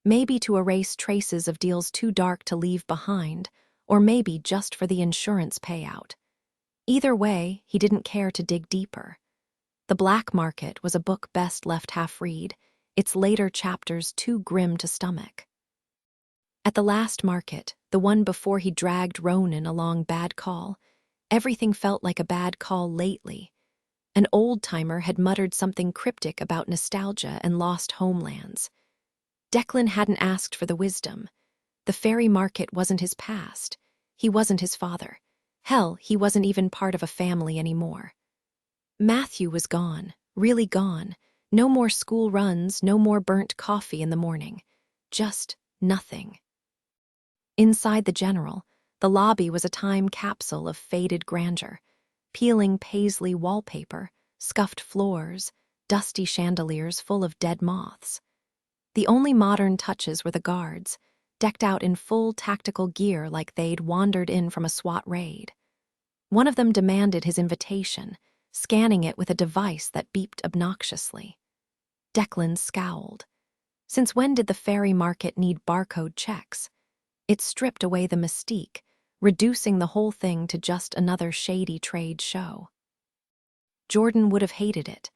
Maybe to erase traces of deals too dark to leave behind, or maybe just for the insurance payout. Either way, he didn't care to dig deeper. The Black Market was a book best left half-read, its later chapters too grim to stomach. At the last market, the one before he dragged Ronan along Bad Call, everything felt like a bad call lately. An old-timer had muttered something cryptic about nostalgia and lost homelands. Declan hadn't asked for the wisdom. The Ferry Market wasn't his past. He wasn't his father. Hell, he wasn't even part of a family anymore. Matthew was gone, really gone. No more school runs, no more burnt coffee in the morning. Just nothing. Inside the General, the lobby was a time capsule of faded grandeur. Peeling paisley wallpaper, scuffed floors, dusty chandeliers full of dead moths. The only modern touches were the guards, decked out in full tactical gear like they'd wandered in from a SWAT raid. One of them demanded his invitation, scanning it with a device that beeped obnoxiously. Declan scowled. Since when did the Ferry Market need barcode checks? It stripped away the mystique, reducing the whole thing to just another shady trade show. Jordan would have hated it.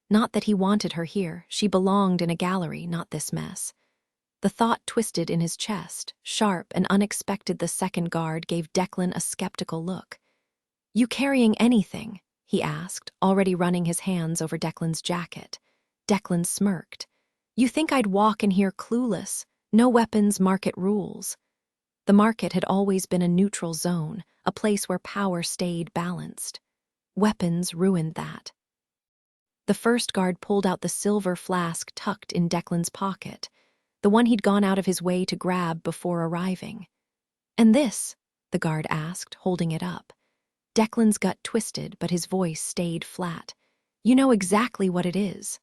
Not that he wanted her here, she belonged in a gallery, not this mess. The thought twisted in his chest, sharp and unexpected. The second guard gave Declan a skeptical look. "You carrying anything?" he asked, already running his hands over Declan's jacket. Declan smirked. "You think I'd walk in here clueless? No weapons, market rules." The market had always been a neutral zone, a place where power stayed balanced. Weapons ruined that. The first guard pulled out the silver flask tucked in Declan's pocket, the one he'd gone out of his way to grab before arriving. "And this?" the guard asked, holding it up. Declan's gut twisted, but his voice stayed flat. "You know exactly what it is."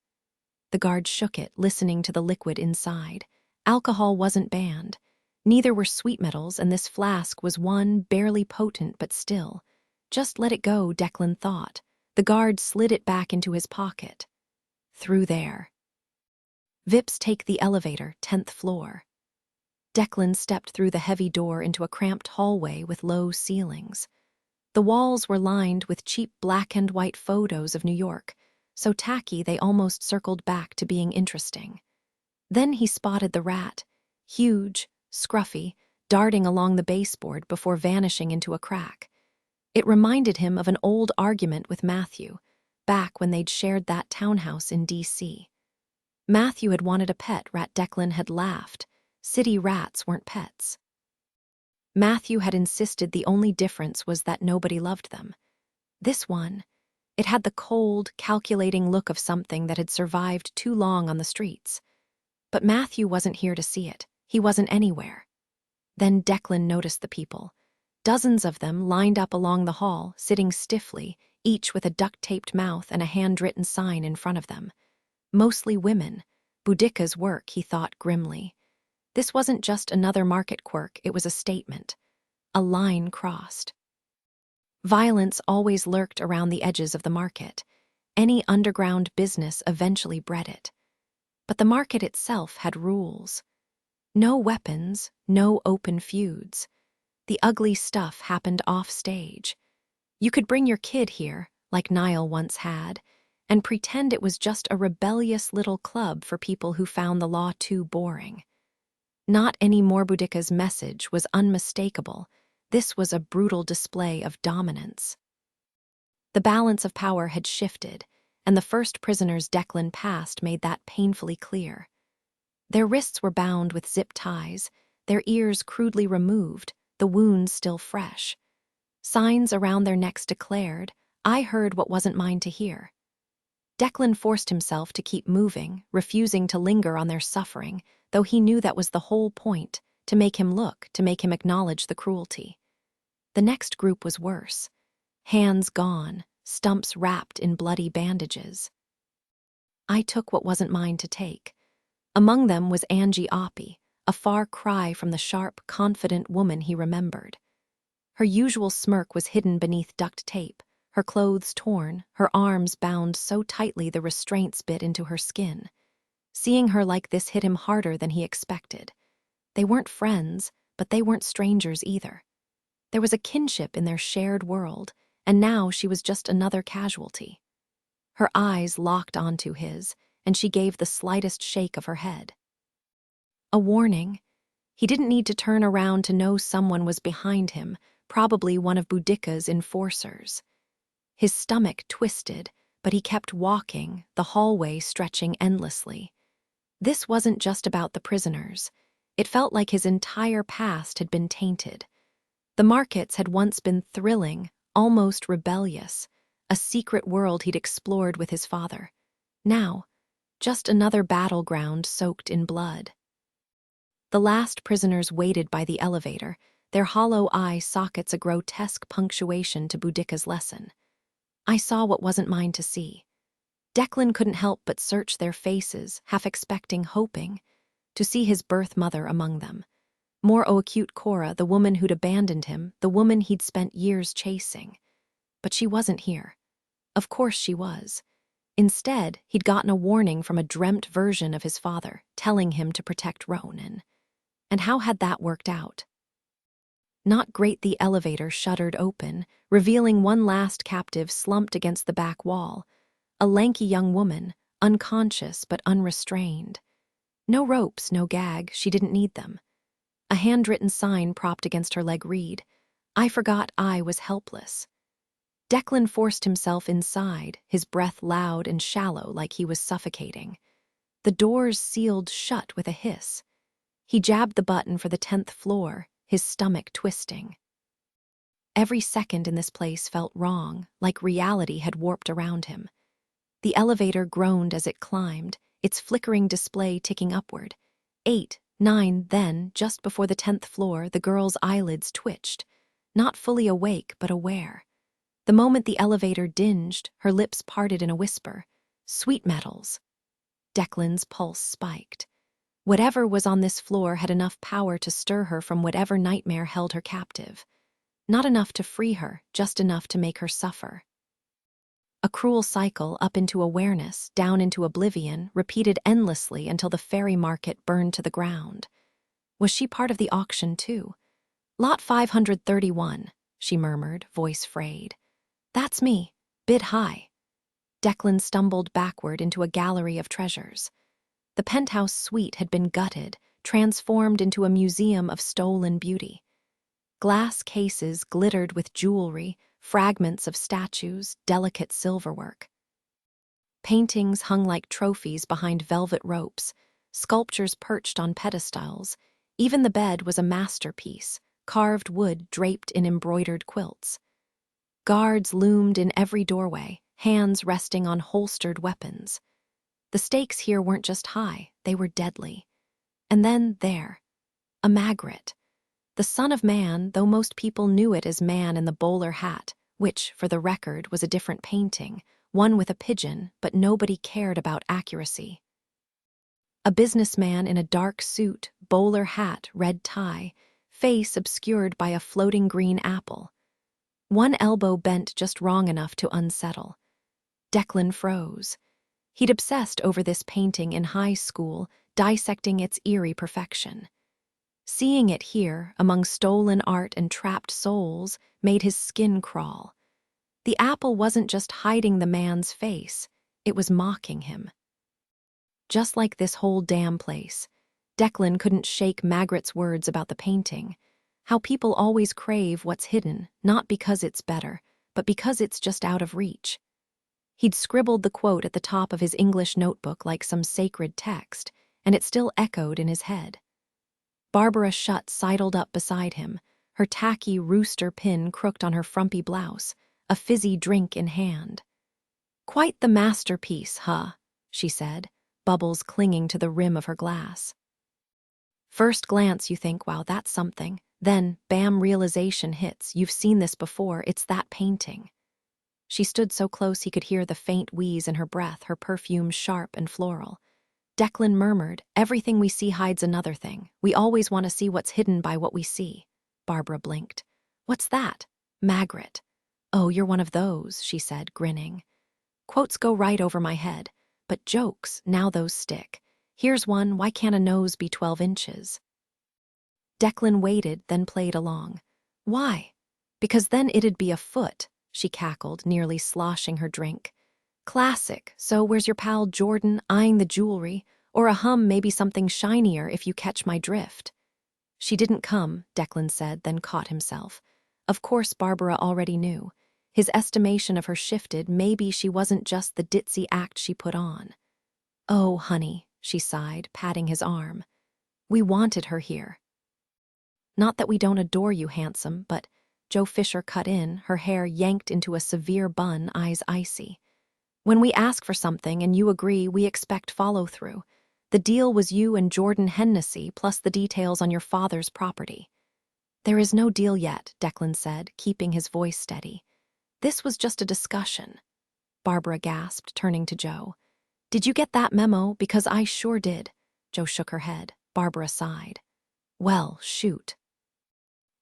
The guard shook it, listening to the liquid inside. Alcohol wasn't banned. Neither were sweet metals, and this flask was one, barely potent but still. Just let it go, Declan thought. The guard slid it back into his pocket. "Through there." "Vips take the elevator, 10th floor." Declan stepped through the heavy door into a cramped hallway with low ceilings. The walls were lined with cheap black and white photos of New York, so tacky they almost circled back to being interesting. Then he spotted the rat, huge, scruffy, darting along the baseboard before vanishing into a crack. It reminded him of an old argument with Matthew, back when they'd shared that townhouse in D.C. Matthew had wanted a pet rat. Declan had laughed. City rats weren't pets. Matthew had insisted the only difference was that nobody loved them. This one, it had the cold, calculating look of something that had survived too long on the streets. But Matthew wasn't here to see it. He wasn't anywhere. Then Declan noticed the people. Dozens of them lined up along the hall, sitting stiffly, each with a duct-taped mouth and a handwritten sign in front of them. Mostly women. Boudica's work, he thought grimly. This wasn't just another market quirk, it was a statement. A line crossed. Violence always lurked around the edges of the market. Any underground business eventually bred it. But the market itself had rules. No weapons, no open feuds. The ugly stuff happened off stage. You could bring your kid here, like Niall once had, and pretend it was just a rebellious little club for people who found the law too boring. Not anymore. Boudica's message was unmistakable. This was a brutal display of dominance. The balance of power had shifted, and the first prisoners Declan passed made that painfully clear. Their wrists were bound with zip ties, their ears crudely removed, the wounds still fresh. Signs around their necks declared, "I heard what wasn't mine to hear." Declan forced himself to keep moving, refusing to linger on their suffering, though he knew that was the whole point, to make him look, to make him acknowledge the cruelty. The next group was worse. Hands gone, stumps wrapped in bloody bandages. I took what wasn't mine to take. Among them was Angie Oppie, a far cry from the sharp, confident woman he remembered. Her usual smirk was hidden beneath duct tape, her clothes torn, her arms bound so tightly the restraints bit into her skin. Seeing her like this hit him harder than he expected. They weren't friends, but they weren't strangers either. There was a kinship in their shared world, and now she was just another casualty. Her eyes locked onto his, and she gave the slightest shake of her head. A warning. He didn't need to turn around to know someone was behind him, probably one of Boudica's enforcers. His stomach twisted, but he kept walking, the hallway stretching endlessly. This wasn't just about the prisoners. It felt like his entire past had been tainted. The markets had once been thrilling, almost rebellious, a secret world he'd explored with his father. Now, just another battleground soaked in blood. The last prisoners waited by the elevator, their hollow eye sockets a grotesque punctuation to Boudica's lesson. I saw what wasn't mine to see. Declan couldn't help but search their faces, half expecting, hoping, to see his birth mother among them. More acute Cora, the woman who'd abandoned him, the woman he'd spent years chasing. But she wasn't here. Of course she was. Instead, he'd gotten a warning from a dreamt version of his father, telling him to protect Ronan. And how had that worked out? Not great. The elevator shuddered open, revealing one last captive slumped against the back wall, a lanky young woman, unconscious but unrestrained. No ropes, no gag, she didn't need them. A handwritten sign propped against her leg read, "I forgot I was helpless." Declan forced himself inside, his breath loud and shallow like he was suffocating. The doors sealed shut with a hiss. He jabbed the button for the 10th floor, his stomach twisting. Every second in this place felt wrong, like reality had warped around him. The elevator groaned as it climbed, its flickering display ticking upward. 8, 9, then, just before the 10th floor, the girl's eyelids twitched, not fully awake but aware. The moment the elevator dinged, her lips parted in a whisper. Sweet metals. Declan's pulse spiked. Whatever was on this floor had enough power to stir her from whatever nightmare held her captive. Not enough to free her, just enough to make her suffer. A cruel cycle up into awareness, down into oblivion, repeated endlessly until the fairy market burned to the ground. Was she part of the auction too? "Lot 531, she murmured, voice frayed. "That's me. Bid high." Declan stumbled backward into a gallery of treasures. The penthouse suite had been gutted, transformed into a museum of stolen beauty. Glass cases glittered with jewelry, fragments of statues, delicate silverwork. Paintings hung like trophies behind velvet ropes, sculptures perched on pedestals. Even the bed was a masterpiece, carved wood draped in embroidered quilts. Guards loomed in every doorway, hands resting on holstered weapons. The stakes here weren't just high, they were deadly. And then there, a Magritte. The son of man, though most people knew it as Man in the Bowler Hat, which, for the record, was a different painting, one with a pigeon, but nobody cared about accuracy. A businessman in a dark suit, bowler hat, red tie, face obscured by a floating green apple. One elbow bent just wrong enough to unsettle. Declan froze. He'd obsessed over this painting in high school, dissecting its eerie perfection. Seeing it here, among stolen art and trapped souls, made his skin crawl. The apple wasn't just hiding the man's face, it was mocking him. Just like this whole damn place, Declan couldn't shake Magritte's words about the painting, how people always crave what's hidden, not because it's better, but because it's just out of reach. He'd scribbled the quote at the top of his English notebook like some sacred text, and it still echoed in his head. Barbara Shutt sidled up beside him, her tacky rooster pin crooked on her frumpy blouse, a fizzy drink in hand. "Quite the masterpiece, huh?" she said, bubbles clinging to the rim of her glass. First glance, you think, wow, that's something. Then, bam, realization hits. You've seen this before, it's that painting. She stood so close he could hear the faint wheeze in her breath, her perfume sharp and floral. Declan murmured, "Everything we see hides another thing. We always want to see what's hidden by what we see." Barbara blinked. "What's that?" "Magritte." "Oh, you're one of those," she said, grinning. "Quotes go right over my head. But jokes, now those stick. Here's one, why can't a nose be 12 inches? Declan waited, then played along. "Why?" "Because then it'd be a foot," she cackled, nearly sloshing her drink. "Classic. So where's your pal Jordan, eyeing the jewelry? Or a hum, maybe something shinier, if you catch my drift." "She didn't come," Declan said, then caught himself. Of course Barbara already knew. His estimation of her shifted. Maybe she wasn't just the ditzy act she put on. "Oh, honey," she sighed, patting his arm. "We wanted her here." "Not that we don't adore you, handsome, but—" Joe Fisher cut in, her hair yanked into a severe bun, eyes icy. "When we ask for something and you agree, we expect follow-through. The deal was you and Jordan Hennessy, plus the details on your father's property." "There is no deal yet," Declan said, keeping his voice steady. "This was just a discussion." Barbara gasped, turning to Joe. "Did you get that memo? Because I sure did." Joe shook her head. Barbara sighed. "Well, shoot.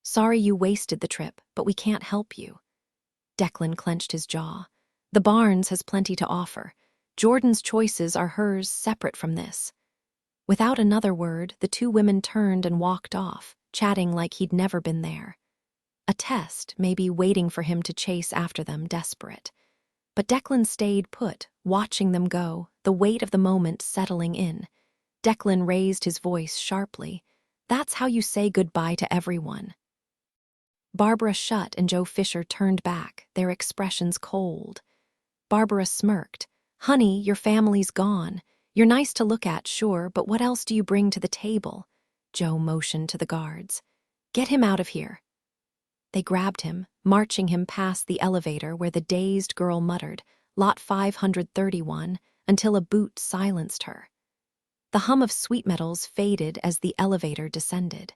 Sorry you wasted the trip, but we can't help you." Declan clenched his jaw. "The Barnes has plenty to offer. Jordan's choices are hers separate from this." Without another word, the two women turned and walked off, chatting like he'd never been there. A test, maybe, waiting for him to chase after them, desperate. But Declan stayed put, watching them go, the weight of the moment settling in. Declan raised his voice sharply. "That's how you say goodbye to everyone." Barbara shut and Joe Fisher turned back, their expressions cold. Barbara smirked. "Honey, your family's gone. You're nice to look at, sure, but what else do you bring to the table?" Joe motioned to the guards. "Get him out of here." They grabbed him, marching him past the elevator where the dazed girl muttered, "Lot 531, until a boot silenced her. The hum of sweet metals faded as the elevator descended.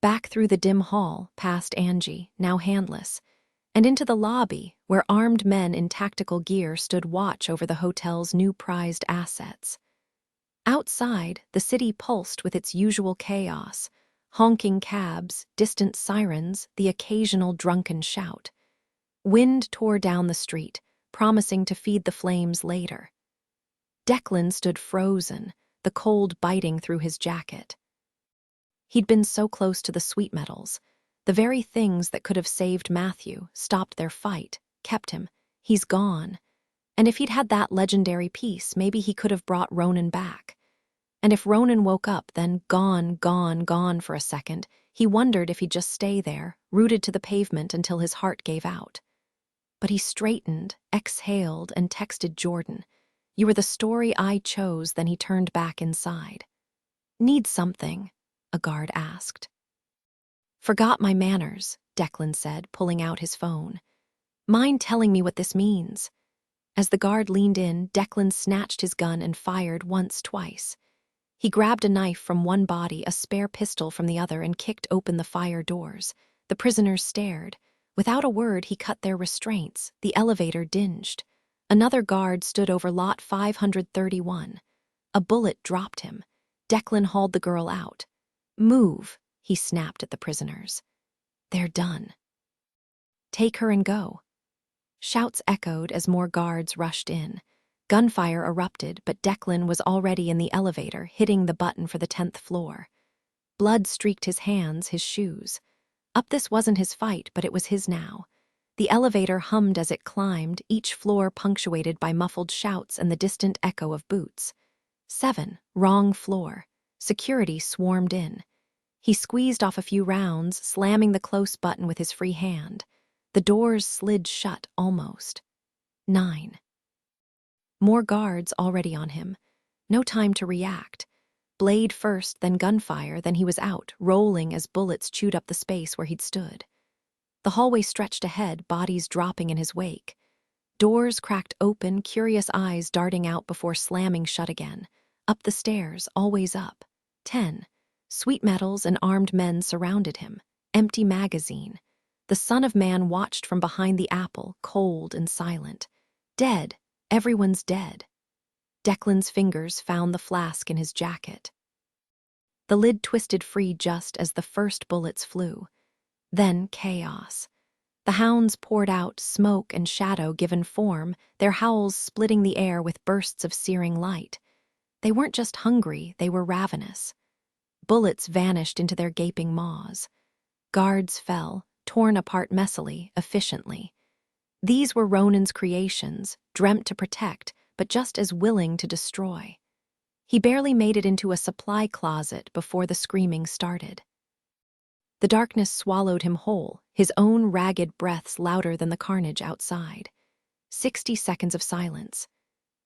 Back through the dim hall, past Angie, now handless, and into the lobby where armed men in tactical gear stood watch over the hotel's new prized assets. Outside, the city pulsed with its usual chaos, honking cabs, distant sirens, the occasional drunken shout. Wind tore down the street, promising to feed the flames later. Declan stood frozen, the cold biting through his jacket. He'd been so close to the sweet metals. The very things that could have saved Matthew, stopped their fight, kept him. He's gone. And if he'd had that legendary piece, maybe he could have brought Ronan back. And if Ronan woke up, then gone for a second, he wondered if he'd just stay there, rooted to the pavement until his heart gave out. But he straightened, exhaled, and texted Jordan. "You were the story I chose." Then he turned back inside. "Need something?" a guard asked. "Forgot my manners," Declan said, pulling out his phone. "Mind telling me what this means?" As the guard leaned in, Declan snatched his gun and fired once, twice. He grabbed a knife from one body, a spare pistol from the other, and kicked open the fire doors. The prisoners stared. Without a word, he cut their restraints. The elevator dinged. Another guard stood over lot 531. A bullet dropped him. Declan hauled the girl out. "Move," he snapped at the prisoners. "They're done." "Take her and go." Shouts echoed as more guards rushed in. Gunfire erupted, but Declan was already in the elevator, hitting the button for the 10th floor. Blood streaked his hands, his shoes. Up this wasn't his fight, but it was his now. The elevator hummed as it climbed, each floor punctuated by muffled shouts and the distant echo of boots. 7, wrong floor. Security swarmed in. He squeezed off a few rounds, slamming the close button with his free hand. The doors slid shut almost. 9. More guards already on him. No time to react. Blade first, then gunfire, then he was out, rolling as bullets chewed up the space where he'd stood. The hallway stretched ahead, bodies dropping in his wake. Doors cracked open, curious eyes darting out before slamming shut again. Up the stairs, always up. 10. Sweet metals and armed men surrounded him. Empty magazine. The Son of Man watched from behind the apple, cold and silent. Dead. Everyone's dead. Declan's fingers found the flask in his jacket. The lid twisted free just as the first bullets flew. Then chaos. The hounds poured out, smoke and shadow given form, their howls splitting the air with bursts of searing light. They weren't just hungry, they were ravenous. Bullets vanished into their gaping maws. Guards fell, torn apart messily, efficiently. These were Ronan's creations, dreamt to protect, but just as willing to destroy. He barely made it into a supply closet before the screaming started. The darkness swallowed him whole, his own ragged breaths louder than the carnage outside. 60 seconds of silence.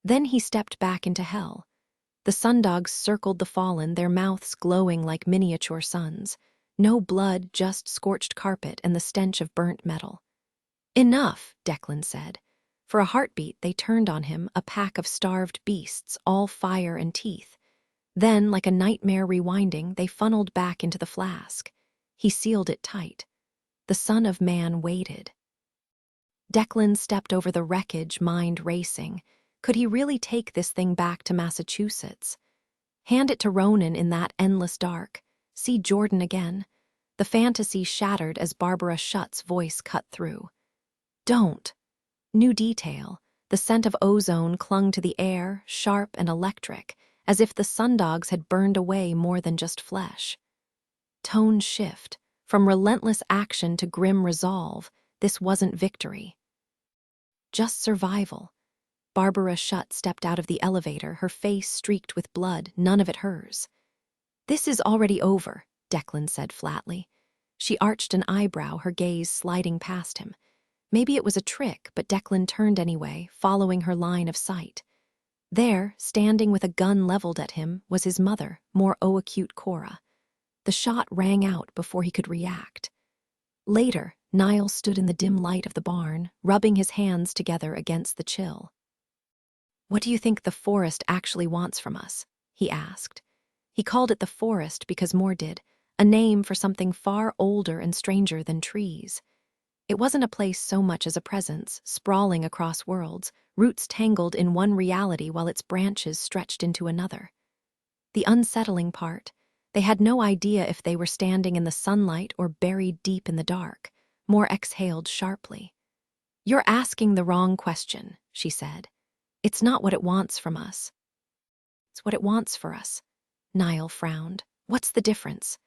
Then he stepped back into hell. The sundogs circled the fallen, their mouths glowing like miniature suns. No blood, just scorched carpet and the stench of burnt metal. "Enough," Declan said. For a heartbeat, they turned on him, a pack of starved beasts, all fire and teeth. Then, like a nightmare rewinding, they funneled back into the flask. He sealed it tight. The Son of Man waited. Declan stepped over the wreckage, mind racing. Could he really take this thing back to Massachusetts? Hand it to Ronan in that endless dark. See Jordan again. The fantasy shattered as Barbara Shutt's voice cut through. Don't. New detail. The scent of ozone clung to the air, sharp and electric, as if the sundogs had burned away more than just flesh. Tone shift. From relentless action to grim resolve, this wasn't victory. Just survival. Barbara Shutt stepped out of the elevator, her face streaked with blood, none of it hers. "This is already over," Declan said flatly. She arched an eyebrow, her gaze sliding past him. Maybe it was a trick, but Declan turned anyway, following her line of sight. There, standing with a gun leveled at him, was his mother, more acute Cora. The shot rang out before he could react. Later, Niall stood in the dim light of the barn, rubbing his hands together against the chill. "What do you think the forest actually wants from us?" he asked. He called it the forest because Moore did, a name for something far older and stranger than trees. It wasn't a place so much as a presence, sprawling across worlds, roots tangled in one reality while its branches stretched into another. The unsettling part, they had no idea if they were standing in the sunlight or buried deep in the dark. Moore exhaled sharply. "You're asking the wrong question," she said. "It's not what it wants from us. It's what it wants for us." Niall frowned. "What's the difference?"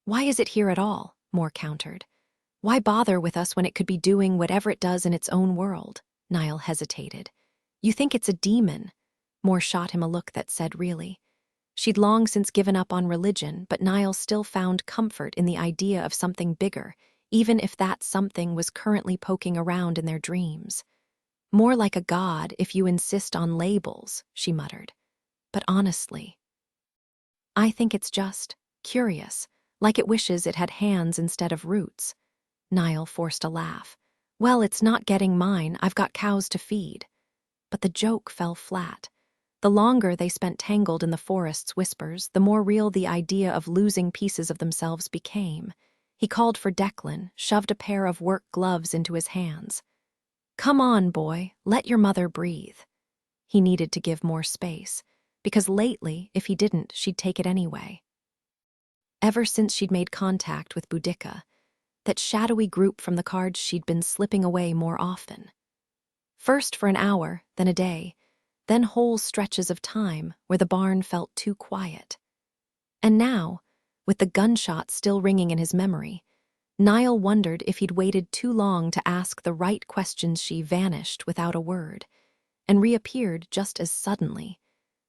"Why is it here at all?" Moore countered. "Why bother with us when it could be doing whatever it does in its own world?" Niall hesitated. "You think it's a demon?" Moore shot him a look that said really. She'd long since given up on religion, but Niall still found comfort in the idea of something bigger, even if that something was currently poking around in their dreams. "More like a god if you insist on labels," she muttered. "But honestly, I think it's just curious, like it wishes it had hands instead of roots." Niall forced a laugh. "Well, it's not getting mine, I've got cows to feed." But the joke fell flat. The longer they spent tangled in the forest's whispers, the more real the idea of losing pieces of themselves became. He called for Declan, shoved a pair of work gloves into his hands. "Come on, boy, let your mother breathe." He needed to give more space, because lately, if he didn't, she'd take it anyway. Ever since she'd made contact with Boudica, that shadowy group from the cards she'd been slipping away more often. First for an hour, then a day, then whole stretches of time where the barn felt too quiet. And now, with the gunshot still ringing in his memory, Niall wondered if he'd waited too long to ask the right questions. She vanished without a word, and reappeared just as suddenly,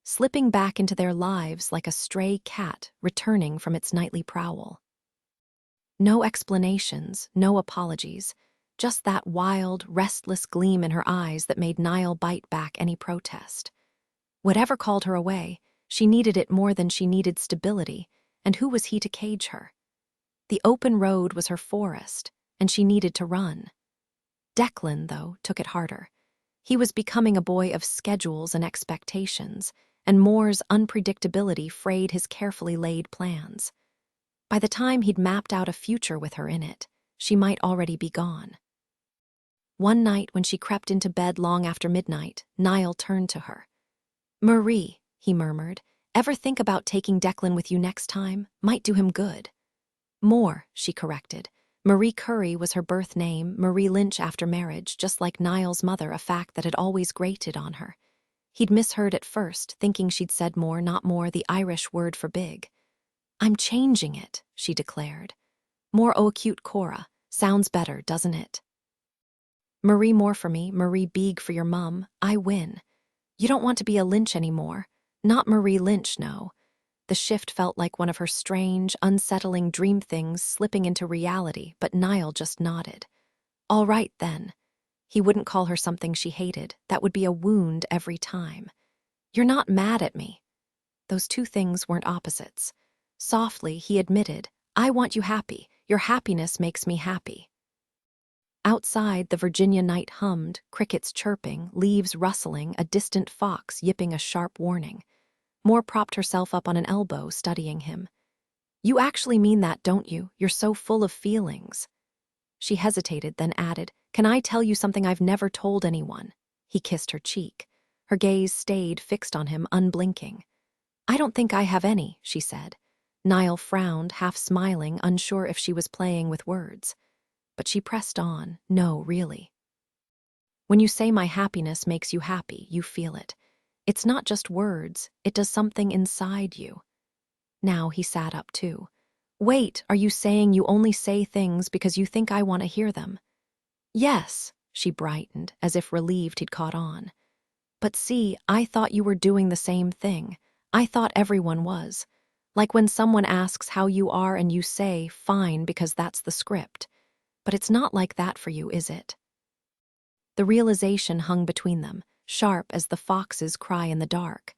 slipping back into their lives like a stray cat returning from its nightly prowl. No explanations, no apologies, just that wild, restless gleam in her eyes that made Niall bite back any protest. Whatever called her away, She needed it more than she needed stability, and who was he to cage her? The open road was her forest, and she needed to run. Declan, though, took it harder. He was becoming a boy of schedules and expectations, and Moore's unpredictability frayed his carefully laid plans. By the time he'd mapped out a future with her in it, she might already be gone. One night when she crept into bed long after midnight, Niall turned to her. "Marie," he murmured, "ever think about taking Declan with you next time? Might do him good." "Moore," she corrected. Marie Curry was her birth name, Marie Lynch after marriage, just like Niall's mother, a fact that had always grated on her. He'd misheard at first, thinking she'd said Moore, not Moore, the Irish word for big. "I'm changing it," she declared. "More acute Cora. Sounds better, doesn't it? Marie Moore for me, Marie Beeg for your mum. I win. You don't want to be a Lynch anymore. Not Marie Lynch, no." The shift felt like one of her strange, unsettling dream things slipping into reality, but Niall just nodded. "All right, then." He wouldn't call her something she hated. That would be a wound every time. "You're not mad at me." Those two things weren't opposites. Softly, he admitted, "I want you happy. Your happiness makes me happy." Outside, the Virginia night hummed, crickets chirping, leaves rustling, a distant fox yipping a sharp warning. Moore propped herself up on an elbow, studying him. "You actually mean that, don't you? You're so full of feelings." She hesitated, then added, "Can I tell you something I've never told anyone?" He kissed her cheek. Her gaze stayed fixed on him, unblinking. "I don't think I have any," she said. Niall frowned, half smiling, unsure if she was playing with words. But she pressed on. "No, really. When you say my happiness makes you happy, you feel it. It's not just words, it does something inside you." Now he sat up too. "Wait, are you saying you only say things because you think I want to hear them?" "Yes," she brightened, as if relieved he'd caught on. "But see, I thought you were doing the same thing. I thought everyone was. Like when someone asks how you are and you say, fine, because that's the script. But it's not like that for you, is it?" The realization hung between them, sharp as the fox's cry in the dark.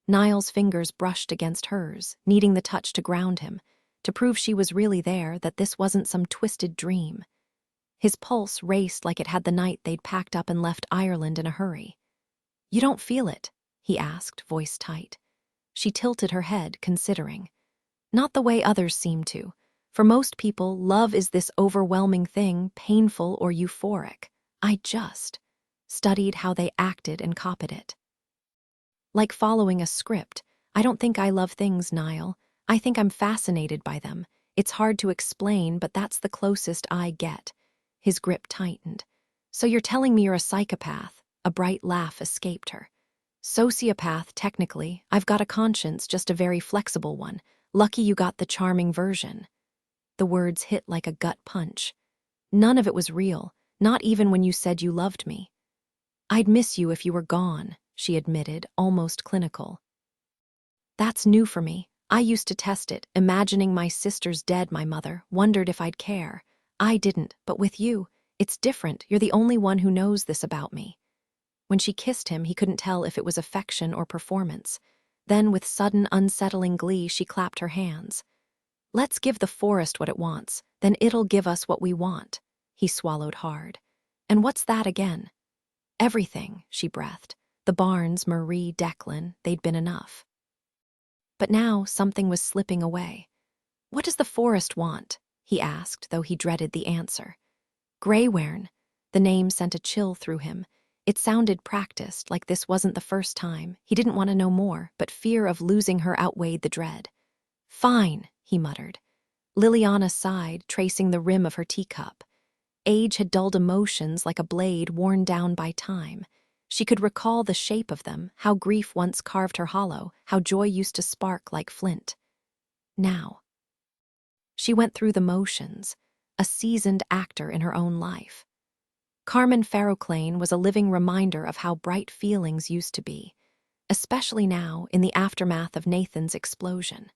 Niall's fingers brushed against hers, needing the touch to ground him, to prove she was really there, that this wasn't some twisted dream. His pulse raced like it had the night they'd packed up and left Ireland in a hurry. "You don't feel it?" he asked, voice tight. She tilted her head, considering. "Not the way others seem to. For most people, love is this overwhelming thing, painful or euphoric. I just studied how they acted and copied it. Like following a script. I don't think I love things, Niall. I think I'm fascinated by them. It's hard to explain, but that's the closest I get." His grip tightened. "So you're telling me you're a psychopath?" A bright laugh escaped her. "Sociopath, technically. I've got a conscience, just a very flexible one. Lucky you got the charming version." The words hit like a gut punch. "None of it was real, not even when you said you loved me." "I'd miss you if you were gone," she admitted, almost clinical. "That's new for me. I used to test it, imagining my sister's dead, my mother, wondered if I'd care. I didn't, but with you, it's different. You're the only one who knows this about me." When she kissed him, he couldn't tell if it was affection or performance. Then, with sudden, unsettling glee, she clapped her hands. "Let's give the forest what it wants, then it'll give us what we want." He swallowed hard. "And what's that again?" "Everything," she breathed. The Barnes, Marie, Declan, they'd been enough. But now something was slipping away. "What does the forest want?" he asked, though he dreaded the answer. "Greywaren." The name sent a chill through him. It sounded practiced, like this wasn't the first time. He didn't want to know more, but fear of losing her outweighed the dread. "Fine," he muttered. Liliana sighed, tracing the rim of her teacup. Age had dulled emotions like a blade worn down by time. She could recall the shape of them, how grief once carved her hollow, how joy used to spark like flint. Now. She went through the motions, a seasoned actor in her own life. Carmen Ferroclane was a living reminder of how bright feelings used to be, especially now in the aftermath of Nathan's explosion.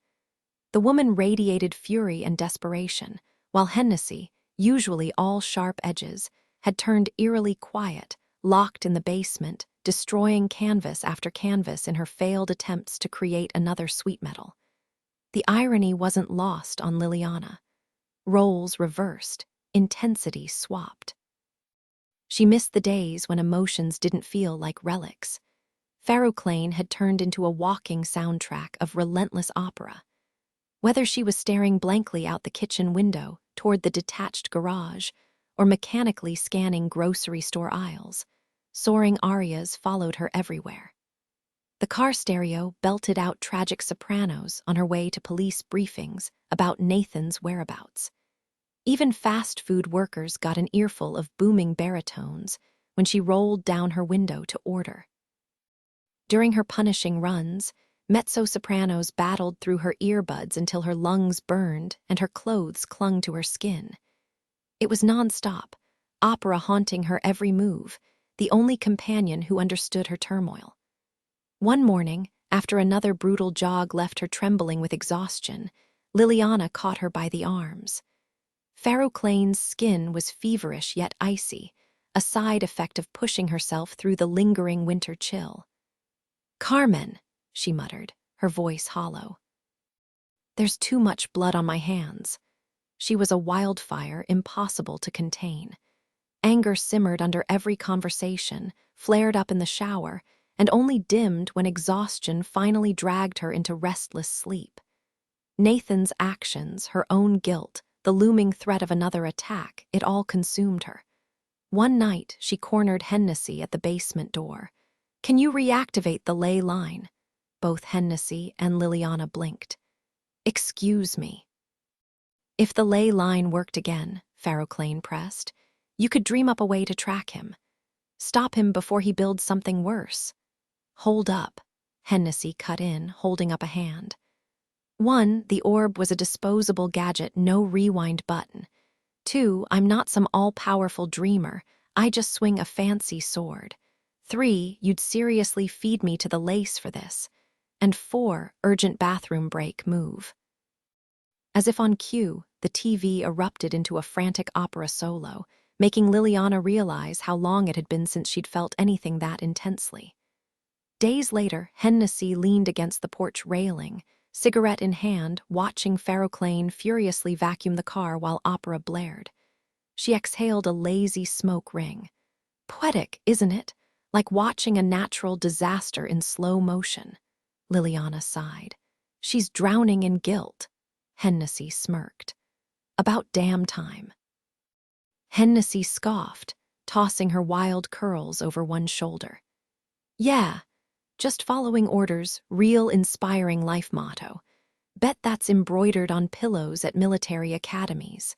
The woman radiated fury and desperation, while Hennessy, usually all sharp edges, had turned eerily quiet, locked in the basement, destroying canvas after canvas in her failed attempts to create another sweet metal. The irony wasn't lost on Liliana. Roles reversed, intensity swapped. She missed the days when emotions didn't feel like relics. Ferroclane had turned into a walking soundtrack of relentless opera. Whether she was staring blankly out the kitchen window toward the detached garage or mechanically scanning grocery store aisles, soaring arias followed her everywhere. The car stereo belted out tragic sopranos on her way to police briefings about Nathan's whereabouts. Even fast food workers got an earful of booming baritones when she rolled down her window to order. During her punishing runs, mezzo-sopranos battled through her earbuds until her lungs burned and her clothes clung to her skin. It was nonstop, opera haunting her every move, the only companion who understood her turmoil. One morning, after another brutal jog left her trembling with exhaustion, Liliana caught her by the arms. Ferroclane's skin was feverish yet icy, a side effect of pushing herself through the lingering winter chill. "Carmen," she muttered, her voice hollow. "There's too much blood on my hands." She was a wildfire impossible to contain. Anger simmered under every conversation, flared up in the shower, and only dimmed when exhaustion finally dragged her into restless sleep. Nathan's actions, her own guilt, the looming threat of another attack, it all consumed her. One night, she cornered Hennessy at the basement door. "Can you reactivate the ley line?" Both Hennessy and Liliana blinked. "Excuse me." "If the ley line worked again," Ferroclane pressed, "you could dream up a way to track him. Stop him before he builds something worse." "Hold up," Hennessy cut in, holding up a hand. "One, the orb was a disposable gadget, no rewind button. Two, I'm not some all-powerful dreamer, I just swing a fancy sword. Three, you'd seriously feed me to the lace for this. And four, urgent bathroom break, move." As if on cue, the TV erupted into a frantic opera solo, making Liliana realize how long it had been since she'd felt anything that intensely. Days later, Hennessy leaned against the porch railing, cigarette in hand, watching Ferroclane furiously vacuum the car while opera blared. She exhaled a lazy smoke ring. "Poetic, isn't it? Like watching a natural disaster in slow motion." Liliana sighed. "She's drowning in guilt." Hennessy smirked. "About damn time." Hennessy scoffed, tossing her wild curls over one shoulder. "Yeah, just following orders, real inspiring life motto. Bet that's embroidered on pillows at military academies."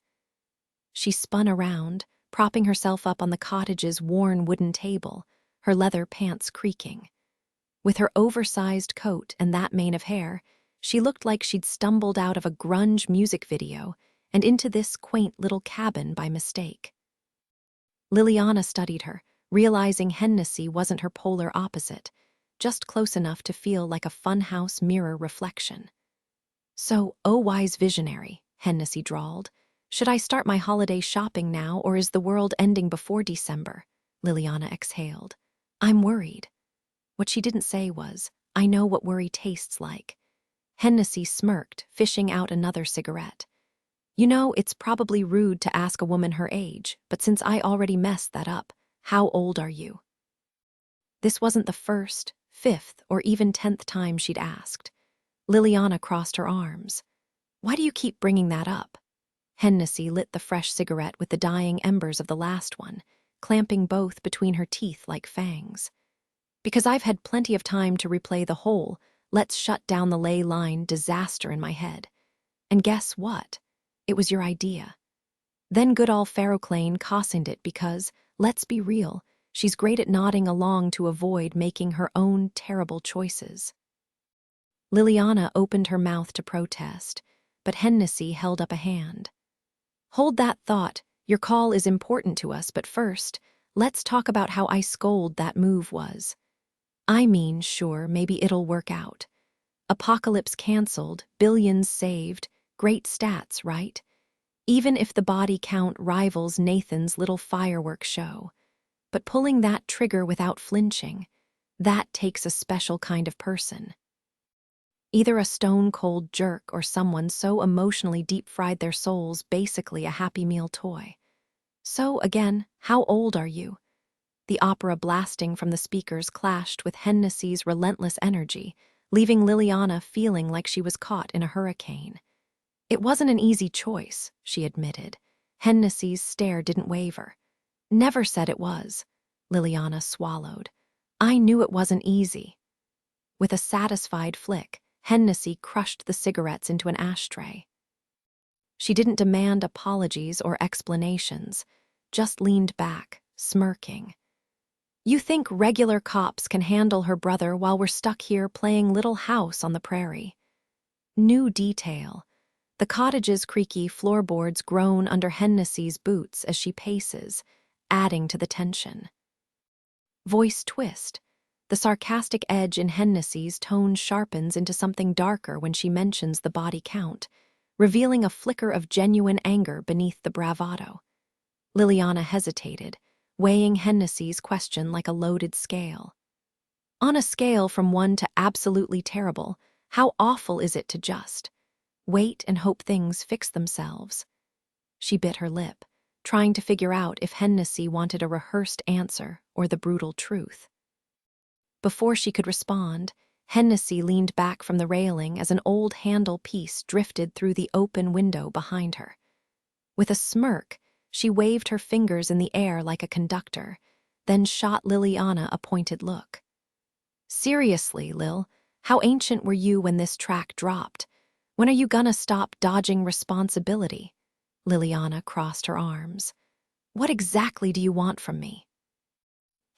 She spun around, propping herself up on the cottage's worn wooden table, her leather pants creaking. With her oversized coat and that mane of hair, she looked like she'd stumbled out of a grunge music video and into this quaint little cabin by mistake. Liliana studied her, realizing Hennessy wasn't her polar opposite, just close enough to feel like a funhouse mirror reflection. "So, oh wise visionary," Hennessy drawled. "Should I start my holiday shopping now, or is the world ending before December?" Liliana exhaled. "I'm worried." What she didn't say was, "I know what worry tastes like." Hennessy smirked, fishing out another cigarette. "You know, it's probably rude to ask a woman her age, but since I already messed that up, how old are you?" This wasn't the first, fifth, or even 10th time she'd asked. Liliana crossed her arms. "Why do you keep bringing that up?" Hennessy lit the fresh cigarette with the dying embers of the last one, clamping both between her teeth like fangs. "Because I've had plenty of time to replay the whole let's shut down the ley line disaster in my head. And guess what? It was your idea." Then good old Ferroclane cautioned it because, let's be real, she's great at nodding along to avoid making her own terrible choices. Liliana opened her mouth to protest, but Hennessy held up a hand. "Hold that thought. Your call is important to us, but first, let's talk about how ice-cold that move was. I mean, sure, maybe it'll work out. Apocalypse canceled, billions saved, great stats, right? Even if the body count rivals Nathan's little fireworks show. But pulling that trigger without flinching, That takes a special kind of person. Either a stone-cold jerk or someone so emotionally deep-fried their souls, basically a Happy Meal toy. So, again, how old are you? The opera blasting from the speakers clashed with Hennessy's relentless energy, leaving Liliana feeling like she was caught in a hurricane. It wasn't an easy choice, she admitted. Hennessy's stare didn't waver. Never said it was. Liliana swallowed. I knew it wasn't easy. With a satisfied flick, Hennessy crushed the cigarettes into an ashtray. She didn't demand apologies or explanations, just leaned back, smirking. You think regular cops can handle her brother while we're stuck here playing Little House on the prairie? New detail. The cottage's creaky floorboards groan under Hennessy's boots as she paces, adding to the tension. Voice twist. The sarcastic edge in Hennessy's tone sharpens into something darker when she mentions the body count, revealing a flicker of genuine anger beneath the bravado. Liliana hesitated, weighing Hennessy's question like a loaded scale. On a scale from 1 to absolutely terrible, how awful is it to just wait and hope things fix themselves? She bit her lip, trying to figure out if Hennessy wanted a rehearsed answer or the brutal truth. Before she could respond, Hennessy leaned back from the railing as an old handle piece drifted through the open window behind her. With a smirk, she waved her fingers in the air like a conductor, then shot Liliana a pointed look. Seriously, Lil, how ancient were you when this track dropped? When are you gonna stop dodging responsibility? Liliana crossed her arms. What exactly do you want from me?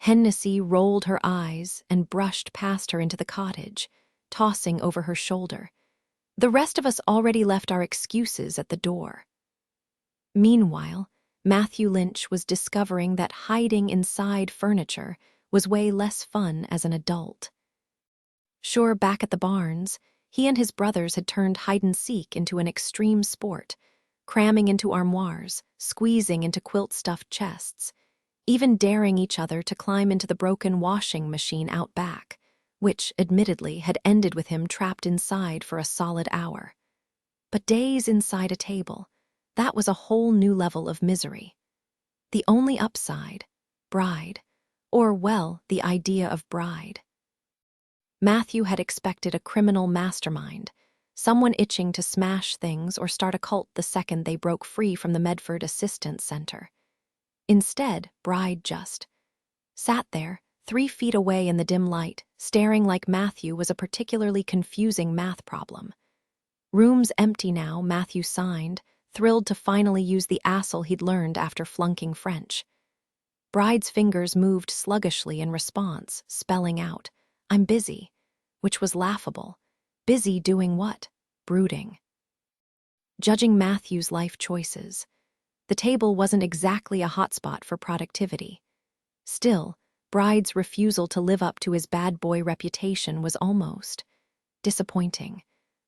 Hennessy rolled her eyes and brushed past her into the cottage, tossing over her shoulder. The rest of us already left our excuses at the door. Meanwhile, Matthew Lynch was discovering that hiding inside furniture was way less fun as an adult. Sure, back at the Barns, he and his brothers had turned hide-and-seek into an extreme sport, cramming into armoires, squeezing into quilt-stuffed chests, even daring each other to climb into the broken washing machine out back, which, admittedly, had ended with him trapped inside for a solid hour. But days inside a table, that was a whole new level of misery. The only upside, bride, or, well, the idea of bride. Matthew had expected a criminal mastermind, someone itching to smash things or start a cult the second they broke free from the Medford Assistance Center. Instead, Bride just sat there, 3 feet away in the dim light, staring like Matthew was a particularly confusing math problem. Rooms empty now, Matthew signed, thrilled to finally use the asshole he'd learned after flunking French. Bride's fingers moved sluggishly in response, spelling out, I'm busy, which was laughable. Busy doing what? Brooding. Judging Matthew's life choices, the table wasn't exactly a hotspot for productivity. Still, Bride's refusal to live up to his bad boy reputation was almost disappointing.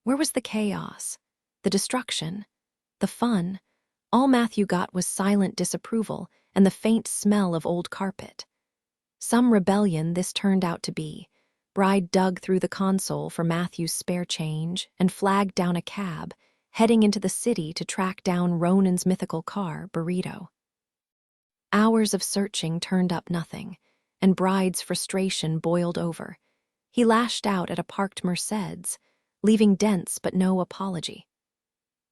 Where was the chaos? The destruction? The fun? All Matthew got was silent disapproval and the faint smell of old carpet. Some rebellion this turned out to be. Bride dug through the console for Matthew's spare change and flagged down a cab, heading into the city to track down Ronan's mythical car, Burrito. Hours of searching turned up nothing, and Bride's frustration boiled over. He lashed out at a parked Mercedes, leaving dents but no apology.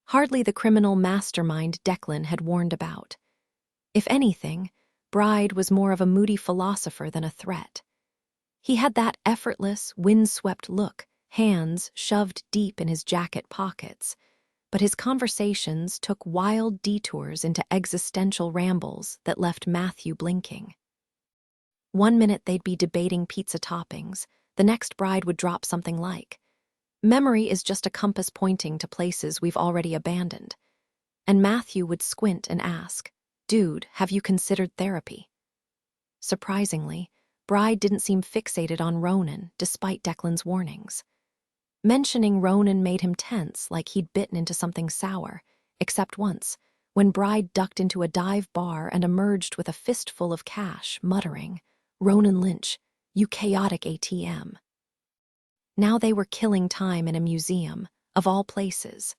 Hardly the criminal mastermind Declan had warned about. If anything, Bride was more of a moody philosopher than a threat. He had that effortless, windswept look, hands shoved deep in his jacket pockets, but his conversations took wild detours into existential rambles that left Matthew blinking. One minute they'd be debating pizza toppings, the next Bride would drop something like, memory is just a compass pointing to places we've already abandoned. And Matthew would squint and ask, dude, have you considered therapy? Surprisingly, Bride didn't seem fixated on Ronan, despite Declan's warnings. Mentioning Ronan made him tense, like he'd bitten into something sour, except once, when Bride ducked into a dive bar and emerged with a fistful of cash, muttering, Ronan Lynch, You chaotic ATM. Now they were killing time in a museum, of all places.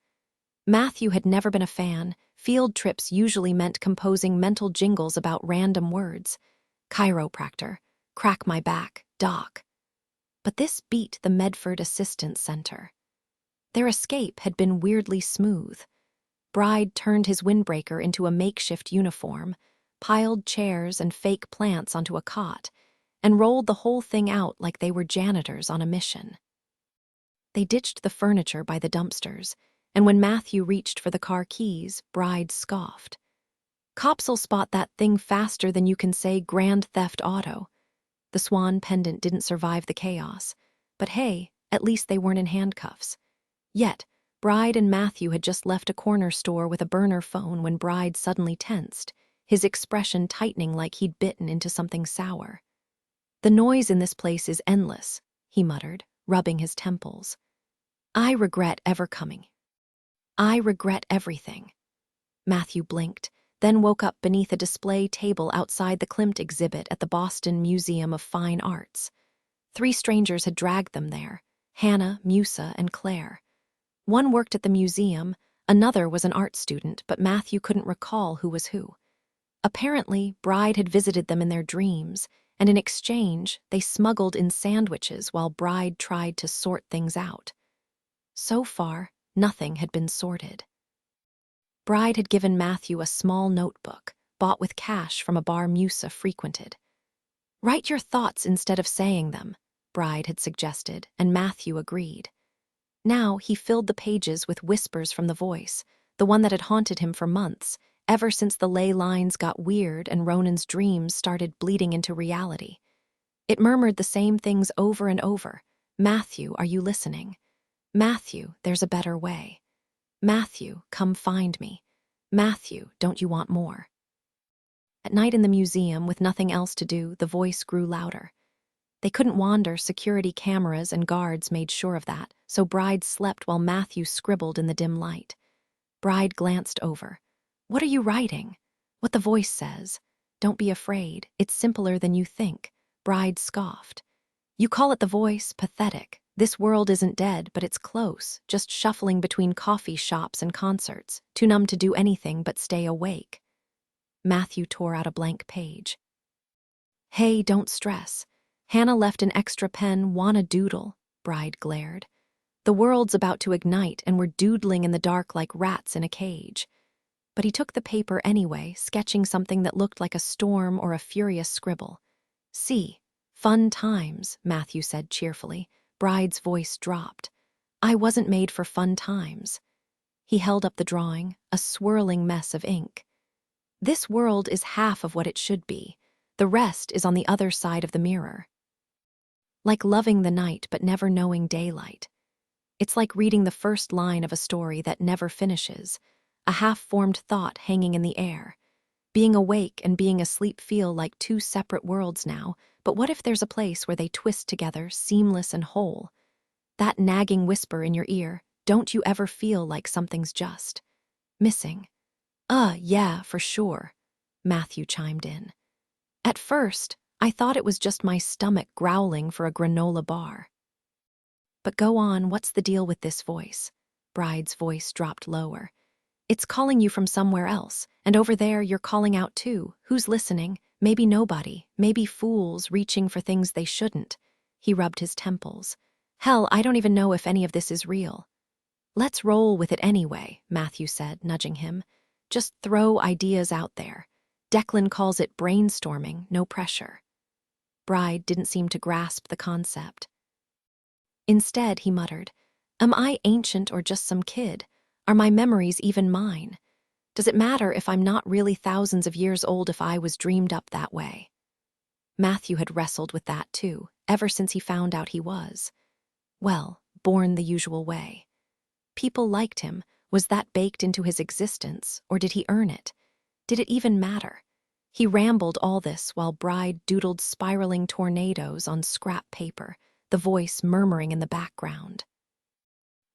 Matthew had never been a fan. Field trips usually meant composing mental jingles about random words. Chiropractor, crack my back, doc. But this beat the Medford Assistance Center. Their escape had been weirdly smooth. Bride turned his windbreaker into a makeshift uniform, piled chairs and fake plants onto a cot, and rolled the whole thing out like they were janitors on a mission. They ditched the furniture by the dumpsters, and when Matthew reached for the car keys, Bride scoffed. Cops'll spot that thing faster than you can say Grand Theft Auto. The swan pendant didn't survive the chaos, but hey, at least they weren't in handcuffs. Yet, Bride and Matthew had just left a corner store with a burner phone when Bride suddenly tensed, his expression tightening like he'd bitten into something sour. The noise in this place is endless, he muttered, rubbing his temples. I regret ever coming. I regret everything. Matthew blinked, then woke up beneath a display table outside the Klimt exhibit at the Boston Museum of Fine Arts. 3 strangers had dragged them there, Hannah, Musa, and Claire. One worked at the museum, another was an art student, but Matthew couldn't recall who was who. Apparently, Bride had visited them in their dreams, and in exchange, they smuggled in sandwiches while Bride tried to sort things out. So far, nothing had been sorted. Bride had given Matthew a small notebook, bought with cash from a bar Musa frequented. Write your thoughts instead of saying them, Bride had suggested, and Matthew agreed. Now he filled the pages with whispers from the voice, the one that had haunted him for months, ever since the ley lines got weird and Ronan's dreams started bleeding into reality. It murmured the same things over and over. Matthew, are you listening? Matthew, there's a better way. Matthew, come find me. Matthew, don't you want more? At night in the museum, with nothing else to do, the voice grew louder. They couldn't wander, security cameras and guards made sure of that, so Bride slept while Matthew scribbled in the dim light. Bride glanced over. What are you writing? What the voice says. Don't be afraid, it's simpler than you think. Bride scoffed. You call it the voice, pathetic. This world isn't dead, but it's close, just shuffling between coffee shops and concerts, too numb to do anything but stay awake. Matthew tore out a blank page. Hey, don't stress. Hannah left an extra pen, wanna doodle, Bride glared. The world's about to ignite and we're doodling in the dark like rats in a cage. But he took the paper anyway, sketching something that looked like a storm or a furious scribble. See, fun times, Matthew said cheerfully. Bride's voice dropped. I wasn't made for fun times. He held up the drawing, a swirling mess of ink. This world is half of what it should be. The rest is on the other side of the mirror. Like loving the night but never knowing daylight. It's like reading the first line of a story that never finishes, a half-formed thought hanging in the air. Being awake and being asleep feel like 2 separate worlds now, but what if there's a place where they twist together, seamless and whole? That nagging whisper in your ear, don't you ever feel like something's just missing? Yeah, for sure, Matthew chimed in. At first, I thought it was just my stomach growling for a granola bar. But go on, what's the deal with this voice? Bride's voice dropped lower. It's calling you from somewhere else, and over there you're calling out too. Who's listening? Maybe nobody, maybe fools reaching for things they shouldn't. He rubbed his temples. Hell, I don't even know if any of this is real. Let's roll with it anyway, Matthew said, nudging him. Just throw ideas out there. Declan calls it brainstorming, no pressure. Bride didn't seem to grasp the concept. Instead, he muttered, am I ancient or just some kid? Are my memories even mine? Does it matter if I'm not really thousands of years old if I was dreamed up that way? Matthew had wrestled with that too, ever since he found out he was. Well, born the usual way. People liked him. Was that baked into his existence, or did he earn it? Did it even matter? He rambled all this while Bride doodled spiraling tornadoes on scrap paper, the voice murmuring in the background.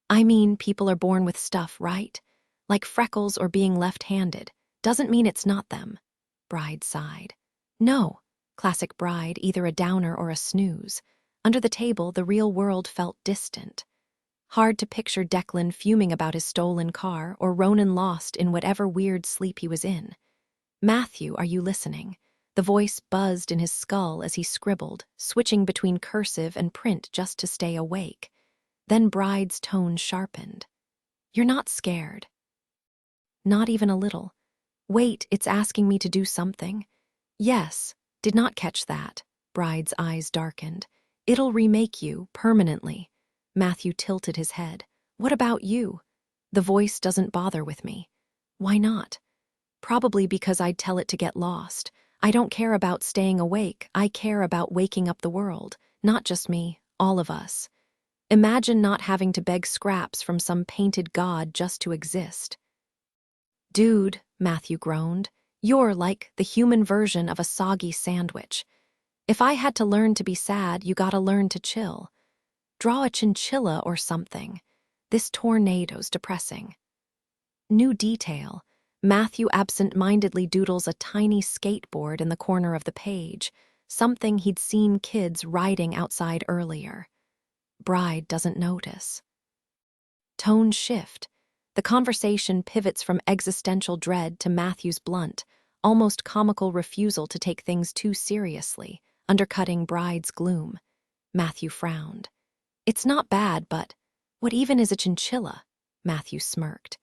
I mean, people are born with stuff, right? Like freckles or being left-handed. Doesn't mean it's not them. Bride sighed. No, Classic Bride, either a downer or a snooze. Under the table, the real world felt distant. Hard to picture Declan fuming about his stolen car or Ronan lost in whatever weird sleep he was in. "Matthew, are you listening?" The voice buzzed in his skull as he scribbled, switching between cursive and print just to stay awake. Then Bride's tone sharpened. "You're not scared." "Not even a little." "Wait, it's asking me to do something." "Yes." Did not catch that. Bride's eyes darkened. "It'll remake you, permanently." Matthew tilted his head. "What about you?" "The voice doesn't bother with me." "Why not?" "Probably because I'd tell it to get lost. I don't care about staying awake, I care about waking up the world. Not just me, all of us. Imagine not having to beg scraps from some painted god just to exist." "Dude," Matthew groaned, "you're like the human version of a soggy sandwich. If I had to learn to be sad, you gotta learn to chill. Draw a chinchilla or something. This tornado's depressing." New detail. Matthew absent-mindedly doodles a tiny skateboard in the corner of the page, something he'd seen kids riding outside earlier. Bride doesn't notice. Tone shift. The conversation pivots from existential dread to Matthew's blunt, almost comical refusal to take things too seriously, undercutting Bride's gloom. Matthew frowned. "It's not bad, but what even is a chinchilla?" Matthew smirked.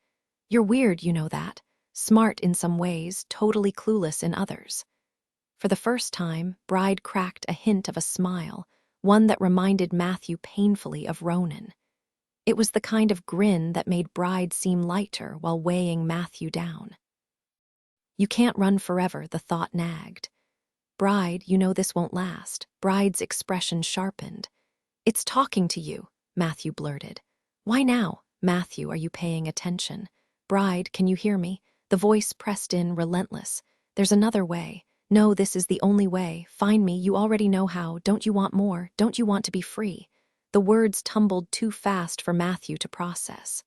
"You're weird, you know that. Smart in some ways, totally clueless in others." For the first time, Bride cracked a hint of a smile, one that reminded Matthew painfully of Ronan. It was the kind of grin that made Bride seem lighter while weighing Matthew down. "You can't run forever," the thought nagged. "Bride, you know this won't last." Bride's expression sharpened. "It's talking to you," Matthew blurted. "Why now?" "Matthew, are you paying attention?" "Bride, can you hear me?" The voice pressed in, relentless. "There's another way. No, this is the only way. Find me, you already know how. Don't you want more? Don't you want to be free?" The words tumbled too fast for Matthew to process.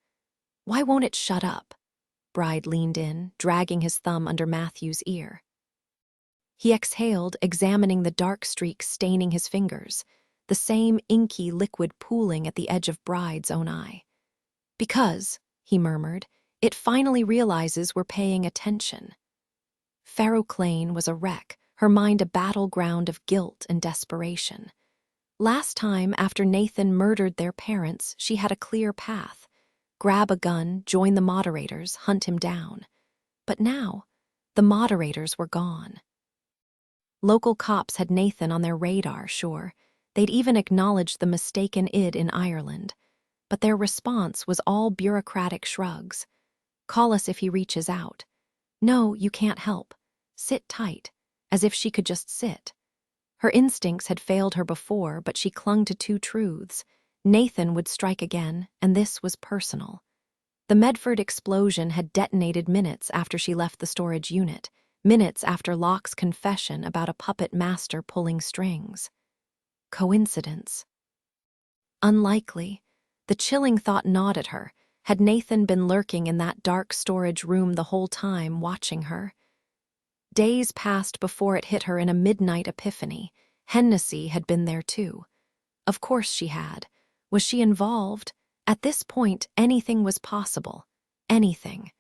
"Why won't it shut up?" Bride leaned in, dragging his thumb under Matthew's ear. He exhaled, examining the dark streaks staining his fingers, the same inky liquid pooling at the edge of Bride's own eye. "Because," he murmured, "it finally realizes we're paying attention." Pharaoh Clane was a wreck, her mind a battleground of guilt and desperation. Last time, after Nathan murdered their parents, she had a clear path. Grab a gun, join the moderators, hunt him down. But now, the moderators were gone. Local cops had Nathan on their radar, sure. They'd even acknowledged the mistaken id in Ireland. But their response was all bureaucratic shrugs. "Call us if he reaches out." "No, you can't help. Sit tight," as if she could just sit. Her instincts had failed her before, but she clung to two truths. Nathan would strike again, and this was personal. The Medford explosion had detonated minutes after she left the storage unit, minutes after Locke's confession about a puppet master pulling strings. Coincidence? Unlikely. The chilling thought gnawed at her. Had Nathan been lurking in that dark storage room the whole time, watching her? Days passed before it hit her in a midnight epiphany. Hennessy had been there too. Of course she had. Was she involved? At this point, anything was possible. Anything.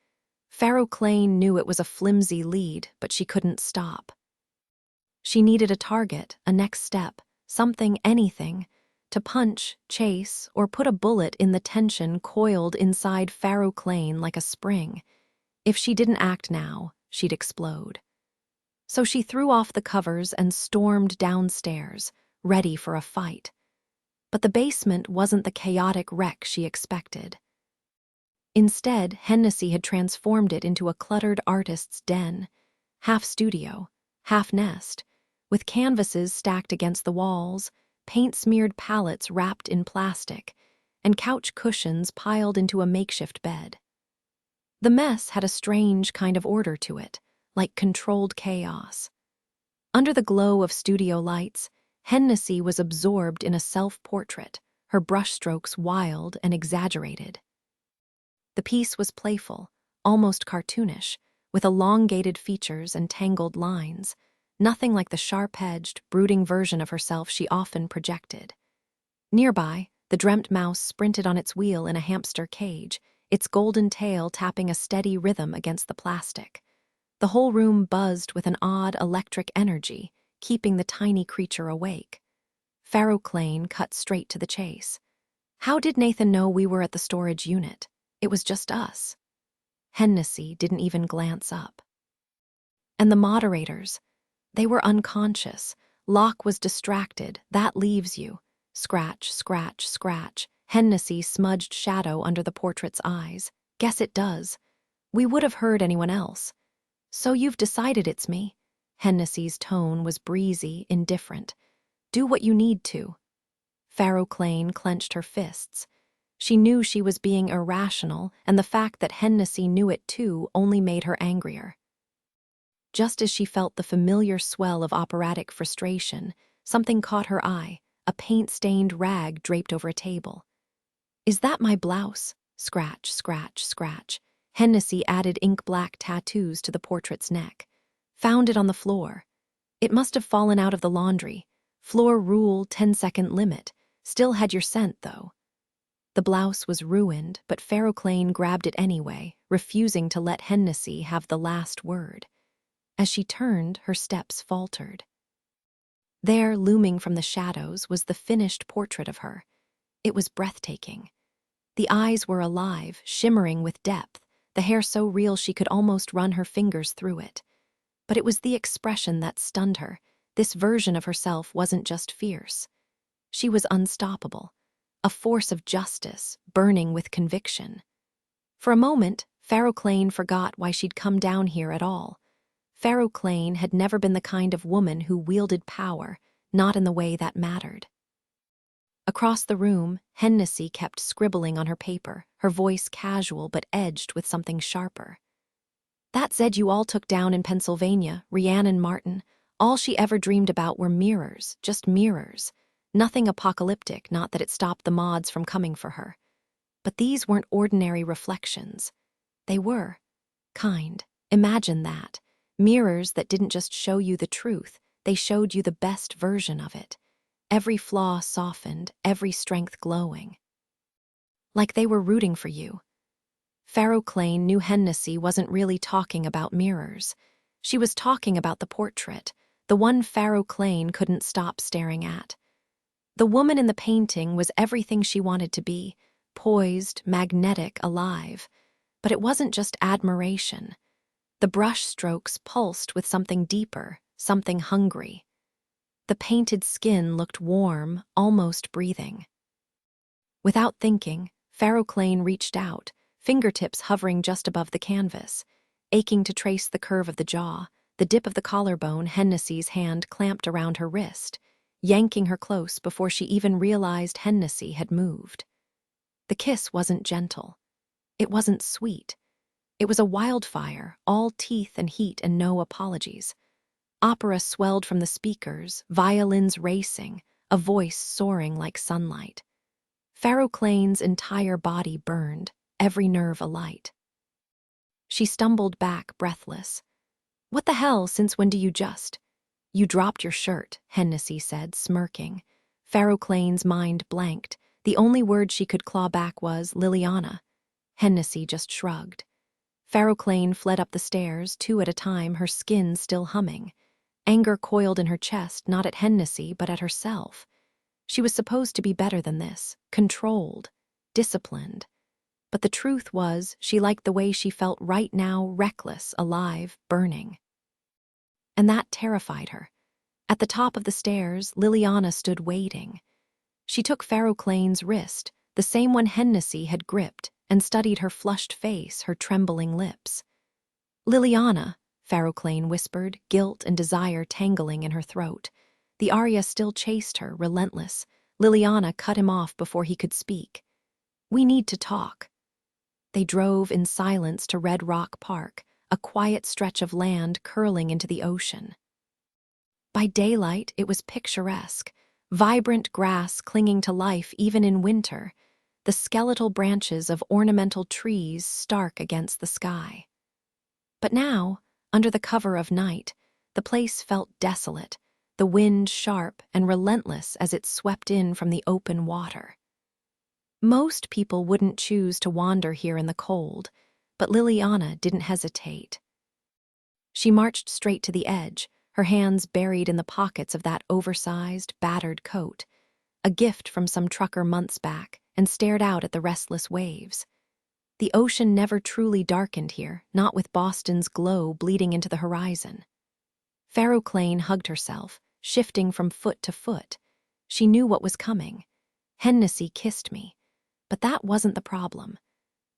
Pharaoh Clane knew it was a flimsy lead, but she couldn't stop. She needed a target, a next step, something, anything, to punch, chase, or put a bullet in the tension coiled inside Pharaoh Clane like a spring. If she didn't act now, she'd explode. So she threw off the covers and stormed downstairs, ready for a fight. But the basement wasn't the chaotic wreck she expected. Instead, Hennessy had transformed it into a cluttered artist's den, half studio, half nest, with canvases stacked against the walls, paint-smeared pallets wrapped in plastic, and couch cushions piled into a makeshift bed. The mess had a strange kind of order to it, like controlled chaos. Under the glow of studio lights, Hennessy was absorbed in a self-portrait, her brushstrokes wild and exaggerated. The piece was playful, almost cartoonish, with elongated features and tangled lines, nothing like the sharp-edged, brooding version of herself she often projected. Nearby, the dreamt mouse sprinted on its wheel in a hamster cage, its golden tail tapping a steady rhythm against the plastic. The whole room buzzed with an odd electric energy, keeping the tiny creature awake. Pharaoh Clane cut straight to the chase. How did Nathan know we were at the storage unit? It was just us. Hennessy didn't even glance up. And the moderators, they were unconscious. Locke was distracted. That leaves you. Scratch, scratch, scratch. Hennessy smudged shadow under the portrait's eyes. Guess it does. We would have heard anyone else. So you've decided it's me? Hennessy's tone was breezy, indifferent. Do what you need to. Pharaoh Clane clenched her fists. She knew she was being irrational, and the fact that Hennessy knew it too only made her angrier. Just as she felt the familiar swell of operatic frustration, something caught her eye, a paint-stained rag draped over a table. Is that my blouse? Scratch, scratch, scratch. Hennessy added ink-black tattoos to the portrait's neck. Found it on the floor. It must have fallen out of the laundry. Floor rule, 10-second limit. Still had your scent, though. The blouse was ruined, but Pharaoh Clane grabbed it anyway, refusing to let Hennessy have the last word. As she turned, her steps faltered. There, looming from the shadows, was the finished portrait of her. It was breathtaking. The eyes were alive, shimmering with depth, the hair so real she could almost run her fingers through it. But it was the expression that stunned her. This version of herself wasn't just fierce. She was unstoppable, a force of justice, burning with conviction. For a moment, Pharaoh Clane forgot why she'd come down here at all. Pharaoh Clane had never been the kind of woman who wielded power, not in the way that mattered. Across the room, Hennessy kept scribbling on her paper, her voice casual but edged with something sharper. That Zed you all took down in Pennsylvania, Rhiannon Martin, all she ever dreamed about were mirrors, just mirrors. Nothing apocalyptic, not that it stopped the mods from coming for her. But these weren't ordinary reflections. They were kind. Imagine that. Mirrors that didn't just show you the truth, they showed you the best version of it. Every flaw softened, every strength glowing. Like they were rooting for you. Pharaoh Clane knew Hennessy wasn't really talking about mirrors. She was talking about the portrait, the one Pharaoh Clane couldn't stop staring at. The woman in the painting was everything she wanted to be, poised, magnetic, alive. But it wasn't just admiration. The brush strokes pulsed with something deeper, something hungry. The painted skin looked warm, almost breathing. Without thinking, Pharaoh Clane reached out, fingertips hovering just above the canvas, aching to trace the curve of the jaw, the dip of the collarbone. Hennessy's hand clamped around her wrist, yanking her close before she even realized Hennessy had moved. The kiss wasn't gentle. It wasn't sweet. It was a wildfire, all teeth and heat and no apologies. Opera swelled from the speakers, violins racing, a voice soaring like sunlight. Pharaoh Clane's entire body burned, every nerve alight. She stumbled back, breathless. What the hell, since when do you just? You dropped your shirt, Hennessy said, smirking. Pharaoh Clane's mind blanked. The only word she could claw back was Liliana. Hennessy just shrugged. Pharaoh Clane fled up the stairs, 2 at a time, her skin still humming. Anger coiled in her chest, not at Hennessy, but at herself. She was supposed to be better than this, controlled, disciplined. But the truth was, she liked the way she felt right now, reckless, alive, burning. And that terrified her. At the top of the stairs, Liliana stood waiting. She took Pharaoh Clane's wrist, the same one Hennessy had gripped, and studied her flushed face, her trembling lips. Liliana, Pharaoh Clane whispered, guilt and desire tangling in her throat. The aria still chased her, relentless. Liliana cut him off before he could speak. We need to talk. They drove in silence to Red Rock Park, a quiet stretch of land curling into the ocean. By daylight, it was picturesque, vibrant grass clinging to life even in winter, the skeletal branches of ornamental trees stark against the sky. But now, under the cover of night, The place felt desolate, the wind sharp and relentless as it swept in from the open water. Most people wouldn't choose to wander here in the cold, but Liliana didn't hesitate. She marched straight to the edge, her hands buried in the pockets of that oversized, battered coat, a gift from some trucker months back, and stared out at the restless waves. The ocean never truly darkened here, not with Boston's glow bleeding into the horizon. Pharaoh Clane hugged herself, shifting from foot to foot. She knew what was coming. Hennessy kissed me. But that wasn't the problem.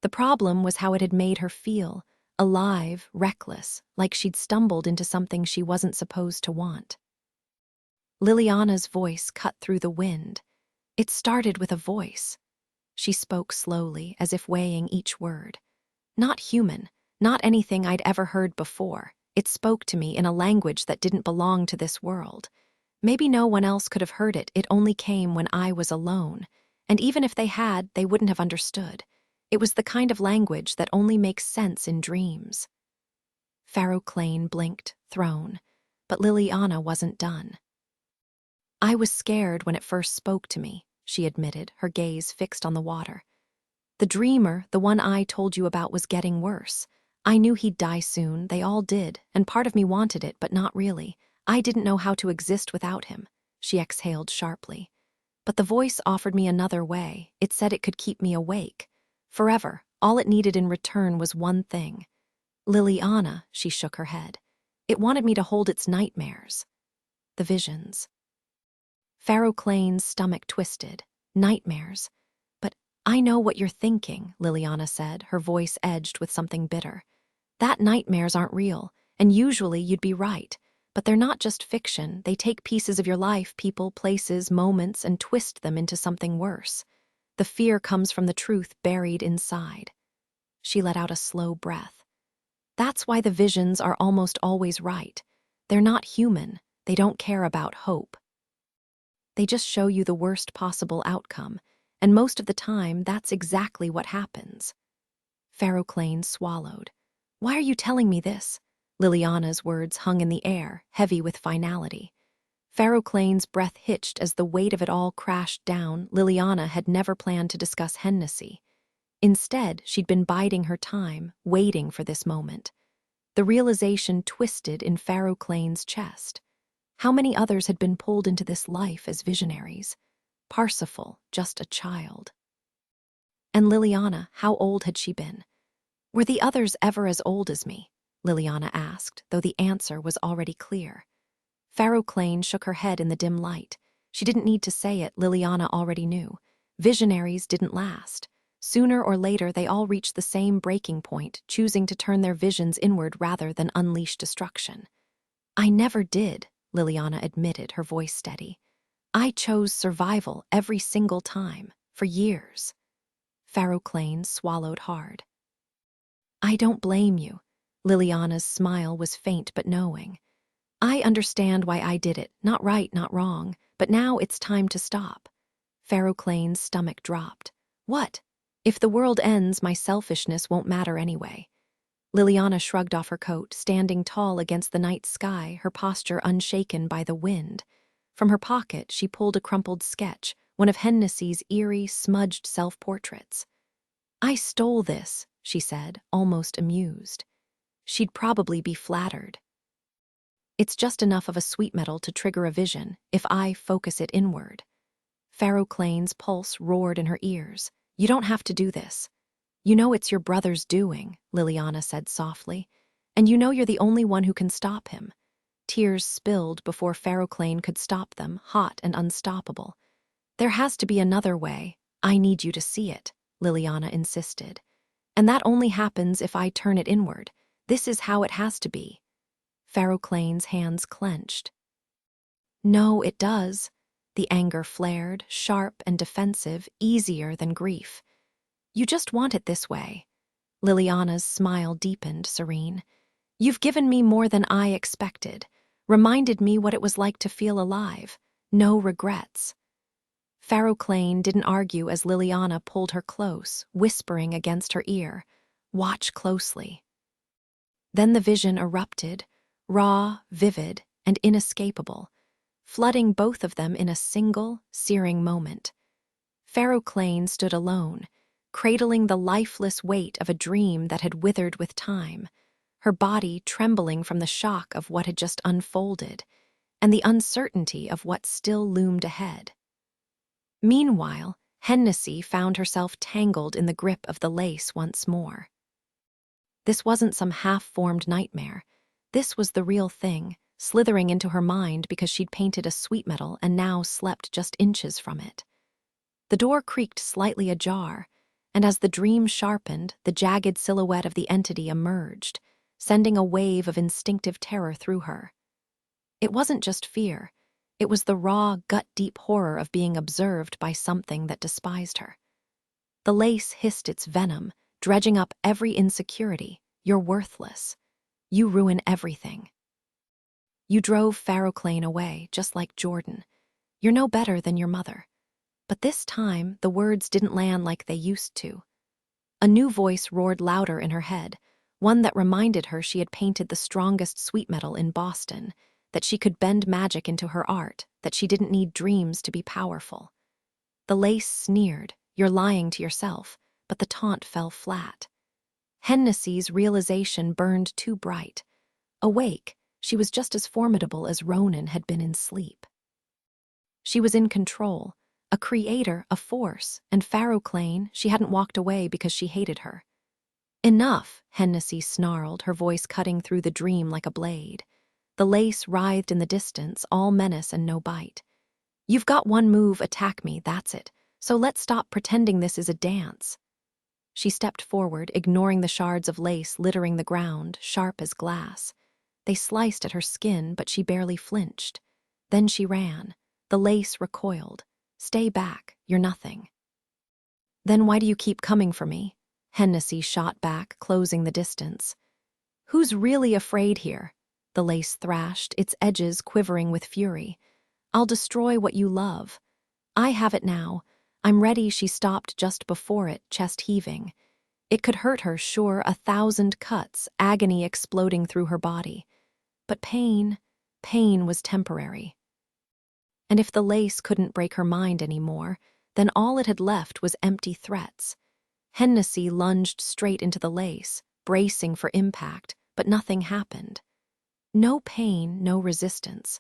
The problem was how it had made her feel, alive, reckless, like she'd stumbled into something she wasn't supposed to want. Liliana's voice cut through the wind. It started with a voice. She spoke slowly, as if weighing each word. Not human, not anything I'd ever heard before. It spoke to me in a language that didn't belong to this world. Maybe no one else could have heard it. It only came when I was alone. And even if they had, they wouldn't have understood. It was the kind of language that only makes sense in dreams. Pharaoh Clane blinked, thrown, but Liliana wasn't done. I was scared when it first spoke to me, she admitted, her gaze fixed on the water. The dreamer, the one I told you about, was getting worse. I knew he'd die soon, they all did, and part of me wanted it, but not really. I didn't know how to exist without him. She exhaled sharply. But the voice offered me another way. It said it could keep me awake. Forever. All it needed in return was one thing. Liliana, she shook her head. It wanted me to hold its nightmares. The visions. Pharaoh Clane's stomach twisted. Nightmares. But I know what you're thinking, Liliana said, her voice edged with something bitter. That nightmares aren't real, and usually you'd be right. But they're not just fiction. They take pieces of your life, people, places, moments, and twist them into something worse. The fear comes from the truth buried inside. She let out a slow breath. That's why the visions are almost always right. They're not human. They don't care about hope. They just show you the worst possible outcome, and most of the time, that's exactly what happens. Pharaoh Clane swallowed. Why are you telling me this? Liliana's words hung in the air, heavy with finality. Pharaoh Clane's breath hitched as the weight of it all crashed down. Liliana had never planned to discuss Hennessy. Instead, she'd been biding her time, waiting for this moment. The realization twisted in Pharaoh Clane's chest. How many others had been pulled into this life as visionaries? Parsifal, just a child. And Liliana, how old had she been? Were the others ever as old as me? Liliana asked, though the answer was already clear. Pharaoh Clane shook her head in the dim light. She didn't need to say it, Liliana already knew. Visionaries didn't last. Sooner or later, they all reached the same breaking point, choosing to turn their visions inward rather than unleash destruction. I never did, Liliana admitted, her voice steady. I chose survival every single time, for years. Pharaoh Clane swallowed hard. I don't blame you. Liliana's smile was faint but knowing. I understand why I did it, not right, not wrong, but now it's time to stop. Pharaoh Clane's stomach dropped. What? If the world ends, my selfishness won't matter anyway. Liliana shrugged off her coat, standing tall against the night sky, her posture unshaken by the wind. From her pocket, she pulled a crumpled sketch, one of Hennessy's eerie, smudged self-portraits. I stole this, she said, almost amused. She'd probably be flattered. It's just enough of a sweet metal to trigger a vision, if I focus it inward. Pharaoh Clane's pulse roared in her ears. You don't have to do this. You know it's your brother's doing, Liliana said softly, and you know you're the only one who can stop him. Tears spilled before Pharaoh Clane could stop them, hot and unstoppable. There has to be another way. I need you to see it, Liliana insisted. And that only happens if I turn it inward. This is how it has to be. Pharaoh Clane's hands clenched. No, it does. The anger flared, sharp and defensive, easier than grief. You just want it this way. Liliana's smile deepened, serene. You've given me more than I expected, reminded me what it was like to feel alive. No regrets. Pharaoh Clane didn't argue as Liliana pulled her close, whispering against her ear, Watch closely. Then the vision erupted, raw, vivid, and inescapable, flooding both of them in a single, searing moment. Clane stood alone, cradling the lifeless weight of a dream that had withered with time, her body trembling from the shock of what had just unfolded and the uncertainty of what still loomed ahead. Meanwhile, Hennessy found herself tangled in the grip of the lace once more. This wasn't some half-formed nightmare. This was the real thing, slithering into her mind because she'd painted a sweet metal and now slept just inches from it. The door creaked slightly ajar, and as the dream sharpened, the jagged silhouette of the entity emerged, sending a wave of instinctive terror through her. It wasn't just fear. It was the raw, gut-deep horror of being observed by something that despised her. The lace hissed its venom, dredging up every insecurity. You're worthless. You ruin everything. You drove Clane away, just like Jordan. You're no better than your mother. But this time, the words didn't land like they used to. A new voice roared louder in her head, one that reminded her she had painted the strongest sweet metal in Boston, that she could bend magic into her art, that she didn't need dreams to be powerful. The lace sneered, "You're lying to yourself," but the taunt fell flat. Hennessy's realization burned too bright. Awake, she was just as formidable as Ronan had been in sleep. She was in control, a creator, a force, and Clane, she hadn't walked away because she hated her. "Enough," Hennessy snarled, her voice cutting through the dream like a blade. The lace writhed in the distance, all menace and no bite. "You've got one move, attack me, that's it. So let's stop pretending this is a dance." She stepped forward, ignoring the shards of lace littering the ground, sharp as glass. They sliced at her skin, but she barely flinched. Then she ran. The lace recoiled. "Stay back, you're nothing." "Then why do you keep coming for me?" Hennessy shot back, closing the distance. "Who's really afraid here?" The lace thrashed, its edges quivering with fury. "I'll destroy what you love. I have it now. I'm ready." She stopped just before it, chest heaving. It could hurt her, sure, 1,000 cuts, agony exploding through her body. But pain was temporary. And if the lace couldn't break her mind anymore, then all it had left was empty threats. Hennessy lunged straight into the lace, bracing for impact, but nothing happened. No pain, no resistance.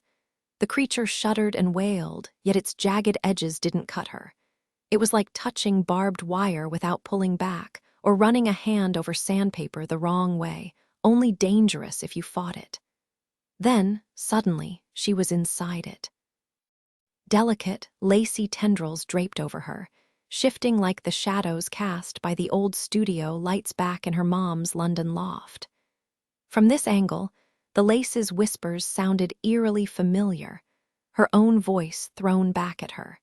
The creature shuddered and wailed, yet its jagged edges didn't cut her. It was like touching barbed wire without pulling back, or running a hand over sandpaper the wrong way, only dangerous if you fought it. Then, suddenly, she was inside it. Delicate, lacy tendrils draped over her, shifting like the shadows cast by the old studio lights back in her mom's London loft. From this angle, the lace's whispers sounded eerily familiar, her own voice thrown back at her.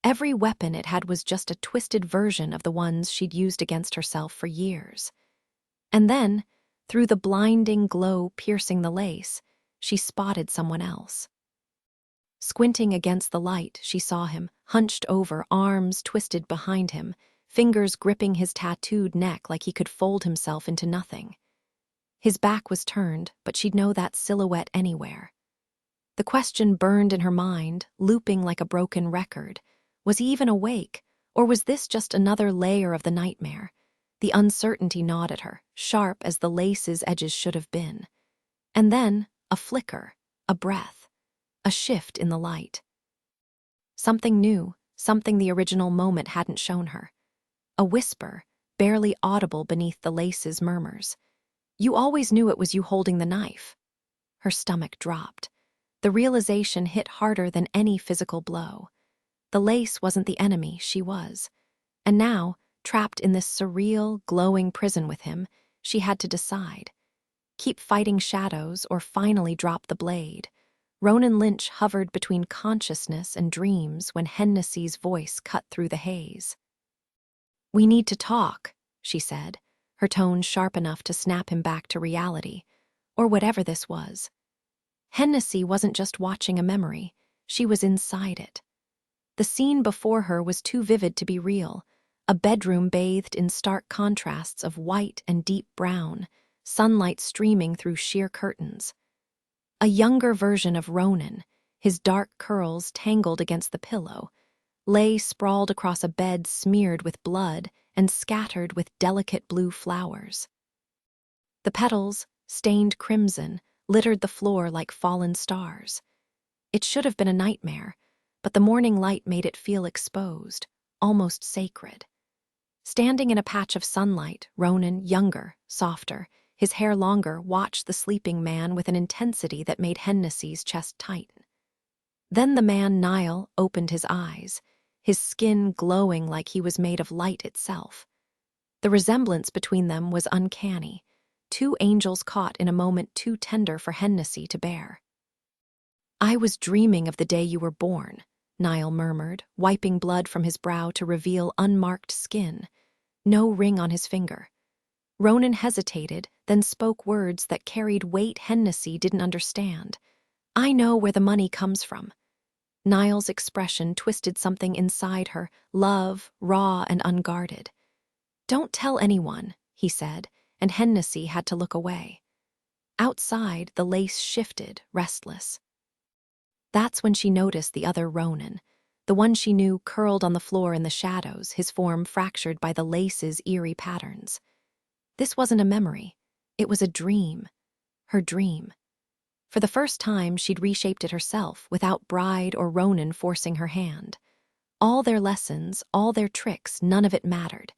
Every weapon it had was just a twisted version of the ones she'd used against herself for years. And then, through the blinding glow piercing the lace, she spotted someone else. Squinting against the light, she saw him, hunched over, arms twisted behind him, fingers gripping his tattooed neck like he could fold himself into nothing. His back was turned, but she'd know that silhouette anywhere. The question burned in her mind, looping like a broken record. Was he even awake, or was this just another layer of the nightmare? The uncertainty gnawed at her, sharp as the lace's edges should have been. And then, a flicker, a breath, a shift in the light. Something new, something the original moment hadn't shown her. A whisper, barely audible beneath the lace's murmurs. "You always knew it was you holding the knife." Her stomach dropped. The realization hit harder than any physical blow. The lace wasn't the enemy, she was. And now, trapped in this surreal, glowing prison with him, she had to decide. Keep fighting shadows or finally drop the blade. Ronan Lynch hovered between consciousness and dreams when Hennessy's voice cut through the haze. "We need to talk," she said, her tone sharp enough to snap him back to reality, or whatever this was. Hennessy wasn't just watching a memory, she was inside it. The scene before her was too vivid to be real, a bedroom bathed in stark contrasts of white and deep brown, sunlight streaming through sheer curtains. A younger version of Ronan, his dark curls tangled against the pillow, lay sprawled across a bed smeared with blood and scattered with delicate blue flowers. The petals, stained crimson, littered the floor like fallen stars. It should have been a nightmare, but the morning light made it feel exposed, almost sacred. Standing in a patch of sunlight, Ronan, younger, softer, his hair longer, watched the sleeping man with an intensity that made Hennessy's chest tighten. Then the man Niall opened his eyes, his skin glowing like he was made of light itself. The resemblance between them was uncanny, two angels caught in a moment too tender for Hennessy to bear. "I was dreaming of the day you were born," Niall murmured, wiping blood from his brow to reveal unmarked skin, no ring on his finger. Ronan hesitated, then spoke words that carried weight Hennessy didn't understand. "I know where the money comes from." Niall's expression twisted something inside her, love, raw and unguarded. "Don't tell anyone," he said, and Hennessy had to look away. Outside, the lace shifted, restless. That's when she noticed the other Ronan, the one she knew curled on the floor in the shadows, his form fractured by the lace's eerie patterns. This wasn't a memory. It was a dream. Her dream. For the first time, she'd reshaped it herself, without Bride or Ronan forcing her hand. All their lessons, all their tricks, none of it mattered.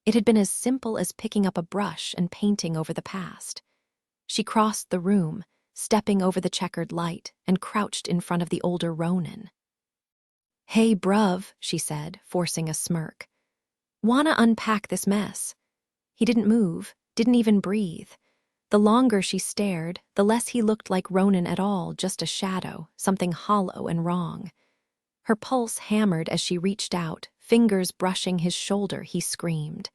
It had been as simple as picking up a brush and painting over the past. She crossed the room, stepping over the checkered light, and crouched in front of the older Ronan. "Hey, bruv," she said, forcing a smirk. "Wanna unpack this mess?" He didn't move, didn't even breathe. The longer she stared, the less he looked like Ronan at all, just a shadow, something hollow and wrong. Her pulse hammered as she reached out, fingers brushing his shoulder. He screamed.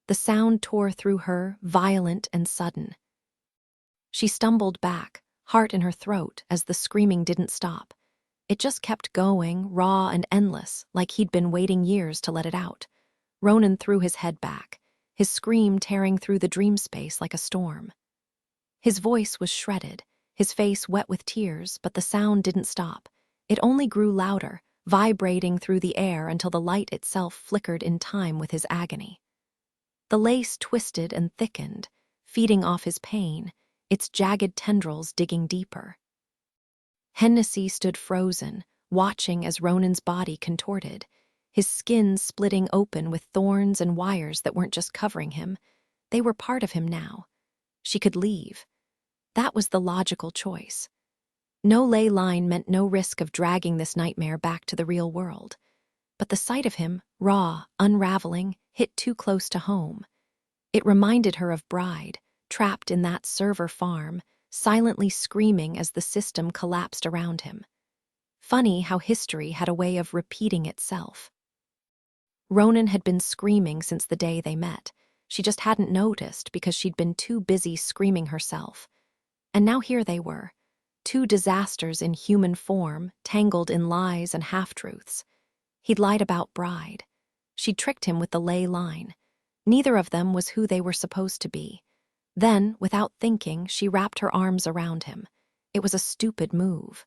The sound tore through her, violent and sudden. She stumbled back, heart in her throat, as the screaming didn't stop. It just kept going, raw and endless, like he'd been waiting years to let it out. Ronan threw his head back, his scream tearing through the dream space like a storm. His voice was shredded, his face wet with tears, but the sound didn't stop. It only grew louder, vibrating through the air until the light itself flickered in time with his agony. The lace twisted and thickened, feeding off his pain, its jagged tendrils digging deeper. Hennessy stood frozen, watching as Ronan's body contorted, his skin splitting open with thorns and wires that weren't just covering him. They were part of him now. She could leave. That was the logical choice. No ley line meant no risk of dragging this nightmare back to the real world. But the sight of him, raw, unraveling, hit too close to home. It reminded her of Bride, trapped in that server farm, silently screaming as the system collapsed around him. Funny how history had a way of repeating itself. Ronan had been screaming since the day they met. She just hadn't noticed because she'd been too busy screaming herself. And now here they were, two disasters in human form, tangled in lies and half-truths. He'd lied about Bride. She'd tricked him with the ley line. Neither of them was who they were supposed to be. Then, without thinking, she wrapped her arms around him. It was a stupid move.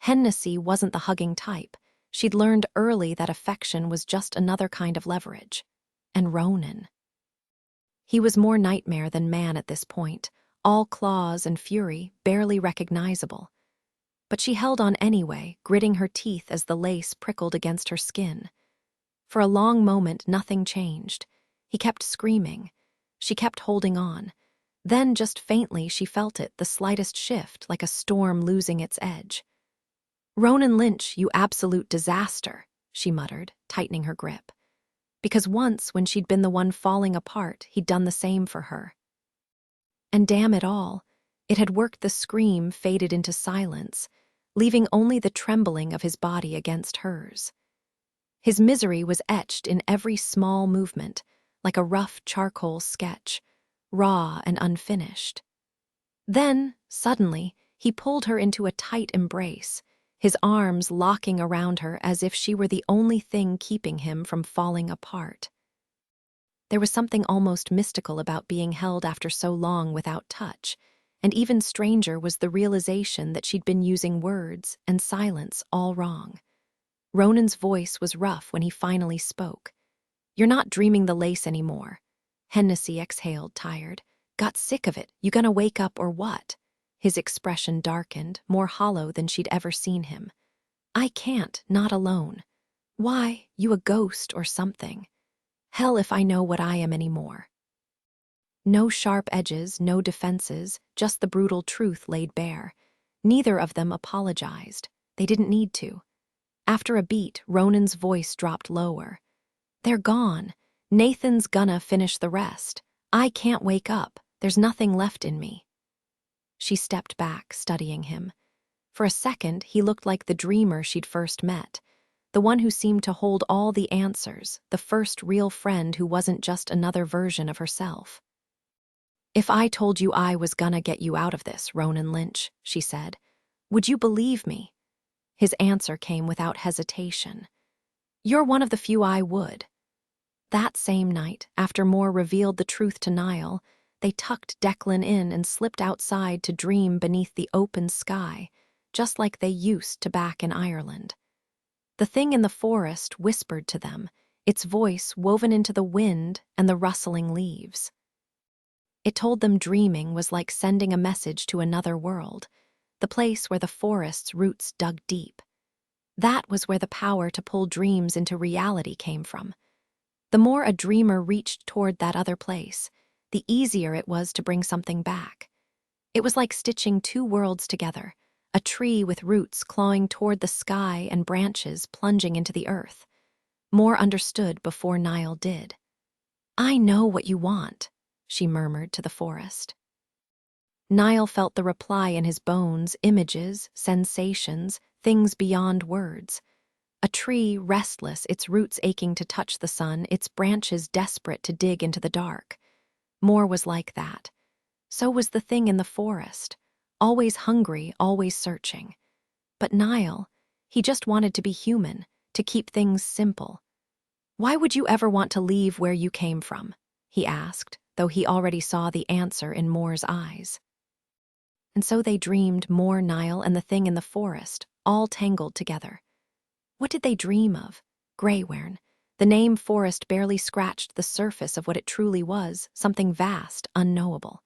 Hennessy wasn't the hugging type. She'd learned early that affection was just another kind of leverage. And Ronan. He was more nightmare than man at this point, all claws and fury, barely recognizable. But she held on anyway, gritting her teeth as the lace prickled against her skin. For a long moment, nothing changed. He kept screaming. She kept holding on. Then, just faintly, she felt it, the slightest shift, like a storm losing its edge. "Ronan Lynch, you absolute disaster," she muttered, tightening her grip. Because once, when she'd been the one falling apart, he'd done the same for her. And damn it all, it had worked. The scream faded into silence, leaving only the trembling of his body against hers. His misery was etched in every small movement, like a rough charcoal sketch, raw and unfinished. Then, suddenly, he pulled her into a tight embrace, his arms locking around her as if she were the only thing keeping him from falling apart. There was something almost mystical about being held after so long without touch. and even stranger was the realization that she'd been using words and silence all wrong. Ronan's voice was rough when he finally spoke. "You're not dreaming the lace anymore." Hennessy exhaled, tired. "Got sick of it. You gonna wake up or what?" His expression darkened, more hollow than she'd ever seen him. "I can't, not alone." "Why, you a ghost or something?" "Hell if I know what I am anymore." No sharp edges, no defenses, just the brutal truth laid bare. Neither of them apologized. They didn't need to. After a beat, Ronan's voice dropped lower. "They're gone. Nathan's gonna finish the rest. I can't wake up. There's nothing left in me." She stepped back, studying him. For a second, he looked like the dreamer she'd first met. The one who seemed to hold all the answers, the first real friend who wasn't just another version of herself. "If I told you I was gonna get you out of this, Ronan Lynch," she said, "would you believe me?" His answer came without hesitation. "You're one of the few I would." That same night, after Moore revealed the truth to Niall, they tucked Declan in and slipped outside to dream beneath the open sky, just like they used to back in Ireland. The thing in the forest whispered to them, its voice woven into the wind and the rustling leaves. It told them dreaming was like sending a message to another world, the place where the forest's roots dug deep. That was where the power to pull dreams into reality came from. The more a dreamer reached toward that other place, the easier it was to bring something back. It was like stitching two worlds together, a tree with roots clawing toward the sky and branches plunging into the earth. Moore understood before Niall did. "I know what you want," she murmured to the forest. Niall felt the reply in his bones, images, sensations, things beyond words. A tree restless, its roots aching to touch the sun, its branches desperate to dig into the dark. Moore was like that. So was the thing in the forest, always hungry, always searching. But Niall, he just wanted to be human, to keep things simple. "Why would you ever want to leave where you came from?" he asked, though he already saw the answer in Moore's eyes. And so they dreamed, Moore, Niall, and the thing in the forest, all tangled together. What did they dream of? Greywaren. The name forest barely scratched the surface of what it truly was, something vast, unknowable.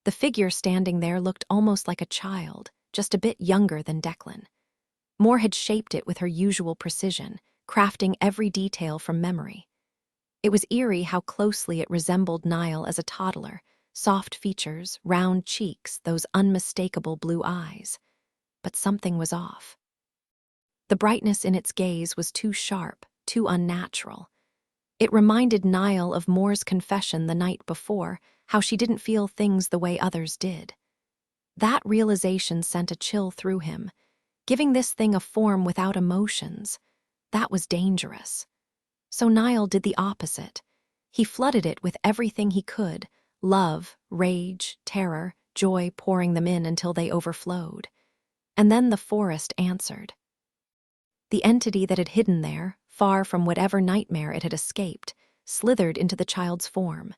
The figure standing there looked almost like a child, just a bit younger than Declan. Moore had shaped it with her usual precision, crafting every detail from memory. It was eerie how closely it resembled Niall as a toddler, soft features, round cheeks, those unmistakable blue eyes. But something was off. The brightness in its gaze was too sharp, too unnatural. It reminded Niall of Moore's confession the night before, how she didn't feel things the way others did. That realization sent a chill through him. Giving this thing a form without emotions, that was dangerous. So Niall did the opposite. He flooded it with everything he could, love, rage, terror, joy, pouring them in until they overflowed. And then the forest answered. The entity that had hidden there, far from whatever nightmare it had escaped, slithered into the child's form.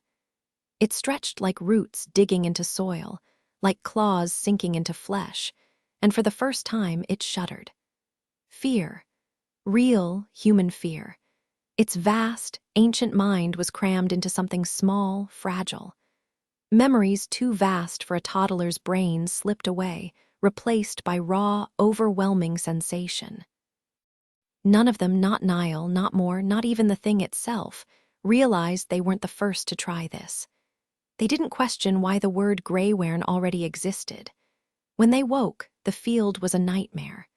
It stretched like roots digging into soil, like claws sinking into flesh, and for the first time it shuddered. Fear. Real human fear. Its vast, ancient mind was crammed into something small, fragile. Memories too vast for a toddler's brain slipped away, replaced by raw, overwhelming sensation. None of them, not Niall, not Moore, not even the thing itself, realized they weren't the first to try this. They didn't question why the word Greywaren already existed. When they woke, the field was a nightmare.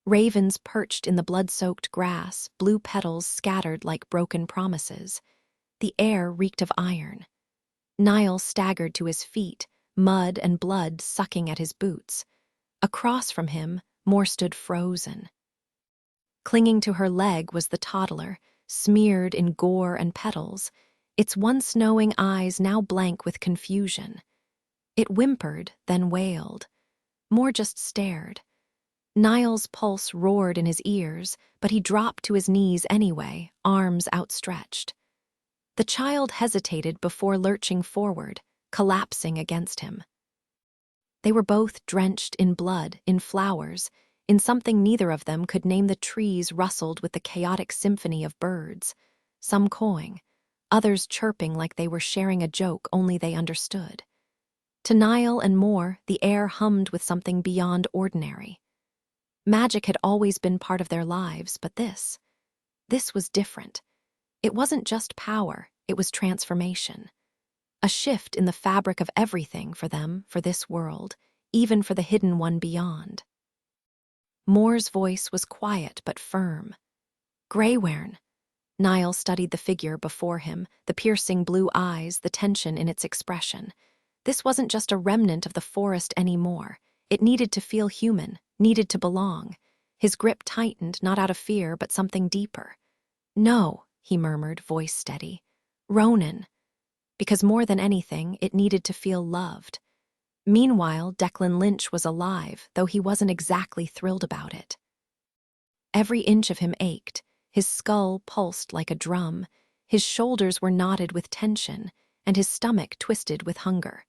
Ravens perched in the blood-soaked grass, blue petals scattered like broken promises. The air reeked of iron. Niall staggered to his feet, mud and blood sucking at his boots. Across from him, Moore stood frozen. Clinging to her leg was the toddler, smeared in gore and petals, its once knowing eyes now blank with confusion. It whimpered, then wailed. Moore just stared. Niall's pulse roared in his ears, but he dropped to his knees anyway, arms outstretched. The child hesitated before lurching forward, collapsing against him. They were both drenched in blood, in flowers, in something neither of them could name. The trees rustled with the chaotic symphony of birds, some cawing, others chirping like they were sharing a joke only they understood. To Niall and Moore, the air hummed with something beyond ordinary. Magic had always been part of their lives, but this was different. It wasn't just power, it was transformation. A shift in the fabric of everything for them, for this world, even for the hidden one beyond. Moore's voice was quiet but firm. Greywaren. Niall studied the figure before him, the piercing blue eyes, the tension in its expression. This wasn't just a remnant of the forest anymore. It needed to feel human, needed to belong. His grip tightened, not out of fear, but something deeper. "No," he murmured, voice steady. "Ronan." Because more than anything, it needed to feel loved. Meanwhile, Declan Lynch was alive, though he wasn't exactly thrilled about it. Every inch of him ached. His skull pulsed like a drum. His shoulders were knotted with tension, and his stomach twisted with hunger.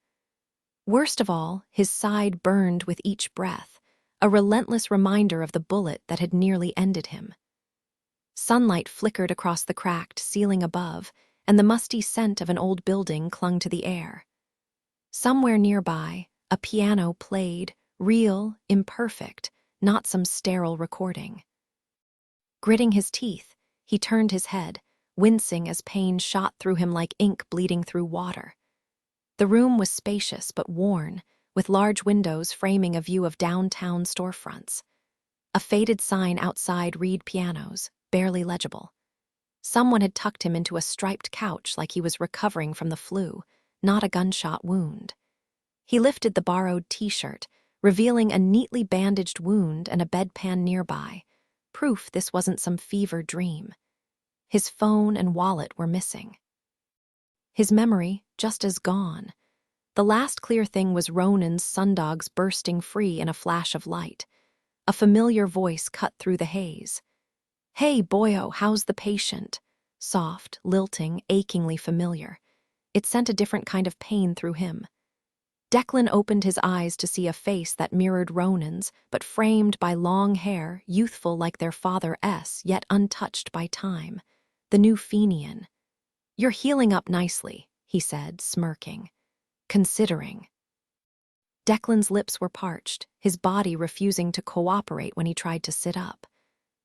Worst of all, his side burned with each breath, a relentless reminder of the bullet that had nearly ended him. Sunlight flickered across the cracked ceiling above, and the musty scent of an old building clung to the air. Somewhere nearby, a piano played, real, imperfect, not some sterile recording. Gritting his teeth, he turned his head, wincing as pain shot through him like ink bleeding through water. The room was spacious but worn, with large windows framing a view of downtown storefronts. A faded sign outside read pianos, barely legible. Someone had tucked him into a striped couch like he was recovering from the flu, not a gunshot wound. He lifted the borrowed t-shirt, revealing a neatly bandaged wound and a bedpan nearby, proof this wasn't some fever dream. His phone and wallet were missing. His memory just as gone. The last clear thing was Ronan's sundogs bursting free in a flash of light. A familiar voice cut through the haze. "Hey, boyo, how's the patient?" Soft, lilting, achingly familiar. It sent a different kind of pain through him. Declan opened his eyes to see a face that mirrored Ronan's, but framed by long hair, youthful like their father S, yet untouched by time. The new Fenian. "You're healing up nicely," he said, smirking. "Considering." Declan's lips were parched, his body refusing to cooperate when he tried to sit up.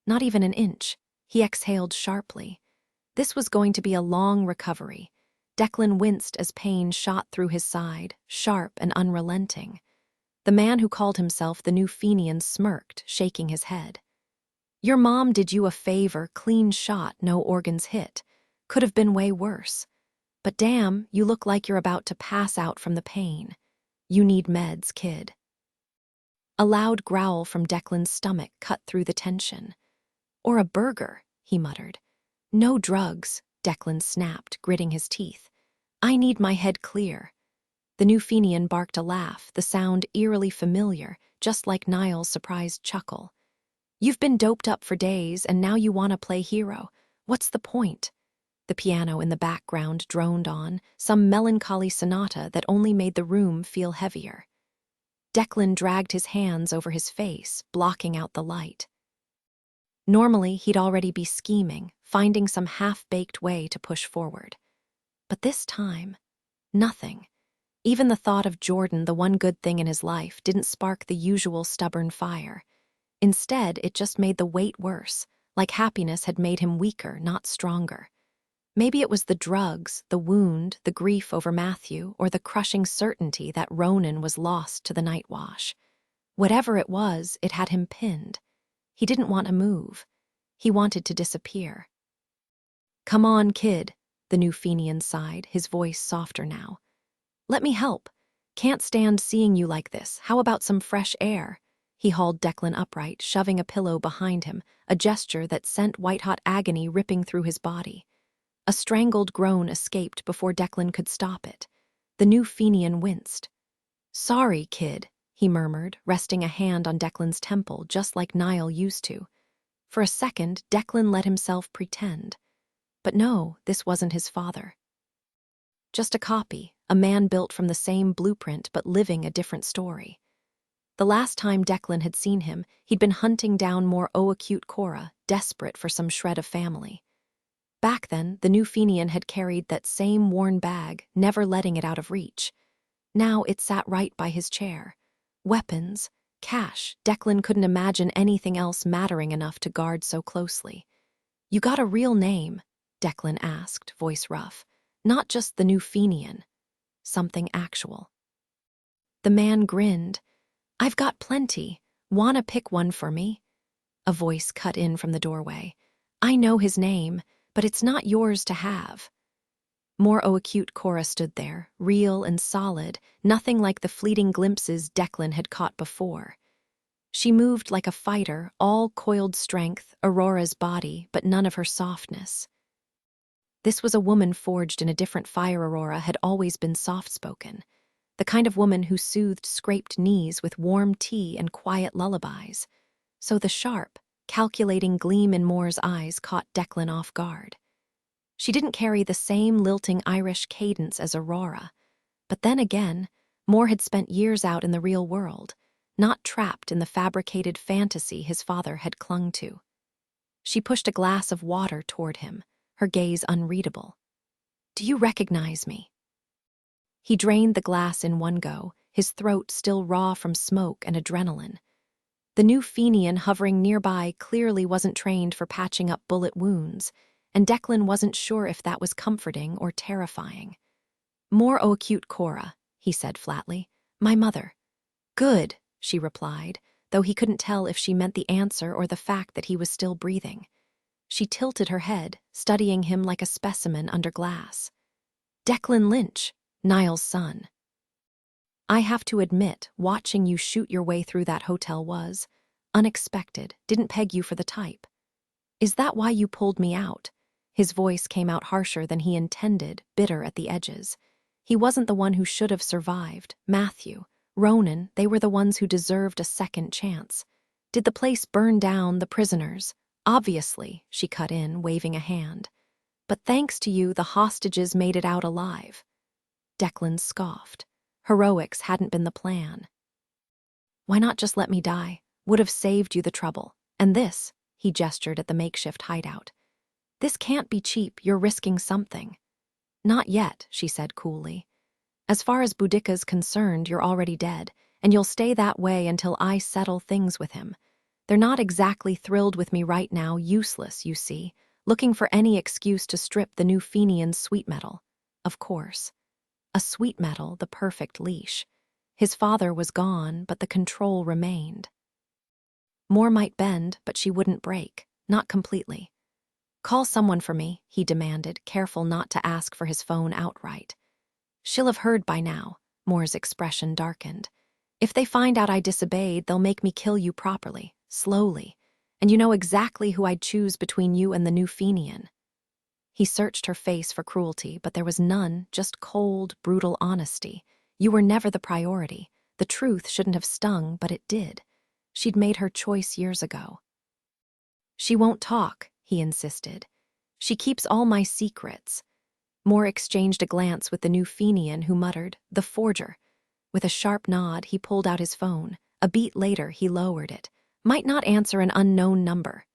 Not even an inch. He exhaled sharply. This was going to be a long recovery. Declan winced as pain shot through his side, sharp and unrelenting. The man who called himself the new Fenian smirked, shaking his head. "Your mom did you a favor, clean shot, no organs hit. Could have been way worse. But damn, you look like you're about to pass out from the pain. You need meds, kid." A loud growl from Declan's stomach cut through the tension. "Or a burger," he muttered. "No drugs," Declan snapped, gritting his teeth. "I need my head clear." The new Fenian barked a laugh, the sound eerily familiar, just like Niall's surprised chuckle. "You've been doped up for days, and now you want to play hero. What's the point?" The piano in the background droned on, some melancholy sonata that only made the room feel heavier. Declan dragged his hands over his face, blocking out the light. Normally, he'd already be scheming, finding some half-baked way to push forward. But this time, nothing. Even the thought of Jordan, the one good thing in his life, didn't spark the usual stubborn fire. Instead, it just made the weight worse, like happiness had made him weaker, not stronger. Maybe it was the drugs, the wound, the grief over Matthew, or the crushing certainty that Ronan was lost to the night wash. Whatever it was, it had him pinned. He didn't want to move. He wanted to disappear. "Come on, kid," the new Fenian sighed, his voice softer now. "Let me help. Can't stand seeing you like this. How about some fresh air?" He hauled Declan upright, shoving a pillow behind him, a gesture that sent white-hot agony ripping through his body. A strangled groan escaped before Declan could stop it. The new Fenian winced. "Sorry, kid," he murmured, resting a hand on Declan's temple just like Niall used to. For a second, Declan let himself pretend. But no, this wasn't his father. Just a copy, a man built from the same blueprint but living a different story. The last time Declan had seen him, he'd been hunting down more acute Cora, desperate for some shred of family. Back then, the new Fenian had carried that same worn bag, never letting it out of reach. Now it sat right by his chair. Weapons, cash. Declan couldn't imagine anything else mattering enough to guard so closely. "You got a real name?" Declan asked, voice rough. "Not just the new Fenian. Something actual." The man grinned. "I've got plenty. Wanna pick one for me?" A voice cut in from the doorway. "I know his name, but it's not yours to have." More acute Cora stood there, real and solid, nothing like the fleeting glimpses Declan had caught before. She moved like a fighter, all coiled strength, Aurora's body, but none of her softness. This was a woman forged in a different fire. Aurora had always been soft-spoken, the kind of woman who soothed scraped knees with warm tea and quiet lullabies. So the sharp, calculating gleam in Moore's eyes caught Declan off guard. She didn't carry the same lilting Irish cadence as Aurora, but then again, Moore had spent years out in the real world, not trapped in the fabricated fantasy his father had clung to. She pushed a glass of water toward him, her gaze unreadable. "Do you recognize me?" He drained the glass in one go, his throat still raw from smoke and adrenaline. The new Fenian hovering nearby clearly wasn't trained for patching up bullet wounds, and Declan wasn't sure if that was comforting or terrifying. "More acute Cora," he said flatly. "My mother." "Good," she replied, though he couldn't tell if she meant the answer or the fact that he was still breathing. She tilted her head, studying him like a specimen under glass. "Declan Lynch, Niall's son." "I have to admit, watching you shoot your way through that hotel was unexpected, didn't peg you for the type. Is that why you pulled me out?" His voice came out harsher than he intended, bitter at the edges. He wasn't the one who should have survived. Matthew, Ronan, they were the ones who deserved a second chance. "Did the place burn down, the prisoners?" "Obviously," she cut in, waving a hand. "But thanks to you, the hostages made it out alive." Declan scoffed. Heroics hadn't been the plan. "Why not just let me die? Would have saved you the trouble. And this," he gestured at the makeshift hideout. "This can't be cheap, you're risking something." "Not yet," she said coolly. "As far as Boudica's concerned, you're already dead, and you'll stay that way until I settle things with him. They're not exactly thrilled with me right now, useless, you see, looking for any excuse to strip the new Fenian's sweet metal. Of course. A sweet metal, the perfect leash. His father was gone, but the control remained. Moore might bend, but she wouldn't break, not completely. "Call someone for me," he demanded, careful not to ask for his phone outright. "She'll have heard by now." Moore's expression darkened. "If they find out I disobeyed, they'll make me kill you properly, slowly. And you know exactly who I'd choose between you and the new Fenian." He searched her face for cruelty, but there was none, just cold, brutal honesty. "You were never the priority. The truth shouldn't have stung, but it did. She'd made her choice years ago." "She won't talk," he insisted. "She keeps all my secrets." Moore exchanged a glance with the new Fenian, who muttered, "The forger." With a sharp nod, he pulled out his phone. A beat later, he lowered it. Might not answer an unknown number.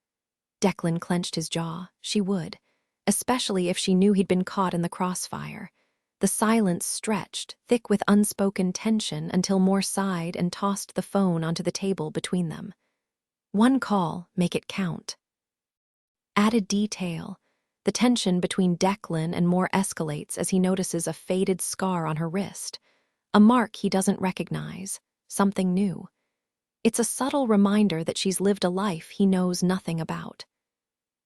Declan clenched his jaw. She would. Especially if she knew he'd been caught in the crossfire. The silence stretched, thick with unspoken tension, until Moore sighed and tossed the phone onto the table between them. "One call, make it count." Added detail. The tension between Declan and Moore escalates as he notices a faded scar on her wrist. A mark he doesn't recognize. Something new. It's a subtle reminder that she's lived a life he knows nothing about.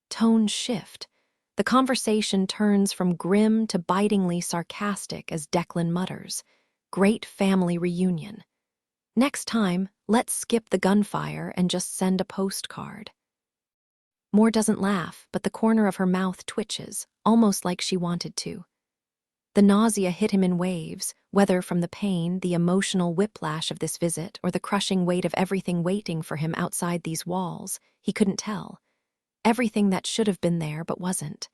Tone shift. The conversation turns from grim to bitingly sarcastic as Declan mutters, "Great family reunion. Next time, let's skip the gunfire and just send a postcard." Moore doesn't laugh, but the corner of her mouth twitches, almost like she wanted to. The nausea hit him in waves, whether from the pain, the emotional whiplash of this visit, or the crushing weight of everything waiting for him outside these walls. He couldn't tell. Everything that should have been there but wasn't.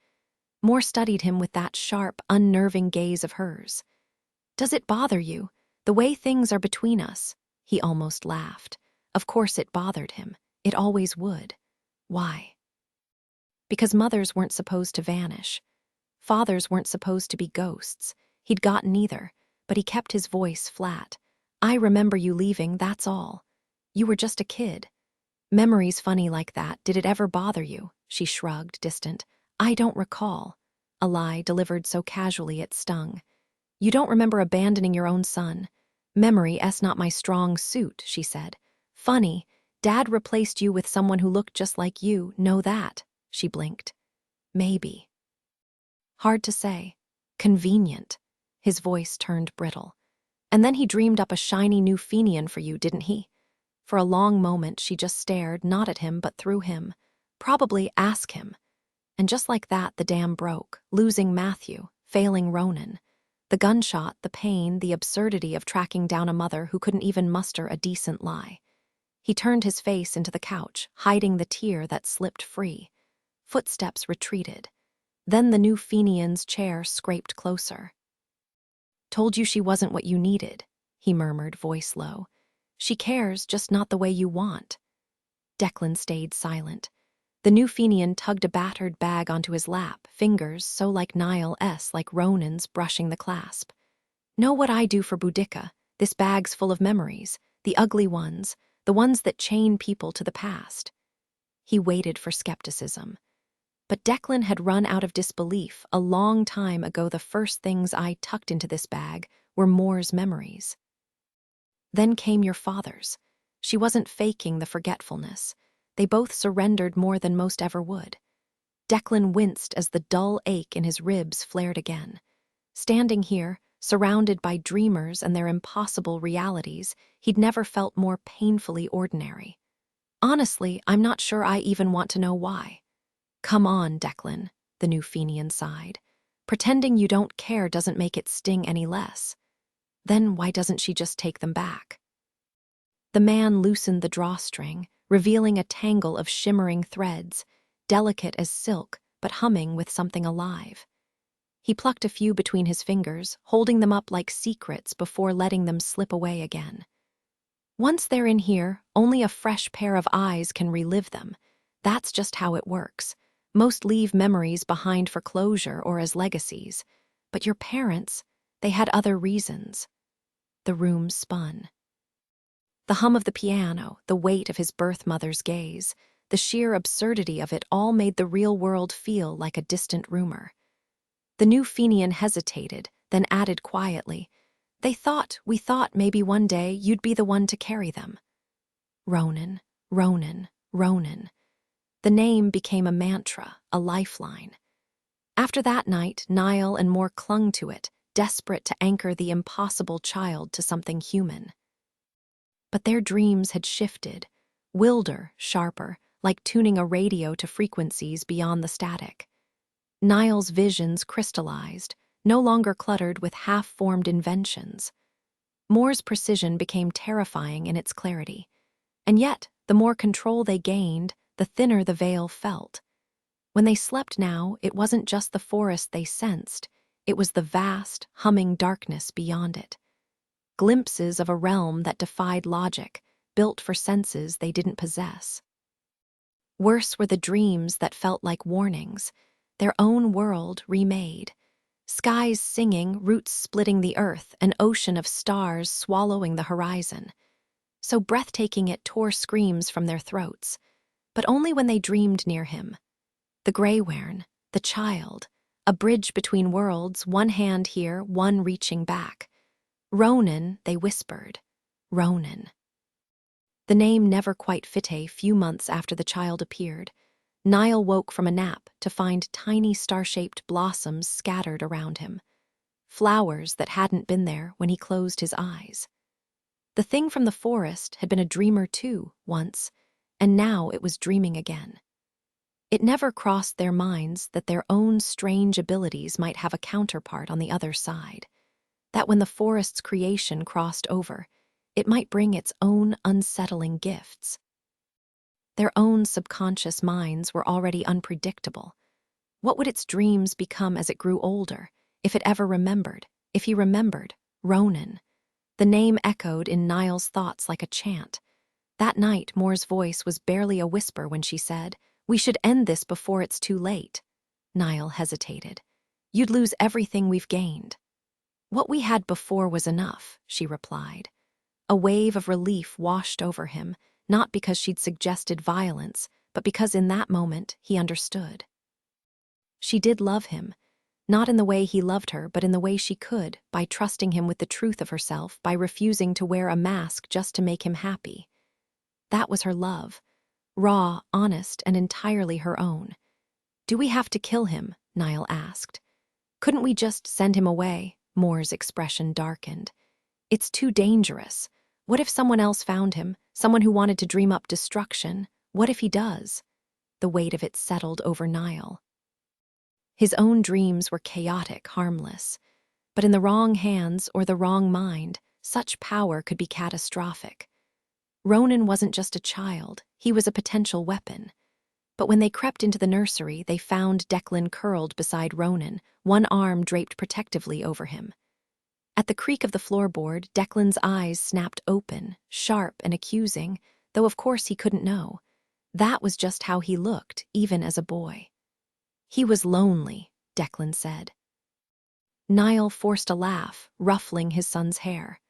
Moore studied him with that sharp, unnerving gaze of hers. Does it bother you? The way things are between us?" He almost laughed. Of course it bothered him. It always would. Why? Because mothers weren't supposed to vanish. Fathers weren't supposed to be ghosts. He'd got neither, but he kept his voice flat. "I remember you leaving, that's all. You were just a kid. Memories funny like that, did it ever bother you?" She shrugged, distant. "I don't recall." A lie delivered so casually it stung. "You don't remember abandoning your own son. Memory's not my strong suit," she said. "Funny, Dad replaced you with someone who looked just like you, know that?" She blinked. "Maybe." Hard to say. Convenient. His voice turned brittle. "And then he dreamed up a shiny new Fenian for you, didn't he?" For a long moment she just stared, not at him but through him. Probably ask him. And just like that the dam broke, losing Matthew, failing Ronan. The gunshot, the pain, the absurdity of tracking down a mother who couldn't even muster a decent lie. He turned his face into the couch, hiding the tear that slipped free. Footsteps retreated. Then the new Fenian's chair scraped closer. "Told you she wasn't what you needed," he murmured, voice low. "She cares, just not the way you want." Declan stayed silent. The new Fenian tugged a battered bag onto his lap, fingers so like Niall's, like Ronan's, brushing the clasp. "Know what I do for Boudica? This bag's full of memories, the ugly ones, the ones that chain people to the past." He waited for skepticism. But Declan had run out of disbelief a long time ago. "The first things I tucked into this bag were Moore's memories." Then came your father's. She wasn't faking the forgetfulness. They both surrendered more than most ever would. Declan winced as the dull ache in his ribs flared again. Standing here, surrounded by dreamers and their impossible realities, he'd never felt more painfully ordinary. "Honestly, I'm not sure I even want to know why." "Come on, Declan," the new Fenian sighed. "Pretending you don't care doesn't make it sting any less." "Then why doesn't she just take them back?" The man loosened the drawstring, revealing a tangle of shimmering threads, delicate as silk, but humming with something alive. He plucked a few between his fingers, holding them up like secrets before letting them slip away again. "Once they're in here, only a fresh pair of eyes can relive them. That's just how it works. Most leave memories behind for closure or as legacies. But your parents, they had other reasons." The room spun. The hum of the piano, the weight of his birth mother's gaze, the sheer absurdity of it all made the real world feel like a distant rumor. The new Fenian hesitated, then added quietly, We thought maybe one day you'd be the one to carry them." Ronan, Ronan, Ronan. The name became a mantra, a lifeline. After that night, Niall and Moore clung to it, desperate to anchor the impossible child to something human. But their dreams had shifted, wilder, sharper, like tuning a radio to frequencies beyond the static. Niall's visions crystallized, no longer cluttered with half-formed inventions. Moore's precision became terrifying in its clarity. And yet, the more control they gained, the thinner the veil felt. When they slept now, it wasn't just the forest they sensed, it was the vast, humming darkness beyond it. Glimpses of a realm that defied logic, built for senses they didn't possess. Worse were the dreams that felt like warnings, their own world remade. Skies singing, roots splitting the earth, an ocean of stars swallowing the horizon. So breathtaking it tore screams from their throats, but only when they dreamed near him. The Greywaren, the child, a bridge between worlds, one hand here, one reaching back. "Ronan," they whispered. "Ronan." The name never quite fit. A few months after the child appeared, Niall woke from a nap to find tiny star-shaped blossoms scattered around him. Flowers that hadn't been there when he closed his eyes. The thing from the forest had been a dreamer too, once, and now it was dreaming again. It never crossed their minds that their own strange abilities might have a counterpart on the other side, that when the forest's creation crossed over, it might bring its own unsettling gifts. Their own subconscious minds were already unpredictable. What would its dreams become as it grew older, if it ever remembered, if he remembered, Ronan. The name echoed in Niall's thoughts like a chant. That night, Moore's voice was barely a whisper when she said, "We should end this before it's too late." Niall hesitated. "You'd lose everything we've gained." "What we had before was enough," she replied. A wave of relief washed over him, not because she'd suggested violence, but because in that moment he understood. She did love him, not in the way he loved her, but in the way she could, by trusting him with the truth of herself, by refusing to wear a mask just to make him happy. That was her love, raw, honest, and entirely her own. "Do we have to kill him?" Niall asked. "Couldn't we just send him away?" Moore's expression darkened. "It's too dangerous. What if someone else found him, someone who wanted to dream up destruction? What if he does?" The weight of it settled over Niall. His own dreams were chaotic, harmless. But in the wrong hands or the wrong mind, such power could be catastrophic. Ronan wasn't just a child, he was a potential weapon. But when they crept into the nursery, they found Declan curled beside Ronan, one arm draped protectively over him. At the creak of the floorboard, Declan's eyes snapped open, sharp and accusing, though of course he couldn't know. That was just how he looked, even as a boy. "He was lonely," Declan said. Niall forced a laugh, ruffling his son's hair.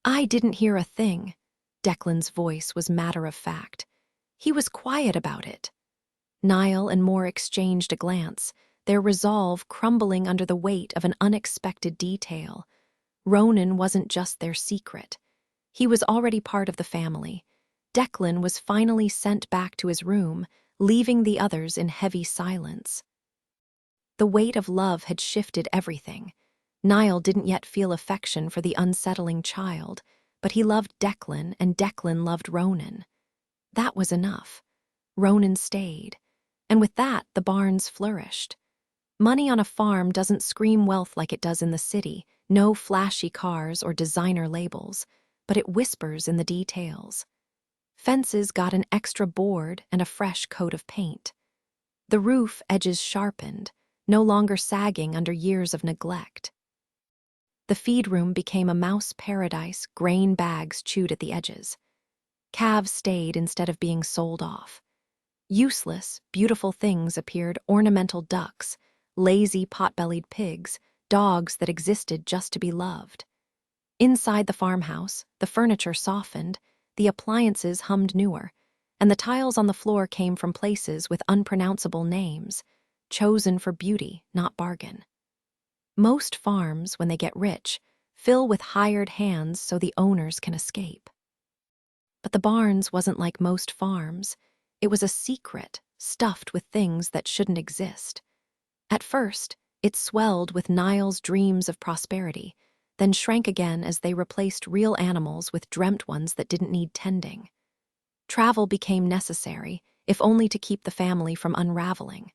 "I didn't hear a thing." Declan's voice was matter-of-fact. "He was quiet about it." Niall and Moore exchanged a glance, their resolve crumbling under the weight of an unexpected detail. Ronan wasn't just their secret. He was already part of the family. Declan was finally sent back to his room, leaving the others in heavy silence. The weight of love had shifted everything. Niall didn't yet feel affection for the unsettling child, but he loved Declan and Declan loved Ronan. That was enough. Ronan stayed. And with that, the Barnes flourished. Money on a farm doesn't scream wealth like it does in the city, no flashy cars or designer labels, but it whispers in the details. Fences got an extra board and a fresh coat of paint. The roof edges sharpened, no longer sagging under years of neglect. The feed room became a mouse paradise, grain bags chewed at the edges. Calves stayed instead of being sold off. Useless, beautiful things appeared: ornamental ducks, lazy pot-bellied pigs, dogs that existed just to be loved. Inside the farmhouse, the furniture softened, the appliances hummed newer, and the tiles on the floor came from places with unpronounceable names, chosen for beauty, not bargain. Most farms, when they get rich, fill with hired hands so the owners can escape. But the Barnes wasn't like most farms. It was a secret, stuffed with things that shouldn't exist. At first, it swelled with Niall's dreams of prosperity, then shrank again as they replaced real animals with dreamt ones that didn't need tending. Travel became necessary, if only to keep the family from unraveling.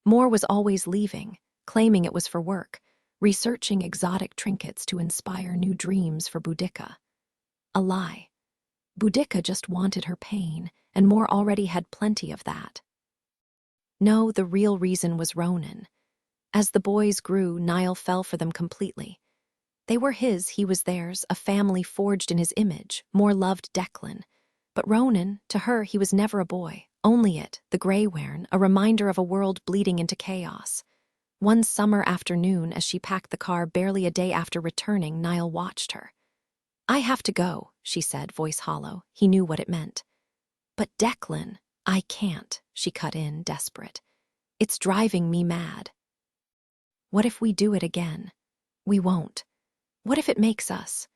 Moore was always leaving, claiming it was for work, researching exotic trinkets to inspire new dreams for Boudica. A lie. Boudica just wanted her pain, and Moore already had plenty of that. No, the real reason was Ronan. As the boys grew, Niall fell for them completely. They were his, he was theirs, a family forged in his image. Moore loved Declan. But Ronan, to her, he was never a boy, only it, the Greywaren, a reminder of a world bleeding into chaos. One summer afternoon, as she packed the car barely a day after returning, Niall watched her. "I have to go," she said, voice hollow. He knew what it meant. "But Declan, I can't," she cut in, desperate. "It's driving me mad." "What if we do it again?" "We won't." "What if it makes us?"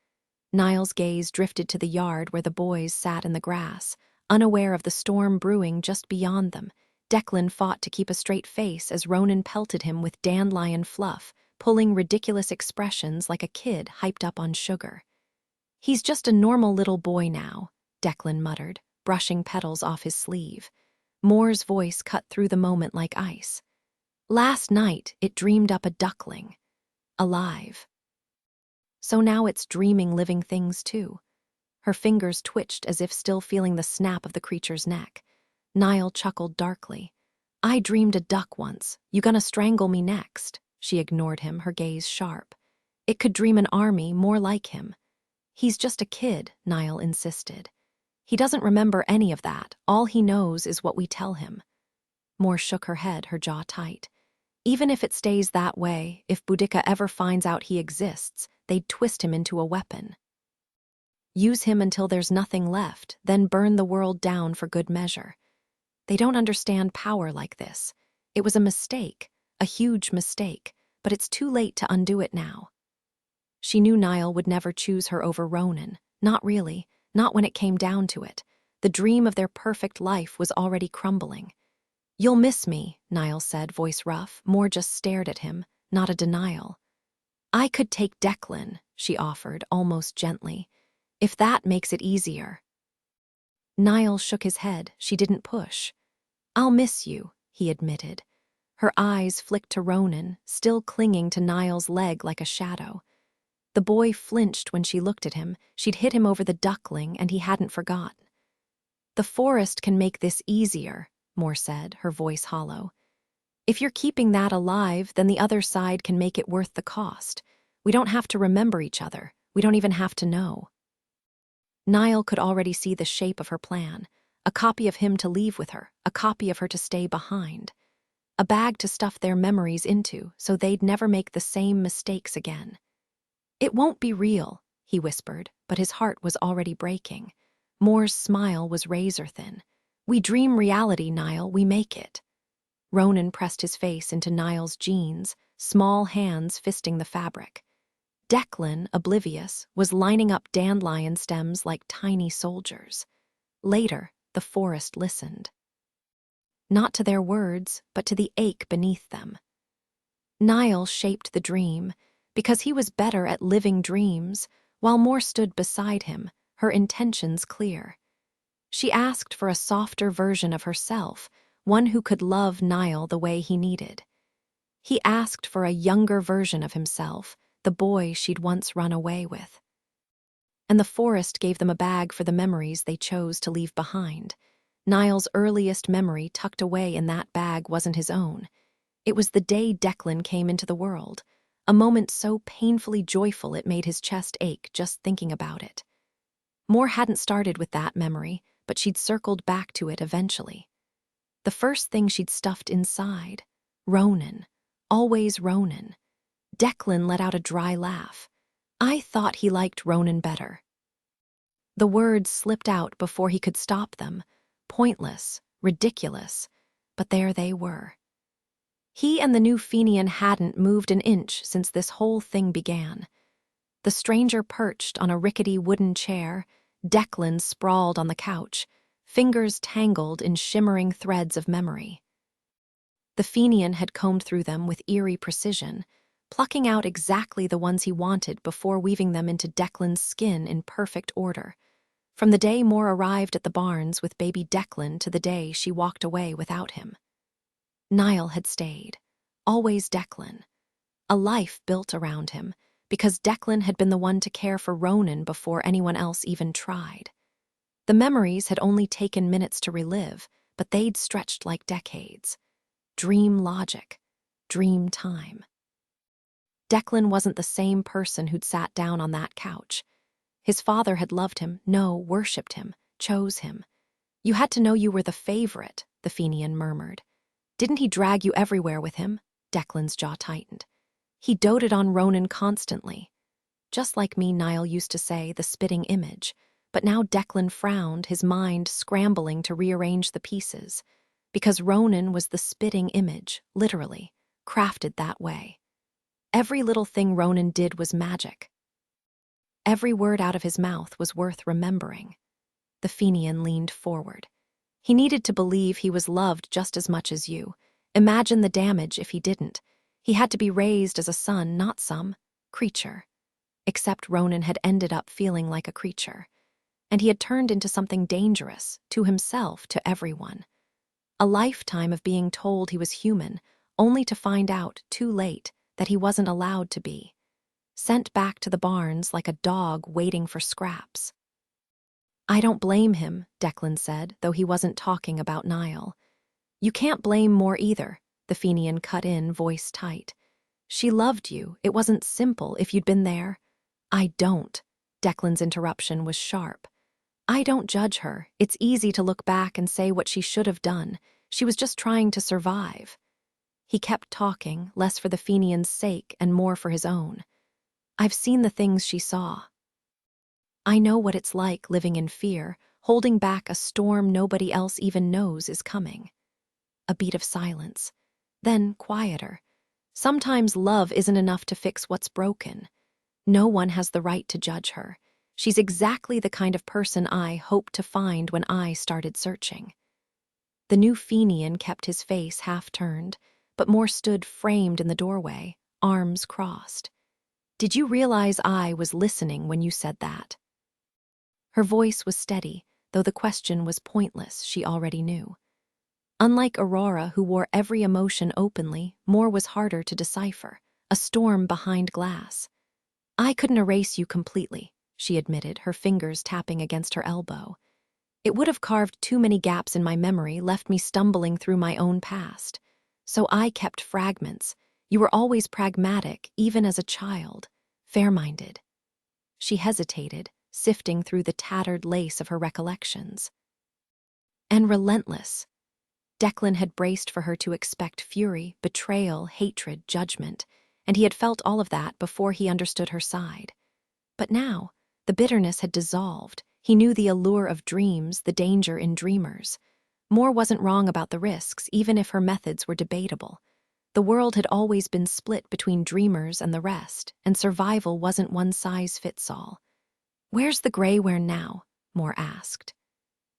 Niall's gaze drifted to the yard where the boys sat in the grass, unaware of the storm brewing just beyond them. Declan fought to keep a straight face as Ronan pelted him with dandelion fluff, pulling ridiculous expressions like a kid hyped up on sugar. "He's just a normal little boy now," Declan muttered, brushing petals off his sleeve. Moore's voice cut through the moment like ice. "Last night, it dreamed up a duckling. Alive. So now it's dreaming living things too." Her fingers twitched as if still feeling the snap of the creature's neck. Niall chuckled darkly. "I dreamed a duck once. You gonna strangle me next?" She ignored him, her gaze sharp. It could dream an army more like him. He's just a kid, Niall insisted. He doesn't remember any of that. All he knows is what we tell him. Moore shook her head, her jaw tight. Even if it stays that way, if Boudica ever finds out he exists, they'd twist him into a weapon. Use him until there's nothing left, then burn the world down for good measure. They don't understand power like this. It was a mistake, a huge mistake, but it's too late to undo it now. She knew Niall would never choose her over Ronan. Not really, not when it came down to it. The dream of their perfect life was already crumbling. "You'll miss me," Niall said, voice rough. Moore just stared at him, not a denial. "I could take Declan," she offered, almost gently, "if that makes it easier." Niall shook his head. She didn't push. "I'll miss you," he admitted. Her eyes flicked to Ronan, still clinging to Niall's leg like a shadow. The boy flinched when she looked at him. She'd hit him over the duckling, and he hadn't forgotten. "The forest can make this easier," Moore said, her voice hollow. "If you're keeping that alive, then the other side can make it worth the cost. We don't have to remember each other. We don't even have to know." Niall could already see the shape of her plan. A copy of him to leave with her, a copy of her to stay behind. A bag to stuff their memories into, so they'd never make the same mistakes again. "It won't be real," he whispered, but his heart was already breaking. Moore's smile was razor-thin. "We dream reality, Niall, we make it." Ronan pressed his face into Niall's jeans, small hands fisting the fabric. Declan, oblivious, was lining up dandelion stems like tiny soldiers. Later, the forest listened. Not to their words, but to the ache beneath them. Niall shaped the dream, because he was better at living dreams, while Moore stood beside him, her intentions clear. She asked for a softer version of herself, one who could love Niall the way he needed. He asked for a younger version of himself, the boy she'd once run away with. And the forest gave them a bag for the memories they chose to leave behind. Niall's earliest memory tucked away in that bag wasn't his own. It was the day Declan came into the world, a moment so painfully joyful it made his chest ache just thinking about it. Moore hadn't started with that memory, but she'd circled back to it eventually. The first thing she'd stuffed inside, Ronan, always Ronan. Declan let out a dry laugh. "I thought he liked Ronan better." The words slipped out before he could stop them, pointless, ridiculous, but there they were. He and the new Fenian hadn't moved an inch since this whole thing began. The stranger perched on a rickety wooden chair, Declan sprawled on the couch, fingers tangled in shimmering threads of memory. The Fenian had combed through them with eerie precision, plucking out exactly the ones he wanted before weaving them into Declan's skin in perfect order. From the day Moore arrived at the barns with baby Declan to the day she walked away without him. Niall had stayed, always Declan. A life built around him, because Declan had been the one to care for Ronan before anyone else even tried. The memories had only taken minutes to relive, but they'd stretched like decades. Dream logic, dream time. Declan wasn't the same person who'd sat down on that couch. His father had loved him, worshipped him, chose him. "You had to know you were the favorite," the Fenian murmured. "Didn't he drag you everywhere with him?" Declan's jaw tightened. "He doted on Ronan constantly. Just like me," Niall used to say, the spitting image. But now Declan frowned, his mind scrambling to rearrange the pieces. Because Ronan was the spitting image, literally, crafted that way. Every little thing Ronan did was magic. Every word out of his mouth was worth remembering. The Fenian leaned forward. "He needed to believe he was loved just as much as you. Imagine the damage if he didn't. He had to be raised as a son, not some creature." Except Ronan had ended up feeling like a creature. And he had turned into something dangerous, to himself, to everyone. A lifetime of being told he was human, only to find out, too late, that he wasn't allowed to be. Sent back to the barns like a dog waiting for scraps. "I don't blame him," Declan said, though he wasn't talking about Niall. "You can't blame Moore either," the Fenian cut in, voice tight. She loved you. It wasn't simple if you'd been there. I don't. Declan's interruption was sharp. I don't judge her. It's easy to look back and say what she should have done. She was just trying to survive. He kept talking, less for the Fenian's sake and more for his own. I've seen the things she saw. I know what it's like living in fear, holding back a storm nobody else even knows is coming. A beat of silence. Then quieter. Sometimes love isn't enough to fix what's broken. No one has the right to judge her. She's exactly the kind of person I hoped to find when I started searching. The new Fenian kept his face half-turned, but more stood framed in the doorway, arms crossed. Did you realize I was listening when you said that? Her voice was steady, though the question was pointless, she already knew. Unlike Aurora, who wore every emotion openly, more was harder to decipher, a storm behind glass. I couldn't erase you completely, she admitted, her fingers tapping against her elbow. It would have carved too many gaps in my memory, left me stumbling through my own past. So I kept fragments. You were always pragmatic, even as a child, fair-minded. She hesitated, sifting through the tattered lace of her recollections. And relentless. Declan had braced for her to expect fury, betrayal, hatred, judgment, and he had felt all of that before he understood her side. But now, the bitterness had dissolved. He knew the allure of dreams, the danger in dreamers. Moore wasn't wrong about the risks, even if her methods were debatable. The world had always been split between dreamers and the rest, and survival wasn't one-size-fits-all. Where's the Greywaren now? Moore asked.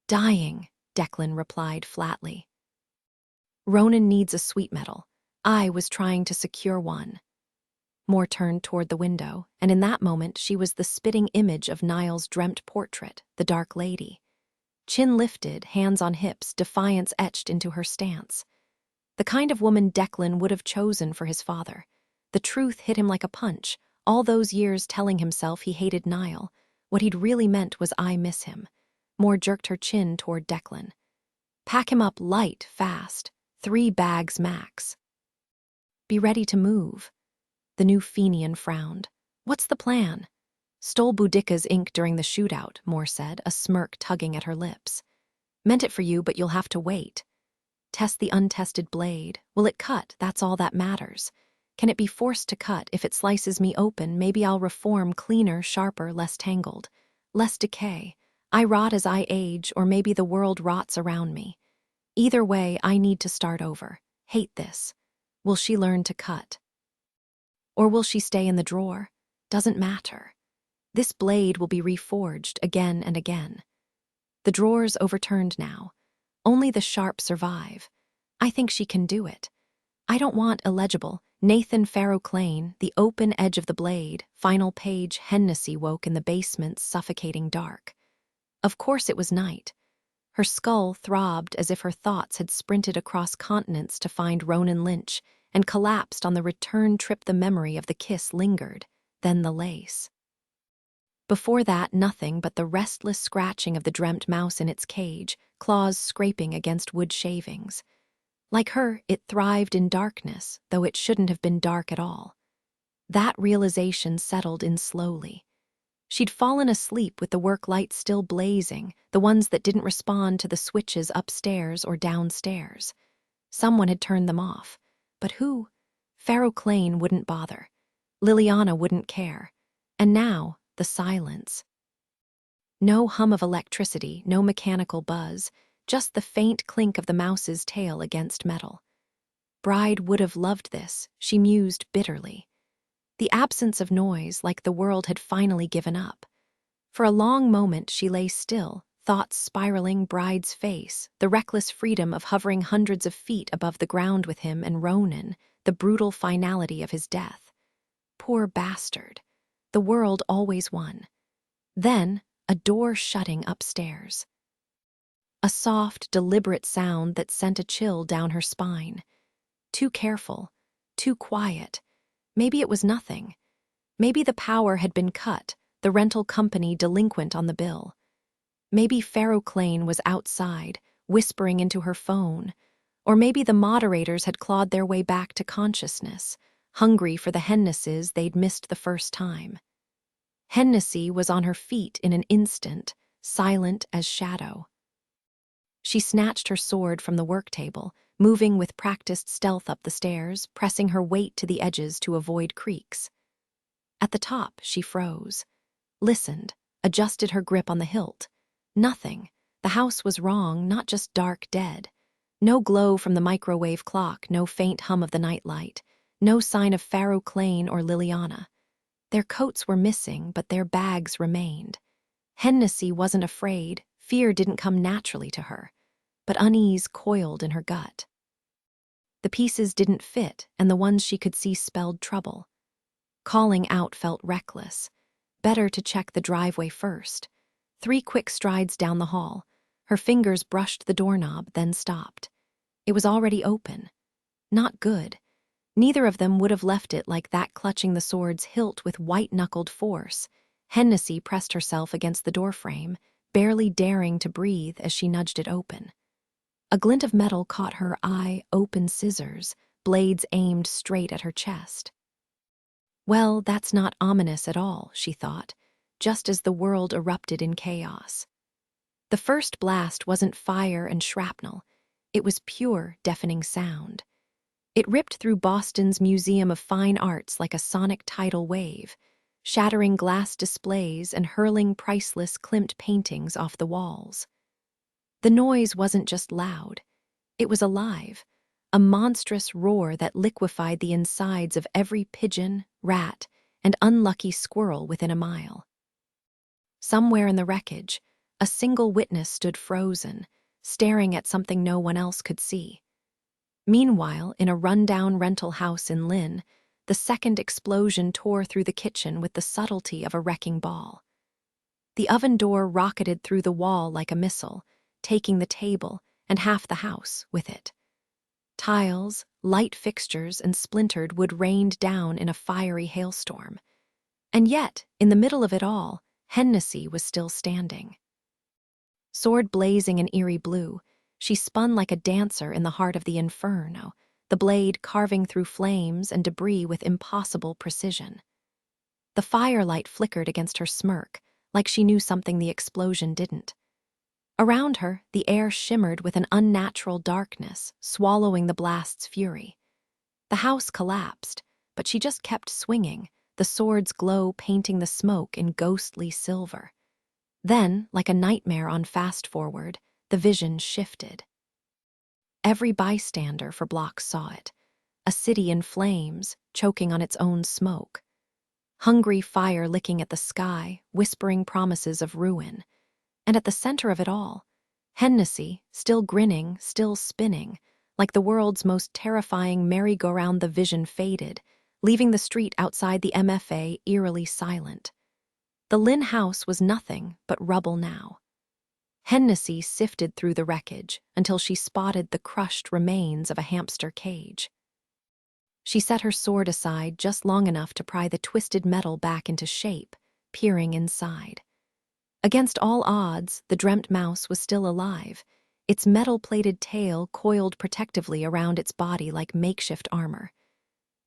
Dying, Declan replied flatly. Ronan needs a sweet metal. I was trying to secure one. Moore turned toward the window, and in that moment she was the spitting image of Niall's dreamt portrait, the Dark Lady. Chin lifted, hands on hips, defiance etched into her stance. The kind of woman Declan would have chosen for his father. The truth hit him like a punch, all those years telling himself he hated Niall. What he'd really meant was I miss him. Moore jerked her chin toward Declan. Pack him up light, fast. 3 bags max. Be ready to move. The new Fenian frowned. What's the plan? Stole Boudicca's ink during the shootout, Moore said, a smirk tugging at her lips. Meant it for you, but you'll have to wait. Test the untested blade. Will it cut? That's all that matters. Can it be forced to cut? If it slices me open, maybe I'll reform cleaner, sharper, less tangled. Less decay. I rot as I age, or maybe the world rots around me. Either way, I need to start over. Hate this. Will she learn to cut? Or will she stay in the drawer? Doesn't matter. This blade will be reforged again and again. The drawer's overturned now. Only the sharp survive. I think she can do it. I don't want illegible. Nathan Farrow Clane, the open edge of the blade, final page Hennessy woke in the basement's suffocating dark. Of course it was night. Her skull throbbed as if her thoughts had sprinted across continents to find Ronan Lynch and collapsed on the return trip. The memory of the kiss lingered, then the lace. Before that, nothing but the restless scratching of the dreamt mouse in its cage, claws scraping against wood shavings. Like her, it thrived in darkness, though it shouldn't have been dark at all. That realization settled in slowly. She'd fallen asleep with the work lights still blazing, the ones that didn't respond to the switches upstairs or downstairs. Someone had turned them off. But who? Farrow Clane wouldn't bother. Liliana wouldn't care. And now, the silence. No hum of electricity, no mechanical buzz, just the faint clink of the mouse's tail against metal. Bride would have loved this, she mused bitterly. The absence of noise, like the world had finally given up. For a long moment she lay still, thoughts spiraling. Bride's face, the reckless freedom of hovering hundreds of feet above the ground with him, and Ronan, the brutal finality of his death. Poor bastard. The world always won. Then, a door shutting upstairs. A soft, deliberate sound that sent a chill down her spine. Too careful, too quiet. Maybe it was nothing. Maybe the power had been cut, the rental company delinquent on the bill. Maybe Farrow Clane was outside, whispering into her phone. Or maybe the moderators had clawed their way back to consciousness, hungry for the Hennesses they'd missed the first time. Hennessy was on her feet in an instant, silent as shadow. She snatched her sword from the work table, moving with practiced stealth up the stairs, pressing her weight to the edges to avoid creaks. At the top, she froze, listened, adjusted her grip on the hilt. Nothing. The house was wrong, not just dark dead. No glow from the microwave clock, no faint hum of the nightlight, no sign of Pharaoh Clane or Liliana. Their coats were missing, but their bags remained. Hennessy wasn't afraid, fear didn't come naturally to her, but unease coiled in her gut. The pieces didn't fit, and the ones she could see spelled trouble. Calling out felt reckless. Better to check the driveway first. 3 quick strides down the hall. Her fingers brushed the doorknob, then stopped. It was already open. Not good. Neither of them would have left it like that, clutching the sword's hilt with white-knuckled force. Hennessy pressed herself against the doorframe, barely daring to breathe as she nudged it open. A glint of metal caught her eye, open scissors, blades aimed straight at her chest. Well, that's not ominous at all, she thought, just as the world erupted in chaos. The first blast wasn't fire and shrapnel. It was pure, deafening sound. It ripped through Boston's Museum of Fine Arts like a sonic tidal wave, shattering glass displays and hurling priceless Klimt paintings off the walls. The noise wasn't just loud. It was alive, a monstrous roar that liquefied the insides of every pigeon, rat, and unlucky squirrel within a mile. Somewhere in the wreckage, a single witness stood frozen, staring at something no one else could see. Meanwhile, in a rundown rental house in Lynn, the second explosion tore through the kitchen with the subtlety of a wrecking ball. The oven door rocketed through the wall like a missile, taking the table and half the house with it. Tiles, light fixtures, and splintered wood rained down in a fiery hailstorm. And yet, in the middle of it all, Hennessy was still standing. Sword blazing in eerie blue, she spun like a dancer in the heart of the inferno, the blade carving through flames and debris with impossible precision. The firelight flickered against her smirk, like she knew something the explosion didn't. Around her, the air shimmered with an unnatural darkness, swallowing the blast's fury. The house collapsed, but she just kept swinging, the sword's glow painting the smoke in ghostly silver. Then, like a nightmare on fast-forward, the vision shifted. Every bystander for blocks saw it, a city in flames, choking on its own smoke. Hungry fire licking at the sky, whispering promises of ruin. And at the center of it all, Hennessy, still grinning, still spinning, like the world's most terrifying merry-go-round. The vision faded, leaving the street outside the MFA eerily silent. The Lynn house was nothing but rubble now. Hennessy sifted through the wreckage until she spotted the crushed remains of a hamster cage. She set her sword aside just long enough to pry the twisted metal back into shape, peering inside. Against all odds, the dreamt mouse was still alive, its metal-plated tail coiled protectively around its body like makeshift armor.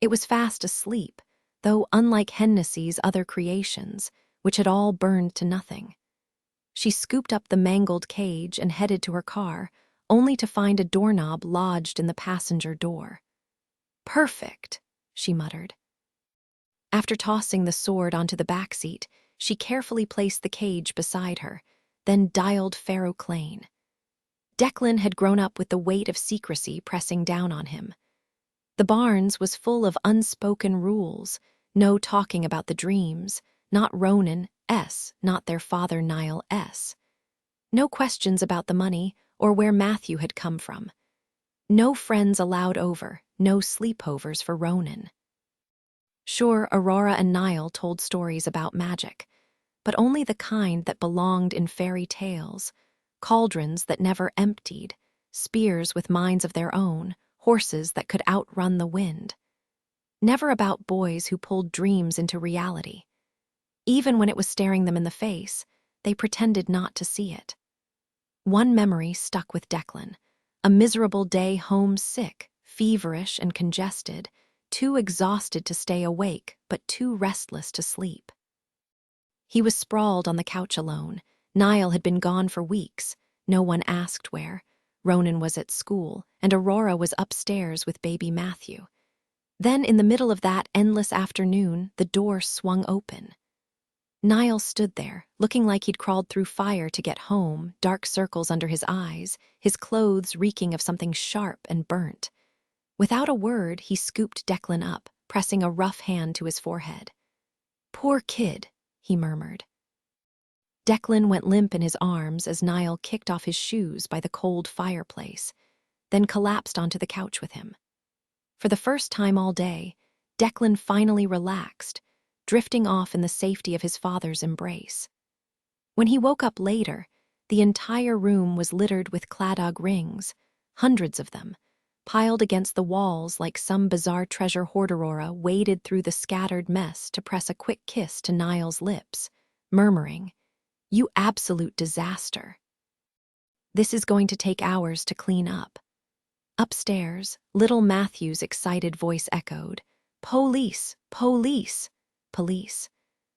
It was fast asleep, though unlike Hennessy's other creations, which had all burned to nothing. She scooped up the mangled cage and headed to her car, only to find a doorknob lodged in the passenger door. "Perfect," she muttered. After tossing the sword onto the back seat, she carefully placed the cage beside her, then dialed Pharaoh Clane. Declan had grown up with the weight of secrecy pressing down on him. The Barnes was full of unspoken rules, no talking about the dreams, not Ronan S., not their father Niall S. No questions about the money or where Matthew had come from. No friends allowed over, no sleepovers for Ronan. Sure, Aurora and Niall told stories about magic, but only the kind that belonged in fairy tales, cauldrons that never emptied, spears with minds of their own, horses that could outrun the wind. Never about boys who pulled dreams into reality. Even when it was staring them in the face, they pretended not to see it. One memory stuck with Declan, a miserable day home sick, feverish and congested, too exhausted to stay awake, but too restless to sleep. He was sprawled on the couch alone. Niall had been gone for weeks. No one asked where. Ronan was at school, and Aurora was upstairs with baby Matthew. Then, in the middle of that endless afternoon, the door swung open. Niall stood there, looking like he'd crawled through fire to get home, dark circles under his eyes, his clothes reeking of something sharp and burnt. Without a word, he scooped Declan up, pressing a rough hand to his forehead. "Poor kid," he murmured. Declan went limp in his arms as Niall kicked off his shoes by the cold fireplace, then collapsed onto the couch with him. For the first time all day, Declan finally relaxed, drifting off in the safety of his father's embrace. When he woke up later, the entire room was littered with Cladog rings, hundreds of them, piled against the walls like some bizarre treasure hoard. Aurora waded through the scattered mess to press a quick kiss to Niall's lips, murmuring, "You absolute disaster. This is going to take hours to clean up." Upstairs, little Matthew's excited voice echoed, "Police! Police! Police!"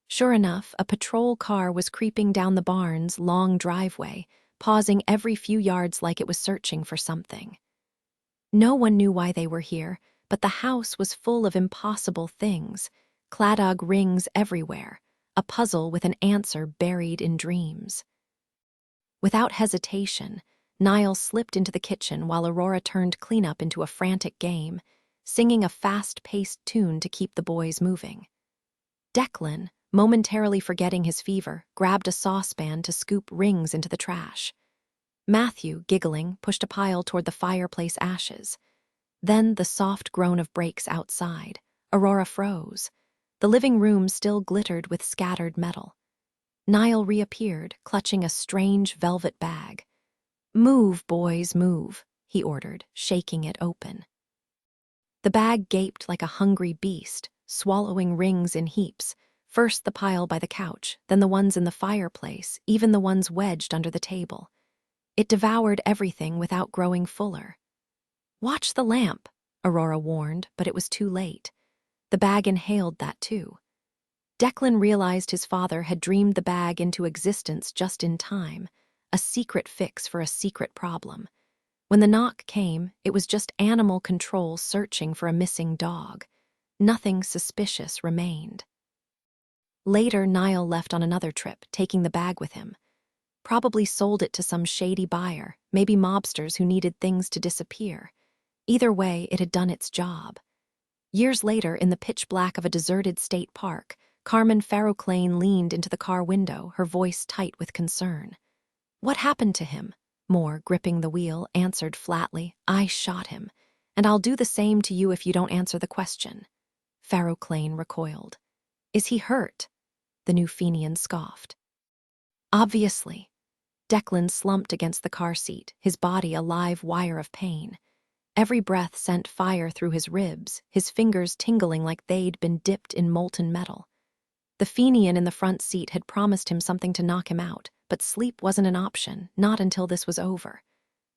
Sure enough, a patrol car was creeping down the barn's long driveway, pausing every few yards like it was searching for something. No one knew why they were here, but the house was full of impossible things, Cladog rings everywhere, a puzzle with an answer buried in dreams. Without hesitation, Niall slipped into the kitchen while Aurora turned cleanup into a frantic game, singing a fast-paced tune to keep the boys moving. Declan, momentarily forgetting his fever, grabbed a saucepan to scoop rings into the trash. Matthew, giggling, pushed a pile toward the fireplace ashes. Then the soft groan of brakes outside. Aurora froze. The living room still glittered with scattered metal. Niall reappeared, clutching a strange velvet bag. "Move, boys, move," he ordered, shaking it open. The bag gaped like a hungry beast, swallowing rings in heaps, first the pile by the couch, then the ones in the fireplace, even the ones wedged under the table. It devoured everything without growing fuller. "Watch the lamp," Aurora warned, but it was too late. The bag inhaled that too. Declan realized his father had dreamed the bag into existence just in time, a secret fix for a secret problem. When the knock came, it was just animal control searching for a missing dog. Nothing suspicious remained. Later, Niall left on another trip, taking the bag with him. Probably sold it to some shady buyer, maybe mobsters who needed things to disappear. Either way, it had done its job. Years later, in the pitch black of a deserted state park, Carmen Farroclane leaned into the car window, her voice tight with concern. "What happened to him?" Moore, gripping the wheel, answered flatly, "I shot him, and I'll do the same to you if you don't answer the question." Farroclane recoiled. "Is he hurt?" The new Fenian scoffed. "Obviously." Declan slumped against the car seat, his body a live wire of pain. Every breath sent fire through his ribs, his fingers tingling like they'd been dipped in molten metal. The Fenian in the front seat had promised him something to knock him out, but sleep wasn't an option, not until this was over.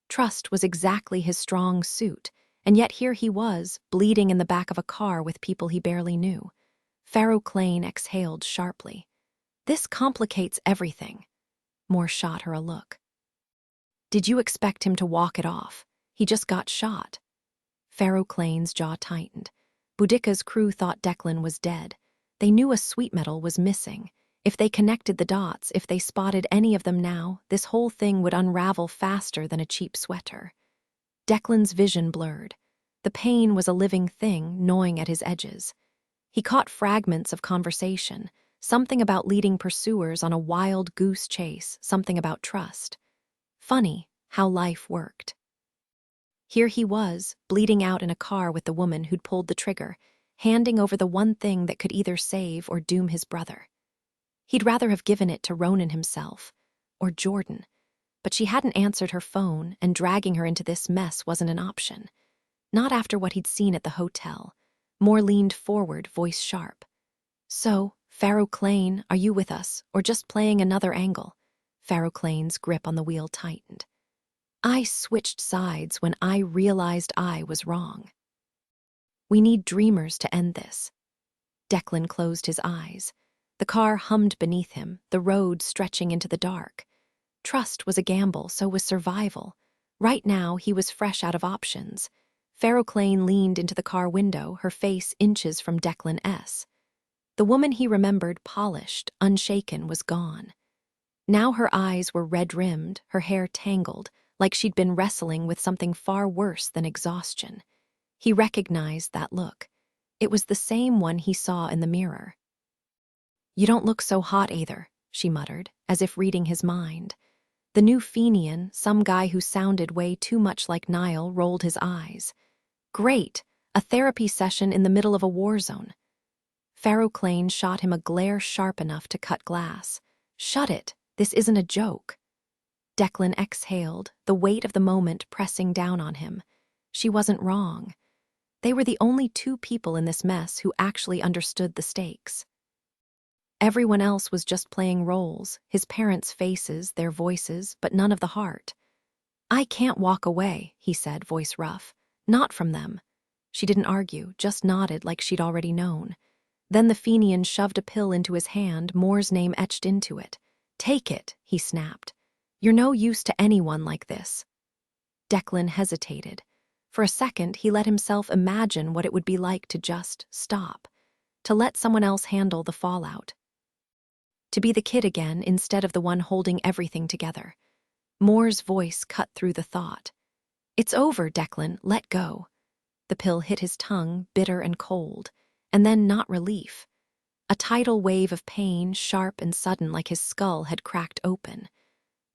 Trust was exactly his strong suit, and yet here he was, bleeding in the back of a car with people he barely knew. Farroclane exhaled sharply. "This complicates everything." Moore shot her a look. "Did you expect him to walk it off? He just got shot." Farroclane's jaw tightened. Boudica's crew thought Declan was dead. They knew a sweet metal was missing. If they connected the dots, if they spotted any of them now, this whole thing would unravel faster than a cheap sweater. Declan's vision blurred. The pain was a living thing, gnawing at his edges. He caught fragments of conversation, something about leading pursuers on a wild goose chase, something about trust. Funny how life worked. Here he was, bleeding out in a car with the woman who'd pulled the trigger, handing over the one thing that could either save or doom his brother. He'd rather have given it to Ronan himself, or Jordan, but she hadn't answered her phone, and dragging her into this mess wasn't an option. Not after what he'd seen at the hotel. Moore leaned forward, voice sharp. "So, Farroclane, are you with us, or just playing another angle?" Farroclane's grip on the wheel tightened. "I switched sides when I realized I was wrong." We need dreamers to end this. Declan closed his eyes. The car hummed beneath him, the road stretching into the dark. Trust was a gamble, so was survival. Right now, he was fresh out of options. Ferroclane leaned into the car window, her face inches from Declan S. The woman he remembered, polished, unshaken, was gone. Now her eyes were red-rimmed, her hair tangled, like she'd been wrestling with something far worse than exhaustion. He recognized that look. It was the same one he saw in the mirror. "You don't look so hot either," she muttered, as if reading his mind. The new Fenian, some guy who sounded way too much like Niall, rolled his eyes. Great! A therapy session in the middle of a war zone. Ferroclane shot him a glare sharp enough to cut glass. "Shut it! This isn't a joke." Declan exhaled, the weight of the moment pressing down on him. She wasn't wrong. They were the only two people in this mess who actually understood the stakes. Everyone else was just playing roles, his parents' faces, their voices, but none of the heart. "I can't walk away," he said, voice rough. "Not from them." She didn't argue, just nodded like she'd already known. Then the Fenian shoved a pill into his hand, Moore's name etched into it. "Take it," he snapped. "You're no use to anyone like this." Declan hesitated. For a second, he let himself imagine what it would be like to just stop, to let someone else handle the fallout. To be the kid again instead of the one holding everything together. Moore's voice cut through the thought. "It's over, Declan, let go." The pill hit his tongue, bitter and cold, and then not relief. A tidal wave of pain, sharp and sudden like his skull had cracked open.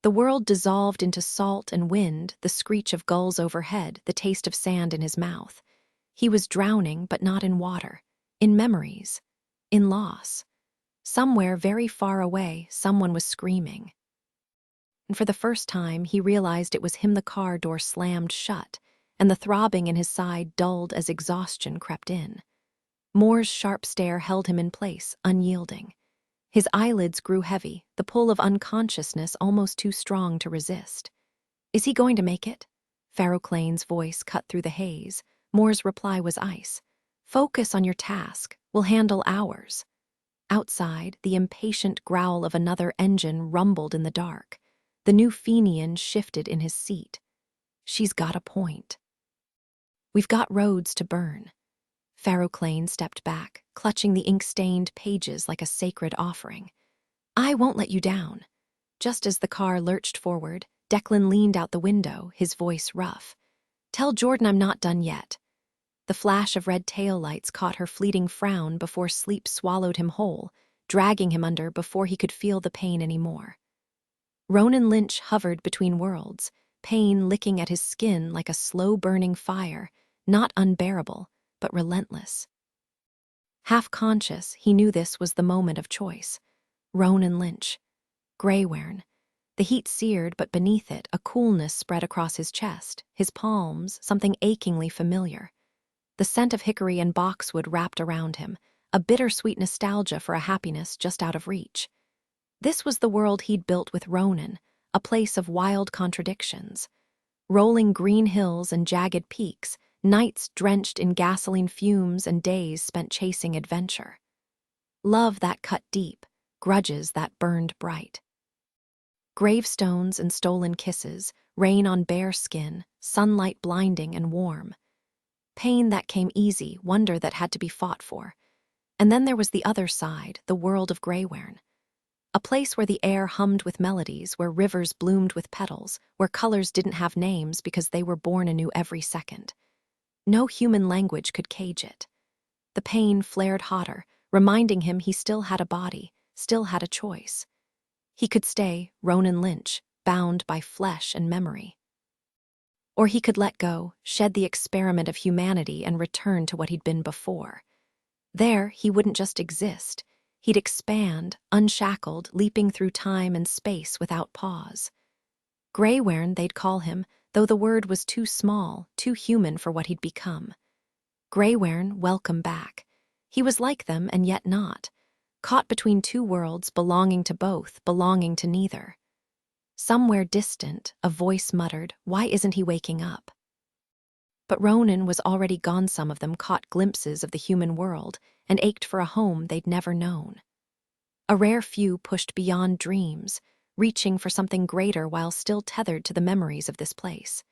The world dissolved into salt and wind, the screech of gulls overhead, the taste of sand in his mouth. He was drowning, but not in water. In memories. In loss. Somewhere very far away, someone was screaming. And for the first time, he realized it was him. The car door slammed shut, and the throbbing in his side dulled as exhaustion crept in. Moore's sharp stare held him in place, unyielding. His eyelids grew heavy, the pull of unconsciousness almost too strong to resist. "Is he going to make it?" Ferroclane's voice cut through the haze. Moore's reply was ice. "Focus on your task. We'll handle ours." Outside, the impatient growl of another engine rumbled in the dark. The new Fenian shifted in his seat. "She's got a point." "We've got roads to burn." Ferroclane stepped back, clutching the ink-stained pages like a sacred offering. "I won't let you down." Just as the car lurched forward, Declan leaned out the window, his voice rough. "Tell Jordan I'm not done yet." The flash of red taillights caught her fleeting frown before sleep swallowed him whole, dragging him under before he could feel the pain anymore. Ronan Lynch hovered between worlds, pain licking at his skin like a slow-burning fire, not unbearable, but relentless. Half-conscious, he knew this was the moment of choice. Ronan Lynch. Greywaren. The heat seared, but beneath it, a coolness spread across his chest, his palms, something achingly familiar. The scent of hickory and boxwood wrapped around him, a bittersweet nostalgia for a happiness just out of reach. This was the world he'd built with Ronan, a place of wild contradictions. Rolling green hills and jagged peaks, nights drenched in gasoline fumes and days spent chasing adventure. Love that cut deep, grudges that burned bright. Gravestones and stolen kisses, rain on bare skin, sunlight blinding and warm. Pain that came easy, wonder that had to be fought for. And then there was the other side, the world of Greywaren. A place where the air hummed with melodies, where rivers bloomed with petals, where colors didn't have names because they were born anew every second. No human language could cage it. The pain flared hotter, reminding him he still had a body, still had a choice. He could stay, Ronan Lynch, bound by flesh and memory. Or he could let go, shed the experiment of humanity and return to what he'd been before. There, he wouldn't just exist. He'd expand, unshackled, leaping through time and space without pause. Greywaren, they'd call him, though the word was too small, too human for what he'd become. Greywaren, welcome back. He was like them and yet not, caught between two worlds, belonging to both, belonging to neither. Somewhere distant, a voice muttered, "Why isn't he waking up?" But Ronan was already gone. Some of them caught glimpses of the human world and ached for a home they'd never known. A rare few pushed beyond dreams, reaching for something greater while still tethered to the memories of this place.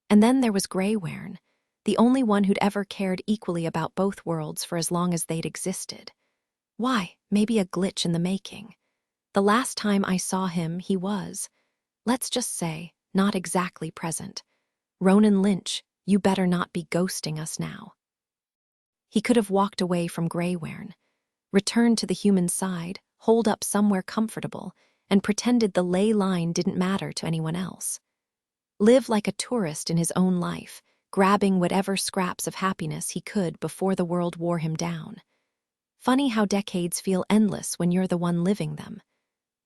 And then there was Greywaren, the only one who'd ever cared equally about both worlds for as long as they'd existed. Why, maybe a glitch in the making. The last time I saw him, he was, let's just say, not exactly present. Ronan Lynch, you better not be ghosting us now. He could have walked away from Greywaren, returned to the human side, holed up somewhere comfortable, and pretended the ley line didn't matter to anyone else. Live like a tourist in his own life, grabbing whatever scraps of happiness he could before the world wore him down. Funny how decades feel endless when you're the one living them.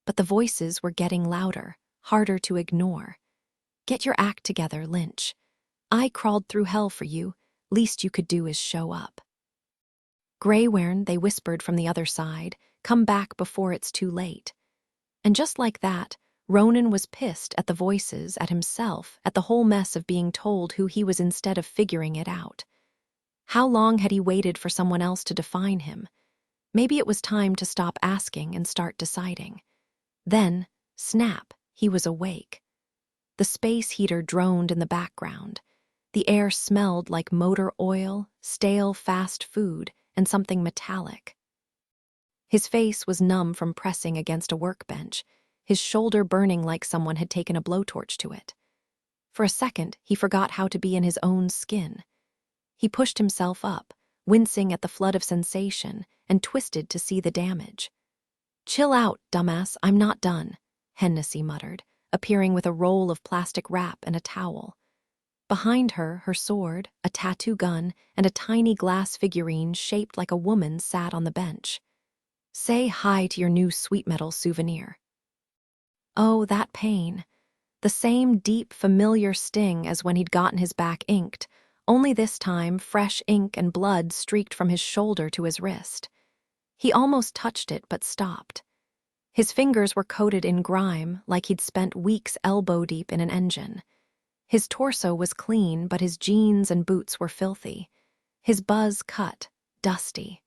But the voices were getting louder, harder to ignore. Get your act together, Lynch. I crawled through hell for you. Least you could do is show up. Greywaren, they whispered from the other side, come back before it's too late. And just like that, Ronan was pissed at the voices, at himself, at the whole mess of being told who he was instead of figuring it out. How long had he waited for someone else to define him? Maybe it was time to stop asking and start deciding. Then, snap, he was awake. The space heater droned in the background. The air smelled like motor oil, stale fast food, and something metallic. His face was numb from pressing against a workbench, his shoulder burning like someone had taken a blowtorch to it. For a second, he forgot how to be in his own skin. He pushed himself up, wincing at the flood of sensation, and twisted to see the damage. Chill out, dumbass, I'm not done, Hennessy muttered, appearing with a roll of plastic wrap and a towel. Behind her, her sword, a tattoo gun, and a tiny glass figurine shaped like a woman sat on the bench. Say hi to your new sweet metal souvenir. Oh, that pain. The same deep, familiar sting as when he'd gotten his back inked, only this time fresh ink and blood streaked from his shoulder to his wrist. He almost touched it but stopped. His fingers were coated in grime like he'd spent weeks elbow-deep in an engine. His torso was clean, but his jeans and boots were filthy. His buzz cut, dusty.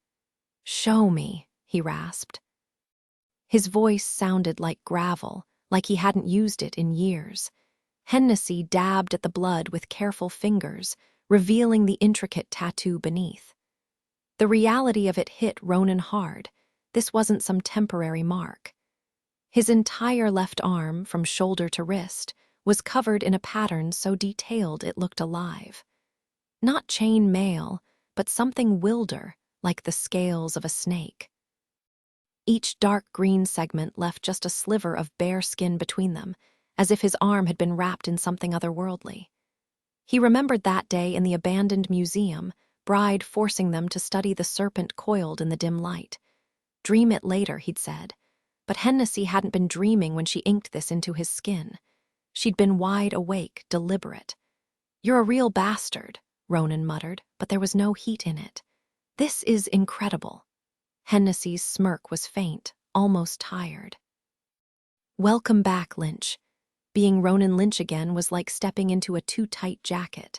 Show me, he rasped. His voice sounded like gravel, like he hadn't used it in years. Hennessy dabbed at the blood with careful fingers, revealing the intricate tattoo beneath. The reality of it hit Ronan hard. This wasn't some temporary mark. His entire left arm, from shoulder to wrist, was covered in a pattern so detailed it looked alive. Not chain mail, but something wilder, like the scales of a snake. Each dark green segment left just a sliver of bare skin between them, as if his arm had been wrapped in something otherworldly. He remembered that day in the abandoned museum, Bride forcing them to study the serpent coiled in the dim light. Dream it later, he'd said. But Hennessy hadn't been dreaming when she inked this into his skin. She'd been wide awake, deliberate. You're a real bastard, Ronan muttered, but there was no heat in it. This is incredible. Hennessy's smirk was faint, almost tired. Welcome back, Lynch. Being Ronan Lynch again was like stepping into a too-tight jacket.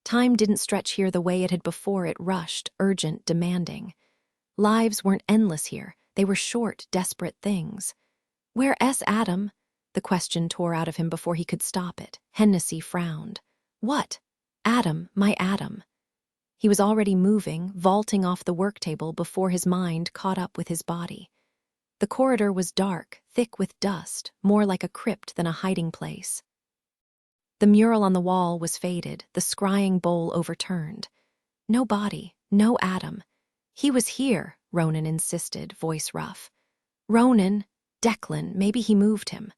Time didn't stretch here the way it had before. It rushed, urgent, demanding. Lives weren't endless here. They were short, desperate things. Where's Adam? The question tore out of him before he could stop it. Hennessy frowned. What? Adam, my Adam. He was already moving, vaulting off the work table before his mind caught up with his body. The corridor was dark, thick with dust, more like a crypt than a hiding place. The mural on the wall was faded, the scrying bowl overturned. No body, no Adam. He was here, Ronan insisted, voice rough. Ronan, Declan, maybe he moved him.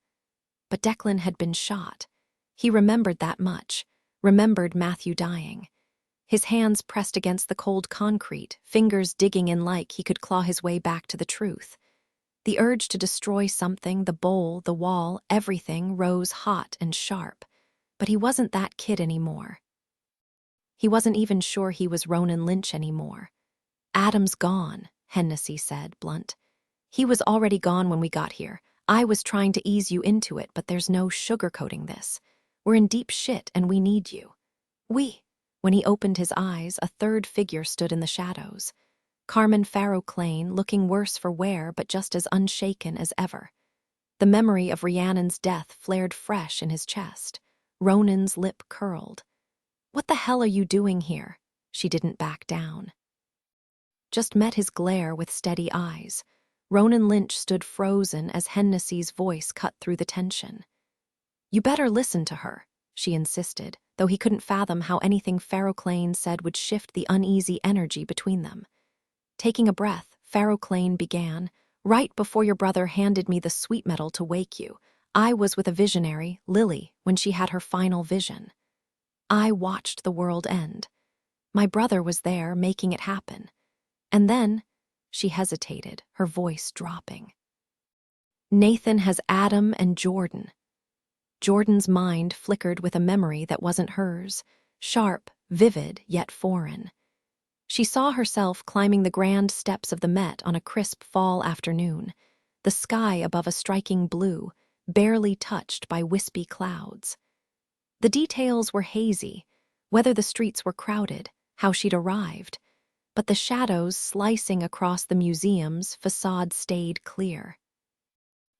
But Declan had been shot. He remembered that much, remembered Matthew dying. His hands pressed against the cold concrete, fingers digging in like he could claw his way back to the truth. The urge to destroy something, the bowl, the wall, everything, rose hot and sharp. But he wasn't that kid anymore. He wasn't even sure he was Ronan Lynch anymore. Adam's gone, Hennessy said, blunt. He was already gone when we got here. I was trying to ease you into it, but there's no sugarcoating this. We're in deep shit and we need you. We? When he opened his eyes, a third figure stood in the shadows. Carmen Farrow-Clane, looking worse for wear but just as unshaken as ever. The memory of Rhiannon's death flared fresh in his chest. Ronan's lip curled. "What the hell are you doing here?" She didn't back down. Just met his glare with steady eyes. Ronan Lynch stood frozen as Hennessy's voice cut through the tension. "You better listen to her," she insisted, though he couldn't fathom how anything Farrow-Clane said would shift the uneasy energy between them. Taking a breath, Farrow-Clane began, "Right before your brother handed me the sweet metal to wake you, I was with a visionary, Lily, when she had her final vision. I watched the world end. My brother was there, making it happen. And then," she hesitated, her voice dropping. "Nathan has Adam and Jordan." Jordan's mind flickered with a memory that wasn't hers, sharp, vivid, yet foreign. She saw herself climbing the grand steps of the Met on a crisp fall afternoon, the sky above a striking blue, barely touched by wispy clouds. The details were hazy, whether the streets were crowded, how she'd arrived, but the shadows slicing across the museum's facade stayed clear.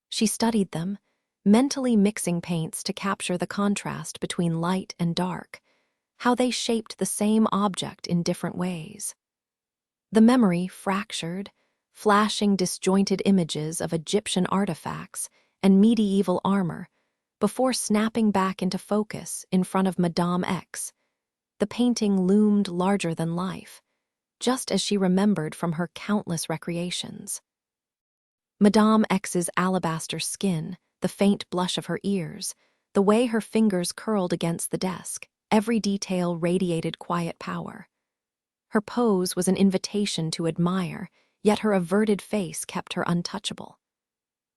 She studied them, mentally mixing paints to capture the contrast between light and dark, how they shaped the same object in different ways. The memory fractured, flashing disjointed images of Egyptian artifacts and medieval armor, before snapping back into focus in front of Madame X. The painting loomed larger than life, just as she remembered from her countless recreations. Madame X's alabaster skin, the faint blush of her ears, the way her fingers curled against the desk, every detail radiated quiet power. Her pose was an invitation to admire, yet her averted face kept her untouchable.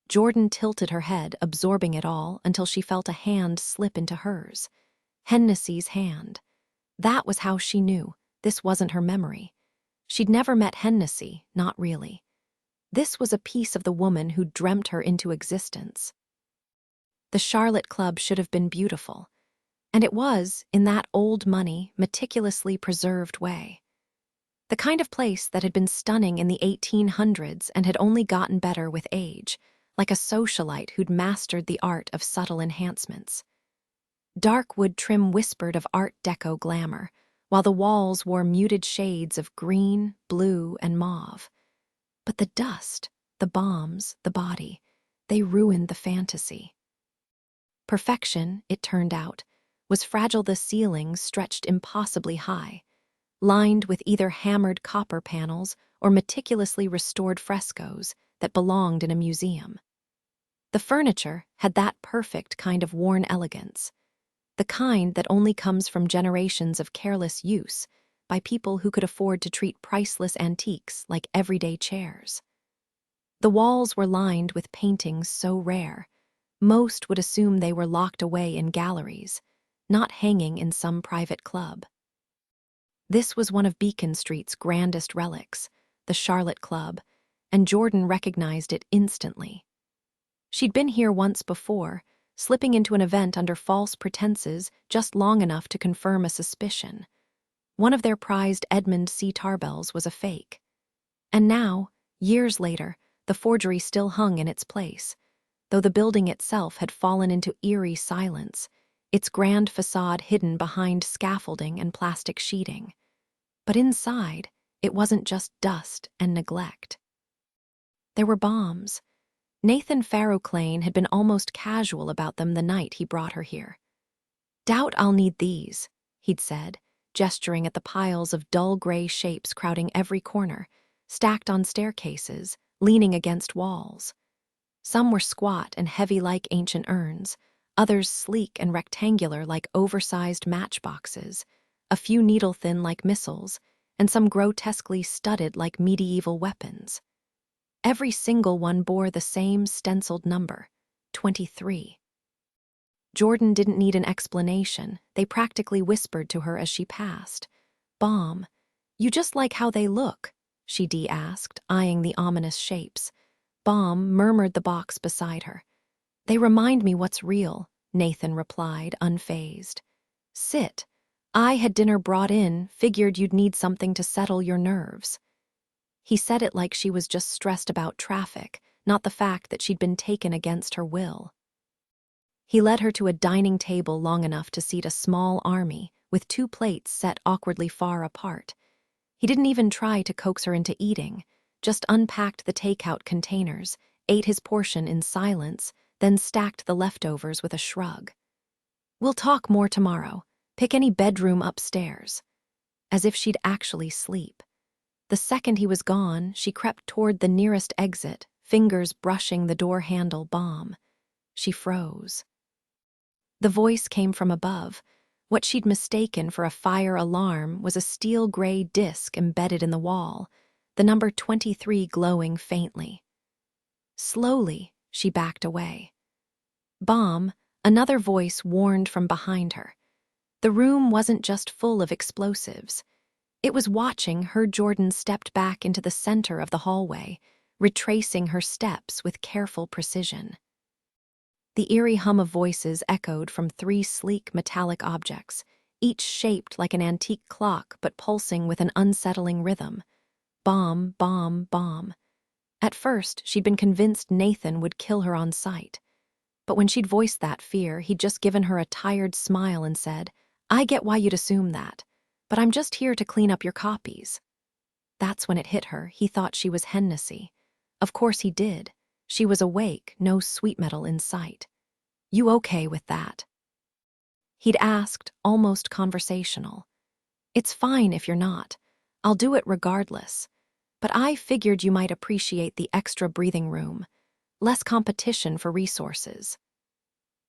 Jordan tilted her head, absorbing it all, until she felt a hand slip into hers. Hennessy's hand. That was how she knew this wasn't her memory. She'd never met Hennessy, not really. This was a piece of the woman who dreamt her into existence. The Charlotte Club should have been beautiful, and it was, in that old money, meticulously preserved way. The kind of place that had been stunning in the 1800s and had only gotten better with age, like a socialite who'd mastered the art of subtle enhancements. Dark wood trim whispered of Art Deco glamour, while the walls wore muted shades of green, blue, and mauve. But the dust, the bombs, the body, they ruined the fantasy. Perfection, it turned out, was fragile. The ceilings stretched impossibly high, lined with either hammered copper panels or meticulously restored frescoes that belonged in a museum. The furniture had that perfect kind of worn elegance, the kind that only comes from generations of careless use by people who could afford to treat priceless antiques like everyday chairs. The walls were lined with paintings so rare, most would assume they were locked away in galleries, not hanging in some private club. This was one of Beacon Street's grandest relics, the Charlotte Club, and Jordan recognized it instantly. She'd been here once before, slipping into an event under false pretenses just long enough to confirm a suspicion. One of their prized Edmund C. Tarbells was a fake. And now, years later, the forgery still hung in its place, though the building itself had fallen into eerie silence, its grand facade hidden behind scaffolding and plastic sheeting. But inside, it wasn't just dust and neglect. There were bombs. Nathan Farrow-Clane had been almost casual about them the night he brought her here. "Doubt I'll need these," he'd said, gesturing at the piles of dull gray shapes crowding every corner, stacked on staircases, leaning against walls. Some were squat and heavy like ancient urns, others sleek and rectangular like oversized matchboxes, a few needle-thin like missiles, and some grotesquely studded like medieval weapons. Every single one bore the same stenciled number, 23. Jordan didn't need an explanation. They practically whispered to her as she passed. "Bomb, you just like how they look?" she asked, eyeing the ominous shapes. "Bomb," murmured the box beside her. "They remind me what's real," Nathan replied, unfazed. "Sit. I had dinner brought in, figured you'd need something to settle your nerves. He said it like she was just stressed about traffic, not the fact that she'd been taken against her will. He led her to a dining table long enough to seat a small army, with 2 plates set awkwardly far apart. He didn't even try to coax her into eating, just unpacked the takeout containers, ate his portion in silence, then stacked the leftovers with a shrug. "We'll talk more tomorrow. Pick any bedroom upstairs." As if she'd actually sleep. The second he was gone, she crept toward the nearest exit, fingers brushing the door handle bomb. She froze. The voice came from above. What she'd mistaken for a fire alarm was a steel-gray disc embedded in the wall, the number 23 glowing faintly. Slowly, she backed away. "Bomb," another voice warned from behind her. The room wasn't just full of explosives. It was watching her. Jordan stepped back into the center of the hallway, retracing her steps with careful precision. The eerie hum of voices echoed from 3 sleek metallic objects, each shaped like an antique clock but pulsing with an unsettling rhythm. Bomb, bomb, bomb. At first, she'd been convinced Nathan would kill her on sight. But when she'd voiced that fear, he'd just given her a tired smile and said, "I get why you'd assume that, but I'm just here to clean up your copies." That's when it hit her. He thought she was Hennessy. Of course he did. She was awake, no sweet metal in sight. "You okay with that?" He'd asked, almost conversational. "It's fine if you're not. I'll do it regardless. But I figured you might appreciate the extra breathing room. Less competition for resources."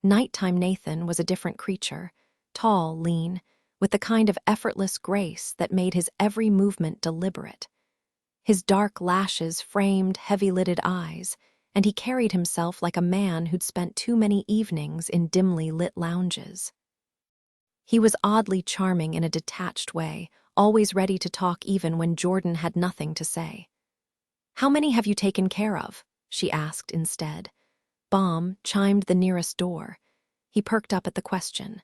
Nighttime Nathan was a different creature, tall, lean, with the kind of effortless grace that made his every movement deliberate. His dark lashes framed heavy-lidded eyes, and he carried himself like a man who'd spent too many evenings in dimly lit lounges. He was oddly charming in a detached way, always ready to talk even when Jordan had nothing to say. "How many have you taken care of?" she asked instead. Bomb chimed the nearest door. He perked up at the question.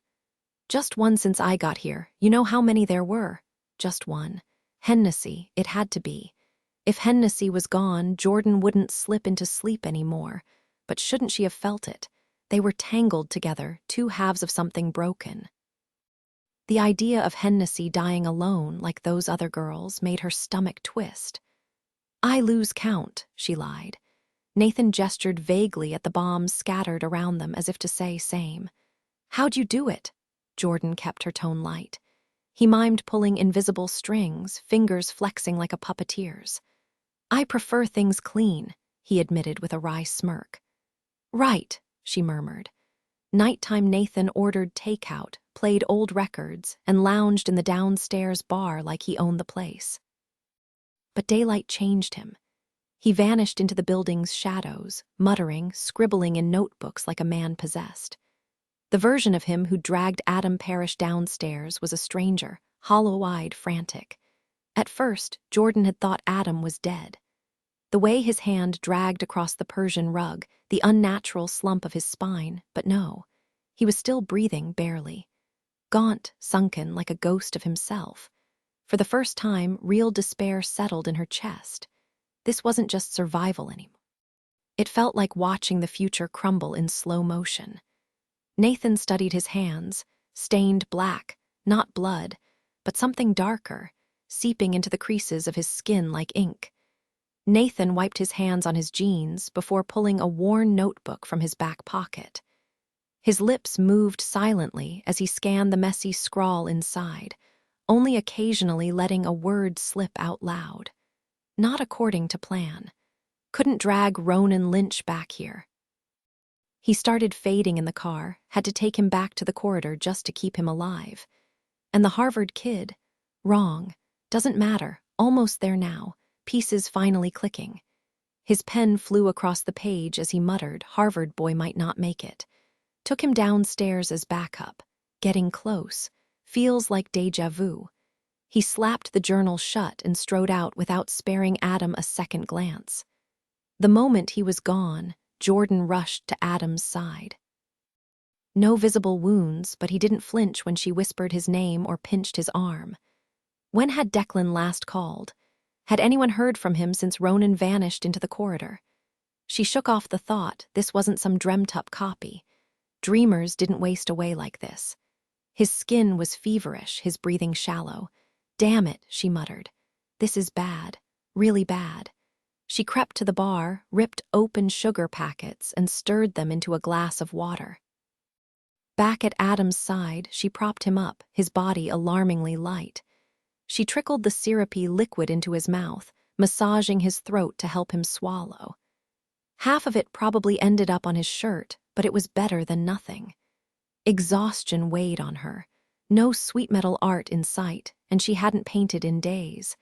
"Just one since I got here. You know how many there were?" "Just one. Hennessy, it had to be." If Hennessy was gone, Jordan wouldn't slip into sleep anymore. But shouldn't she have felt it? They were tangled together, 2 halves of something broken. The idea of Hennessy dying alone, like those other girls, made her stomach twist. "I lose count," she lied. Nathan gestured vaguely at the bombs scattered around them as if to say same. "How'd you do it?" Jordan kept her tone light. He mimed pulling invisible strings, fingers flexing like a puppeteer's. "I prefer things clean," he admitted with a wry smirk. "Right," she murmured. Nighttime Nathan ordered takeout, played old records, and lounged in the downstairs bar like he owned the place. But daylight changed him. He vanished into the building's shadows, muttering, scribbling in notebooks like a man possessed. The version of him who dragged Adam Parrish downstairs was a stranger, hollow-eyed, frantic. At first, Jordan had thought Adam was dead. The way his hand dragged across the Persian rug, the unnatural slump of his spine, but no. He was still breathing, barely. Gaunt, sunken, like a ghost of himself. For the first time, real despair settled in her chest. This wasn't just survival anymore. It felt like watching the future crumble in slow motion. Nathan studied his hands, stained black, not blood, but something darker, seeping into the creases of his skin like ink. Nathan wiped his hands on his jeans before pulling a worn notebook from his back pocket. His lips moved silently as he scanned the messy scrawl inside, only occasionally letting a word slip out loud. Not according to plan. Couldn't drag Ronan Lynch back here. He started fading in the car, had to take him back to the corridor just to keep him alive. And the Harvard kid? Wrong. Doesn't matter. Almost there now. Pieces finally clicking. His pen flew across the page as he muttered, "Harvard boy might not make it." Took him downstairs as backup. Getting close. Feels like déjà vu. He slapped the journal shut and strode out without sparing Adam a second glance. The moment he was gone, Jordan rushed to Adam's side. No visible wounds, but he didn't flinch when she whispered his name or pinched his arm. When had Declan last called? Had anyone heard from him since Ronan vanished into the corridor? She shook off the thought this wasn't some dreamt-up copy. Dreamers didn't waste away like this. His skin was feverish, his breathing shallow. "Damn it," she muttered. "This is bad, really bad." She crept to the bar, ripped open sugar packets, and stirred them into a glass of water. Back at Adam's side, she propped him up, his body alarmingly light. She trickled the syrupy liquid into his mouth, massaging his throat to help him swallow. Half of it probably ended up on his shirt, but it was better than nothing. Exhaustion weighed on her. No sweet metal art in sight, and she hadn't painted in days.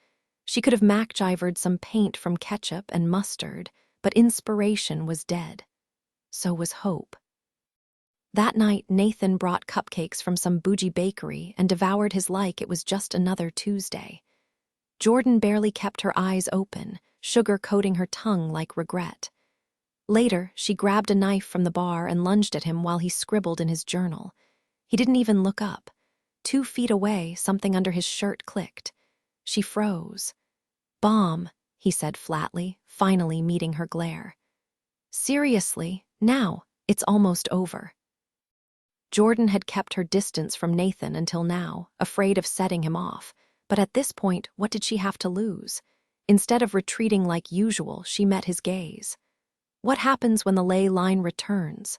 She could have MacGyvered some paint from ketchup and mustard, but inspiration was dead. So was hope. That night, Nathan brought cupcakes from some bougie bakery and devoured his like it was just another Tuesday. Jordan barely kept her eyes open, sugar coating her tongue like regret. Later, she grabbed a knife from the bar and lunged at him while he scribbled in his journal. He didn't even look up. 2 feet away, something under his shirt clicked. She froze. "Bomb," he said flatly, finally meeting her glare. "Seriously, now, it's almost over." Jordan had kept her distance from Nathan until now, afraid of setting him off. But at this point, what did she have to lose? Instead of retreating like usual, she met his gaze. What happens when the ley line returns?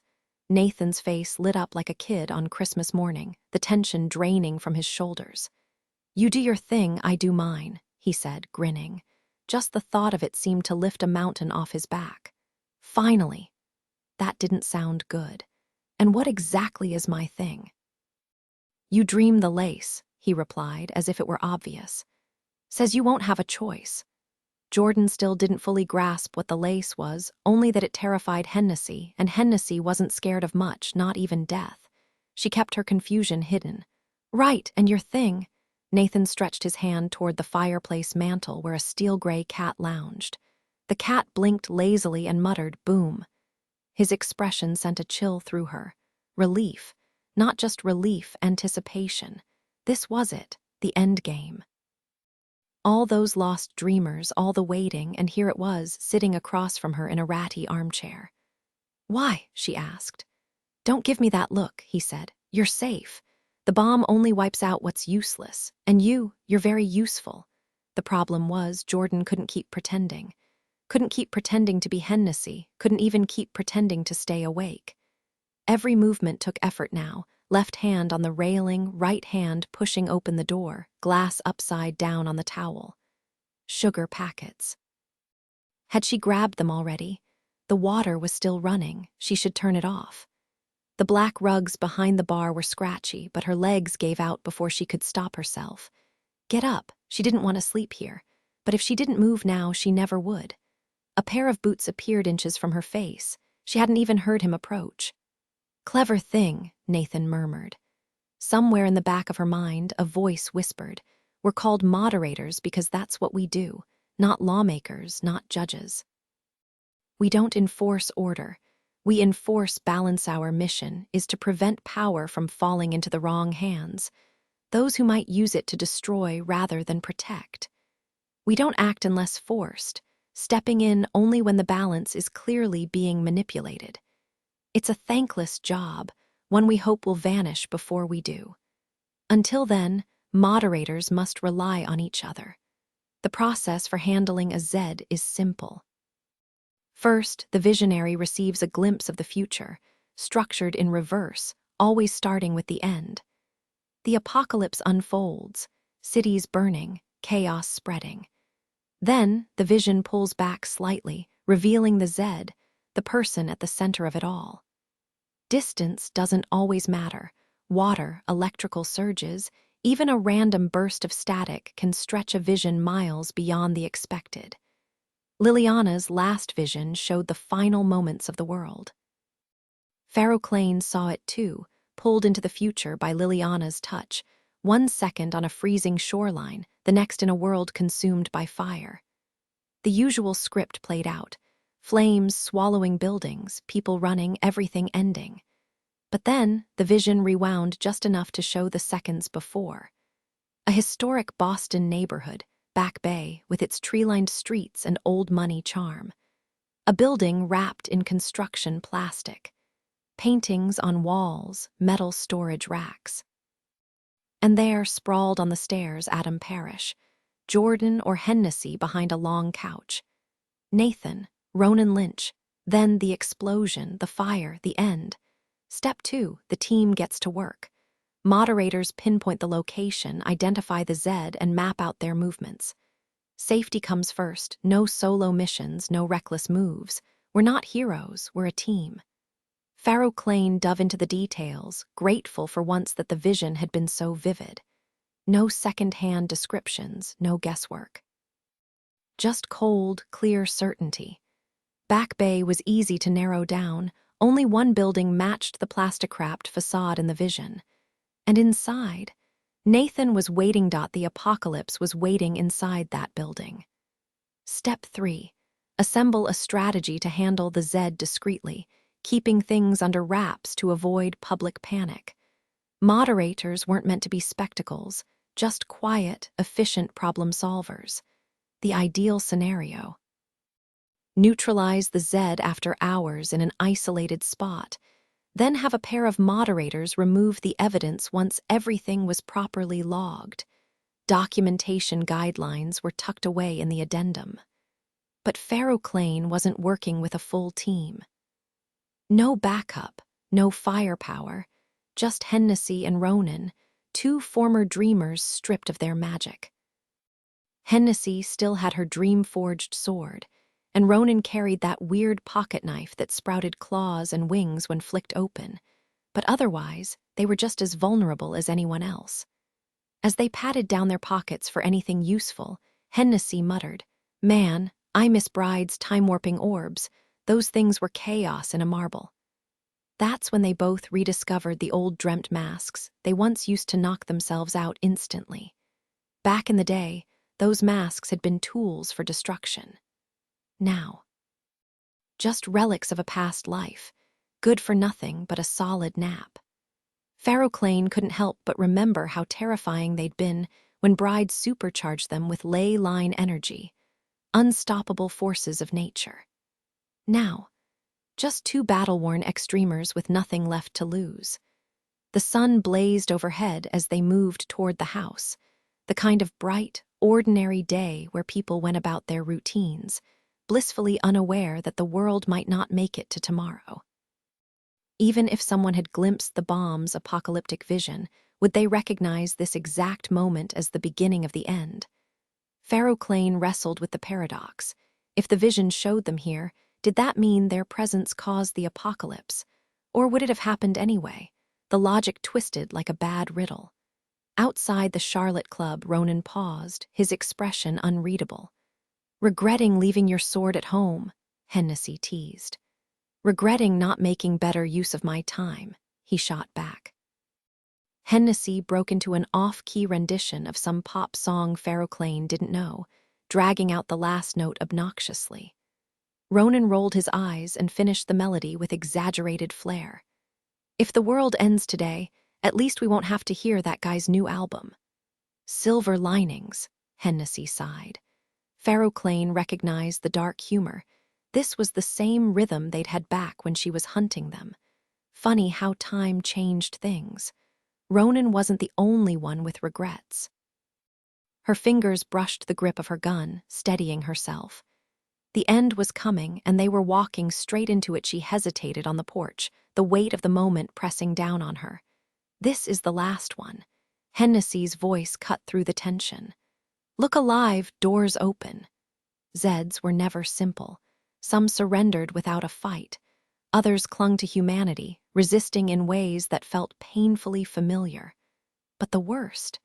Nathan's face lit up like a kid on Christmas morning, the tension draining from his shoulders. "You do your thing, I do mine," he said, grinning. Just the thought of it seemed to lift a mountain off his back. Finally. That didn't sound good. And what exactly is my thing? "You dream the lace," he replied, as if it were obvious. "Says you won't have a choice." Jordan still didn't fully grasp what the lace was, only that it terrified Hennessy, and Hennessy wasn't scared of much, not even death. She kept her confusion hidden. "Right, and your thing." Nathan stretched his hand toward the fireplace mantel where a steel-gray cat lounged. The cat blinked lazily and muttered, "Boom." His expression sent a chill through her. Relief. Not just relief, anticipation. This was it, the end game. All those lost dreamers, all the waiting, and here it was, sitting across from her in a ratty armchair. "Why?" she asked. "Don't give me that look," he said. "You're safe. The bomb only wipes out what's useless. And you're very useful." The problem was, Jordan couldn't keep pretending. Couldn't keep pretending to be Hennessy, couldn't even keep pretending to stay awake. Every movement took effort now, left hand on the railing, right hand pushing open the door, glass upside down on the towel. Sugar packets. Had she grabbed them already? The water was still running. She should turn it off. The black rugs behind the bar were scratchy, but her legs gave out before she could stop herself. Get up. She didn't want to sleep here. But if she didn't move now, she never would. A pair of boots appeared inches from her face. She hadn't even heard him approach. "Clever thing," Nathan murmured. Somewhere in the back of her mind, a voice whispered, "We're called moderators because that's what we do, not lawmakers, not judges. We don't enforce order. We enforce balance. Our mission is to prevent power from falling into the wrong hands, those who might use it to destroy rather than protect. We don't act unless forced, stepping in only when the balance is clearly being manipulated. It's a thankless job, one we hope will vanish before we do. Until then, moderators must rely on each other. The process for handling a Z is simple. First, the visionary receives a glimpse of the future, structured in reverse, always starting with the end. The apocalypse unfolds, cities burning, chaos spreading. Then, the vision pulls back slightly, revealing the Z, the person at the center of it all. Distance doesn't always matter. Water, electrical surges, even a random burst of static can stretch a vision miles beyond the expected. Liliana's last vision showed the final moments of the world. Pharaoh Clane saw it too, pulled into the future by Liliana's touch, 1 second on a freezing shoreline, the next in a world consumed by fire. The usual script played out. Flames swallowing buildings, people running, everything ending. But then, the vision rewound just enough to show the seconds before. A historic Boston neighborhood, Back Bay, with its tree-lined streets and old money charm. A building wrapped in construction plastic. Paintings on walls, metal storage racks. And there, sprawled on the stairs, Adam Parrish, Jordan or Hennessy behind a long couch. Nathan, Ronan Lynch, then the explosion, the fire, the end. Step 2, the team gets to work. Moderators pinpoint the location, identify the Z, and map out their movements. Safety comes first, no solo missions, no reckless moves. We're not heroes, we're a team. Pharaoh Clane dove into the details, grateful for once that the vision had been so vivid. No second-hand descriptions, no guesswork. Just cold, clear certainty. Back Bay was easy to narrow down. Only one building matched the plastic-wrapped facade in the vision. And inside, Nathan was waiting. The apocalypse was waiting inside that building. Step 3. Assemble a strategy to handle the Z discreetly, keeping things under wraps to avoid public panic. Moderators weren't meant to be spectacles, just quiet, efficient problem solvers. The ideal scenario. Neutralize the Z after hours in an isolated spot, then have a pair of moderators remove the evidence once everything was properly logged. Documentation guidelines were tucked away in the addendum. But Pharaoh Clane wasn't working with a full team. No backup, no firepower, just Hennessy and Ronan, two former dreamers stripped of their magic. Hennessy still had her dream-forged sword, and Ronan carried that weird pocket knife that sprouted claws and wings when flicked open, but otherwise, they were just as vulnerable as anyone else. As they patted down their pockets for anything useful, Hennessy muttered, "Man, I miss Bride's time-warping orbs. Those things were chaos in a marble." That's when they both rediscovered the old dreamt masks they once used to knock themselves out instantly. Back in the day, those masks had been tools for destruction. Now, just relics of a past life, good for nothing but a solid nap. Pharaoh Clane couldn't help but remember how terrifying they'd been when Bride supercharged them with ley line energy, unstoppable forces of nature. Now, just two battle-worn ex-dreamers with nothing left to lose. The sun blazed overhead as they moved toward the house, the kind of bright, ordinary day where people went about their routines, blissfully unaware that the world might not make it to tomorrow. Even if someone had glimpsed the bomb's apocalyptic vision, would they recognize this exact moment as the beginning of the end? Pharaoh Clane wrestled with the paradox. If the vision showed them here, did that mean their presence caused the apocalypse? Or would it have happened anyway? The logic twisted like a bad riddle. Outside the Charlotte Club, Ronan paused, his expression unreadable. "Regretting leaving your sword at home," Hennessy teased. "Regretting not making better use of my time," he shot back. Hennessy broke into an off-key rendition of some pop song Pharaoh Clane didn't know, dragging out the last note obnoxiously. Ronan rolled his eyes and finished the melody with exaggerated flair. "If the world ends today, at least we won't have to hear that guy's new album." "Silver linings," Hennessy sighed. Pharaoh Clane recognized the dark humor. This was the same rhythm they'd had back when she was hunting them. Funny how time changed things. Ronan wasn't the only one with regrets. Her fingers brushed the grip of her gun, steadying herself. The end was coming, and they were walking straight into it. She hesitated on the porch, the weight of the moment pressing down on her. "This is the last one." Hennessy's voice cut through the tension. "Look alive, doors open." Zeds were never simple. Some surrendered without a fight. Others clung to humanity, resisting in ways that felt painfully familiar. But the worst,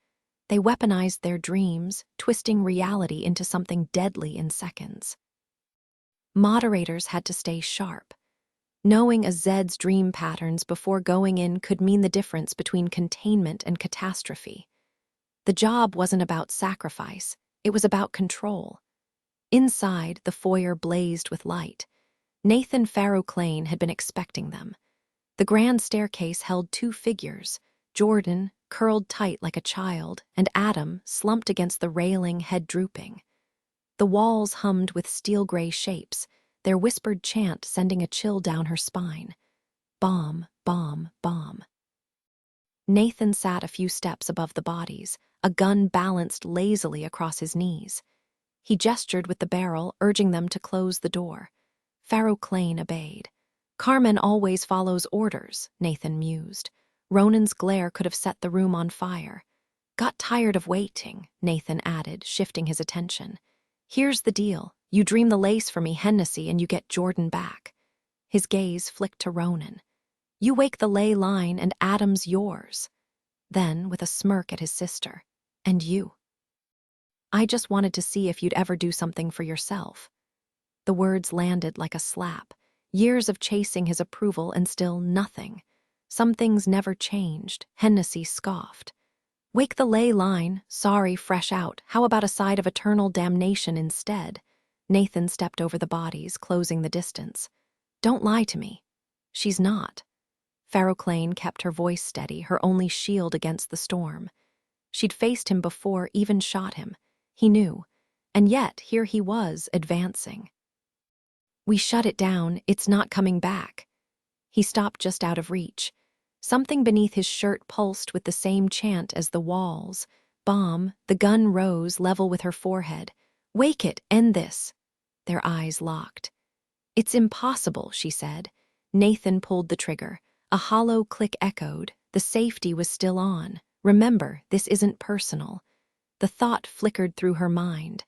they weaponized their dreams, twisting reality into something deadly in seconds. Moderators had to stay sharp. Knowing a Zed's dream patterns before going in could mean the difference between containment and catastrophe. The job wasn't about sacrifice, it was about control. Inside, the foyer blazed with light. Nathan Pharaoh Clane had been expecting them. The grand staircase held two figures, Jordan, curled tight like a child, and Adam, slumped against the railing, head drooping. The walls hummed with steel-gray shapes, their whispered chant sending a chill down her spine. Bomb, bomb, bomb. Nathan sat a few steps above the bodies, a gun balanced lazily across his knees. He gestured with the barrel, urging them to close the door. Pharaoh Clane obeyed. Carmen always follows orders, Nathan mused. Ronan's glare could have set the room on fire. Got tired of waiting, Nathan added, shifting his attention. Here's the deal. You dream the lace for me, Hennessy, and you get Jordan back. His gaze flicked to Ronan. You wake the ley line and Adam's yours. Then, with a smirk at his sister, and you. I just wanted to see if you'd ever do something for yourself. The words landed like a slap. Years of chasing his approval and still nothing. Some things never changed, Hennessy scoffed. Wake the ley line, sorry, fresh out. How about a side of eternal damnation instead? Nathan stepped over the bodies, closing the distance. Don't lie to me. She's not. Pharaoh Clane kept her voice steady, her only shield against the storm. She'd faced him before, even shot him. He knew. And yet, here he was, advancing. We shut it down, it's not coming back. He stopped just out of reach. Something beneath his shirt pulsed with the same chant as the walls. Bomb, the gun rose, level with her forehead. Wake it, end this. Their eyes locked. It's impossible, she said. Nathan pulled the trigger. A hollow click echoed. The safety was still on. Remember, this isn't personal. The thought flickered through her mind.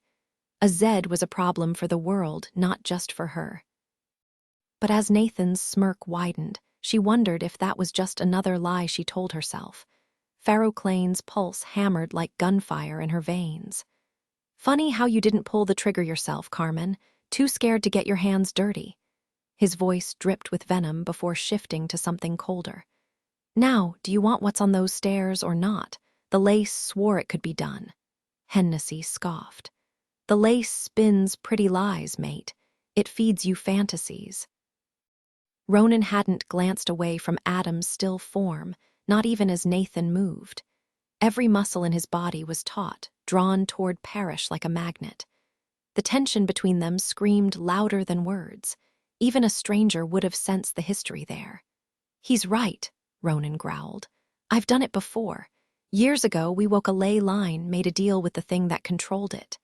A Zed was a problem for the world, not just for her. But as Nathan's smirk widened, she wondered if that was just another lie she told herself. Pharaoh Clane's pulse hammered like gunfire in her veins. Funny how you didn't pull the trigger yourself, Carmen. Too scared to get your hands dirty. His voice dripped with venom before shifting to something colder. Now, do you want what's on those stairs or not? The lace swore it could be done. Hennessy scoffed. The lace spins pretty lies, mate. It feeds you fantasies. Ronan hadn't glanced away from Adam's still form, not even as Nathan moved. Every muscle in his body was taut, drawn toward Parrish like a magnet. The tension between them screamed louder than words. Even a stranger would have sensed the history there. He's right, Ronan growled. I've done it before. Years ago, we woke a ley line, made a deal with the thing that controlled it.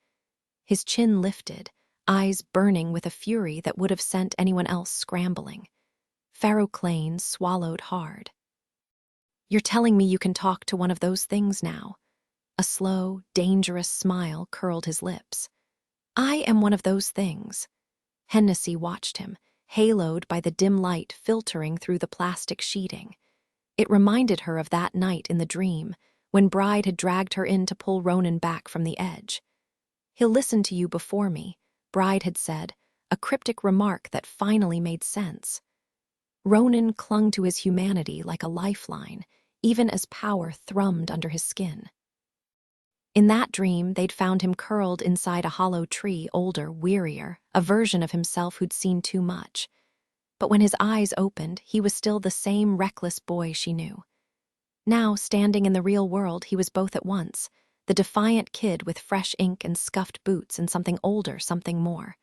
His chin lifted, eyes burning with a fury that would have sent anyone else scrambling. Pharaoh Clane swallowed hard. You're telling me you can talk to one of those things now? A slow, dangerous smile curled his lips. I am one of those things. Hennessy watched him, haloed by the dim light filtering through the plastic sheeting. It reminded her of that night in the dream, when Bride had dragged her in to pull Ronan back from the edge. He'll listen to you before me, Bride had said, a cryptic remark that finally made sense. Ronan clung to his humanity like a lifeline, even as power thrummed under his skin. In that dream, they'd found him curled inside a hollow tree, older, wearier, a version of himself who'd seen too much. But when his eyes opened, he was still the same reckless boy she knew. Now, standing in the real world, he was both at once, the defiant kid with fresh ink and scuffed boots and something older, something more.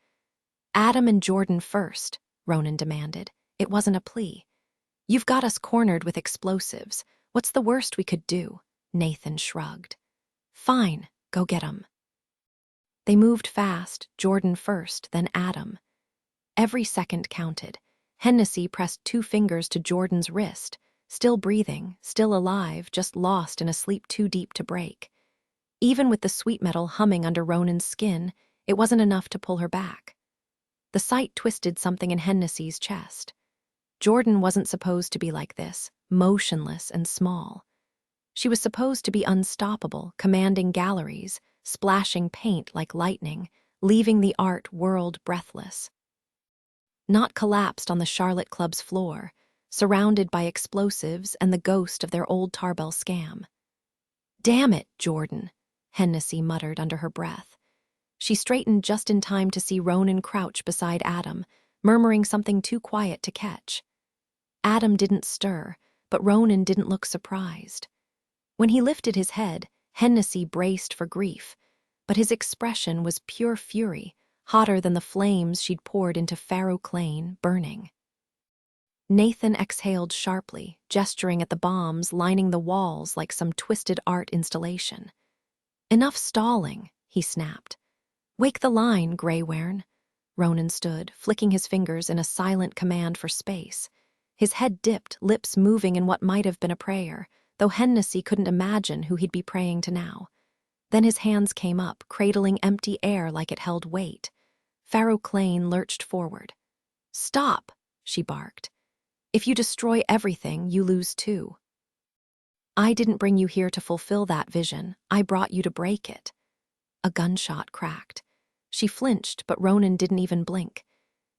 Adam and Jordan first, Ronan demanded. It wasn't a plea. You've got us cornered with explosives. What's the worst we could do? Nathan shrugged. Fine, go get 'em. They moved fast, Jordan first, then Adam. Every second counted. Hennessy pressed 2 fingers to Jordan's wrist, still breathing, still alive, just lost in a sleep too deep to break. Even with the sweet metal humming under Ronan's skin, it wasn't enough to pull her back. The sight twisted something in Hennessy's chest. Jordan wasn't supposed to be like this, motionless and small. She was supposed to be unstoppable, commanding galleries, splashing paint like lightning, leaving the art world breathless. Not collapsed on the Charlotte Club's floor, surrounded by explosives and the ghost of their old Tarbell scam. Damn it, Jordan, Hennessy muttered under her breath. She straightened just in time to see Ronan crouch beside Adam, murmuring something too quiet to catch. Adam didn't stir, but Ronan didn't look surprised. When he lifted his head, Hennessy braced for grief, but his expression was pure fury, hotter than the flames she'd poured into Pharaoh Clane, burning. Nathan exhaled sharply, gesturing at the bombs lining the walls like some twisted art installation. "Enough stalling," he snapped. "Wake the line, Greywaren." Ronan stood, flicking his fingers in a silent command for space. His head dipped, lips moving in what might have been a prayer, though Hennessy couldn't imagine who he'd be praying to now. Then his hands came up, cradling empty air like it held weight. Pharaoh Clane lurched forward. "Stop," she barked. "If you destroy everything, you lose too." "I didn't bring you here to fulfill that vision. I brought you to break it." A gunshot cracked. She flinched, but Ronan didn't even blink.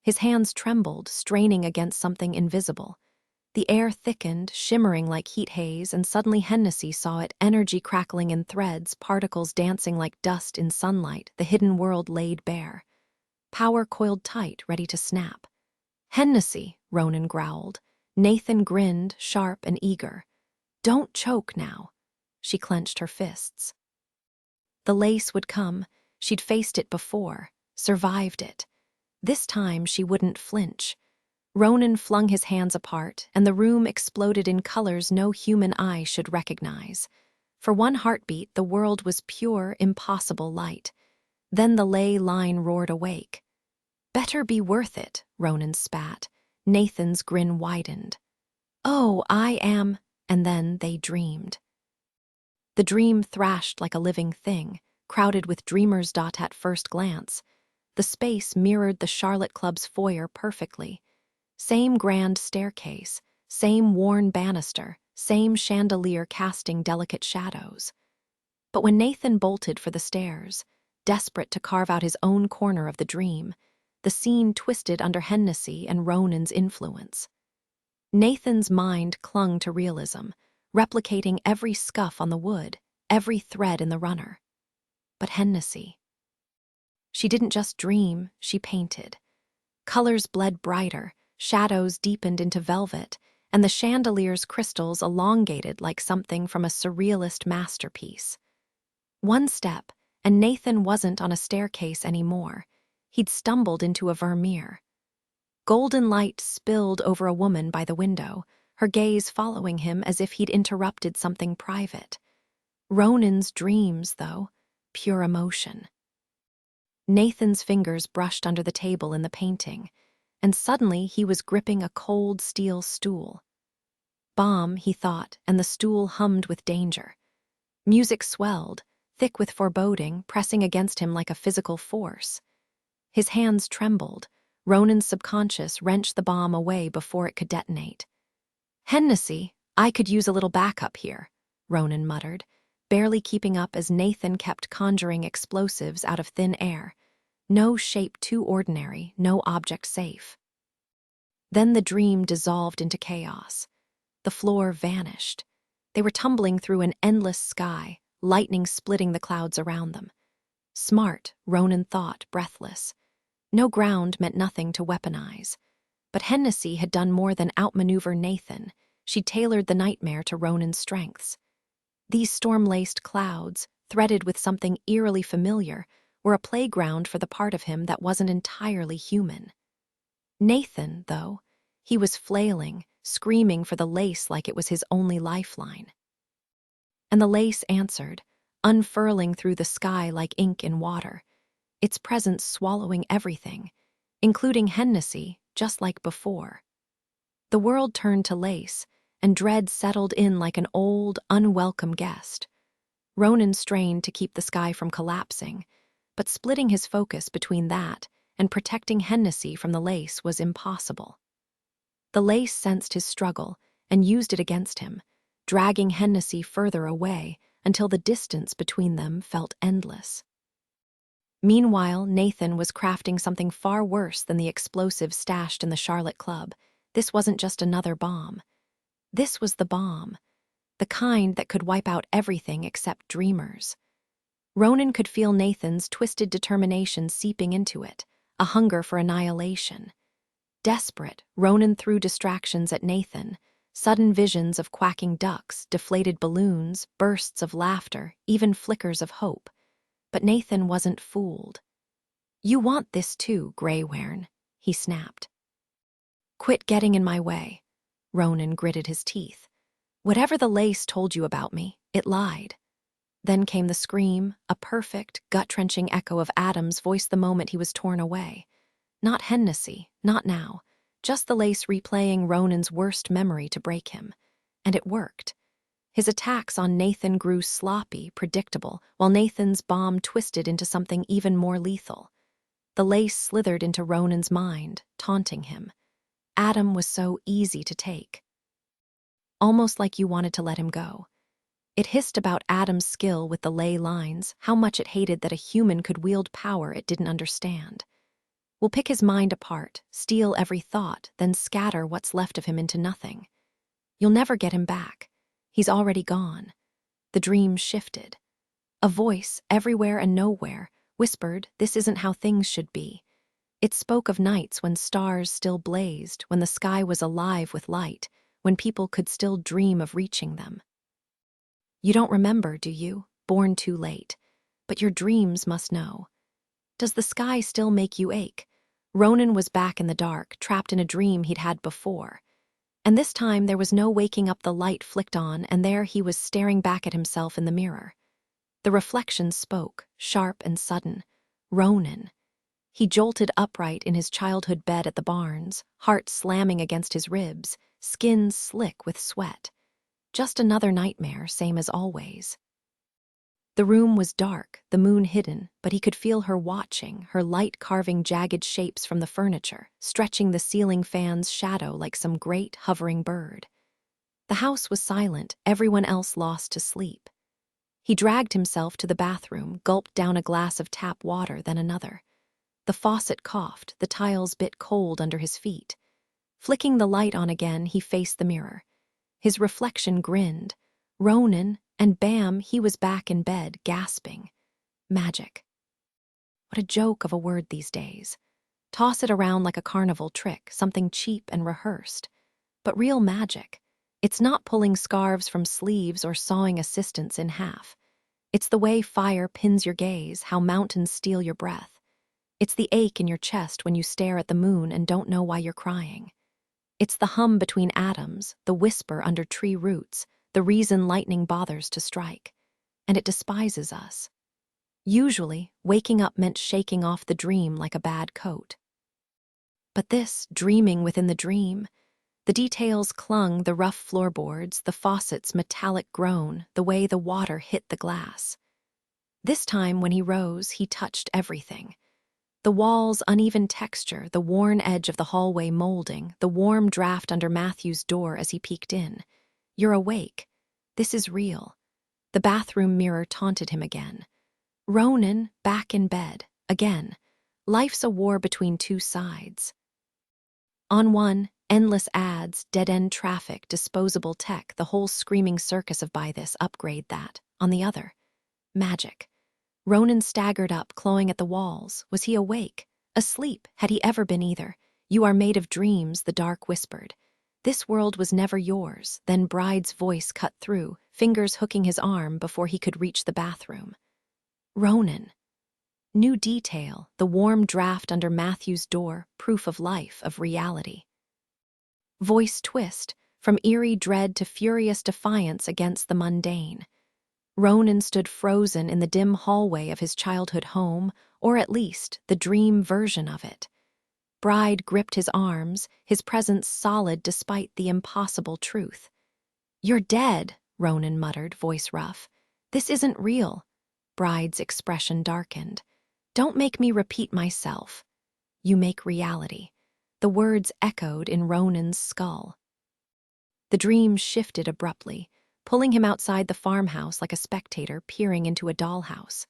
His hands trembled, straining against something invisible. The air thickened, shimmering like heat haze, and suddenly Hennessy saw it, energy crackling in threads, particles dancing like dust in sunlight, the hidden world laid bare. Power coiled tight, ready to snap. "Hennessy," Ronan growled. Nathan grinned, sharp and eager. "Don't choke now." She clenched her fists. The lace would come. She'd faced it before, survived it. This time she wouldn't flinch. Ronan flung his hands apart, and the room exploded in colors no human eye should recognize. For one heartbeat, the world was pure, impossible light. Then the ley line roared awake. "Better be worth it," Ronan spat. Nathan's grin widened. "Oh, I am," and then they dreamed. The dream thrashed like a living thing, crowded with dreamers. At first glance, the space mirrored the Charlotte Club's foyer perfectly. Same grand staircase, same worn banister, same chandelier casting delicate shadows. But when Nathan bolted for the stairs, desperate to carve out his own corner of the dream, the scene twisted under Hennessy and Ronan's influence. Nathan's mind clung to realism, replicating every scuff on the wood, every thread in the runner. But Hennessy. She didn't just dream, she painted. Colors bled brighter, shadows deepened into velvet, and the chandelier's crystals elongated like something from a surrealist masterpiece. One step, and Nathan wasn't on a staircase anymore. He'd stumbled into a Vermeer. Golden light spilled over a woman by the window, her gaze following him as if he'd interrupted something private. Ronan's dreams, though, pure emotion. Nathan's fingers brushed under the table in the painting, and suddenly he was gripping a cold steel stool. Bomb, he thought, and the stool hummed with danger. Music swelled, thick with foreboding, pressing against him like a physical force. His hands trembled. Ronan's subconscious wrenched the bomb away before it could detonate. "Hennessy, I could use a little backup here," Ronan muttered, barely keeping up as Nathan kept conjuring explosives out of thin air. No shape too ordinary, no object safe. Then the dream dissolved into chaos. The floor vanished. They were tumbling through an endless sky, lightning splitting the clouds around them. Smart, Ronan thought, breathless. No ground meant nothing to weaponize. But Hennessy had done more than outmaneuver Nathan. She tailored the nightmare to Ronan's strengths. These storm-laced clouds, threaded with something eerily familiar, were a playground for the part of him that wasn't entirely human. Nathan, though, he was flailing, screaming for the lace like it was his only lifeline. And the lace answered, unfurling through the sky like ink in water, its presence swallowing everything, including Hennessy, just like before. The world turned to lace, and dread settled in like an old, unwelcome guest. Ronan strained to keep the sky from collapsing, but splitting his focus between that and protecting Hennessy from the lace was impossible. The lace sensed his struggle and used it against him, dragging Hennessy further away until the distance between them felt endless. Meanwhile, Nathan was crafting something far worse than the explosive stashed in the Charlotte Club. This wasn't just another bomb. This was the bomb, the kind that could wipe out everything except dreamers. Ronan could feel Nathan's twisted determination seeping into it, a hunger for annihilation. Desperate, Ronan threw distractions at Nathan, sudden visions of quacking ducks, deflated balloons, bursts of laughter, even flickers of hope. But Nathan wasn't fooled. "You want this too, Greywaren," he snapped. "Quit getting in my way." Ronan gritted his teeth. "Whatever the lace told you about me, it lied." Then came the scream, a perfect, gut-wrenching echo of Adam's voice the moment he was torn away. Not Hennessy, not now. Just the lace replaying Ronan's worst memory to break him. And it worked. His attacks on Nathan grew sloppy, predictable, while Nathan's bomb twisted into something even more lethal. The lace slithered into Ronan's mind, taunting him. Adam was so easy to take. Almost like you wanted to let him go. It hissed about Adam's skill with the ley lines, how much it hated that a human could wield power it didn't understand. We'll pick his mind apart, steal every thought, then scatter what's left of him into nothing. You'll never get him back. He's already gone. The dream shifted. A voice, everywhere and nowhere, whispered, "This isn't how things should be." It spoke of nights when stars still blazed, when the sky was alive with light, when people could still dream of reaching them. You don't remember, do you? Born too late. But your dreams must know. Does the sky still make you ache? Ronan was back in the dark, trapped in a dream he'd had before. And this time there was no waking up. The light flicked on, and there he was staring back at himself in the mirror. The reflection spoke, sharp and sudden. Ronan. He jolted upright in his childhood bed at the barns, heart slamming against his ribs, skin slick with sweat. Just another nightmare, same as always. The room was dark, the moon hidden, but he could feel her watching, her light carving jagged shapes from the furniture, stretching the ceiling fan's shadow like some great, hovering bird. The house was silent, everyone else lost to sleep. He dragged himself to the bathroom, gulped down a glass of tap water, then another. The faucet coughed, the tiles bit cold under his feet. Flicking the light on again, he faced the mirror. His reflection grinned. Ronan, and bam, he was back in bed, gasping. Magic. What a joke of a word these days. Toss it around like a carnival trick, something cheap and rehearsed. But real magic. It's not pulling scarves from sleeves or sawing assistants in half. It's the way fire pins your gaze, how mountains steal your breath. It's the ache in your chest when you stare at the moon and don't know why you're crying. It's the hum between atoms, the whisper under tree roots, the reason lightning bothers to strike. And it despises us. Usually, waking up meant shaking off the dream like a bad coat. But this, dreaming within the dream, the details clung, the rough floorboards, the faucet's metallic groan, the way the water hit the glass. This time, when he rose, he touched everything. The wall's uneven texture, the worn edge of the hallway molding, the warm draft under Matthew's door as he peeked in. You're awake. This is real. The bathroom mirror taunted him again. Ronan, back in bed, again. Life's a war between two sides. On one, endless ads, dead-end traffic, disposable tech, the whole screaming circus of buy this, upgrade that. On the other, magic. Ronan staggered up, clawing at the walls. Was he awake? Asleep? Had he ever been either? You are made of dreams, the dark whispered. This world was never yours. Then Bride's voice cut through, fingers hooking his arm before he could reach the bathroom. Ronan. New detail, the warm draft under Matthew's door, proof of life, of reality. Voice twist, from eerie dread to furious defiance against the mundane. Ronan stood frozen in the dim hallway of his childhood home, or at least the dream version of it. Bride gripped his arms, his presence solid despite the impossible truth. "You're dead," Ronan muttered, voice rough. "This isn't real." Bride's expression darkened. "Don't make me repeat myself." "You make reality." The words echoed in Ronan's skull. The dream shifted abruptly, pulling him outside the farmhouse like a spectator peering into a dollhouse.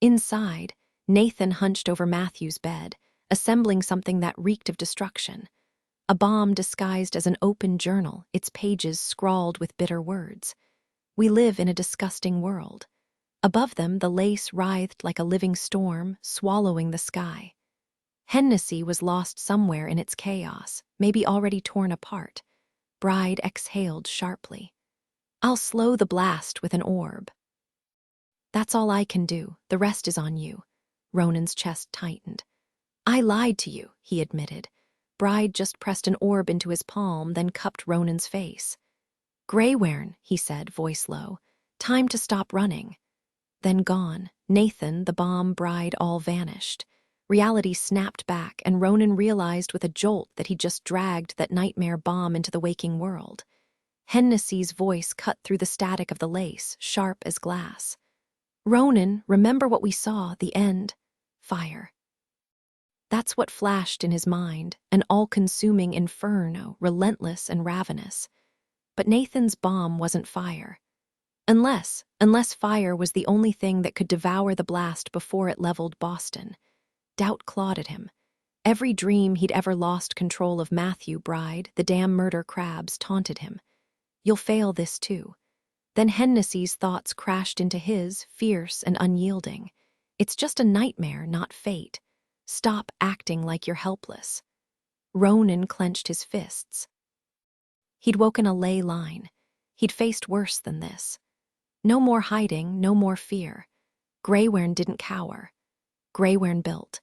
Inside, Nathan hunched over Matthew's bed, assembling something that reeked of destruction. A bomb disguised as an open journal, its pages scrawled with bitter words. We live in a disgusting world. Above them, the lace writhed like a living storm, swallowing the sky. Hennessy was lost somewhere in its chaos, maybe already torn apart. Bride exhaled sharply. I'll slow the blast with an orb. That's all I can do. The rest is on you. Ronan's chest tightened. I lied to you, he admitted. Bride just pressed an orb into his palm, then cupped Ronan's face. Greywaren, he said, voice low. Time to stop running. Then gone. Nathan, the bomb, Bride, all vanished. Reality snapped back, and Ronan realized with a jolt that he'd just dragged that nightmare bomb into the waking world. Hennessy's voice cut through the static of the lace, sharp as glass. Ronan, remember what we saw, the end. Fire. That's what flashed in his mind, an all-consuming inferno, relentless and ravenous. But Nathan's bomb wasn't fire. Unless fire was the only thing that could devour the blast before it leveled Boston. Doubt clawed at him. Every dream he'd ever lost control of Matthew, Bride, the damn murder crabs, taunted him. You'll fail this too. Then Hennessy's thoughts crashed into his, fierce and unyielding. It's just a nightmare, not fate. Stop acting like you're helpless. Ronan clenched his fists. He'd woken a ley line. He'd faced worse than this. No more hiding, no more fear. Greywaren didn't cower. Greywaren built.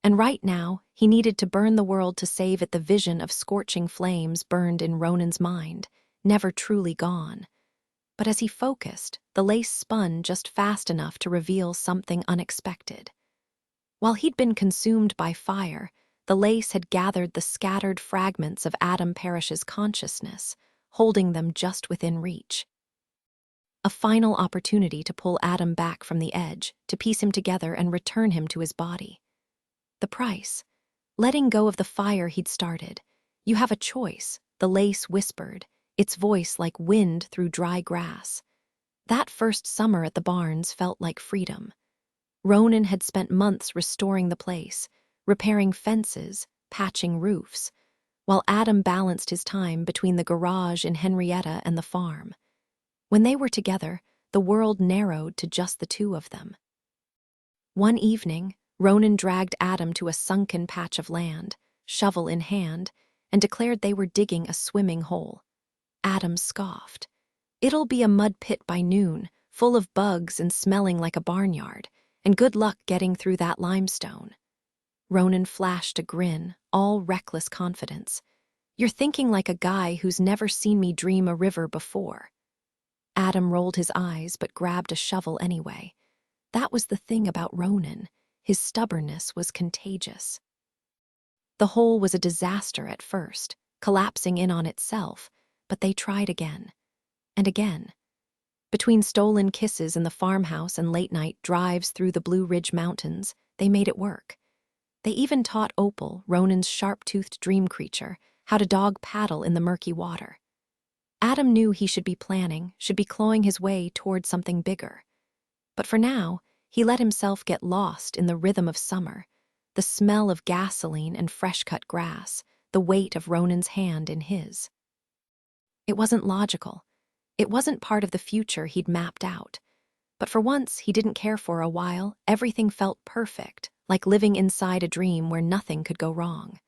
And right now, he needed to burn the world to save it. The vision of scorching flames burned in Ronan's mind, never truly gone. But as he focused, the lace spun just fast enough to reveal something unexpected. While he'd been consumed by fire, the lace had gathered the scattered fragments of Adam Parrish's consciousness, holding them just within reach. A final opportunity to pull Adam back from the edge, to piece him together and return him to his body. The price? Letting go of the fire he'd started. You have a choice, the lace whispered, its voice like wind through dry grass. That first summer at the barns felt like freedom. Ronan had spent months restoring the place, repairing fences, patching roofs, while Adam balanced his time between the garage in Henrietta and the farm. When they were together, the world narrowed to just the two of them. One evening, Ronan dragged Adam to a sunken patch of land, shovel in hand, and declared they were digging a swimming hole. Adam scoffed. It'll be a mud pit by noon, full of bugs and smelling like a barnyard, and good luck getting through that limestone. Ronan flashed a grin, all reckless confidence. You're thinking like a guy who's never seen me dream a river before. Adam rolled his eyes but grabbed a shovel anyway. That was the thing about Ronan. His stubbornness was contagious. The hole was a disaster at first, collapsing in on itself, but they tried again. And again. Between stolen kisses in the farmhouse and late-night drives through the Blue Ridge Mountains, they made it work. They even taught Opal, Ronan's sharp-toothed dream creature, how to dog paddle in the murky water. Adam knew he should be planning, should be clawing his way toward something bigger. But for now, he let himself get lost in the rhythm of summer, the smell of gasoline and fresh-cut grass, the weight of Ronan's hand in his. It wasn't logical. It wasn't part of the future he'd mapped out. But for once, he didn't care for a while. Everything felt perfect, like living inside a dream where nothing could go wrong.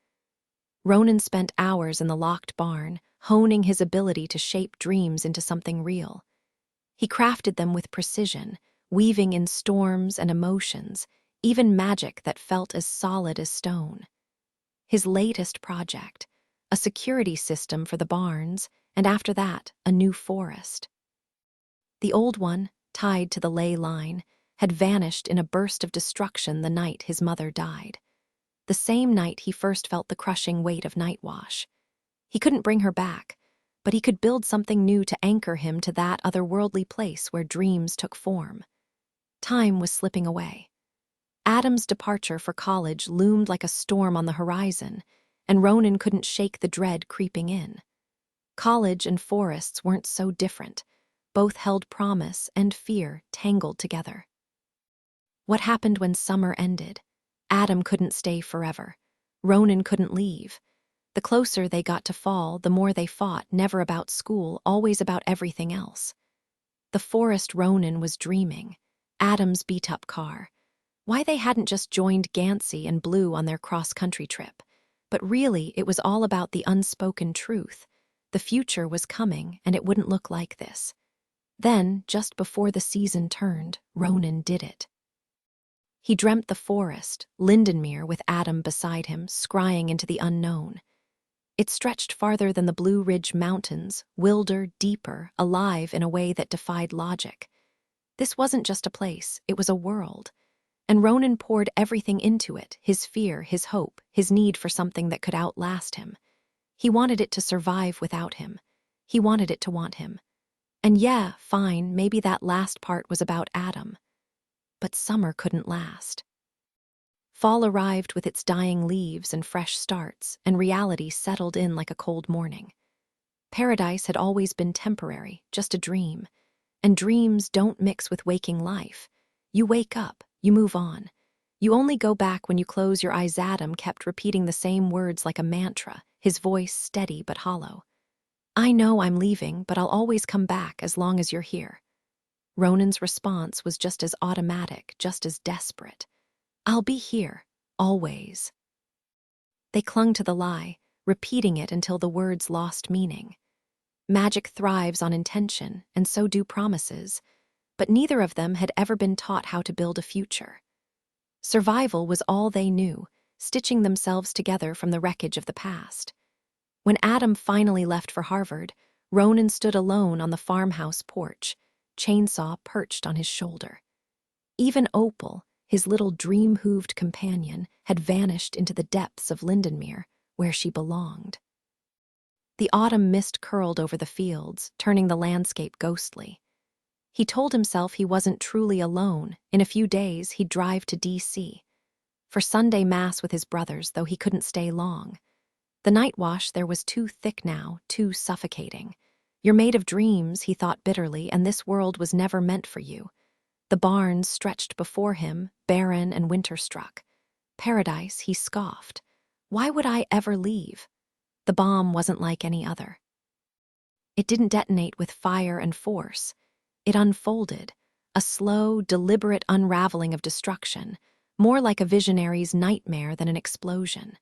Ronan spent hours in the locked barn, honing his ability to shape dreams into something real. He crafted them with precision, weaving in storms and emotions, even magic that felt as solid as stone. His latest project, a security system for the barns, and after that, a new forest. The old one, tied to the ley line, had vanished in a burst of destruction the night his mother died. The same night he first felt the crushing weight of Nightwash. He couldn't bring her back, but he could build something new to anchor him to that otherworldly place where dreams took form. Time was slipping away. Adam's departure for college loomed like a storm on the horizon, and Ronan couldn't shake the dread creeping in. College and forests weren't so different. Both held promise and fear tangled together. What happened when summer ended? Adam couldn't stay forever. Ronan couldn't leave. The closer they got to fall, the more they fought, never about school, always about everything else. The forest Ronan was dreaming. Adam's beat-up car. Why they hadn't just joined Gansey and Blue on their cross-country trip. But really, it was all about the unspoken truth. The future was coming, and it wouldn't look like this. Then, just before the season turned, Ronan did it. He dreamt the forest, Lindenmere with Adam beside him, scrying into the unknown. It stretched farther than the Blue Ridge Mountains, wilder, deeper, alive in a way that defied logic. This wasn't just a place, it was a world. And Ronan poured everything into it, his fear, his hope, his need for something that could outlast him. He wanted it to survive without him. He wanted it to want him. And yeah, fine, maybe that last part was about Adam. But summer couldn't last. Fall arrived with its dying leaves and fresh starts, and reality settled in like a cold morning. Paradise had always been temporary, just a dream. And dreams don't mix with waking life. You wake up, you move on. You only go back when you close your eyes. Adam kept repeating the same words like a mantra, his voice steady but hollow. I know I'm leaving, but I'll always come back as long as you're here. Ronan's response was just as automatic, just as desperate. I'll be here, always. They clung to the lie, repeating it until the words lost meaning. Magic thrives on intention, and so do promises, but neither of them had ever been taught how to build a future. Survival was all they knew, stitching themselves together from the wreckage of the past. When Adam finally left for Harvard, Ronan stood alone on the farmhouse porch, chainsaw perched on his shoulder. Even Opal, his little dream-hooved companion, had vanished into the depths of Lindenmere, where she belonged. The autumn mist curled over the fields, turning the landscape ghostly. He told himself he wasn't truly alone. In a few days, he'd drive to D.C. for Sunday Mass with his brothers, though he couldn't stay long. The night wash there was too thick now, too suffocating. You're made of dreams, he thought bitterly, and this world was never meant for you. The barns stretched before him, barren and winter-struck. Paradise, he scoffed. Why would I ever leave? The bomb wasn't like any other. It didn't detonate with fire and force. It unfolded, a slow, deliberate unraveling of destruction, more like a visionary's nightmare than an explosion.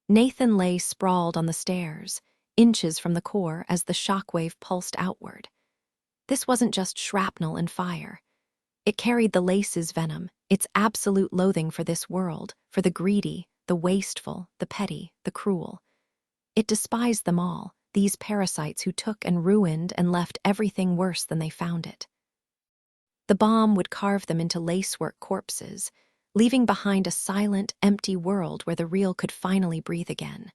Nathan lay sprawled on the stairs, inches from the core as the shockwave pulsed outward. This wasn't just shrapnel and fire. It carried the lace's venom, its absolute loathing for this world, for the greedy, the wasteful, the petty, the cruel. It despised them all, these parasites who took and ruined and left everything worse than they found it. The bomb would carve them into lacework corpses, leaving behind a silent, empty world where the real could finally breathe again.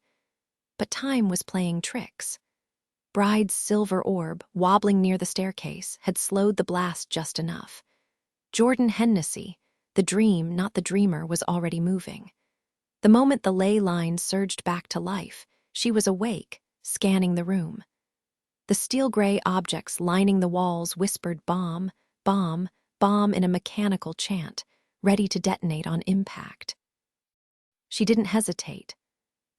But time was playing tricks. Bride's silver orb, wobbling near the staircase, had slowed the blast just enough. Jordan Hennessy, the dream, not the dreamer, was already moving. The moment the ley line surged back to life, she was awake, scanning the room. The steel-gray objects lining the walls whispered bomb, bomb, bomb in a mechanical chant, ready to detonate on impact. She didn't hesitate.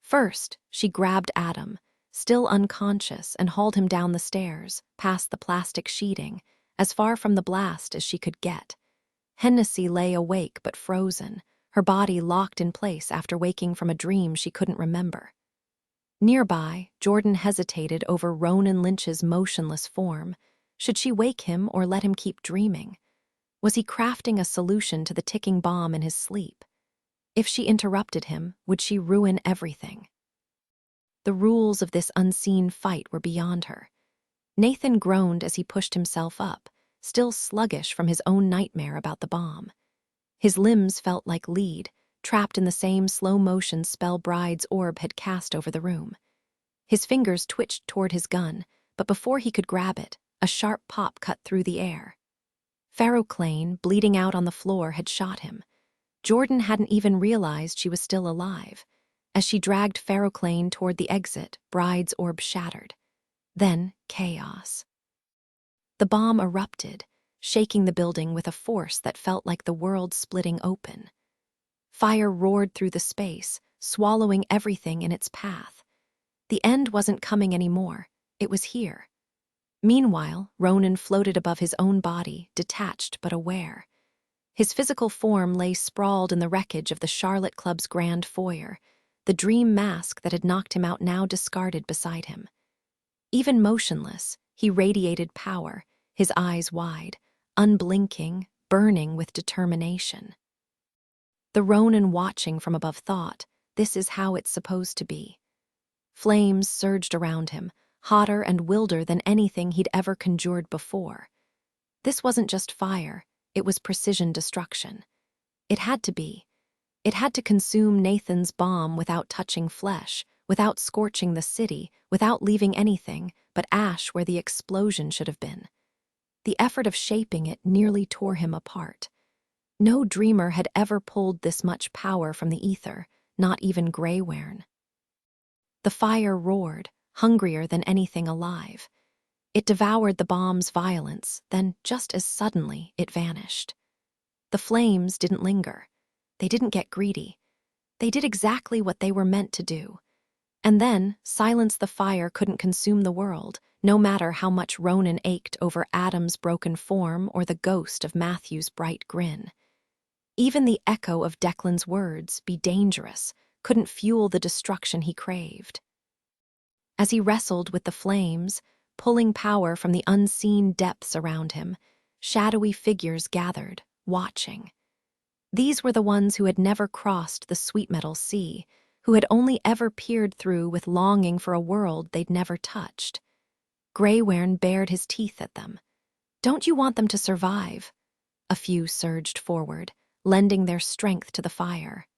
First, she grabbed Adam, still unconscious, and hauled him down the stairs, past the plastic sheeting, as far from the blast as she could get. Hennessy lay awake but frozen, her body locked in place after waking from a dream she couldn't remember. Nearby, Jordan hesitated over Ronan Lynch's motionless form. Should she wake him or let him keep dreaming? Was he crafting a solution to the ticking bomb in his sleep? If she interrupted him, would she ruin everything? The rules of this unseen fight were beyond her. Nathan groaned as he pushed himself up, still sluggish from his own nightmare about the bomb. His limbs felt like lead, trapped in the same slow-motion spell Bride's orb had cast over the room. His fingers twitched toward his gun, but before he could grab it, a sharp pop cut through the air. Ferroclane, bleeding out on the floor, had shot him. Jordan hadn't even realized she was still alive. As she dragged Ferroclane toward the exit, Bride's orb shattered. Then, chaos. The bomb erupted, shaking the building with a force that felt like the world splitting open. Fire roared through the space, swallowing everything in its path. The end wasn't coming anymore. It was here. Meanwhile, Ronan floated above his own body, detached but aware. His physical form lay sprawled in the wreckage of the Charlotte Club's grand foyer, the dream mask that had knocked him out now discarded beside him. Even motionless, he radiated power, his eyes wide, unblinking, burning with determination. The Ronan watching from above thought, this is how it's supposed to be. Flames surged around him, hotter and wilder than anything he'd ever conjured before. This wasn't just fire, it was precision destruction. It had to be. It had to consume Nathan's bomb without touching flesh, without scorching the city, without leaving anything but ash where the explosion should have been. The effort of shaping it nearly tore him apart. No dreamer had ever pulled this much power from the ether, not even Greywaren. The fire roared, hungrier than anything alive. It devoured the bomb's violence, then just as suddenly it vanished. The flames didn't linger. They didn't get greedy. They did exactly what they were meant to do. And then, silence the fire couldn't consume the world, no matter how much Ronan ached over Adam's broken form or the ghost of Matthew's bright grin. Even the echo of Declan's words, "be dangerous," couldn't fuel the destruction he craved. As he wrestled with the flames, pulling power from the unseen depths around him, shadowy figures gathered, watching. These were the ones who had never crossed the sweet metal sea, who had only ever peered through with longing for a world they'd never touched. Greywaren bared his teeth at them. "Don't you want them to survive?" A few surged forward, lending their strength to the fire.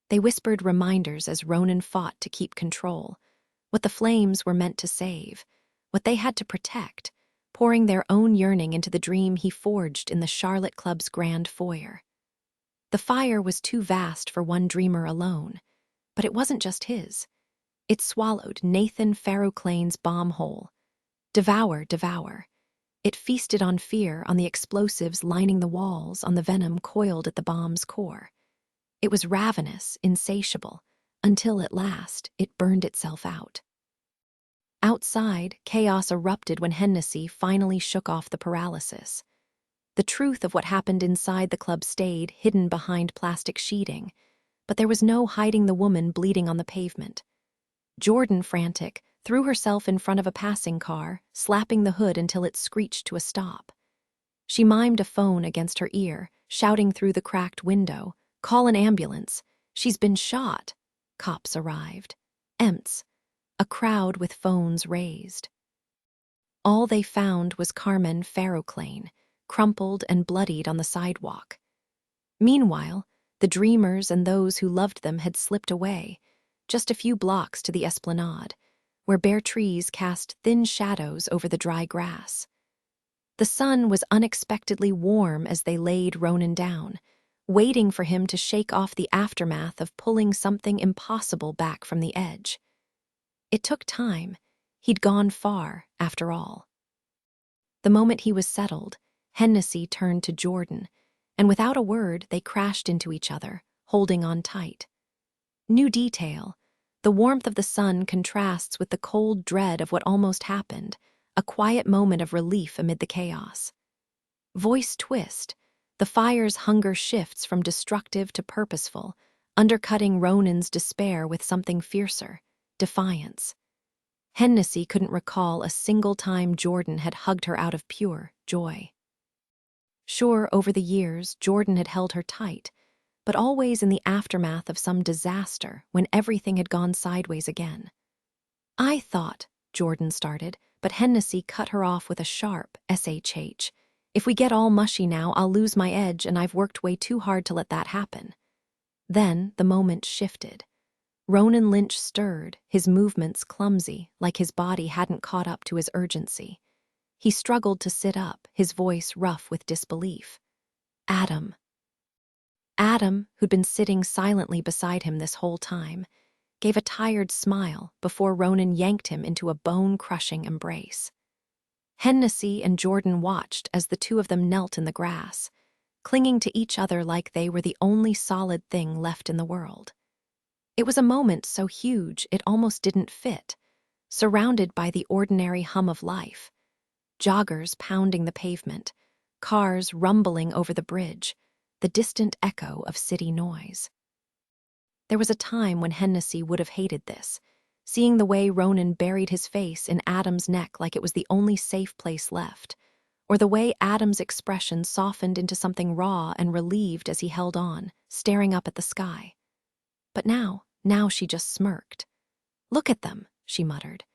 They whispered reminders as Ronan fought to keep control, what the flames were meant to save, what they had to protect, pouring their own yearning into the dream he forged in the Charlotte Club's grand foyer. The fire was too vast for one dreamer alone, but it wasn't just his. It swallowed Nathan Fairoclane's bomb whole. Devour, devour. It feasted on fear, on the explosives lining the walls, on the venom coiled at the bomb's core. It was ravenous, insatiable, until at last it burned itself out. Outside, chaos erupted when Hennessy finally shook off the paralysis. The truth of what happened inside the club stayed hidden behind plastic sheeting, but there was no hiding the woman bleeding on the pavement. Jordan, frantic, threw herself in front of a passing car, slapping the hood until it screeched to a stop. She mimed a phone against her ear, shouting through the cracked window, "Call an ambulance. She's been shot." Cops arrived. Emts. A crowd with phones raised. All they found was Carmen Fairoclane, crumpled and bloodied on the sidewalk. Meanwhile, the dreamers and those who loved them had slipped away, just a few blocks to the esplanade, where bare trees cast thin shadows over the dry grass. The sun was unexpectedly warm as they laid Ronan down, waiting for him to shake off the aftermath of pulling something impossible back from the edge. It took time. He'd gone far, after all. The moment he was settled, Hennessy turned to Jordan, and without a word they crashed into each other, holding on tight. New detail. The warmth of the sun contrasts with the cold dread of what almost happened, a quiet moment of relief amid the chaos. Voice twist. The fire's hunger shifts from destructive to purposeful, undercutting Ronan's despair with something fiercer, defiance. Hennessy couldn't recall a single time Jordan had hugged her out of pure joy. Sure, over the years, Jordan had held her tight, but always in the aftermath of some disaster when everything had gone sideways again. "I thought," Jordan started, but Hennessy cut her off with a sharp SHH. "If we get all mushy now, I'll lose my edge, and I've worked way too hard to let that happen." Then the moment shifted. Ronan Lynch stirred, his movements clumsy, like his body hadn't caught up to his urgency. He struggled to sit up, his voice rough with disbelief. "Adam." Adam, who'd been sitting silently beside him this whole time, gave a tired smile before Ronan yanked him into a bone-crushing embrace. Hennessy and Jordan watched as the two of them knelt in the grass, clinging to each other like they were the only solid thing left in the world. It was a moment so huge it almost didn't fit, surrounded by the ordinary hum of life. Joggers pounding the pavement, cars rumbling over the bridge, the distant echo of city noise. There was a time when Hennessy would have hated this, seeing the way Ronan buried his face in Adam's neck like it was the only safe place left, or the way Adam's expression softened into something raw and relieved as he held on, staring up at the sky. But now she just smirked. "Look at them," she muttered.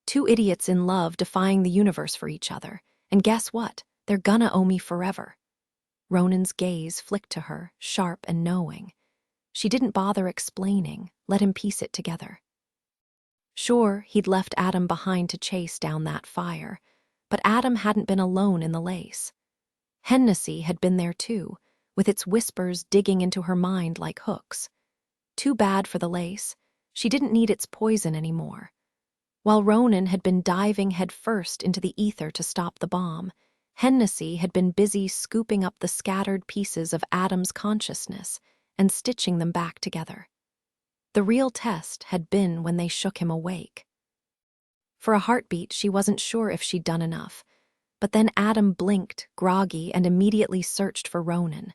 "Two idiots in love defying the universe for each other. And guess what? They're gonna owe me forever." Ronan's gaze flicked to her, sharp and knowing. She didn't bother explaining, let him piece it together. Sure, he'd left Adam behind to chase down that fire, but Adam hadn't been alone in the lace. Hennessy had been there too, with its whispers digging into her mind like hooks. Too bad for the lace. She didn't need its poison anymore. While Ronan had been diving headfirst into the ether to stop the bomb, Hennessy had been busy scooping up the scattered pieces of Adam's consciousness and stitching them back together. The real test had been when they shook him awake. For a heartbeat, she wasn't sure if she'd done enough, but then Adam blinked, groggy, and immediately searched for Ronan.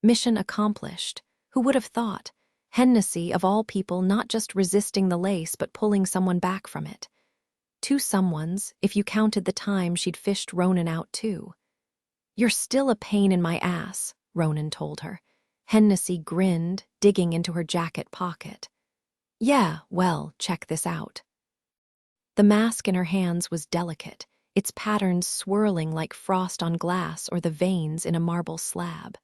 Mission accomplished. Who would have thought? Hennessy, of all people, not just resisting the lace but pulling someone back from it. Two someones, if you counted the time she'd fished Ronan out too. "You're still a pain in my ass," Ronan told her. Hennessy grinned, digging into her jacket pocket. "Yeah, well, check this out." The mask in her hands was delicate, its patterns swirling like frost on glass or the veins in a marble slab.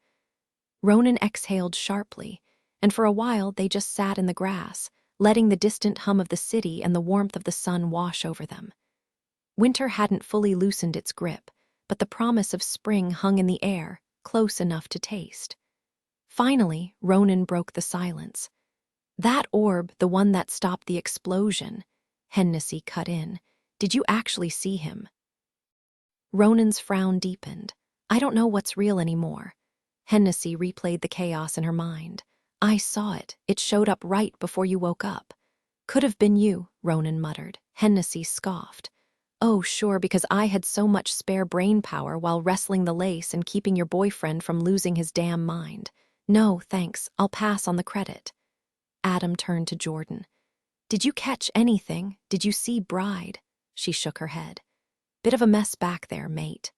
Ronan exhaled sharply, and for a while they just sat in the grass, letting the distant hum of the city and the warmth of the sun wash over them. Winter hadn't fully loosened its grip, but the promise of spring hung in the air, close enough to taste. Finally, Ronan broke the silence. "That orb, the one that stopped the explosion," Hennessy cut in. "Did you actually see him?" Ronan's frown deepened. "I don't know what's real anymore." Hennessy replayed the chaos in her mind. "I saw it. It showed up right before you woke up." "Could have been you," Ronan muttered. Hennessy scoffed. "Oh, sure, because I had so much spare brain power while wrestling the lace and keeping your boyfriend from losing his damn mind. No, thanks. I'll pass on the credit." Adam turned to Jordan. "Did you catch anything? Did you see Bride?" She shook her head. "Bit of a mess back there, mate."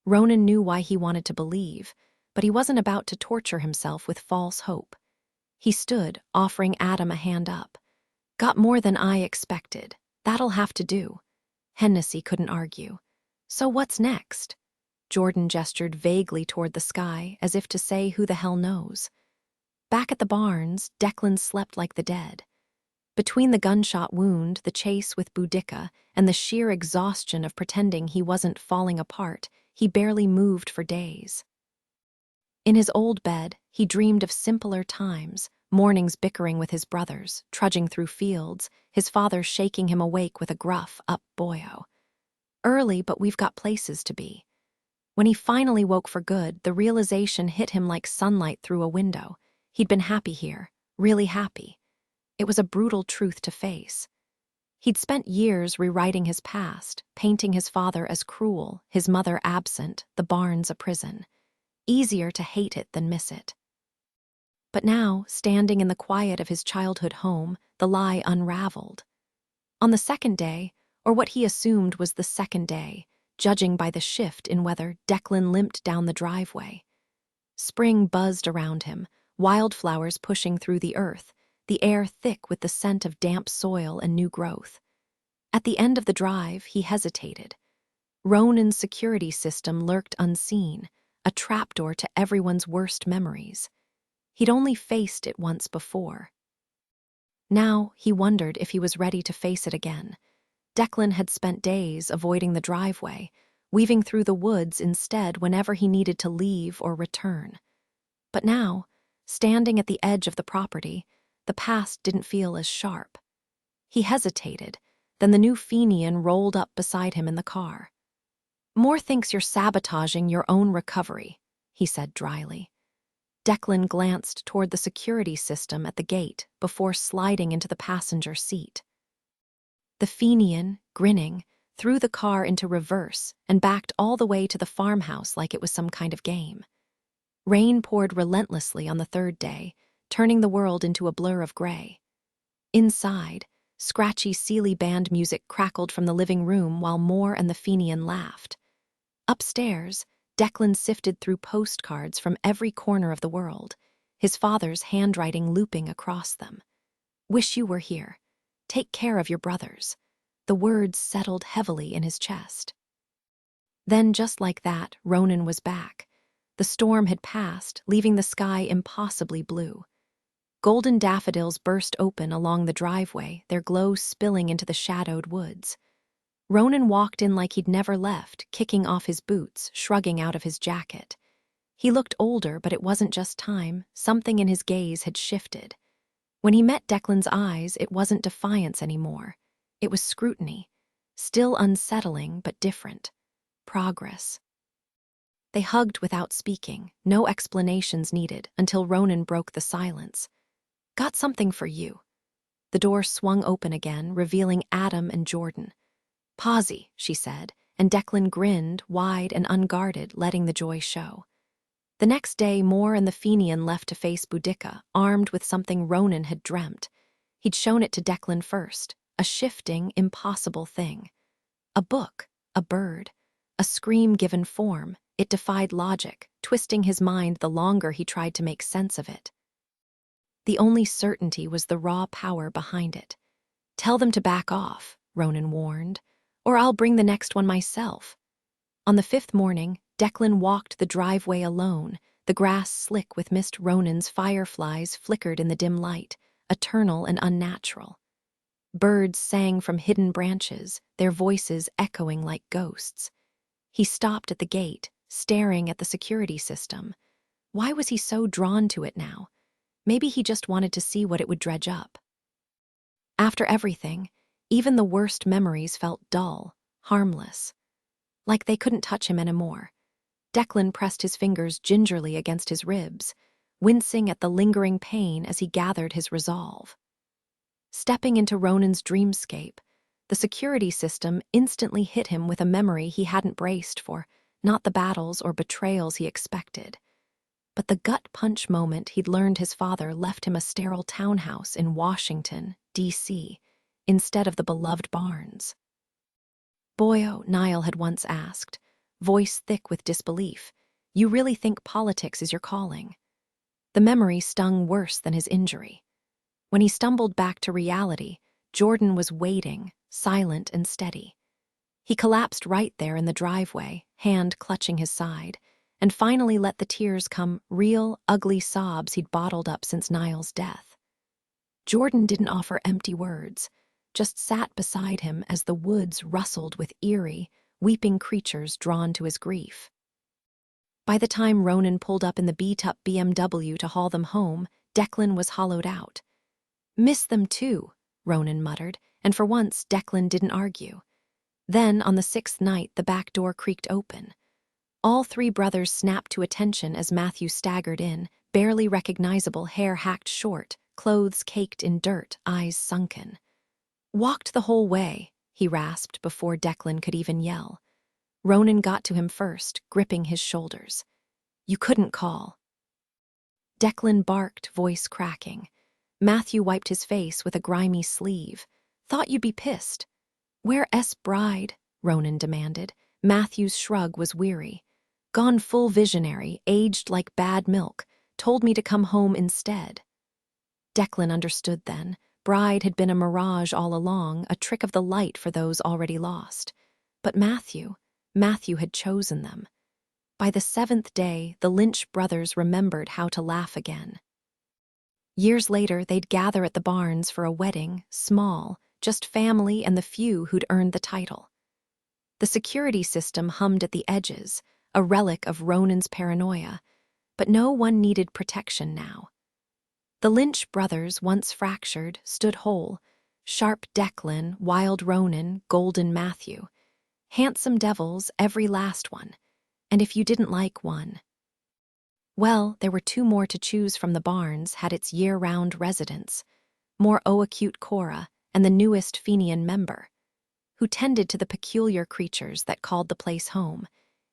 Ronan knew why he wanted to believe, but he wasn't about to torture himself with false hope. He stood, offering Adam a hand up. "Got more than I expected. That'll have to do." Hennessy couldn't argue. "So what's next?" Jordan gestured vaguely toward the sky, as if to say who the hell knows. Back at the barns, Declan slept like the dead. Between the gunshot wound, the chase with Boudica, and the sheer exhaustion of pretending he wasn't falling apart, he barely moved for days. In his old bed, he dreamed of simpler times, mornings bickering with his brothers, trudging through fields, his father shaking him awake with a gruff, "Up, boyo. Early, but we've got places to be." When he finally woke for good, the realization hit him like sunlight through a window. He'd been happy here, really happy. It was a brutal truth to face. He'd spent years rewriting his past, painting his father as cruel, his mother absent, the barns a prison. Easier to hate it than miss it. But now, standing in the quiet of his childhood home, the lie unraveled. On the second day, or what he assumed was the second day, judging by the shift in weather, Declan limped down the driveway. Spring buzzed around him, wildflowers pushing through the earth, the air thick with the scent of damp soil and new growth. At the end of the drive, he hesitated. Ronan's security system lurked unseen, a trapdoor to everyone's worst memories. He'd only faced it once before. Now, he wondered if he was ready to face it again. Declan had spent days avoiding the driveway, weaving through the woods instead whenever he needed to leave or return. But now, standing at the edge of the property, the past didn't feel as sharp. He hesitated, then the new Fenian rolled up beside him in the car. "Moore thinks you're sabotaging your own recovery," he said dryly. Declan glanced toward the security system at the gate before sliding into the passenger seat. The Fenian, grinning, threw the car into reverse, and backed all the way to the farmhouse like it was some kind of game. Rain poured relentlessly on the third day, turning the world into a blur of gray. Inside, scratchy Sealy band music crackled from the living room while Moore and the Fenian laughed. Upstairs, Declan sifted through postcards from every corner of the world, his father's handwriting looping across them. "Wish you were here. Take care of your brothers." The words settled heavily in his chest. Then, just like that, Ronan was back. The storm had passed, leaving the sky impossibly blue. Golden daffodils burst open along the driveway, their glow spilling into the shadowed woods. Ronan walked in like he'd never left, kicking off his boots, shrugging out of his jacket. He looked older, but it wasn't just time. Something in his gaze had shifted. When he met Declan's eyes, it wasn't defiance anymore. It was scrutiny. Still unsettling, but different. Progress. They hugged without speaking, no explanations needed, until Ronan broke the silence. "Got something for you." The door swung open again, revealing Adam and Jordan. "Posy," she said, and Declan grinned, wide and unguarded, letting the joy show. The next day, Moore and the Fenian left to face Boudica, armed with something Ronan had dreamt. He'd shown it to Declan first, a shifting, impossible thing. A book, a bird, a scream given form. It defied logic, twisting his mind the longer he tried to make sense of it. The only certainty was the raw power behind it. "Tell them to back off," Ronan warned, "or I'll bring the next one myself." On the fifth morning, Declan walked the driveway alone, the grass slick with mist. Ronan's fireflies flickered in the dim light, eternal and unnatural. Birds sang from hidden branches, their voices echoing like ghosts. He stopped at the gate, staring at the security system. Why was he so drawn to it now? Maybe he just wanted to see what it would dredge up. After everything, even the worst memories felt dull, harmless. Like they couldn't touch him anymore. Declan pressed his fingers gingerly against his ribs, wincing at the lingering pain as he gathered his resolve. Stepping into Ronan's dreamscape, the security system instantly hit him with a memory he hadn't braced for, not the battles or betrayals he expected, but the gut-punch moment he'd learned his father left him a sterile townhouse in Washington, D.C., instead of the beloved Barnes. "Boyo," Niall had once asked, voice thick with disbelief, "you really think politics is your calling?" The memory stung worse than his injury. When he stumbled back to reality, Jordan was waiting, silent and steady. He collapsed right there in the driveway, hand clutching his side, and finally let the tears come, real, ugly sobs he'd bottled up since Niall's death. Jordan didn't offer empty words, just sat beside him as the woods rustled with eerie, weeping creatures drawn to his grief. By the time Ronan pulled up in the beat-up BMW to haul them home, Declan was hollowed out. "Miss them too," Ronan muttered, and for once Declan didn't argue. Then, on the sixth night, the back door creaked open. All three brothers snapped to attention as Matthew staggered in, barely recognizable, hair hacked short, clothes caked in dirt, eyes sunken. "Walked the whole way," he rasped before Declan could even yell. Ronan got to him first, gripping his shoulders. "You couldn't call." Declan barked, voice cracking. Matthew wiped his face with a grimy sleeve. "Thought you'd be pissed." "Where's Bride?" Ronan demanded. Matthew's shrug was weary. "Gone full visionary, aged like bad milk. Told me to come home instead." Declan understood then. Bride had been a mirage all along, a trick of the light for those already lost. But Matthew had chosen them. By the seventh day, the Lynch brothers remembered how to laugh again. Years later, they'd gather at the Barnes for a wedding, small, just family and the few who'd earned the title. The security system hummed at the edges, a relic of Ronan's paranoia, but no one needed protection now. The Lynch brothers, once fractured, stood whole. Sharp Declan, wild Ronan, golden Matthew. Handsome devils, every last one. And if you didn't like one... Well, there were two more to choose from. The Barnes had its year-round residents, more acute Cora, and the newest Fenian member. who tended to the peculiar creatures that called the place home,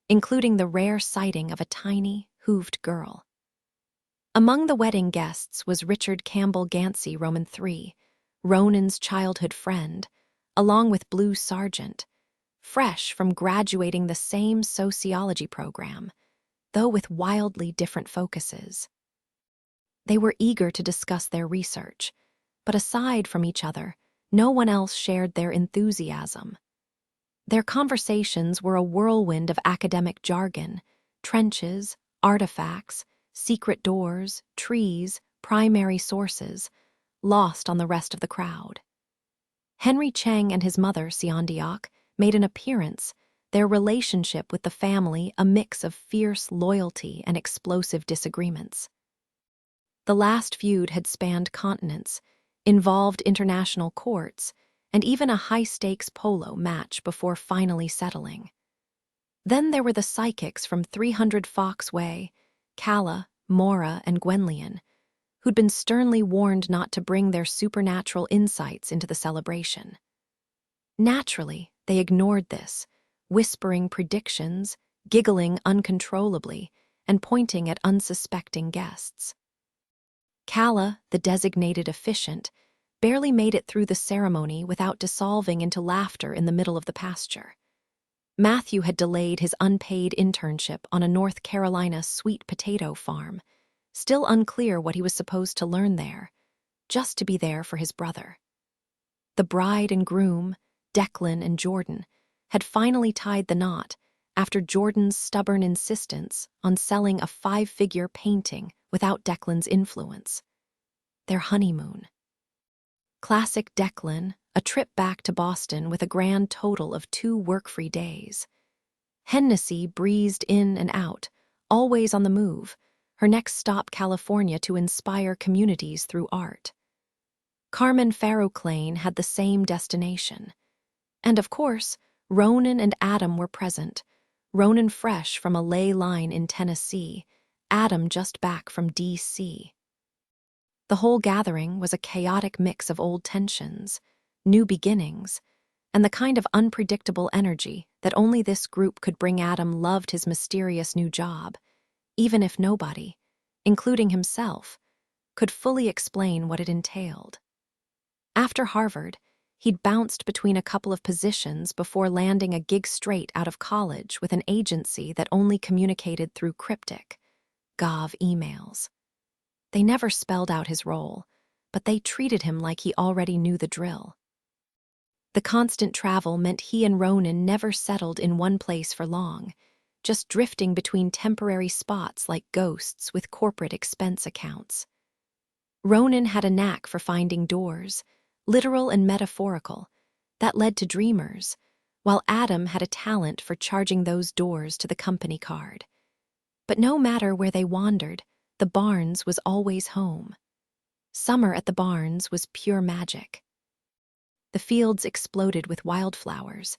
including the rare sighting of a tiny, hooved girl. Among the wedding guests was Richard Campbell Gansey, Roman III, Ronan's childhood friend, along with Blue Sargent, fresh from graduating the same sociology program, though with wildly different focuses. They were eager to discuss their research, but aside from each other, no one else shared their enthusiasm. Their conversations were a whirlwind of academic jargon, trenches, artifacts, secret doors, trees, primary sources, lost on the rest of the crowd. Henry Cheng and his mother, Seondeok, made an appearance, their relationship with the family a mix of fierce loyalty and explosive disagreements. The last feud had spanned continents, involved international courts, and even a high-stakes polo match before finally settling. Then there were the psychics from 300 Fox Way, Calla, Mora, and Gwenllian, who'd been sternly warned not to bring their supernatural insights into the celebration. Naturally, they ignored this, whispering predictions, giggling uncontrollably, and pointing at unsuspecting guests. Calla, the designated officiant, barely made it through the ceremony without dissolving into laughter in the middle of the pasture. Matthew had delayed his unpaid internship on a North Carolina sweet potato farm, still unclear what he was supposed to learn there, just to be there for his brother. The bride and groom, Declan and Jordan, had finally tied the knot after Jordan's stubborn insistence on selling a 5-figure painting without Declan's influence. Their honeymoon. Classic Declan, a trip back to Boston with a grand total of 2 work-free days. Hennessy breezed in and out, always on the move, her next stop California to inspire communities through art. Carmen Farrowclane had the same destination. And of course, Ronan and Adam were present, Ronan fresh from a ley line in Tennessee, Adam just back from D.C. The whole gathering was a chaotic mix of old tensions, new beginnings, and the kind of unpredictable energy that only this group could bring. Adam loved his mysterious new job, even if nobody, including himself, could fully explain what it entailed. After Harvard, he'd bounced between a couple of positions before landing a gig straight out of college with an agency that only communicated through cryptic, Gov emails. They never spelled out his role, but they treated him like he already knew the drill. The constant travel meant he and Ronan never settled in one place for long, just drifting between temporary spots like ghosts with corporate expense accounts. Ronan had a knack for finding doors, literal and metaphorical, that led to dreamers, while Adam had a talent for charging those doors to the company card. But no matter where they wandered, the Barnes was always home. Summer at the Barnes was pure magic. The fields exploded with wildflowers,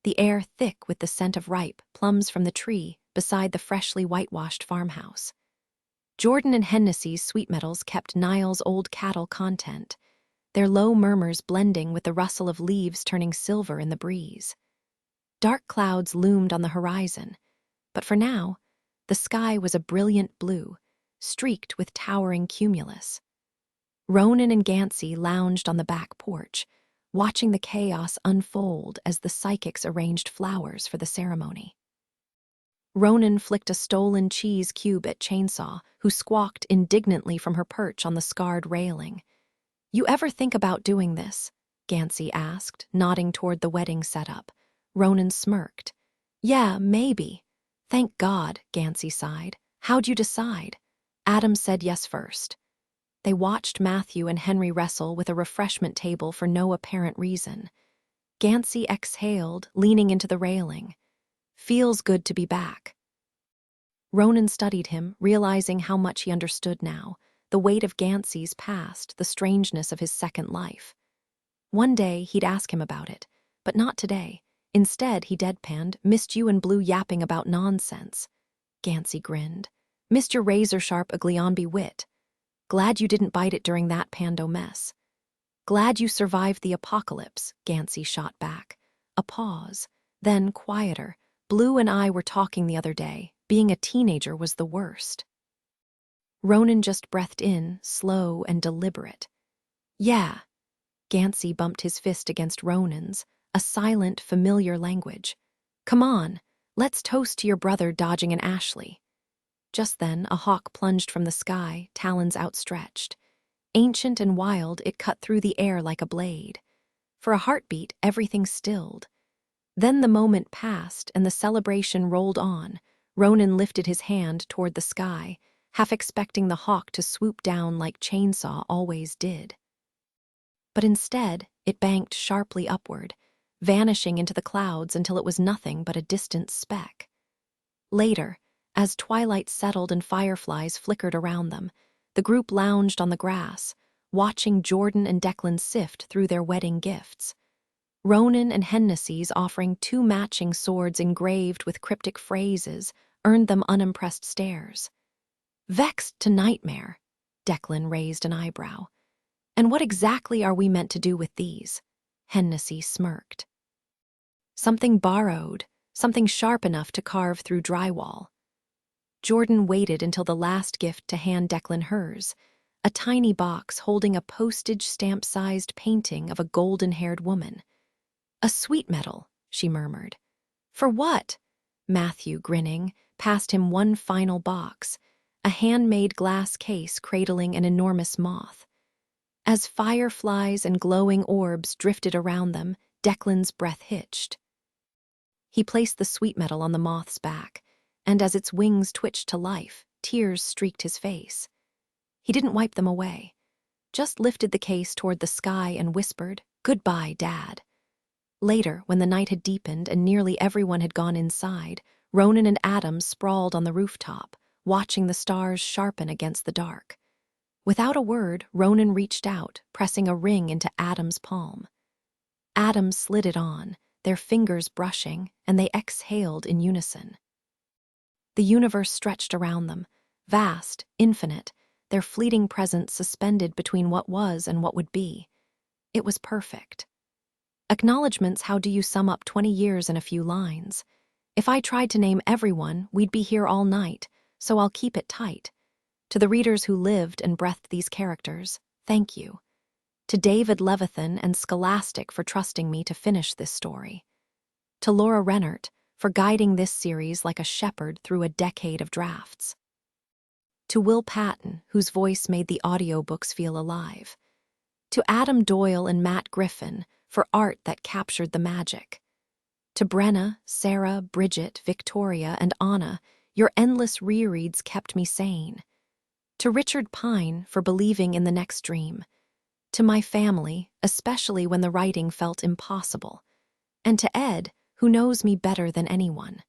the air thick with the scent of ripe plums from the tree beside the freshly whitewashed farmhouse. Jordan and Hennessy's sweet metals kept Niall's old cattle content, their low murmurs blending with the rustle of leaves turning silver in the breeze. Dark clouds loomed on the horizon, but for now, the sky was a brilliant blue, streaked with towering cumulus. Ronan and Gansey lounged on the back porch, watching the chaos unfold as the psychics arranged flowers for the ceremony. Ronan flicked a stolen cheese cube at Chainsaw, who squawked indignantly from her perch on the scarred railing. "You ever think about doing this?" Gansey asked, nodding toward the wedding setup. Ronan smirked. "Yeah, maybe." "Thank God," Gansey sighed. "How'd you decide?" Adam said yes first. They watched Matthew and Henry wrestle with a refreshment table for no apparent reason. Gansey exhaled, leaning into the railing. "Feels good to be back." Ronan studied him, realizing how much he understood now, the weight of Gansey's past, the strangeness of his second life. One day he'd ask him about it, but not today. Instead, he deadpanned, "Missed you and Blue yapping about nonsense." Gansey grinned. "Missed your razor-sharp Aglianbi wit. Glad you didn't bite it during that Pando mess." "Glad you survived the apocalypse," Gansey shot back. A pause. Then, quieter. Blue and I were talking the other day. Being a teenager was the worst. Ronan just breathed in, slow and deliberate. Yeah. Gansey bumped his fist against Ronan's, a silent, familiar language. Come on, let's toast to your brother dodging an Ashley. Just then, a hawk plunged from the sky, talons outstretched. Ancient and wild, it cut through the air like a blade. For a heartbeat, everything stilled. Then the moment passed, and the celebration rolled on. Ronan lifted his hand toward the sky, half expecting the hawk to swoop down like Chainsaw always did. But instead, it banked sharply upward, vanishing into the clouds until it was nothing but a distant speck. Later, as twilight settled and fireflies flickered around them, the group lounged on the grass, watching Jordan and Declan sift through their wedding gifts. Ronan and Hennessy's offering 2 matching swords engraved with cryptic phrases earned them unimpressed stares. Vexed to nightmare, Declan raised an eyebrow. And what exactly are we meant to do with these? Hennessy smirked. Something borrowed, something sharp enough to carve through drywall. Jordan waited until the last gift to hand Declan hers, a tiny box holding a postage stamp-sized painting of a golden-haired woman. A sweet metal, she murmured. For what? Matthew, grinning, passed him one final box, a handmade glass case cradling an enormous moth. As fireflies and glowing orbs drifted around them, Declan's breath hitched. He placed the sweet metal on the moth's back, and as its wings twitched to life, tears streaked his face. He didn't wipe them away, just lifted the case toward the sky and whispered, "Goodbye, Dad." Later, when the night had deepened and nearly everyone had gone inside, Ronan and Adam sprawled on the rooftop, watching the stars sharpen against the dark. Without a word, Ronan reached out, pressing a ring into Adam's palm. Adam slid it on, their fingers brushing, and they exhaled in unison. The universe stretched around them, vast, infinite, their fleeting presence suspended between what was and what would be. It was perfect. Acknowledgements. How do you sum up 20 years in a few lines? If I tried to name everyone, we'd be here all night, so I'll keep it tight. To the readers who lived and breathed these characters, thank you. To David Levithan and Scholastic for trusting me to finish this story. To Laura Rennert for guiding this series like a shepherd through a decade of drafts. To Will Patton, whose voice made the audiobooks feel alive. To Adam Doyle and Matt Griffin for art that captured the magic. To Brenna, Sarah, Bridget, Victoria, and Anna, your endless rereads kept me sane. To Richard Pine for believing in the next dream. To my family, especially when the writing felt impossible. And to Ed, who knows me better than anyone.